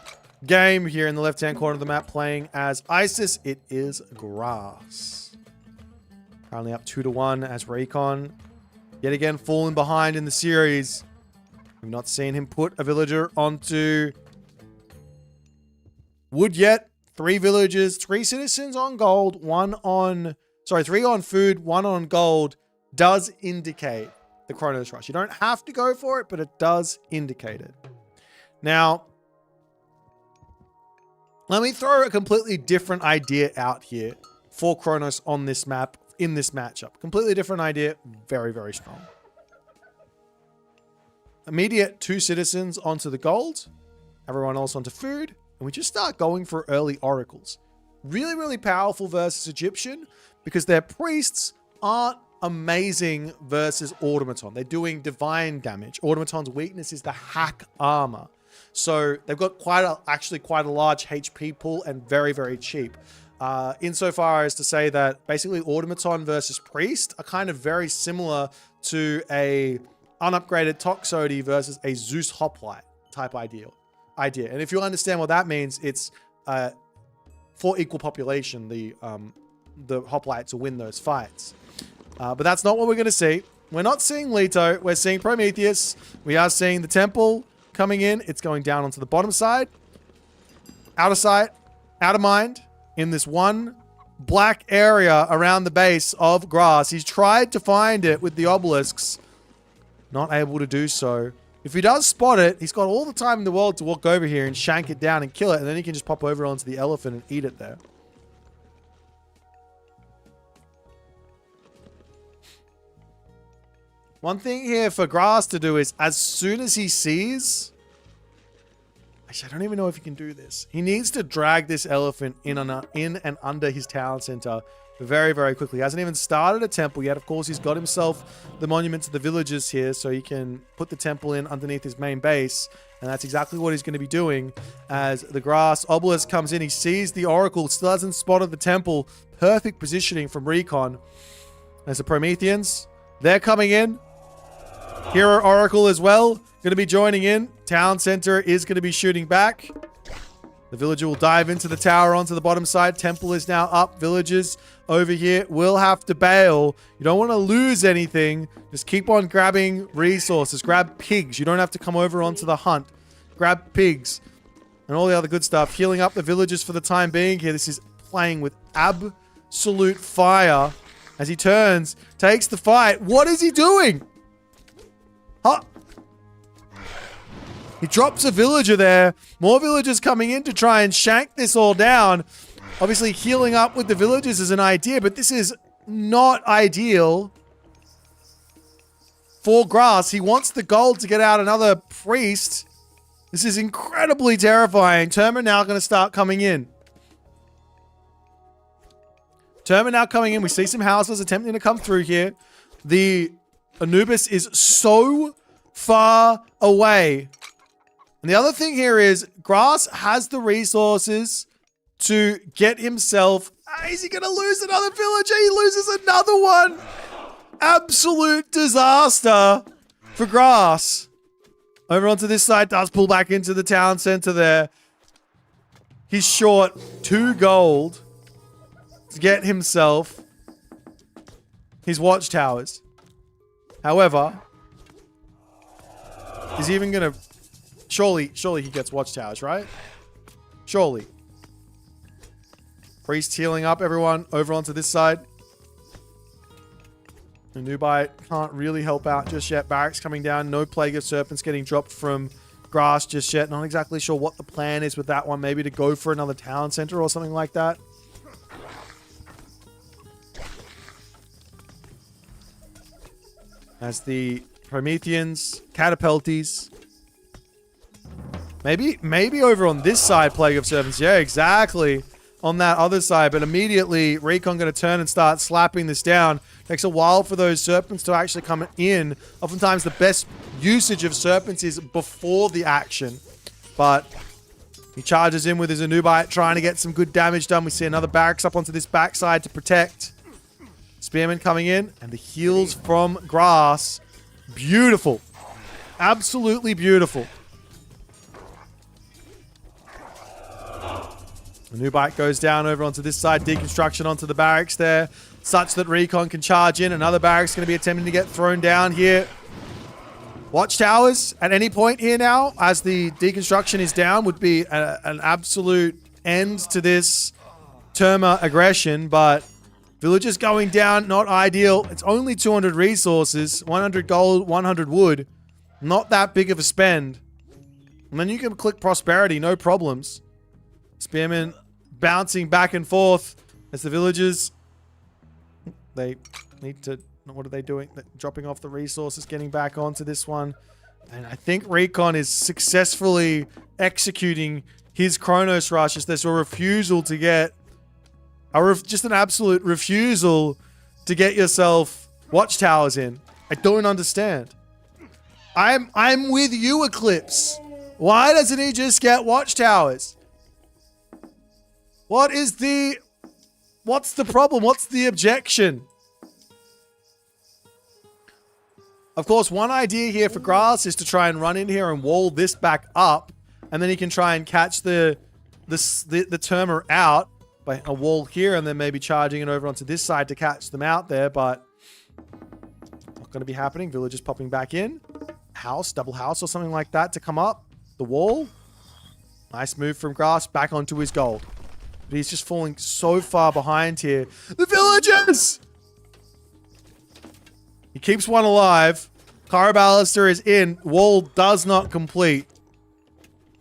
game here in the left-hand corner of the map, playing as Isis. It is Grass. Currently up 2-1 as Recon. Yet again, falling behind in the series. We've not seen him put a villager onto wood yet. 3 villagers, 3 citizens on gold, 1 on Sorry, 3 on food, 1 on gold does indicate the Chronos Rush. You don't have to go for it, but it does indicate it. Now, let me throw a completely different idea out here for Chronos on this map, in this matchup. Completely different idea, very, very strong. Immediate 2 citizens onto the gold, everyone else onto food, and we just start going for early oracles. Really, really powerful versus Egyptian because their priests aren't amazing versus automaton. They're doing divine damage. Automaton's weakness is the hack armor. So they've got actually quite a large HP pool and very, very cheap. Insofar as to say that basically automaton versus priest are kind of very similar to a unupgraded Toxote versus a Zeus Hoplite type idea. And if you understand what that means, it's for equal population, the Hoplites will win those fights. But that's not what we're going to see. We're not seeing Leto. We're seeing Prometheus. We are seeing the temple coming in. It's going down onto the bottom side. Out of sight, out of mind. In this one black area around the base of grass. He's tried to find it with the obelisks. Not able to do so. If he does spot it, he's got all the time in the world to walk over here and shank it down and kill it. And then he can just pop over onto the elephant and eat it there. One thing here for Grass to do is, as soon as he sees... Actually, I don't even know if he can do this. He needs to drag this elephant in and under his town center very, very quickly. He hasn't even started a temple yet. Of course, he's got himself the monument to the villagers here, so he can put the temple in underneath his main base. And that's exactly what he's going to be doing. As the Grass obelisk comes in, he sees the oracle, still hasn't spotted the temple. Perfect positioning from Recon. As the Prometheans, they're coming in. Hero Oracle as well, going to be joining in. Town center is going to be shooting back. The villager will dive into the tower onto the bottom side. Temple is now up. Villagers over here will have to bail. You don't want to lose anything. Just keep on grabbing resources. Grab pigs. You don't have to come over onto the hunt. Grab pigs and all the other good stuff. Healing up the villagers for the time being here. This is playing with absolute fire as he turns, takes the fight. What is he doing? Huh? He drops a villager there. More villagers coming in to try and shank this all down. Obviously, healing up with the villagers is an idea, but this is not ideal for Grass. He wants the gold to get out another priest. This is incredibly terrifying. Terma now going to start coming in. Terma now coming in. We see some houses attempting to come through here. The Anubis is so far away. And the other thing here is Grass has the resources to get himself... Is he going to lose another villager? He loses another one. Absolute disaster for Grass. Over onto this side, does pull back into the town center there. He's short 2 gold to get himself his watchtowers. However, is he even going to... Surely he gets watchtowers, right? Surely. Priest healing up everyone over onto this side. The Nubite can't really help out just yet. Barracks coming down. No Plague of Serpents getting dropped from Grass just yet. Not exactly sure what the plan is with that one. Maybe to go for another town center or something like that. As the Prometheans, Catapulties. Maybe over on this side, Plague of Serpents. Yeah, exactly. On that other side. But immediately, Recon going to turn and start slapping this down. Takes a while for those Serpents to actually come in. Oftentimes, the best usage of Serpents is before the action. But he charges in with his Anubite, trying to get some good damage done. We see another barracks up onto this backside to protect. Spearman coming in. And the heals from Grass. Beautiful. Absolutely beautiful. The Nubite goes down over onto this side. Deconstruction onto the barracks there. Such that Recon can charge in. Another barracks going to be attempting to get thrown down here. Watchtowers at any point here now, as the deconstruction is down, would be an absolute end to this Terma aggression. But Villagers going down, not ideal. It's only 200 resources, 100 gold, 100 wood. Not that big of a spend. And then you can click prosperity, no problems. Spearmen bouncing back and forth as the villagers, they need to, what are they doing? They're dropping off the resources, getting back onto this one. And I think Recon is successfully executing his Chronos rushes. There's a refusal to get, just an absolute refusal to get yourself watchtowers in. I don't understand. I'm with you, Eclipse. Why doesn't he just get watchtowers? What's the problem? What's the objection? Of course, one idea here for Grass is to try and run in here and wall this back up, and then he can try and catch the Terma out by a wall here, and then maybe charging it over onto this side to catch them out there, but not going to be happening. Villagers popping back in. House, double house or something like that to come up. The wall. Nice move from Grass back onto his gold. But he's just falling so far behind here. The villagers! He keeps one alive. Caraballister is in. Wall does not complete.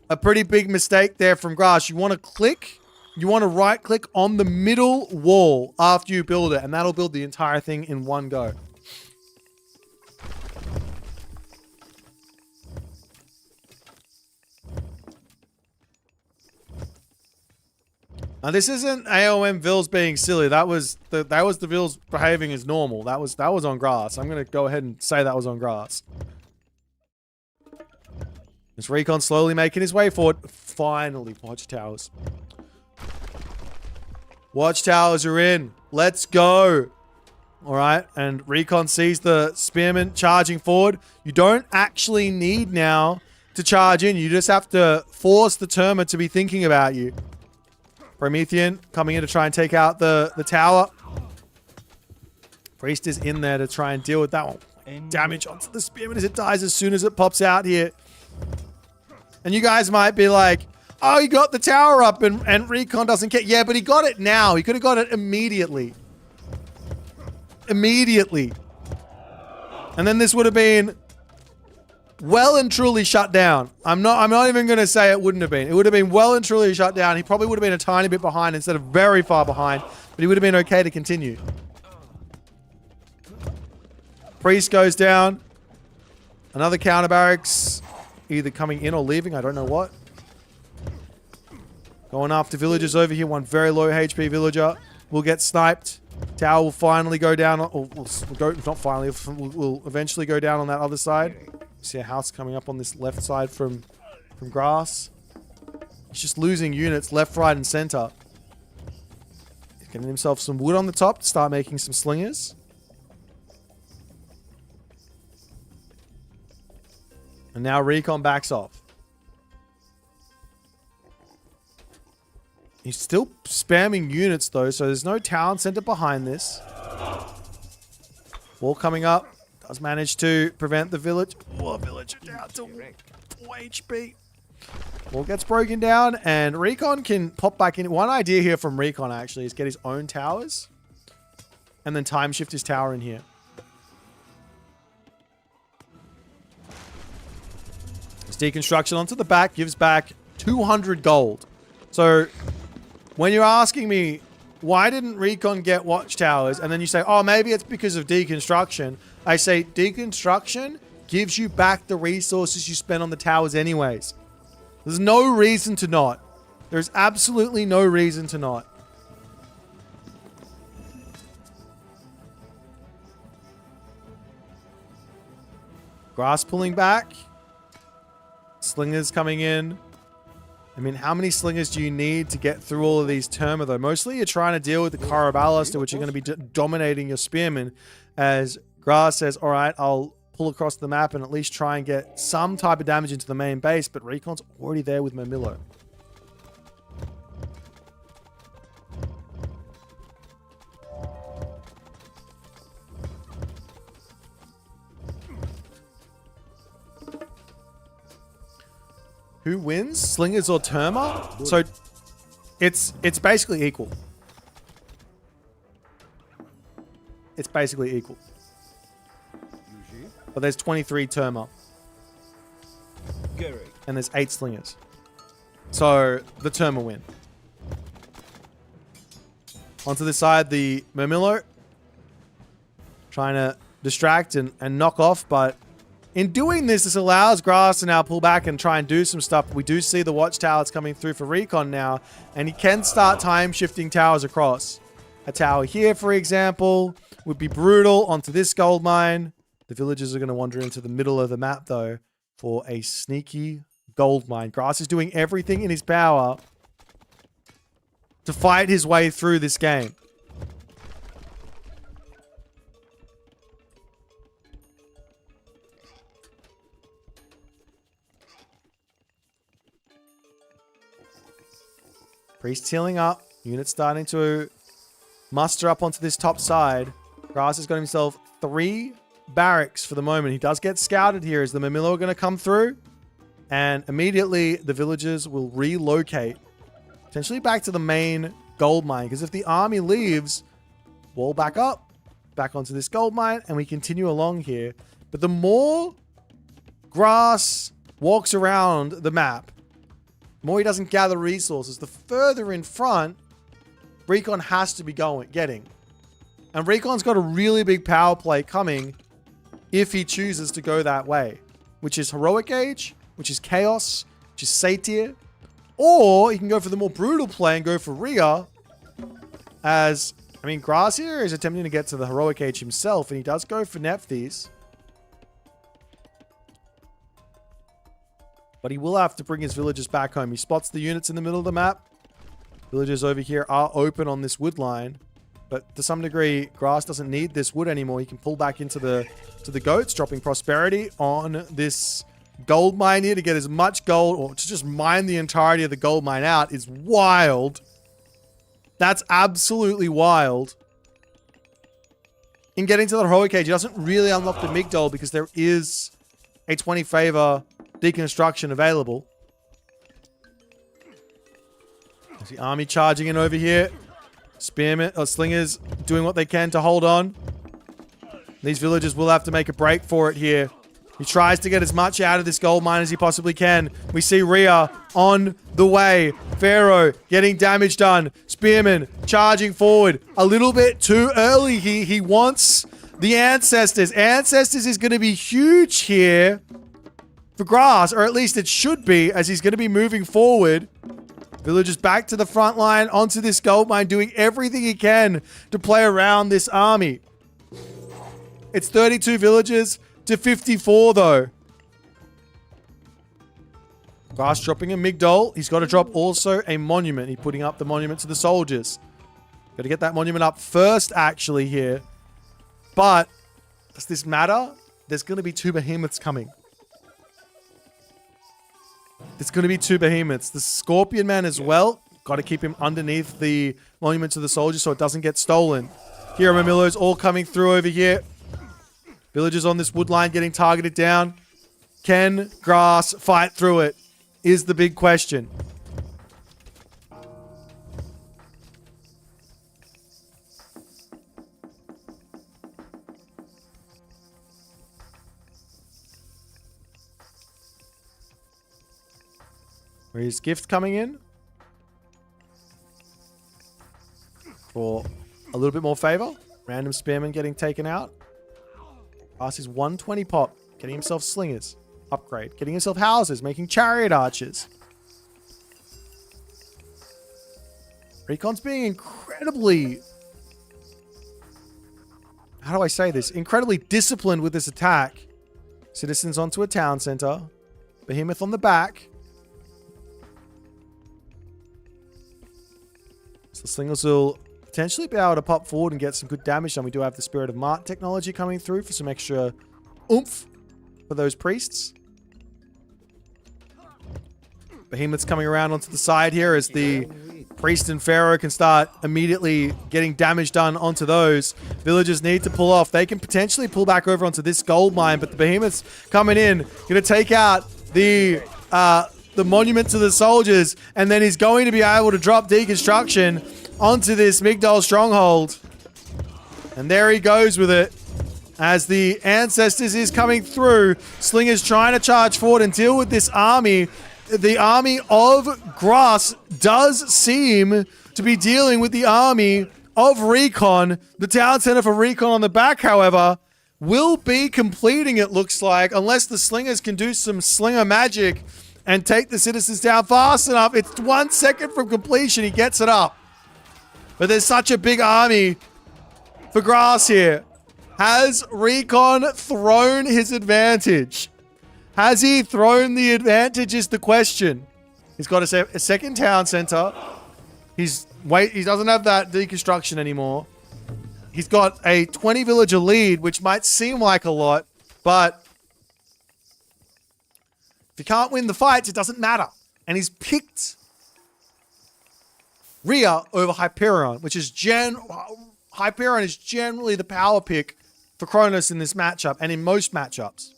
A pretty big mistake there from Grass. You want to click. You want to right click on the middle wall after you build it. And that'll build the entire thing in one go. Now this isn't AOM Vils being silly. That was the Vils behaving as normal. That was on Grass. I'm gonna go ahead and say that was on Grass. This Recon slowly making his way forward. Finally, watchtowers. Watchtowers are in. Let's go. All right, and Recon sees the Spearman charging forward. You don't actually need now to charge in. You just have to force the Terma to be thinking about you. Promethean coming in to try and take out the tower. Priest is in there to try and deal with that one. Damage onto the Spearman as it dies as soon as it pops out here. And you guys might be like, oh, he got the tower up and Recon doesn't care. Yeah, but he got it now. He could have got it immediately. Immediately. And then this would have been well and truly shut down. I'm not even going to say it wouldn't have been. It would have been well and truly shut down. He probably would have been a tiny bit behind instead of very far behind, but he would have been okay to continue. Priest goes down. Another counter barracks either coming in or leaving. I don't know what. Going after villagers over here. One very low HP villager will get sniped. Tower will finally go down. Or not finally. Will eventually go down on that other side. See a house coming up on this left side from Grass. He's just losing units left, right, and center. He's getting himself some wood on the top to start making some slingers. And now Recon backs off. He's still spamming units though, so there's no town center behind this. Wall coming up. Does manage to prevent the village. Oh, villager down to 4 HP. Wall gets broken down, and Recon can pop back in. One idea here from Recon, actually, is get his own towers. And then time shift his tower in here. His deconstruction onto the back gives back 200 gold. So, when you're asking me, why didn't Recon get watchtowers? And then you say, oh, maybe it's because of deconstruction. I say deconstruction gives you back the resources you spent on the towers anyways. There's no reason to not. There's absolutely no reason to not. Grass pulling back. Slingers coming in. I mean, how many slingers do you need to get through all of these Terma, though? Mostly you're trying to deal with the Caraballister, which are going to be dominating your Spearmen, as Grass says, all right, I'll pull across the map and at least try and get some type of damage into the main base, but Recon's already there with Mamilo. Who wins? Slingers or Terma? So it's basically equal. it's basically equal. But there's 23 Terma. And there's 8 Slingers. So the Terma win. Onto this side, the Murmillo. Trying to distract and knock off, but in doing this, this allows Grass to now pull back and try and do some stuff. We do see the watchtowers coming through for Recon now, and he can start time-shifting towers across. A tower here, for example, would be brutal onto this gold mine. The villagers are going to wander into the middle of the map, though, for a sneaky gold mine. Grass is doing everything in his power to fight his way through this game. Priest healing up. Units starting to muster up onto this top side. Grass has got himself 3 barracks for the moment. He does get scouted here as the Murmillo are going to come through. And immediately the villagers will relocate. Potentially back to the main gold mine. Because if the army leaves, wall back up. Back onto this gold mine. And we continue along here. But the more Grass walks around the map, the more he doesn't gather resources, the further in front Recon has to be getting. And Recon's got a really big power play coming if he chooses to go that way, which is Heroic Age, which is Chaos, which is Satyr, or he can go for the more brutal play and go for Rhea, as, I mean, Grass here is attempting to get to the Heroic Age himself, and he does go for Nephthys. But he will have to bring his villagers back home. He spots the units in the middle of the map. Villagers over here are open on this wood line. But to some degree, Grass doesn't need this wood anymore. He can pull back into the goats, dropping prosperity on this gold mine here to get as much gold, or to just mine the entirety of the gold mine out, is wild. That's absolutely wild. In getting to the Heroic Age, he doesn't really unlock the Migdol because there is a 20 favor deconstruction available. There's the army charging in over here. Spearmen or slingers doing what they can to hold on. These villagers will have to make a break for it here. He tries to get as much out of this gold mine as he possibly can. We see Rhea on the way. Pharaoh getting damage done. Spearman charging forward a little bit too early. He wants the Ancestors. Ancestors is going to be huge here for Grass, or at least it should be, as he's going to be moving forward. Villagers back to the front line, onto this gold mine, doing everything he can to play around this army. It's 32 villagers to 54, though. Grass dropping a Migdol. He's got to drop also a monument. He's putting up the monument to the soldiers. Got to get that monument up first, actually, here. But does this matter? There's going to be 2 behemoths coming. There's going to be 2 behemoths. The Scorpion Man as well. Got to keep him underneath the monument to the soldiers so it doesn't get stolen. Here are Murmillos all coming through over here. Villagers on this wood line getting targeted down. Can Grass fight through it? Is the big question. Where's Gift coming in? For a little bit more favor. Random Spearman getting taken out. Grass is 120 pop. Getting himself slingers. Upgrade. Getting himself houses. Making chariot archers. Recon's being incredibly... How do I say this? Incredibly disciplined with this attack. Citizens onto a town center. Behemoth on the back. So the slingers will potentially be able to pop forward and get some good damage done. We do have the Spirit of Mart technology coming through for some extra oomph for those priests. Behemoth's coming around onto the side here as the priest and pharaoh can start immediately getting damage done onto those. Villagers need to pull off. They can potentially pull back over onto this gold mine, but the behemoth's coming in, going to take out the monument to the soldiers, and then he's going to be able to drop deconstruction onto this Migdol stronghold. And there he goes with it. As the Ancestors is coming through, Slinger's trying to charge forward and deal with this army. The army of Grass does seem to be dealing with the army of Recon. The town center for Recon on the back, however, will be completing, it looks like, unless the Slingers can do some Slinger magic and take the citizens down fast enough. It's 1 second from completion. He gets it up. But there's such a big army for Grass here. Has Recon thrown his advantage? Has he thrown the advantage is the question. He's got a second town center. He doesn't have that deconstruction anymore. He's got a 20 villager lead, which might seem like a lot, but if you can't win the fights, it doesn't matter. And he's picked Rhea over Hyperion, which is Hyperion is generally the power pick for Kronos in this matchup and in most matchups.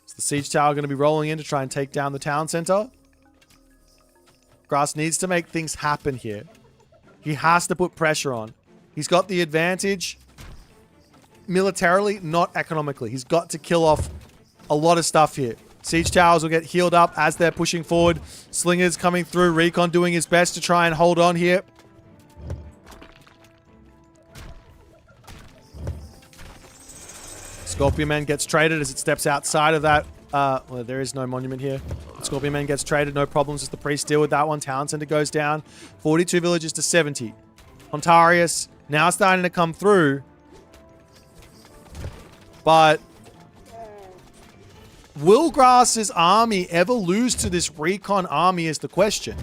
Is the siege tower going to be rolling in to try and take down the town center? Grass needs to make things happen here. He has to put pressure on. He's got the advantage militarily, not economically. He's got to kill off a lot of stuff here. Siege towers will get healed up as they're pushing forward. Slingers coming through. Recon doing his best to try and hold on here. Scorpion Man gets traded as it steps outside of that. Well, there is no monument here. Scorpion Man gets traded, no problems as the priest deal with that one. Town center goes down. 42 villages to 70. Ontarius now starting to come through. But will Grass's army ever lose to this Recon army is the question.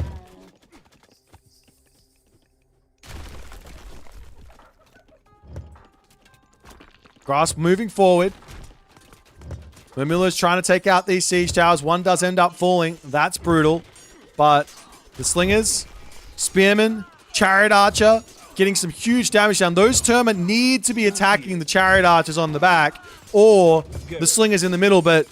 Grass moving forward. Mamula's trying to take out these siege towers. One does end up falling. That's brutal. But the Slingers, Spearman, Chariot Archer, getting some huge damage down. Those Terma need to be attacking the Chariot Archers on the back or the Slingers in the middle. But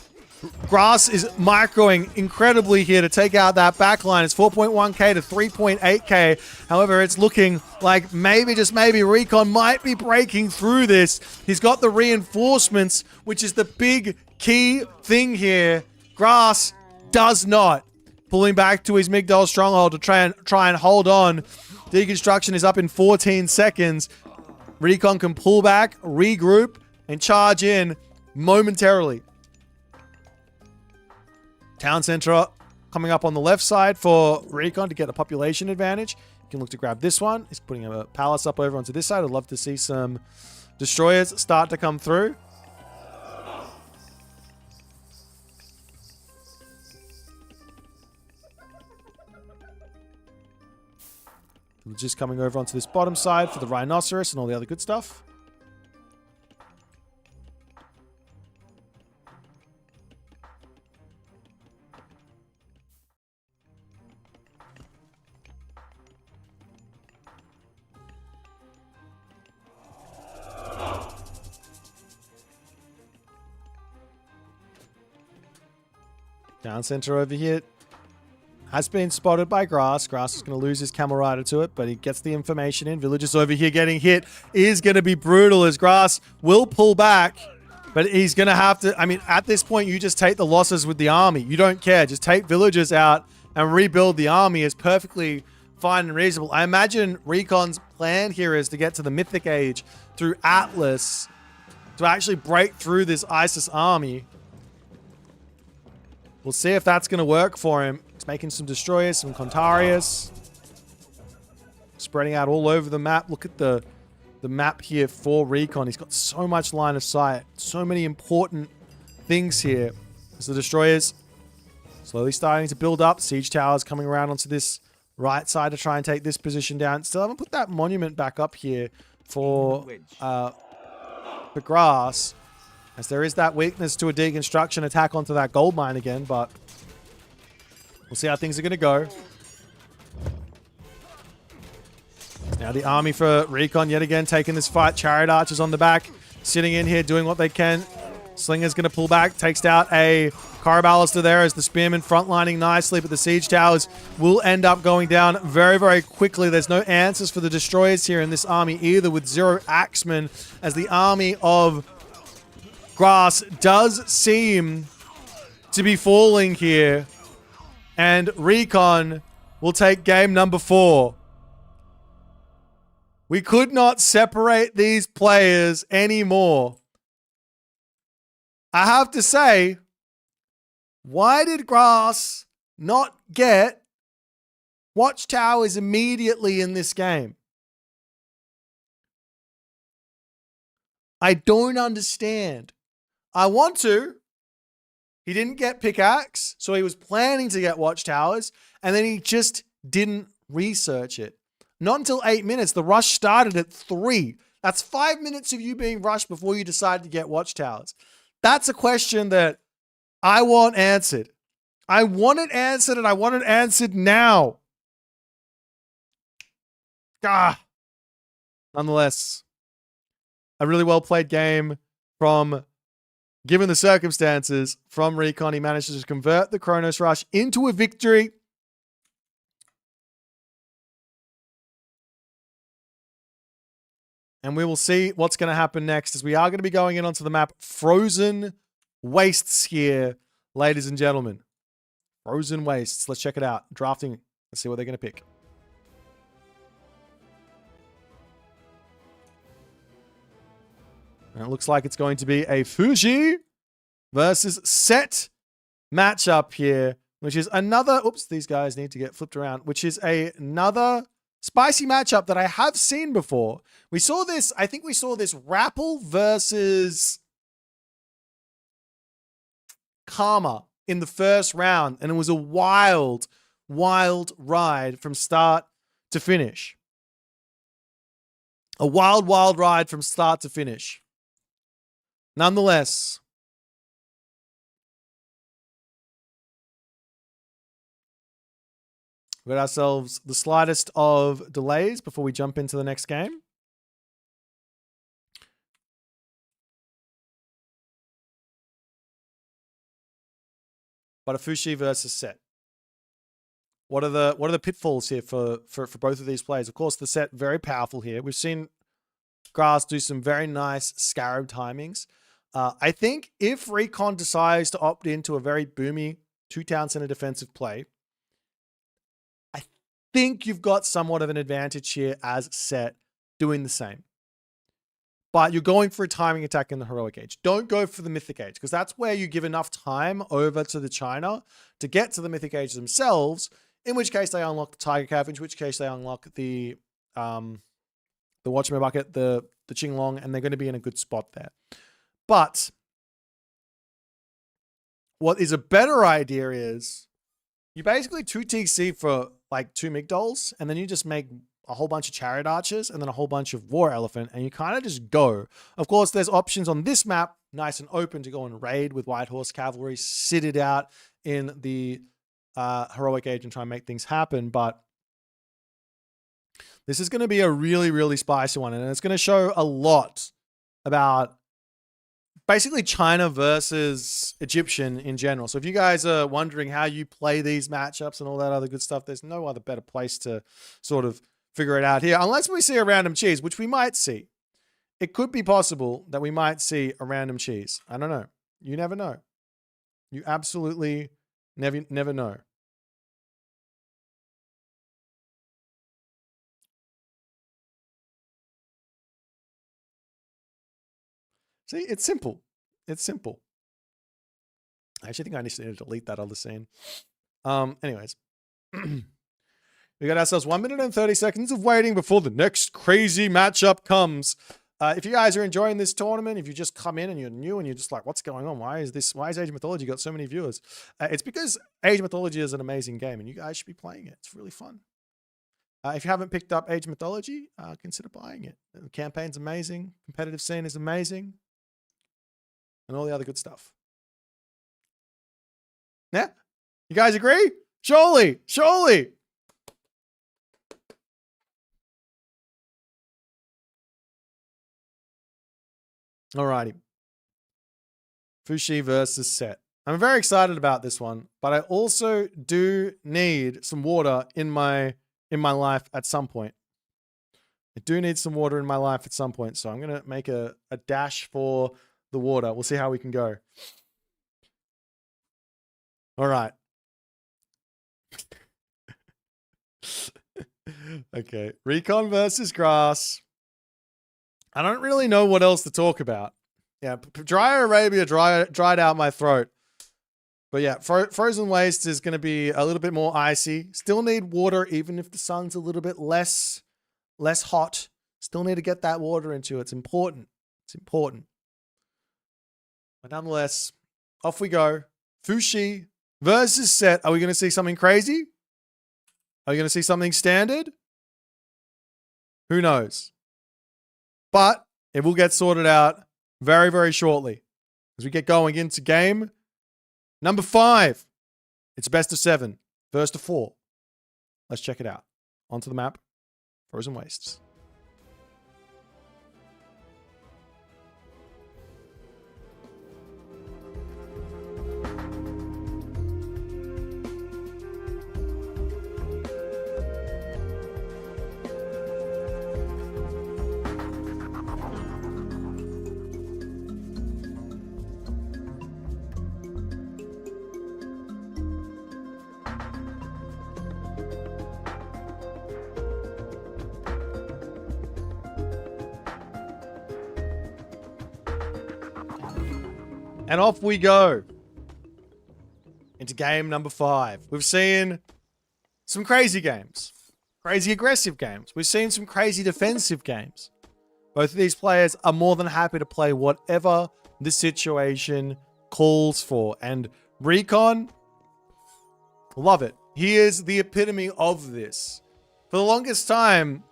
Grass is microing incredibly here to take out that backline. It's 4.1k to 3.8k. However, it's looking like maybe, just maybe, Recon might be breaking through this. He's got the reinforcements, which is the big key thing here. Grass does not. Pulling back to his Migdol stronghold to try and hold on. Deconstruction is up in 14 seconds. Recon can pull back, regroup, and charge in momentarily. Town center coming up on the left side for Recon to get a population advantage. You can look to grab this one. He's putting a palace up over onto this side. I'd love to see some destroyers start to come through. Just coming over onto this bottom side for the Rhinoceros and all the other good stuff. Down center over here. Has been spotted by Grass. Grass is going to lose his Camel Rider to it, but he gets the information in. Villagers over here getting hit is going to be brutal as Grass will pull back, but he's going to have to... I mean, at this point, you just take the losses with the army. You don't care. Just take villagers out and rebuild the army is perfectly fine and reasonable. I imagine Recon's plan here is to get to the Mythic Age through Atlas to actually break through this ISIS army. We'll see if that's going to work for him. He's making some destroyers, some Contarius. Spreading out all over the map. Look at the map here for Recon. He's got so much line of sight. So many important things here. As the destroyers slowly starting to build up. Siege towers coming around onto this right side to try and take this position down. Still haven't put that monument back up here for the Grass. As there is that weakness to a deconstruction attack onto that gold mine again, but we'll see how things are going to go. Now the army for Recon yet again taking this fight. Chariot Archers on the back, sitting in here doing what they can. Slinger's going to pull back, takes out a Caraballister there as the Spearman frontlining nicely, but the Siege Towers will end up going down very, very quickly. There's no answers for the Destroyers here in this army either, with 0 Axemen, as the army of Grass does seem to be falling here. And Recon will take game number 4. We could not separate these players anymore. I have to say, why did Grass not get Watchtowers immediately in this game? I don't understand. I want to. He didn't get Pickaxe, so he was planning to get Watchtowers, and then he just didn't research it. Not until 8 minutes. The rush started at 3. That's 5 minutes of you being rushed before you decide to get Watchtowers. That's a question that I want answered. I want it answered, and I want it answered now. Nonetheless, a really well played game from, given the circumstances, from Recon. He managed to convert the Kronos Rush into a victory. And we will see what's going to happen next, as we are going to be going in onto the map Frozen Wastes here, ladies and gentlemen. Frozen Wastes. Let's check it out. Drafting. Let's see what they're going to pick. And it looks like it's going to be a Fuji versus Set matchup here, which is another... Oops, these guys need to get flipped around. Which is another spicy matchup that I have seen before. We saw this... I think we saw this Rappel versus Karma in the first round, and it was a wild, wild ride from start to finish. A wild, wild ride from start to finish. Nonetheless, we got ourselves the slightest of delays before we jump into the next game. But a Fushi versus Set. What are the pitfalls here for both of these players? Of course, the Set very powerful here. We've seen Grass do some very nice Scarab timings. I think if Recon decides to opt into a very boomy 2 town center defensive play, I think you've got somewhat of an advantage here as Set doing the same. But you're going for a timing attack in the Heroic Age. Don't go for the Mythic Age, because that's where you give enough time over to the China to get to the Mythic Age themselves, in which case they unlock the Tiger Calf, in which case they unlock the Watchman Bucket, the Qinglong, and they're going to be in a good spot there. But what is a better idea is you basically 2 TC for like 2 Migdols, and then you just make a whole bunch of Chariot Archers and then a whole bunch of War Elephant, and you kind of just go. Of course, there's options on this map, nice and open, to go and raid with White Horse Cavalry, sit it out in the Heroic Age and try and make things happen. But this is going to be a really, really spicy one, and it's going to show a lot about basically China versus Egyptian in general. So if you guys are wondering how you play these matchups and all that other good stuff, there's no other better place to sort of figure it out here, unless we see a random cheese, which we might see. It could be possible that we might see a random cheese. I don't know. You never know. You absolutely never know. See, it's simple. It's simple. I actually think I need to delete that other scene. Anyways. We got ourselves 1 minute and 30 seconds of waiting before the next crazy matchup comes. If you guys are enjoying this tournament, if you just come in and you're new and you're just like, what's going on? Why is Age of Mythology got so many viewers? It's because Age of Mythology is an amazing game and you guys should be playing it. It's really fun. If you haven't picked up Age of Mythology, consider buying it. The campaign's amazing. Competitive scene is amazing. And all the other good stuff. Yeah? You guys agree? Surely! Surely! Alrighty. Fushi versus Set. I'm very excited about this one, but I also do need some water in my life at some point. I do need some water in my life at some point, so I'm going to make a dash for the water. We'll see how we can go. All right. Okay. Recon versus grass. I don't really know what else to talk about. Yeah, Dry Arabia dried out my throat. But yeah, Frozen Waste is going to be a little bit more icy. Still need water, even if the sun's a little bit less hot. Still need to get that water into it. It's important. It's important. But nonetheless, off we go. Fushi versus Set. Are we going to see something crazy? Are we going to see something standard? Who knows? But it will get sorted out very, very shortly as we get going into game number 5. It's best of 7, first of 4. Let's check it out. Onto the map, Frozen Wastes. And off we go into game number 5. We've seen some crazy games, crazy aggressive games. We've seen some crazy defensive games. Both of these players are more than happy to play whatever the situation calls for. And Recon, love it. He is the epitome of this. For the longest time,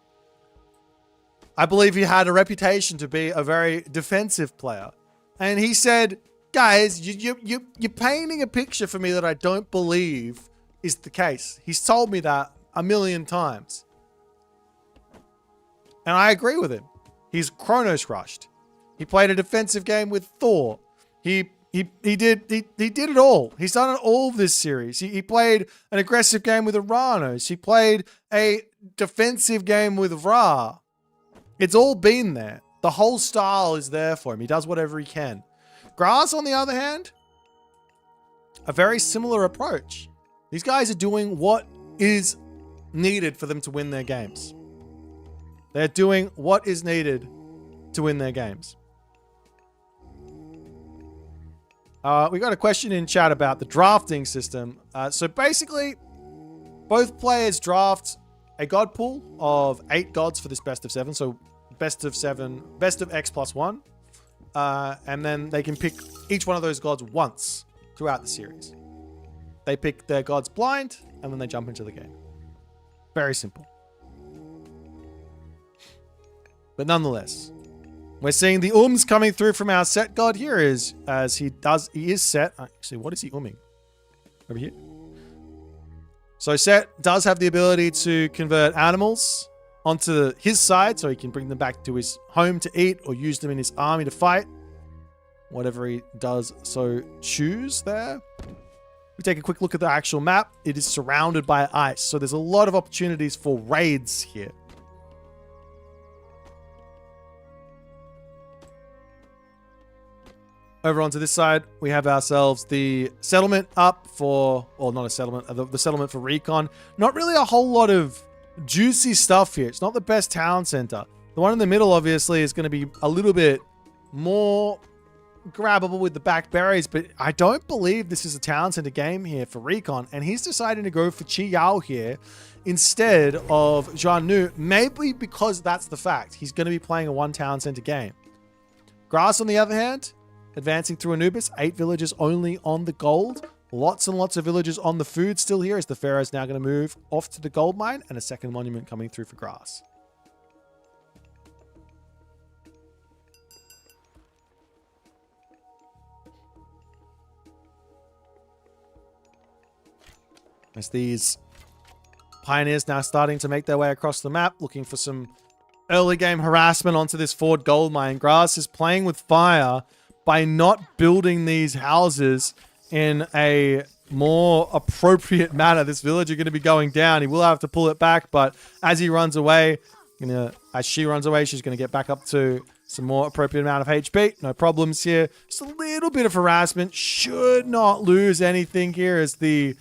I believe he had a reputation to be a very defensive player. And he said, guys, you're painting a picture for me that I don't believe is the case. He's told me that a million times. And I agree with him. He's Chronos rushed. He played a defensive game with Thor. He did it all. He's done it all this series. He played an aggressive game with Uranos. He played a defensive game with Ra. It's all been there. The whole style is there for him. He does whatever he can. Grass, on the other hand, a very similar approach. These guys are doing what is needed for them to win their games. They're doing what is needed to win their games. We got a question in chat about the drafting system. So basically, both players draft a god pool of 8 gods for this best of 7. So best of X plus 1. And then they can pick each one of those gods once throughout the series. They pick their gods blind, and then they jump into the game. Very simple. But nonetheless, we're seeing the ums coming through from our Set god here he is Set. Actually, what is he umming? Over here. So Set does have the ability to convert animals onto his side, so he can bring them back to his home to eat or use them in his army to fight. Whatever he does so choose there. We take a quick look at the actual map. It is surrounded by ice, so there's a lot of opportunities for raids here. Over onto this side, we have ourselves the settlement up for, or not a settlement, the settlement for Recon. Not really a whole lot of juicy stuff here. It's not the best town center. The one in the middle, obviously, is going to be a little bit more grabbable with the back berries, but I don't believe this is a town center game here for Recon, and he's deciding to go for Chi Yao here instead of Zhan Nu, maybe because that's the fact. He's going to be playing a 1 town center game. Grass, on the other hand, advancing through Anubis, 8 villages only on the gold. Lots and lots of villagers on the food still here as the Pharaoh is now going to move off to the gold mine, and a second monument coming through for Grass. As these pioneers now starting to make their way across the map, looking for some early game harassment onto this Ford gold mine. Grass is playing with fire by not building these houses in a more appropriate manner. This villager going to be going down. He will have to pull it back, but as he runs away, as she runs away, she's going to get back up to some more appropriate amount of HP. No problems here. Just a little bit of harassment. Should not lose anything here as the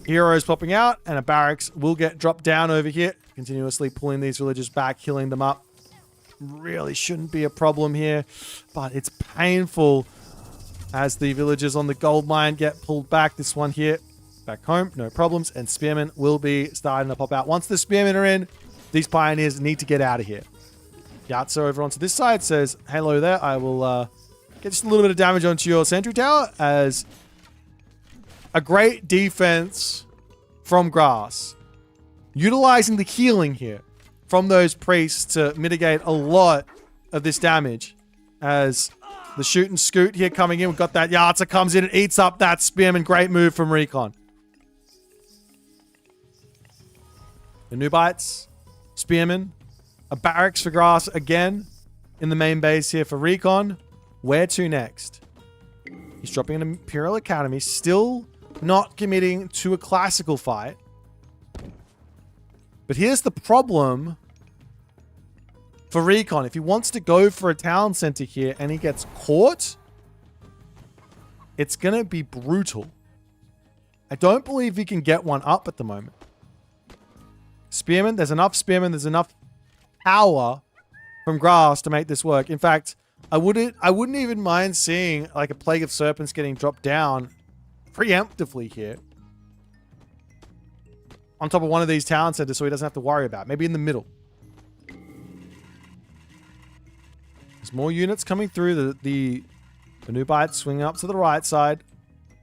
hero is popping out, and a barracks will get dropped down over here. Continuously pulling these villagers back, healing them up. Really shouldn't be a problem here, but it's painful as the villagers on the gold mine get pulled back. This one here, back home, no problems, and spearmen will be starting to pop out. Once the spearmen are in, these pioneers need to get out of here. Yatsa over onto this side says, hello there, I will get just a little bit of damage onto your sentry tower, as a great defense from grass. Utilizing the healing here from those priests to mitigate a lot of this damage. As the shoot and scoot here coming in, we've got that Yatsa comes in and eats up that spearman. Great move from Recon. The Nubites, spearman, a barracks for grass again in the main base here for Recon. Where to next? He's dropping an Imperial Academy, still not committing to a classical fight. But here's the problem for Recon. If he wants to go for a town center here and he gets caught, it's going to be brutal. I don't believe he can get one up at the moment. Spearmen, there's enough spearmen, there's enough power from grass to make this work. In fact, I wouldn't even mind seeing like a Plague of Serpents getting dropped down preemptively here on top of one of these town centers, so he doesn't have to worry about it. Maybe in the middle. There's more units coming through. The Nubites swinging up to the right side.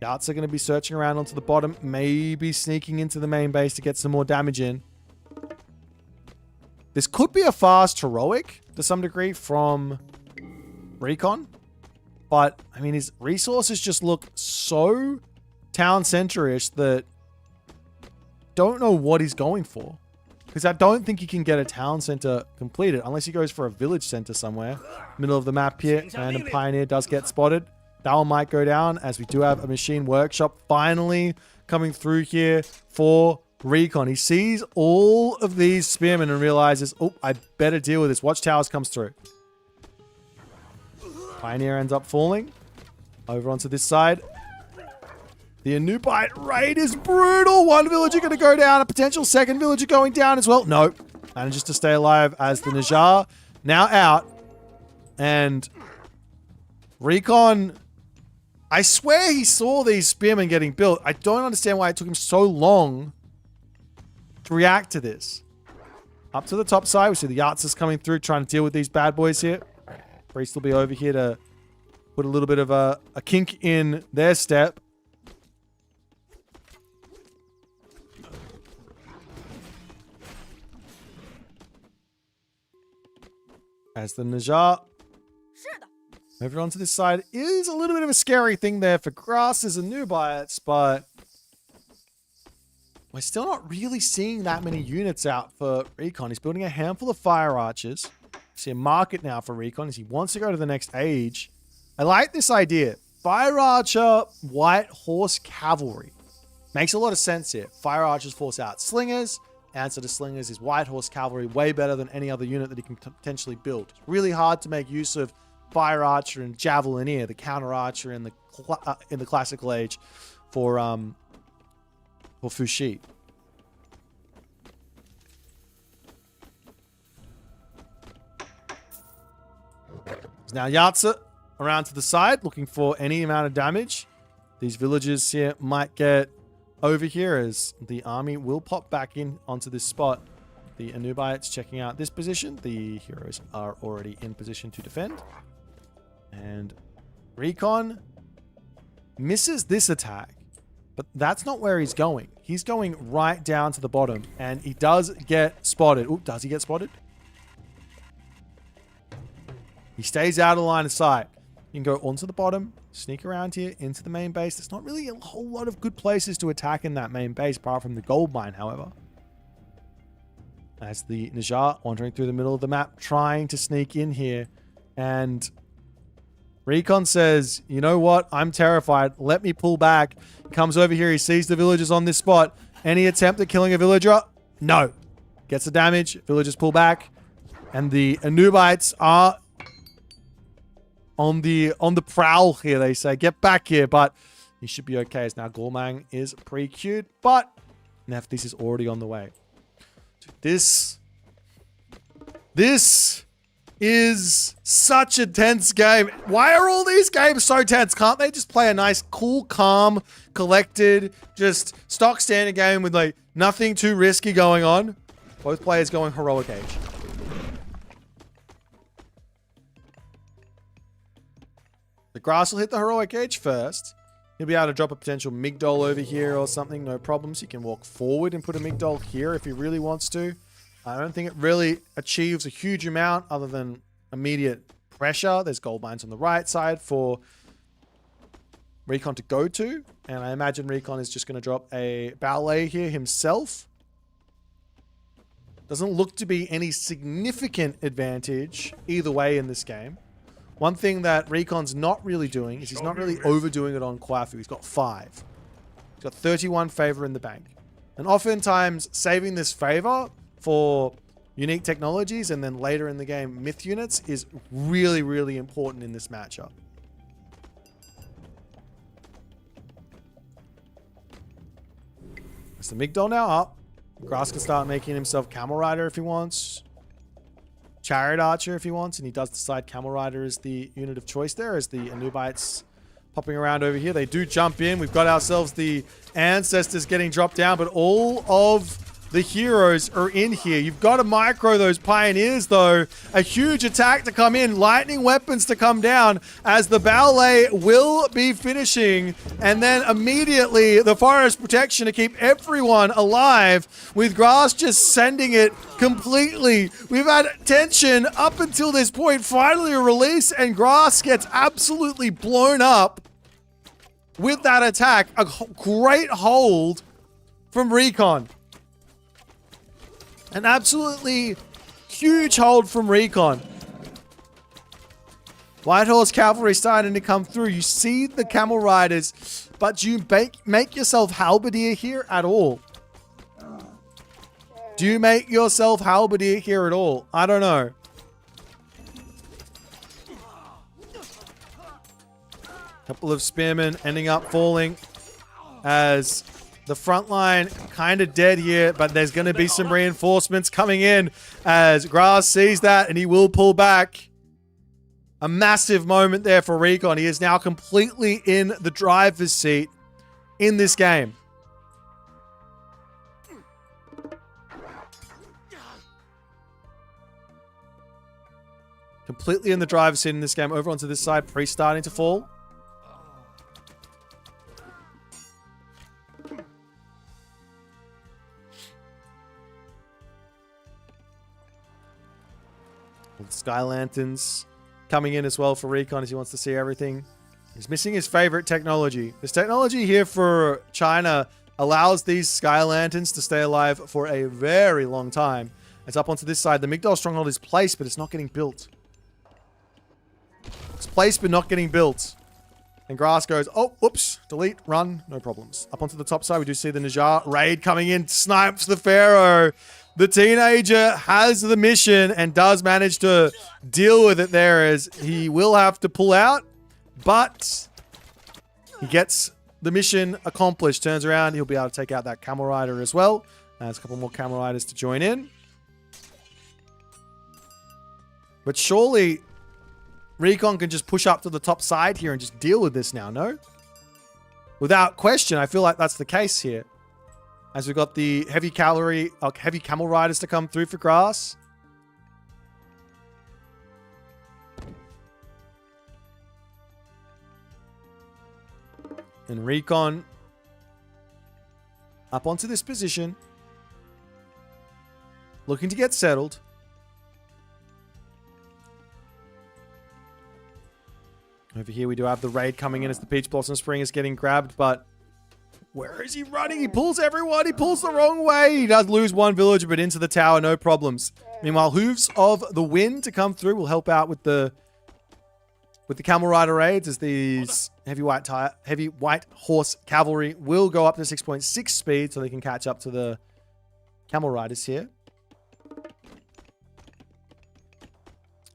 Yards are going to be searching around onto the bottom, maybe sneaking into the main base to get some more damage in. This could be a fast heroic to some degree from Recon, but I mean, his resources just look so town center-ish that don't know what he's going for, because I don't think he can get a town center completed unless he goes for a village center somewhere. Middle of the map here, and a pioneer does get spotted. That one might go down, as we do have a machine workshop finally coming through here for Recon. He sees all of these spearmen and realizes, oh, I better deal with this. Watchtowers comes through. Pioneer ends up falling over onto this side. The Anubite raid is brutal. One villager going to go down. A potential second villager going down as well. No. Manages to stay alive as the Najjar now out. And Recon, I swear he saw these spearmen getting built. I don't understand why it took him so long to react to this. Up to the top side, we see the Yahtzees coming through, trying to deal with these bad boys here. Priest will be over here to put a little bit of a kink in their step. As the Najjar over onto this side is a little bit of a scary thing there for grasses and Nubites, but we're still not really seeing that many units out for Recon. He's building a handful of fire archers. See a market now for Recon as he wants to go to the next age. I like this idea. Fire archer, white horse cavalry. Makes a lot of sense here. Fire archers force out slingers. Answer to slingers is white horse cavalry, way better than any other unit that he can potentially build. It's really hard to make use of fire archer and javelineer, the counter archer in the classical age for Fushid. Now Yatsa around to the side, looking for any amount of damage. These villagers here might get over here as the army will pop back in onto this spot. The Anubites checking out this position. The heroes are already in position to defend. And Recon misses this attack, but that's not where he's going. He's going right down to the bottom, and he does get spotted. Oop, does he get spotted? He stays out of line of sight. You can go onto the bottom, sneak around here into the main base. There's not really a whole lot of good places to attack in that main base, apart from the gold mine, however. As the Najjar wandering through the middle of the map, trying to sneak in here. And Recon says, you know what? I'm terrified. Let me pull back. Comes over here. He sees the villagers on this spot. Any attempt at killing a villager? No. Gets the damage. Villagers pull back. And the Anubites are on the prowl here, they say. Get back here. But he should be okay as now Gormang is pre-queued. But Nephthys is already on the way. This is such a tense game. Why are all these games so tense? Can't they just play a nice, cool, calm, collected, just stock standard game with like nothing too risky going on? Both players going heroic age. The grass will hit the heroic age first. He'll be able to drop a potential Migdol over here or something, no problems. He can walk forward and put a Migdol here if he really wants to. I don't think it really achieves a huge amount other than immediate pressure. There's gold mines on the right side for Recon to go to. And I imagine Recon is just going to drop a ballet here himself. Doesn't look to be any significant advantage either way in this game. One thing that Recon's not really doing is he's not really overdoing it on Kwafu. He's got 5. He's got 31 favor in the bank. And oftentimes saving this favor for unique technologies and then later in the game myth units is really, really important in this matchup. It's the Migdol now up. Grass can start making himself Camel Rider if he wants. Chariot Archer if he wants, and he does decide Camel Rider is the unit of choice there as the Anubites popping around over here. They do jump in. We've got ourselves the Ancestors getting dropped down, but all of the heroes are in here. You've got to micro those Pioneers, though. A huge attack to come in. Lightning weapons to come down as the ballet will be finishing. And then immediately the Forest Protection to keep everyone alive with Grass just sending it completely. We've had tension up until this point. Finally a release and Grass gets absolutely blown up with that attack. A great hold from Recon. An absolutely huge hold from Recon. Whitehorse Cavalry starting to come through. You see the Camel Riders, but do you make yourself Halberdier here at all? Do you make yourself Halberdier here at all? I don't know. Couple of spearmen ending up falling as the front line kind of dead here, but there's going to be some reinforcements coming in as Grass sees that and he will pull back. A massive moment there for Recon. He is now completely in the driver's seat in this game. Completely in the driver's seat in this game. Over onto this side, Priest starting to fall. Sky Lanterns coming in as well for Recon as he wants to see everything. He's missing his favorite technology. This technology here for China allows these Sky Lanterns to stay alive for a very long time. It's up onto this side. The Migdol Stronghold is placed, but it's not getting built. It's placed, but not getting built. And Grass goes, oh, whoops, delete, run, no problems. Up onto the top side, we do see the Najjar raid coming in, snipes the Pharaoh. The teenager has the mission and does manage to deal with it there as he will have to pull out, but he gets the mission accomplished. Turns around, he'll be able to take out that Camel Rider as well. There's a couple more Camel Riders to join in. But surely Recon can just push up to the top side here and just deal with this now, no? Without question, I feel like that's the case here. As we've got the heavy cavalry, heavy Camel Riders to come through for Grass. And Recon up onto this position. Looking to get settled. Over here we do have the raid coming in as the Peach Blossom Spring is getting grabbed, but where is he running? He pulls everyone. He pulls the wrong way. He does lose one villager, but into the tower, no problems. Meanwhile, Hooves of the Wind to come through will help out with the with the Camel Rider raids is these heavy white horse cavalry will go up to 6.6 speed so they can catch up to the Camel Riders here.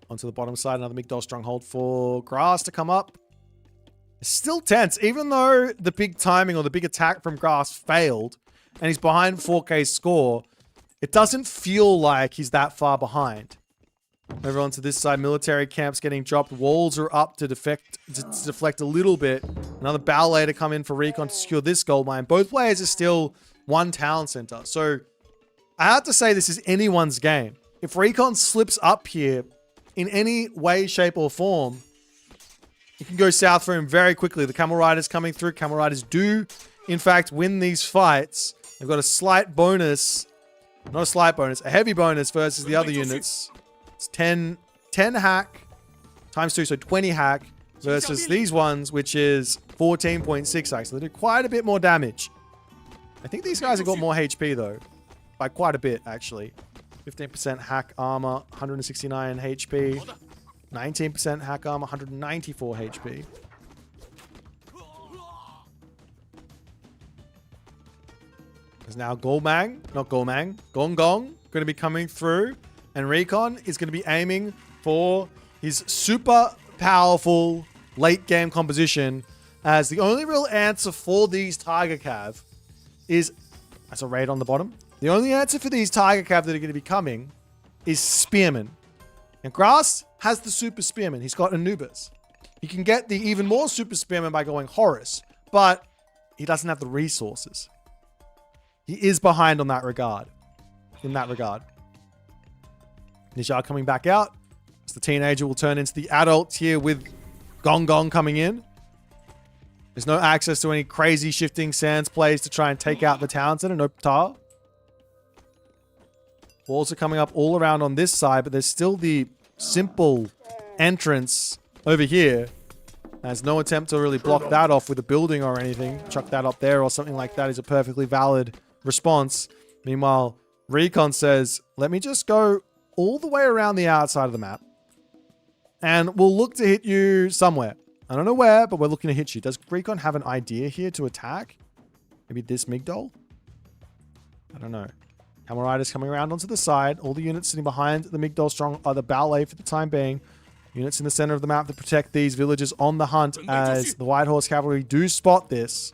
Onto the bottom side, another Migdol stronghold for Grass to come up. It's still tense, even though the big timing or the big attack from Grass failed and he's behind 4K's score, it doesn't feel like he's that far behind. Over onto this side, military camps getting dropped. Walls are up to deflect a little bit. Another ballet to come in for Recon to secure this gold mine. Both players are still one town center. So I have to say this is anyone's game. If Recon slips up here in any way, shape, or form, it can go south for him very quickly. The Camel Riders coming through. Camel Riders do, in fact, win these fights. They've got a slight bonus. Not a slight bonus. A heavy bonus versus the other units. It's 10 hack times 2, so 20 hack versus these ones, which is 14.6 hack. So they do quite a bit more damage. I think these guys have got more HP, though. By quite a bit, actually. 15% hack armor, 169 HP. 19% hack armor, 194 HP. There's now Gong Gong, going to be coming through. And Recon is going to be aiming for his super powerful late game composition, as the only real answer for these Tiger Cav is, that's a raid on the bottom. The only answer for these Tiger Cav that are going to be coming is Spearmen. And Grass has the super Spearman. He's got Anubis. He can get the even more super Spearman by going Horus, but he doesn't have the resources. He is behind on that regard. In that regard. Nijar coming back out. So the teenager will turn into the adult here with Gong Gong coming in. There's no access to any crazy shifting sands plays to try and take out the town center. No Ptar. Walls are coming up all around on this side, but there's still the simple entrance over here. There's no attempt to really block that off with a building or anything. Chuck that up there or something like that is a perfectly valid response. Meanwhile, Recon says, let me just go all the way around the outside of the map, and we'll look to hit you somewhere. I don't know where, but we're looking to hit you. Does Recon have an idea here to attack? Maybe this Migdol? I don't know. Camel Riders coming around onto the side. All the units sitting behind the Migdol strong are the ballet for the time being. Units in the center of the map to protect these villages on the hunt, as the White Horse Cavalry do spot this.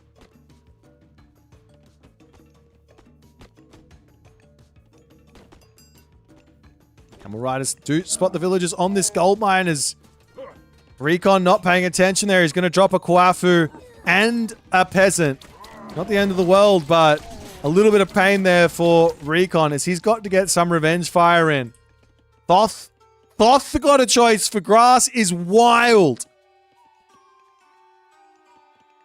Camel Riders do spot the villagers on this gold mine, as Recon not paying attention there. He's going to drop a Kwafu and a peasant. Not the end of the world, but a little bit of pain there for Recon, as he's got to get some revenge fire in. Thoth got a choice for Grass is wild.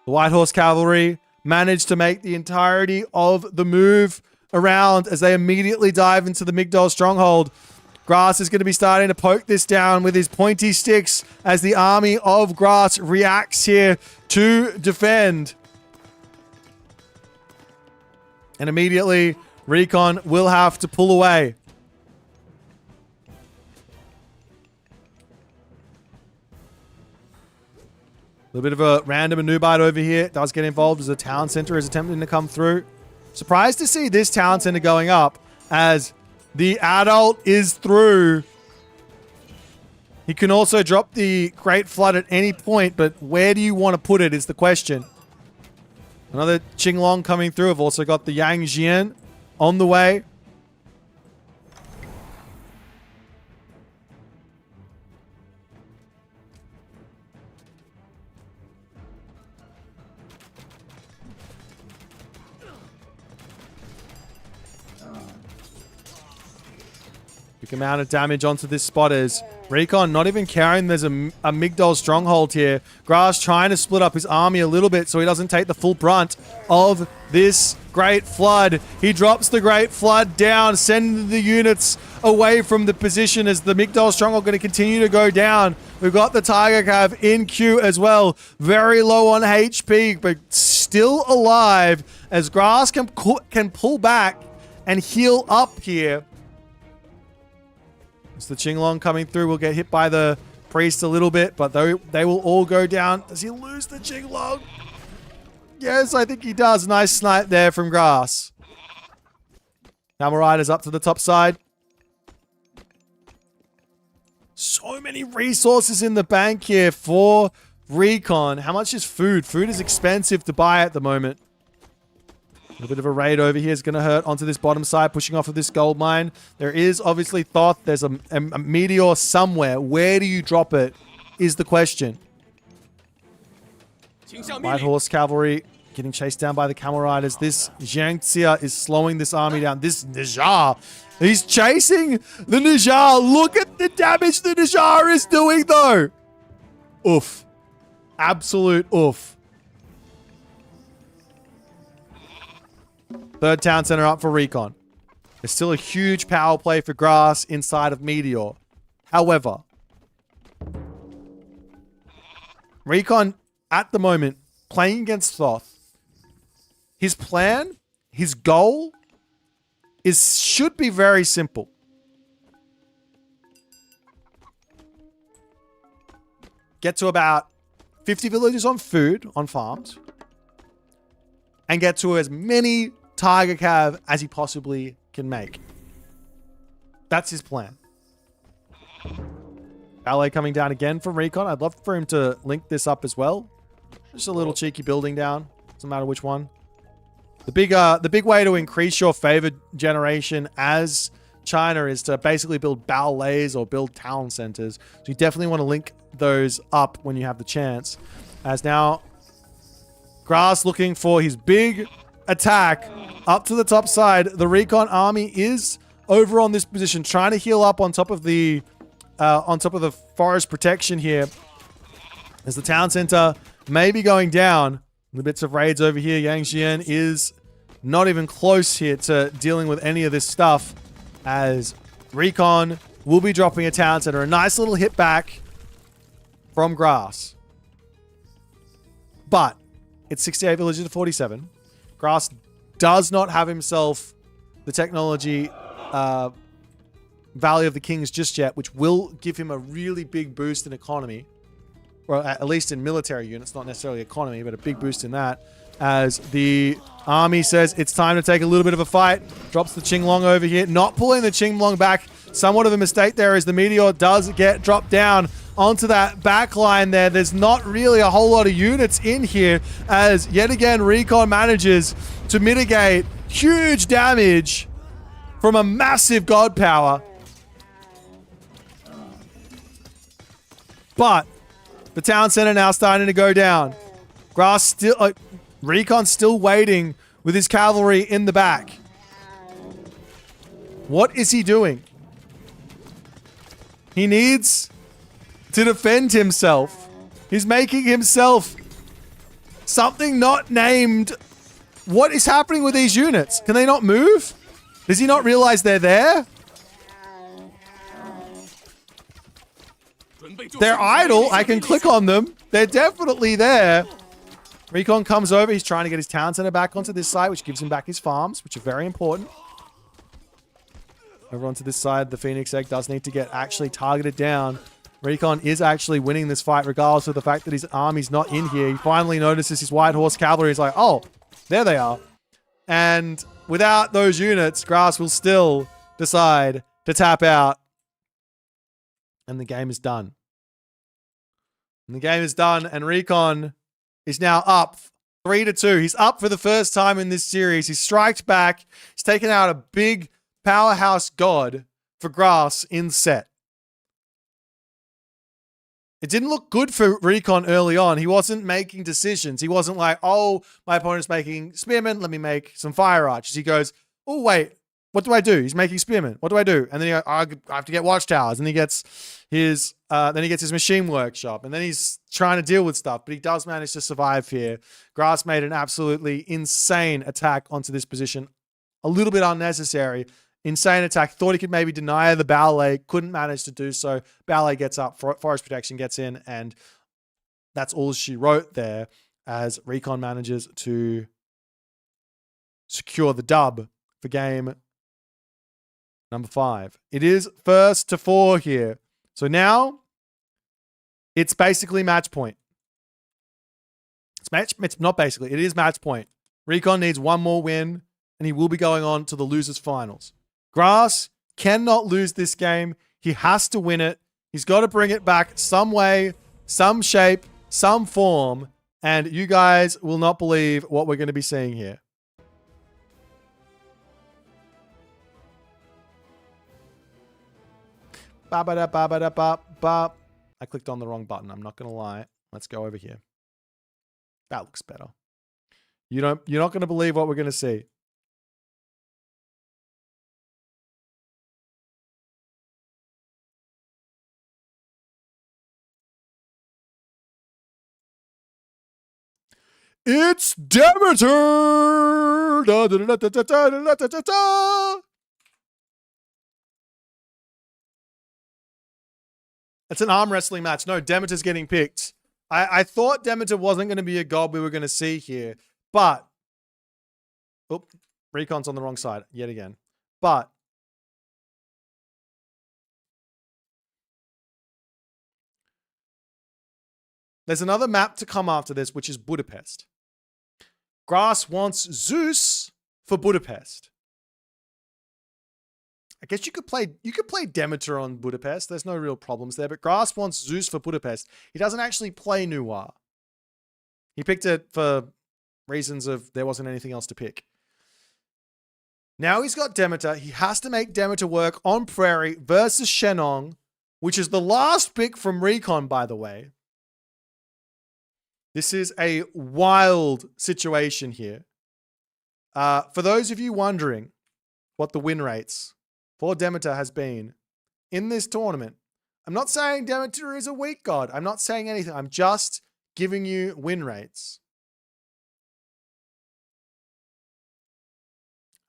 The White Horse Cavalry managed to make the entirety of the move around as they immediately dive into the Migdol stronghold. Grass is going to be starting to poke this down with his pointy sticks as the army of Grass reacts here to defend. And immediately, Recon will have to pull away. A little bit of a random Anubite over here. Does get involved as the town center is attempting to come through. Surprised to see this town center going up, as the adult is through. He can also drop the Great Flood at any point, but where do you want to put it is the question. Another Qinglong coming through. I've also got the Yang Jian on the way. Big amount of damage onto this spot as Recon not even caring there's a Migdol stronghold here. Grass trying to split up his army a little bit so he doesn't take the full brunt of this Great Flood. He drops the Great Flood down, sending the units away from the position as the Migdol stronghold going to continue to go down. We've got the Tiger Cav in queue as well. Very low on HP, but still alive as Grass can pull back and heal up here. It's the Qinglong coming through. Will get hit by the Priest a little bit, but they will all go down. Does he lose the Jinglong? Yes, I think he does. Nice snipe there from Grass. Camel Riders up to the top side. So many resources in the bank here for Recon. How much is food? Food is expensive to buy at the moment. A little bit of a raid over here is going to hurt onto this bottom side, pushing off of this gold mine. There is obviously Thoth. There's a meteor somewhere. Where do you drop it is the question. White Horse Cavalry getting chased down by the Camel Riders. This Jiangxia is slowing this army down. This Nijar, he's chasing the Nijar. Look at the damage the Nijar is doing, though. Oof. Absolute oof. Third town center up for Recon. There's still a huge power play for Grass inside of Meteor. However, Recon, at the moment, playing against Thoth, his plan, his goal, should be very simple. Get to about 50 villages on food, on farms, and get to as many Tiger Cav as he possibly can make. That's his plan. Ballet coming down again from Recon. I'd love for him to link this up as well. Just a little cheeky building down. Doesn't matter which one. The big way to increase your favor generation as China is to basically build ballets or build town centers. So you definitely want to link those up when you have the chance. As now, Grass looking for his big attack up to the top side. The Recon army is over on this position, trying to heal up on top of the forest protection here. As the town center may be going down. The bits of raids over here. Yang Xian is not even close here to dealing with any of this stuff, as Recon will be dropping a town center. A nice little hit back from Grass. But it's 68 villages to 47. Grass does not have himself the technology Valley of the Kings just yet, which will give him a really big boost in economy. Well, at least in military units, not necessarily economy, but a big boost in that. As the army says it's time to take a little bit of a fight. Drops the Qinglong over here. Not pulling the Qinglong back. Somewhat of a mistake there as the Meteor does get dropped down onto that back line there. There's not really a whole lot of units in here, as yet again Recon manages to mitigate huge damage from a massive god power. But the town center now starting to go down. Grass still, Recon still waiting with his cavalry in the back. What is he doing? He needs to defend himself. He's making himself something not named. What is happening with these units? Can they not move? Does he not realize they're there? They're idle. I can click on them. They're definitely there. Recon comes over. He's trying to get his town center back onto this side, which gives him back his farms, which are very important. Over onto this side, the Phoenix Egg does need to get actually targeted down. Recon is actually winning this fight, regardless of the fact that his army's not in here. He finally notices his White Horse Cavalry. He's like, oh, there they are. And without those units, Grass will still decide to tap out. And the game is done. And the game is done, and Recon is now up 3-2. He's up for the first time in this series. He's striked back. He's taken out a big powerhouse god for Grass in set. It didn't look good for Recon early on. He wasn't making decisions. He wasn't like, oh, my opponent's making spearmen. Let me make some fire archers. He goes, oh, wait. What do I do? He's making spearmen. What do I do? And then he goes, I have to get watchtowers. And he gets his machine workshop. And then he's trying to deal with stuff. But he does manage to survive here. Grass made an absolutely insane attack onto this position. A little bit unnecessary. Insane attack. Thought he could maybe deny the ballet. Couldn't manage to do so. Ballet gets up. Forest protection gets in. And that's all she wrote there, as Recon manages to secure the dub for game number 5. It is 1st to 4 here. So now It's basically match point. It's not basically. It is match point. Recon needs one more win, and he will be going on to the losers finals. Grass cannot lose this game. He has to win it. He's got to bring it back some way, some shape, some form, and you guys will not believe what we're going to be seeing here. Ba-ba-da-ba-ba-da-ba-ba. I clicked on the wrong button. I'm not going to lie. Let's go over here. That looks better. You're not going to believe what we're going to see. It's Demeter! Da, da, da, da, da, da, da, da, da, da. It's an arm wrestling match. No, Demeter's getting picked. I thought Demeter wasn't going to be a god we were going to see here, but... Oh, Recon's on the wrong side yet again. But... there's another map to come after this, which is Budapest. Grass wants Zeus for Budapest. I guess you could play Demeter on Budapest. There's no real problems there, but Grass wants Zeus for Budapest. He doesn't actually play Noir. He picked it for reasons of there wasn't anything else to pick. Now he's got Demeter. He has to make Demeter work on Prairie versus Shenong, which is the last pick from Recon, by the way. This is a wild situation here. For those of you wondering what the win rates for Demeter has been in this tournament, I'm not saying Demeter is a weak god. I'm not saying anything. I'm just giving you win rates.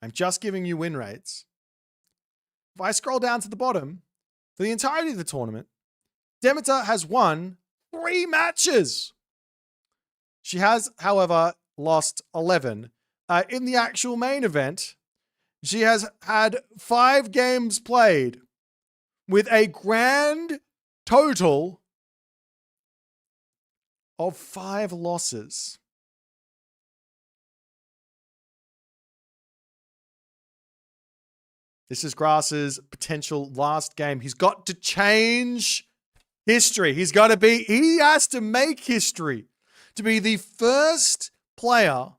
I'm just giving you win rates. If I scroll down to the bottom, for the entirety of the tournament, Demeter has won 3 matches. She has, however, lost 11. In the actual main event, she has had 5 games played with a grand total of 5 losses. This is Grass's potential last game. He's got to change history. He has to make history to be the first player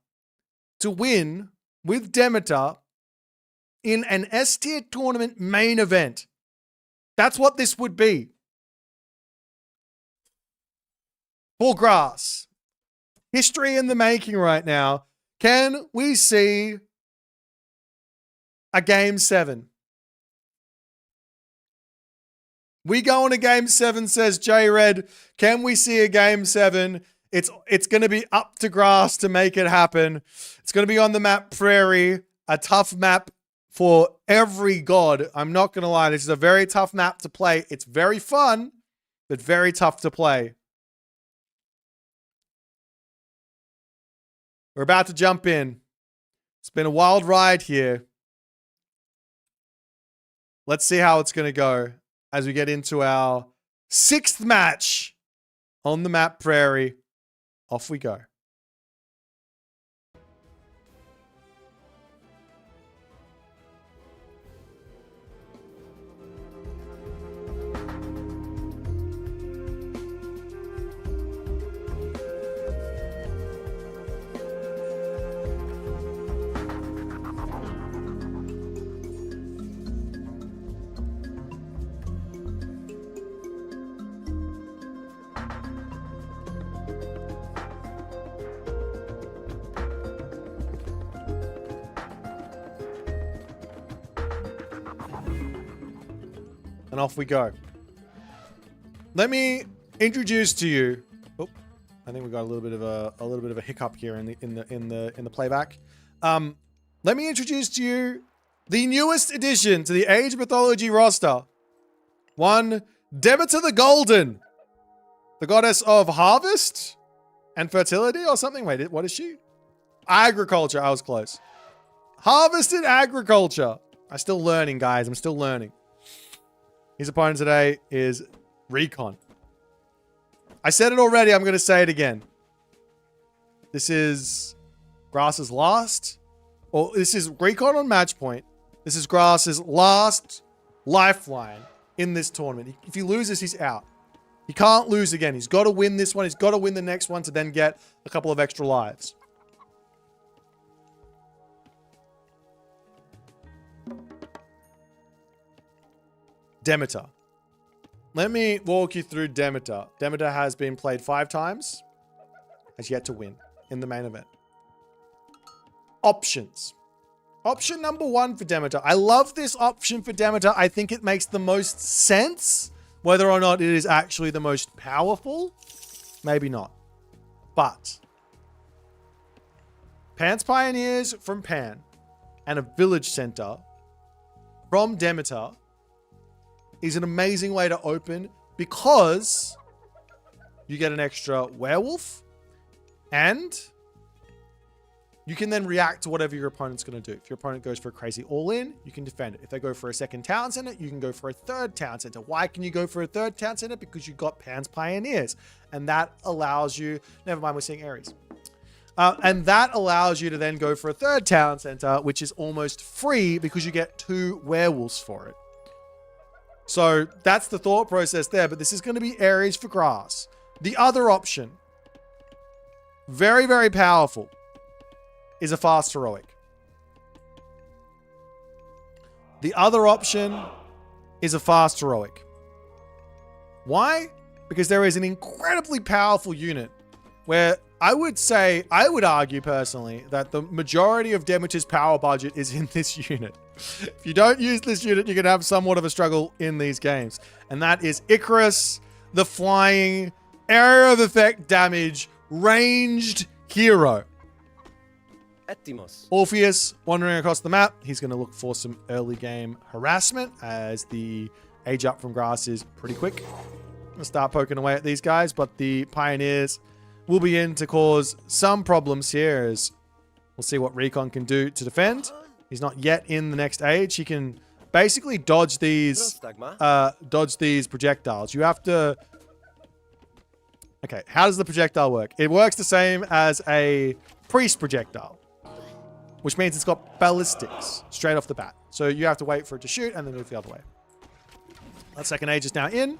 to win with Demeter in an S-tier tournament main event. That's what this would be. For Grass. History in the making right now. Can we see a game 7? We go on a game 7, says J-Red. Can we see a game 7? It's going to be up to Grass to make it happen. It's going to be on the map Prairie, a tough map for every god. I'm not going to lie. This is a very tough map to play. It's very fun, but very tough to play. We're about to jump in. It's been a wild ride here. Let's see how it's going to go as we get into our 6th match on the map Prairie. Off we go. And off we go. Let me introduce to you. Oh, I think we got a little bit of a hiccup here in the playback. Let me introduce to you the newest addition to the Age of Mythology roster. One, Demeter the Golden, the goddess of harvest and fertility or something. Wait, what is she? Agriculture. I was close. Harvest and agriculture. I'm still learning, guys. I'm still learning. His opponent today is Recon. I said it already. I'm going to say it again. This is Grass's last. Or this is Recon on match point. This is Grass's last lifeline in this tournament. If he loses, he's out. He can't lose again. He's got to win this one. He's got to win the next one to then get a couple of extra lives. Demeter. Let me walk you through Demeter. Demeter has been played 5 times. Has yet to win in the main event. Options. Option number 1 for Demeter. I love this option for Demeter. I think it makes the most sense. Whether or not it is actually the most powerful, maybe not. But Pan's Pioneers from Pan and a village center from Demeter is an amazing way to open because you get an extra werewolf and you can then react to whatever your opponent's going to do. If your opponent goes for a crazy all-in, you can defend it. If they go for a second town center, you can go for a third town center. Why can you go for a third town center? Because you got Pan's Pioneers. And that allows you... Never mind, we're seeing Ares. And that allows you to then go for a third town center, which is almost free because you get 2 werewolves for it. So that's the thought process there. But this is going to be Ares for Grass. The other option, very, very powerful, is a fast heroic. The other option is a fast heroic. Why? Because there is an incredibly powerful unit where I would argue personally that the majority of Demeter's power budget is in this unit. If you don't use this unit, you're going to have somewhat of a struggle in these games. And that is Icarus, the flying, area of effect damage, ranged hero. Orpheus wandering across the map. He's going to look for some early game harassment as the age up from Grass is pretty quick. I'm going to start poking away at these guys, but the Pioneers will be in to cause some problems here as we'll see what Recon can do to defend. He's not yet in the next age. He can basically dodge these projectiles. You have to... Okay, how does the projectile work? It works the same as a priest projectile, which means it's got ballistics straight off the bat. So you have to wait for it to shoot and then move the other way. That second age is now in.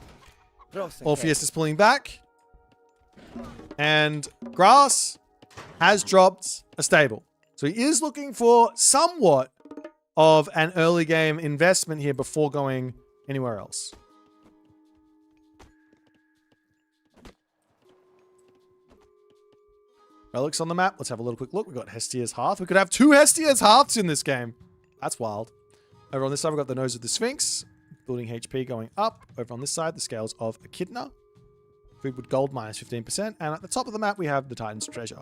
Orpheus is pulling back. And Grass has dropped a stable. So he is looking for somewhat of an early game investment here before going anywhere else. Relics on the map. Let's have a little quick look. We've got Hestia's Hearth. We could have 2 Hestia's Hearths in this game. That's wild. Over on this side, we've got the Nose of the Sphinx. Building HP going up. Over on this side, the Scales of Echidna. Food with gold minus 15%. And at the top of the map, we have the Titan's Treasure.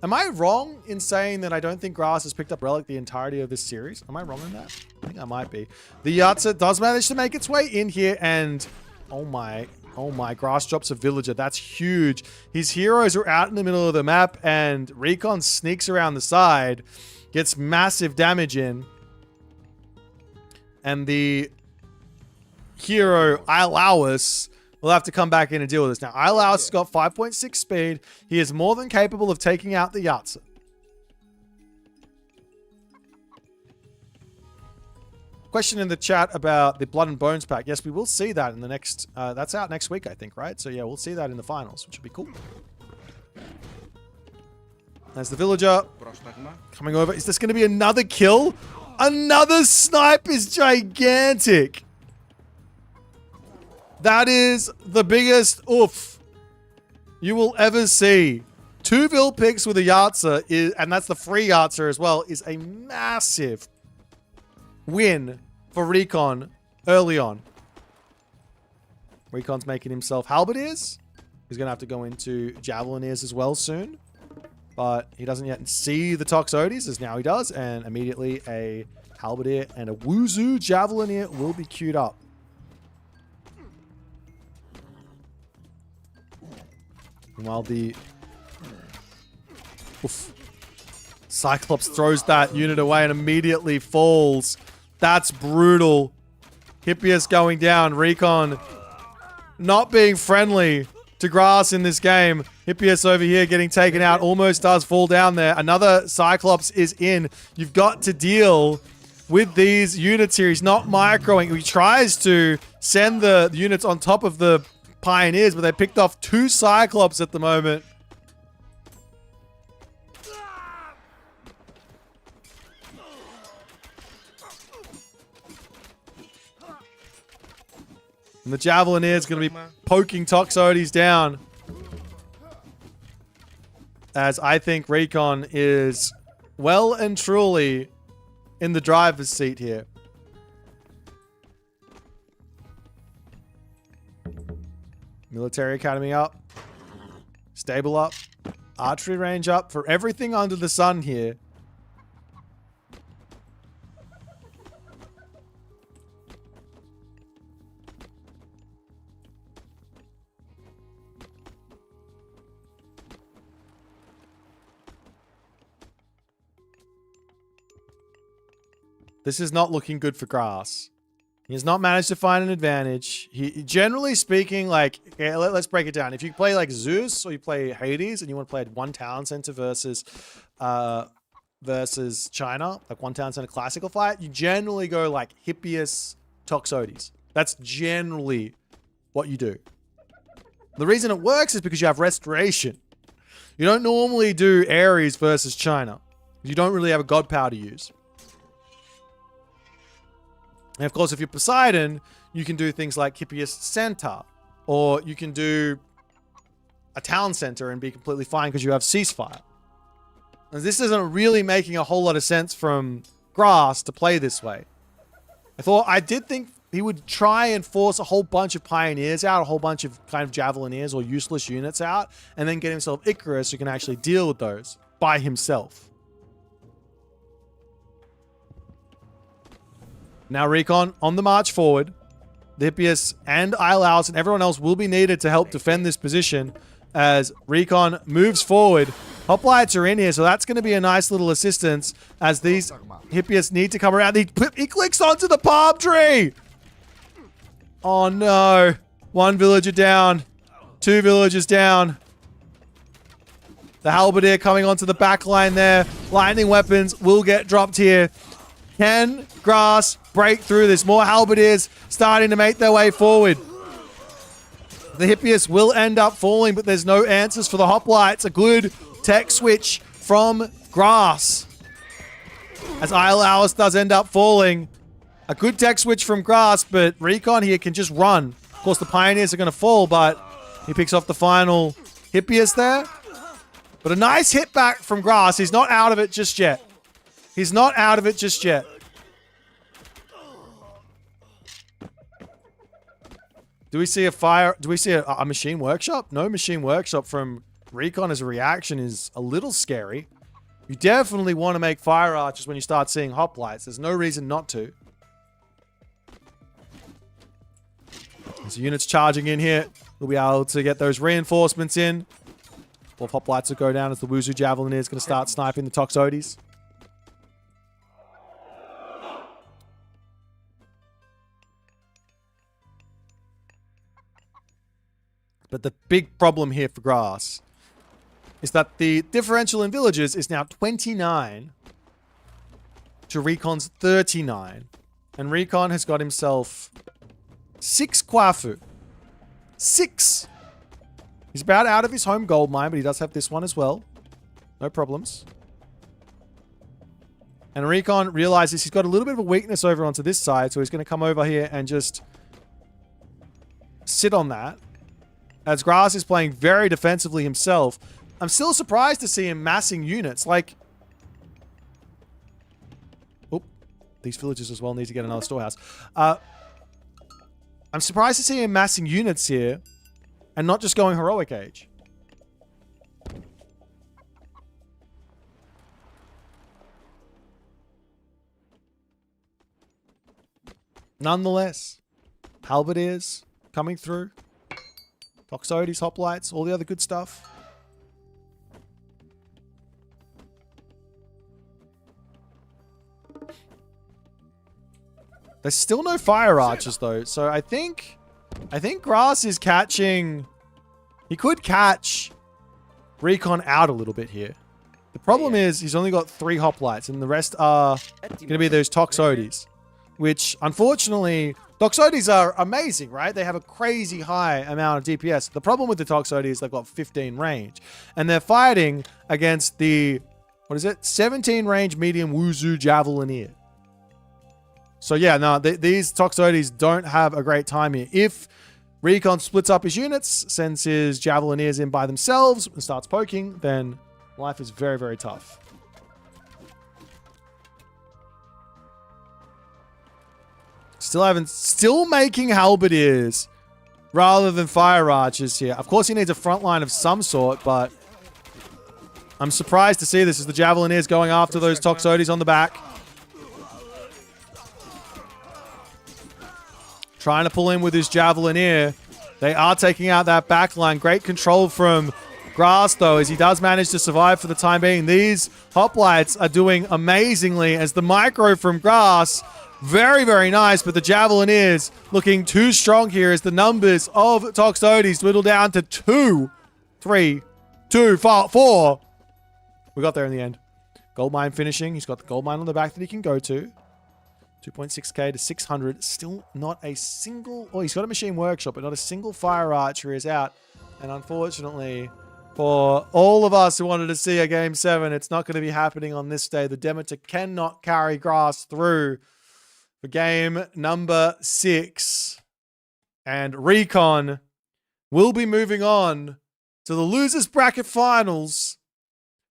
Am I wrong in saying that I don't think Grass has picked up Relic the entirety of this series? Am I wrong in that? I think I might be. The Yatza does manage to make its way in here and... Oh my, Grass drops a villager. That's huge. His heroes are out in the middle of the map and Recon sneaks around the side, gets massive damage in. And the hero, Iolaus, will have to come back in and deal with this. Now, Iolaus has got 5.6 speed. He is more than capable of taking out the Yatza. Question in the chat about the Blood and Bones pack. Yes, we will see that in the next... that's out next week, I think, right? So, yeah, we'll see that in the finals, which will be cool. There's the villager coming over. Is this going to be another kill? Another snipe is gigantic. That is the biggest oof you will ever see. 2 Vil picks with a Yatza, and that's the free Yatza as well, is a massive win for Recon early on. Recon's making himself halberdiers. He's going to have to go into javelineers as well soon. But he doesn't yet see the Toxotes, as now he does. And immediately a halberdier and a Wuzu javelineer will be queued up. Meanwhile, the... Oof. Cyclops throws that unit away and immediately falls. That's brutal. Hippias going down. Recon not being friendly to grass in this game. Hippias over here getting taken out. Almost does fall down there. Another Cyclops is in. You've got to deal with these units here. He's not microing. He tries to send the units on top of the Pioneers, but they picked off 2 Cyclops at the moment. And the Javelineer is going to be poking Toxotes down. As I think Recon is well and truly in the driver's seat here. Military Academy up. Stable up. Archery range up. For everything under the sun here. This is not looking good for grass. He has not managed to find an advantage. He, generally speaking, like, okay, let's break it down. If you play like Zeus or you play Hades and you want to play one town center versus China, like one town center classical fight, you generally go like Hippias, Toxotes. That's generally what you do. The reason it works is because you have restoration. You don't normally do Ares versus China. You don't really have a god power to use. And of course, if you're Poseidon, you can do things like Hippias Center, or you can do a town center and be completely fine because you have ceasefire. And this isn't really making a whole lot of sense from grass to play this way. I did think he would try and force a whole bunch of Pioneers out, a whole bunch of kind of Javelineers or useless units out, and then get himself Icarus who can actually deal with those by himself. Now Recon on the march forward. The Hippias and Iolaus and everyone else will be needed to help defend this position as Recon moves forward. Hoplites are in here, so that's going to be a nice little assistance as these Hippias need to come around. He clicks onto the palm tree! Oh no. 1 villager down. 2 villagers down. The Halberdier coming onto the back line there. Lightning weapons will get dropped here. Can grass break through this? More Halberdiers starting to make their way forward. The Hippias will end up falling, but there's no answers for the Hoplites. A good tech switch from grass. As Iolaus does end up falling. A good tech switch from grass, but Recon here can just run. Of course, the Pioneers are going to fall, but he picks off the final Hippias there. But a nice hit back from grass. He's not out of it just yet. He's not out of it just yet. Do we see a fire? Do we see a machine workshop? No machine workshop from Recon as a reaction is a little scary. You definitely want to make fire archers when you start seeing hoplites. There's no reason not to. There's units charging in here. We'll be able to get those reinforcements in. 12 hoplites will go down as the Wuzu Javelineer is going to start sniping the Toxotes. But the big problem here for grass is that the differential in villages is now 29 to Recon's 39. And Recon has got himself 6 Kwafu. 6! He's about out of his home gold mine, but he does have this one as well. No problems. And Recon realizes he's got a little bit of a weakness over onto this side, so he's going to come over here and just sit on that. As Grass is playing very defensively himself. I'm still surprised to see him massing units. Like, oh, these villagers as well need to get another storehouse. I'm surprised to see him massing units here and not just going heroic age. Nonetheless, Halberdiers coming through. Toxotes, hoplites, all the other good stuff. There's still no fire archers though, so I think I think Grass is catching... He could catch Recon out a little bit here. The problem is he's only got 3 hoplites and the rest are going to be those Toxotes. Which, unfortunately, Toxotes are amazing, right? They have a crazy high amount of DPS. The problem with the Toxotes is they've got 15 range. And they're fighting against the, 17 range medium Wuzu Javelineer. So yeah, no, these Toxotes don't have a great time here. If Recon splits up his units, sends his Javelineers in by themselves, and starts poking, then life is very, very tough. Still making halberdiers rather than fire archers here. Of course, he needs a front line of some sort, but I'm surprised to see this as the Javelineers going after those Toxotes on the back. Trying to pull in with his Javelineer. They are taking out that back line. Great control from Grass, though, as he does manage to survive for the time being. These hoplites are doing amazingly as the micro from Grass... Very, very nice, but the Javelineers looking too strong here as the numbers of Toxotes dwindle down to 2, 3, 2, 4. We got there in the end. Goldmine finishing. He's got the goldmine on the back that he can go to. 2.6k to 600. Still not a single... Oh, he's got a machine workshop, but not a single fire archer is out. And unfortunately, for all of us who wanted to see a Game 7, it's not going to be happening on this day. The Demeter cannot carry Grass through for game number 6. And Recon will be moving on to the losers bracket finals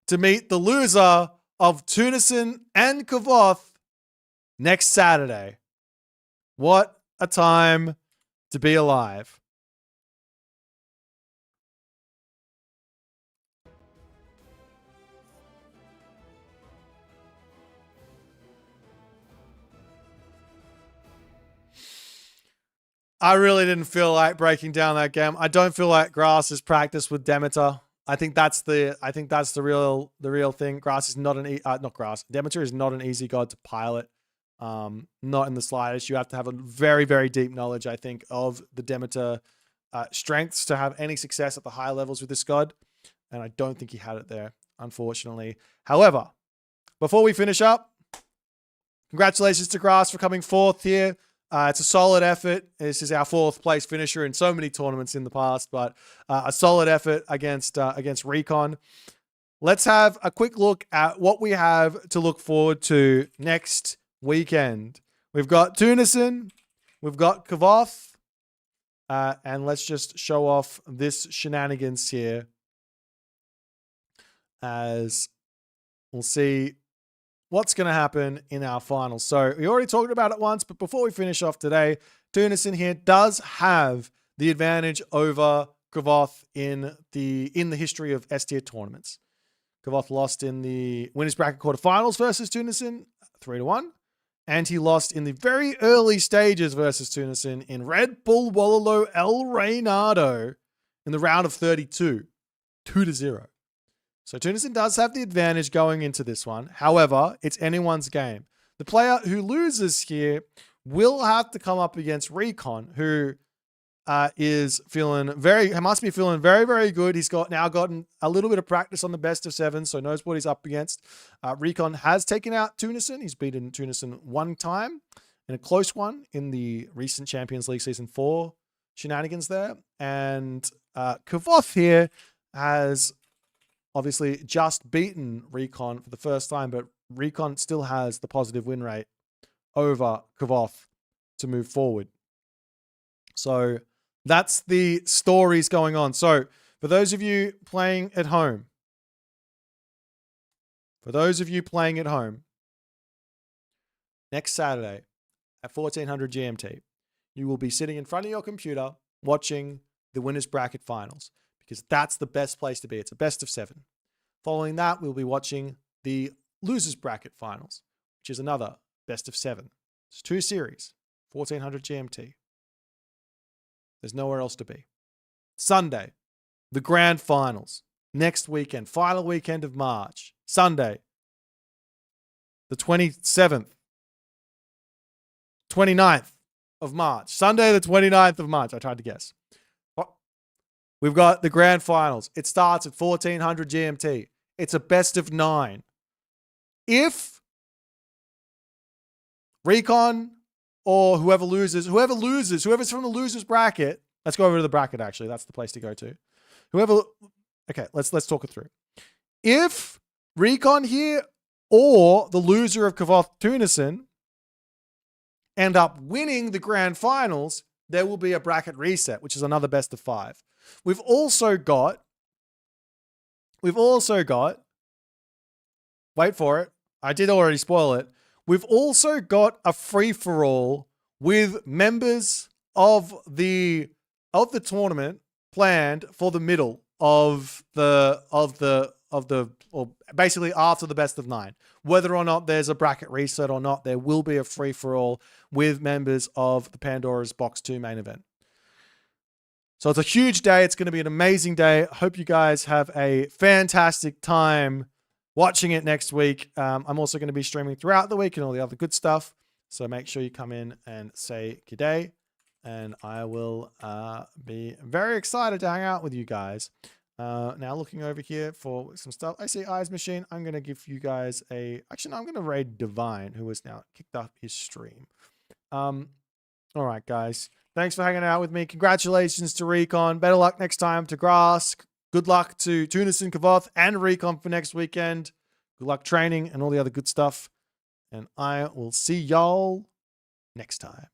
to meet the loser of Tunison and Kavoth next Saturday. What a time to be alive. I really didn't feel like breaking down that game. I don't feel like Grass is practiced with Demeter. I think that's the real thing. Grass is not Demeter is not an easy god to pilot. Not in the slightest. You have to have a very, very deep knowledge, I think, of the Demeter strengths to have any success at the high levels with this god. And I don't think he had it there, unfortunately. However, before we finish up, congratulations to Grass for coming 4th here. It's a solid effort. This is our 4th place finisher in so many tournaments in the past, but a solid effort against Recon. Let's have a quick look at what we have to look forward to next weekend. We've got Tunison, we've got Kavoth, and let's just show off this shenanigans here as we'll see what's going to happen in our finals. So we already talked about it once, but before we finish off today, Tunison here does have the advantage over Kavoth in the history of S-tier tournaments. Kavoth lost in the winners bracket quarterfinals versus Tunison 3-1, and he lost in the very early stages versus Tunison in Red Bull Wololo El Reynado in the round of 32, 2-0. So Tunison does have the advantage going into this one. However, it's anyone's game. The player who loses here will have to come up against Recon, who must be feeling very, very good. He's now gotten a little bit of practice on the best of 7, so knows what he's up against. Recon has taken out Tunison. He's beaten Tunison 1 time in a close one in the recent Champions League Season 4 shenanigans there. And Kavoth here has obviously just beaten Recon for the first time, but Recon still has the positive win rate over Kavoth to move forward. So that's the stories going on. So for those of you playing at home, next Saturday at 1400 GMT, you will be sitting in front of your computer watching the winners bracket finals, because that's the best place to be. It's a best of 7. Following that, we'll be watching the losers bracket finals, which is another best of 7. It's 2 series, 1400 GMT. There's nowhere else to be. Sunday, the grand finals. Next weekend, final weekend of March. Sunday, the 27th, 29th, of March. Sunday, the 29th of March. I tried to guess. We've got the grand finals. It starts at 1400 GMT. It's a best of 9. If Recon or whoever loses, whoever's from the losers bracket, let's go over to the bracket actually. That's the place to go to. Okay, let's talk it through. If Recon here or the loser of Kavoth Tunison end up winning the grand finals, there will be a bracket reset, which is another best of 5. We've also got, wait for it. I did already spoil it. We've also got a free-for-all with members of the tournament planned for the middle of the or basically after the best of 9. Whether or not there's a bracket reset or not, there will be a free-for-all with members of the Pandoras Box 2 main event. So it's a huge day. It's going to be an amazing day. I hope you guys have a fantastic time watching it next week. I'm also going to be streaming throughout the week and all the other good stuff. So make sure you come in and say good day. And I will be very excited to hang out with you guys. Now looking over here for some stuff. I see Eyes Machine. I'm going to give you guys actually, no, I'm going to raid Divine, who has now kicked off his stream. All right, guys. Thanks for hanging out with me. Congratulations to Recon. Better luck next time to Grass. Good luck to Tunison, Kavoth, and Recon for next weekend. Good luck training and all the other good stuff. And I will see y'all next time.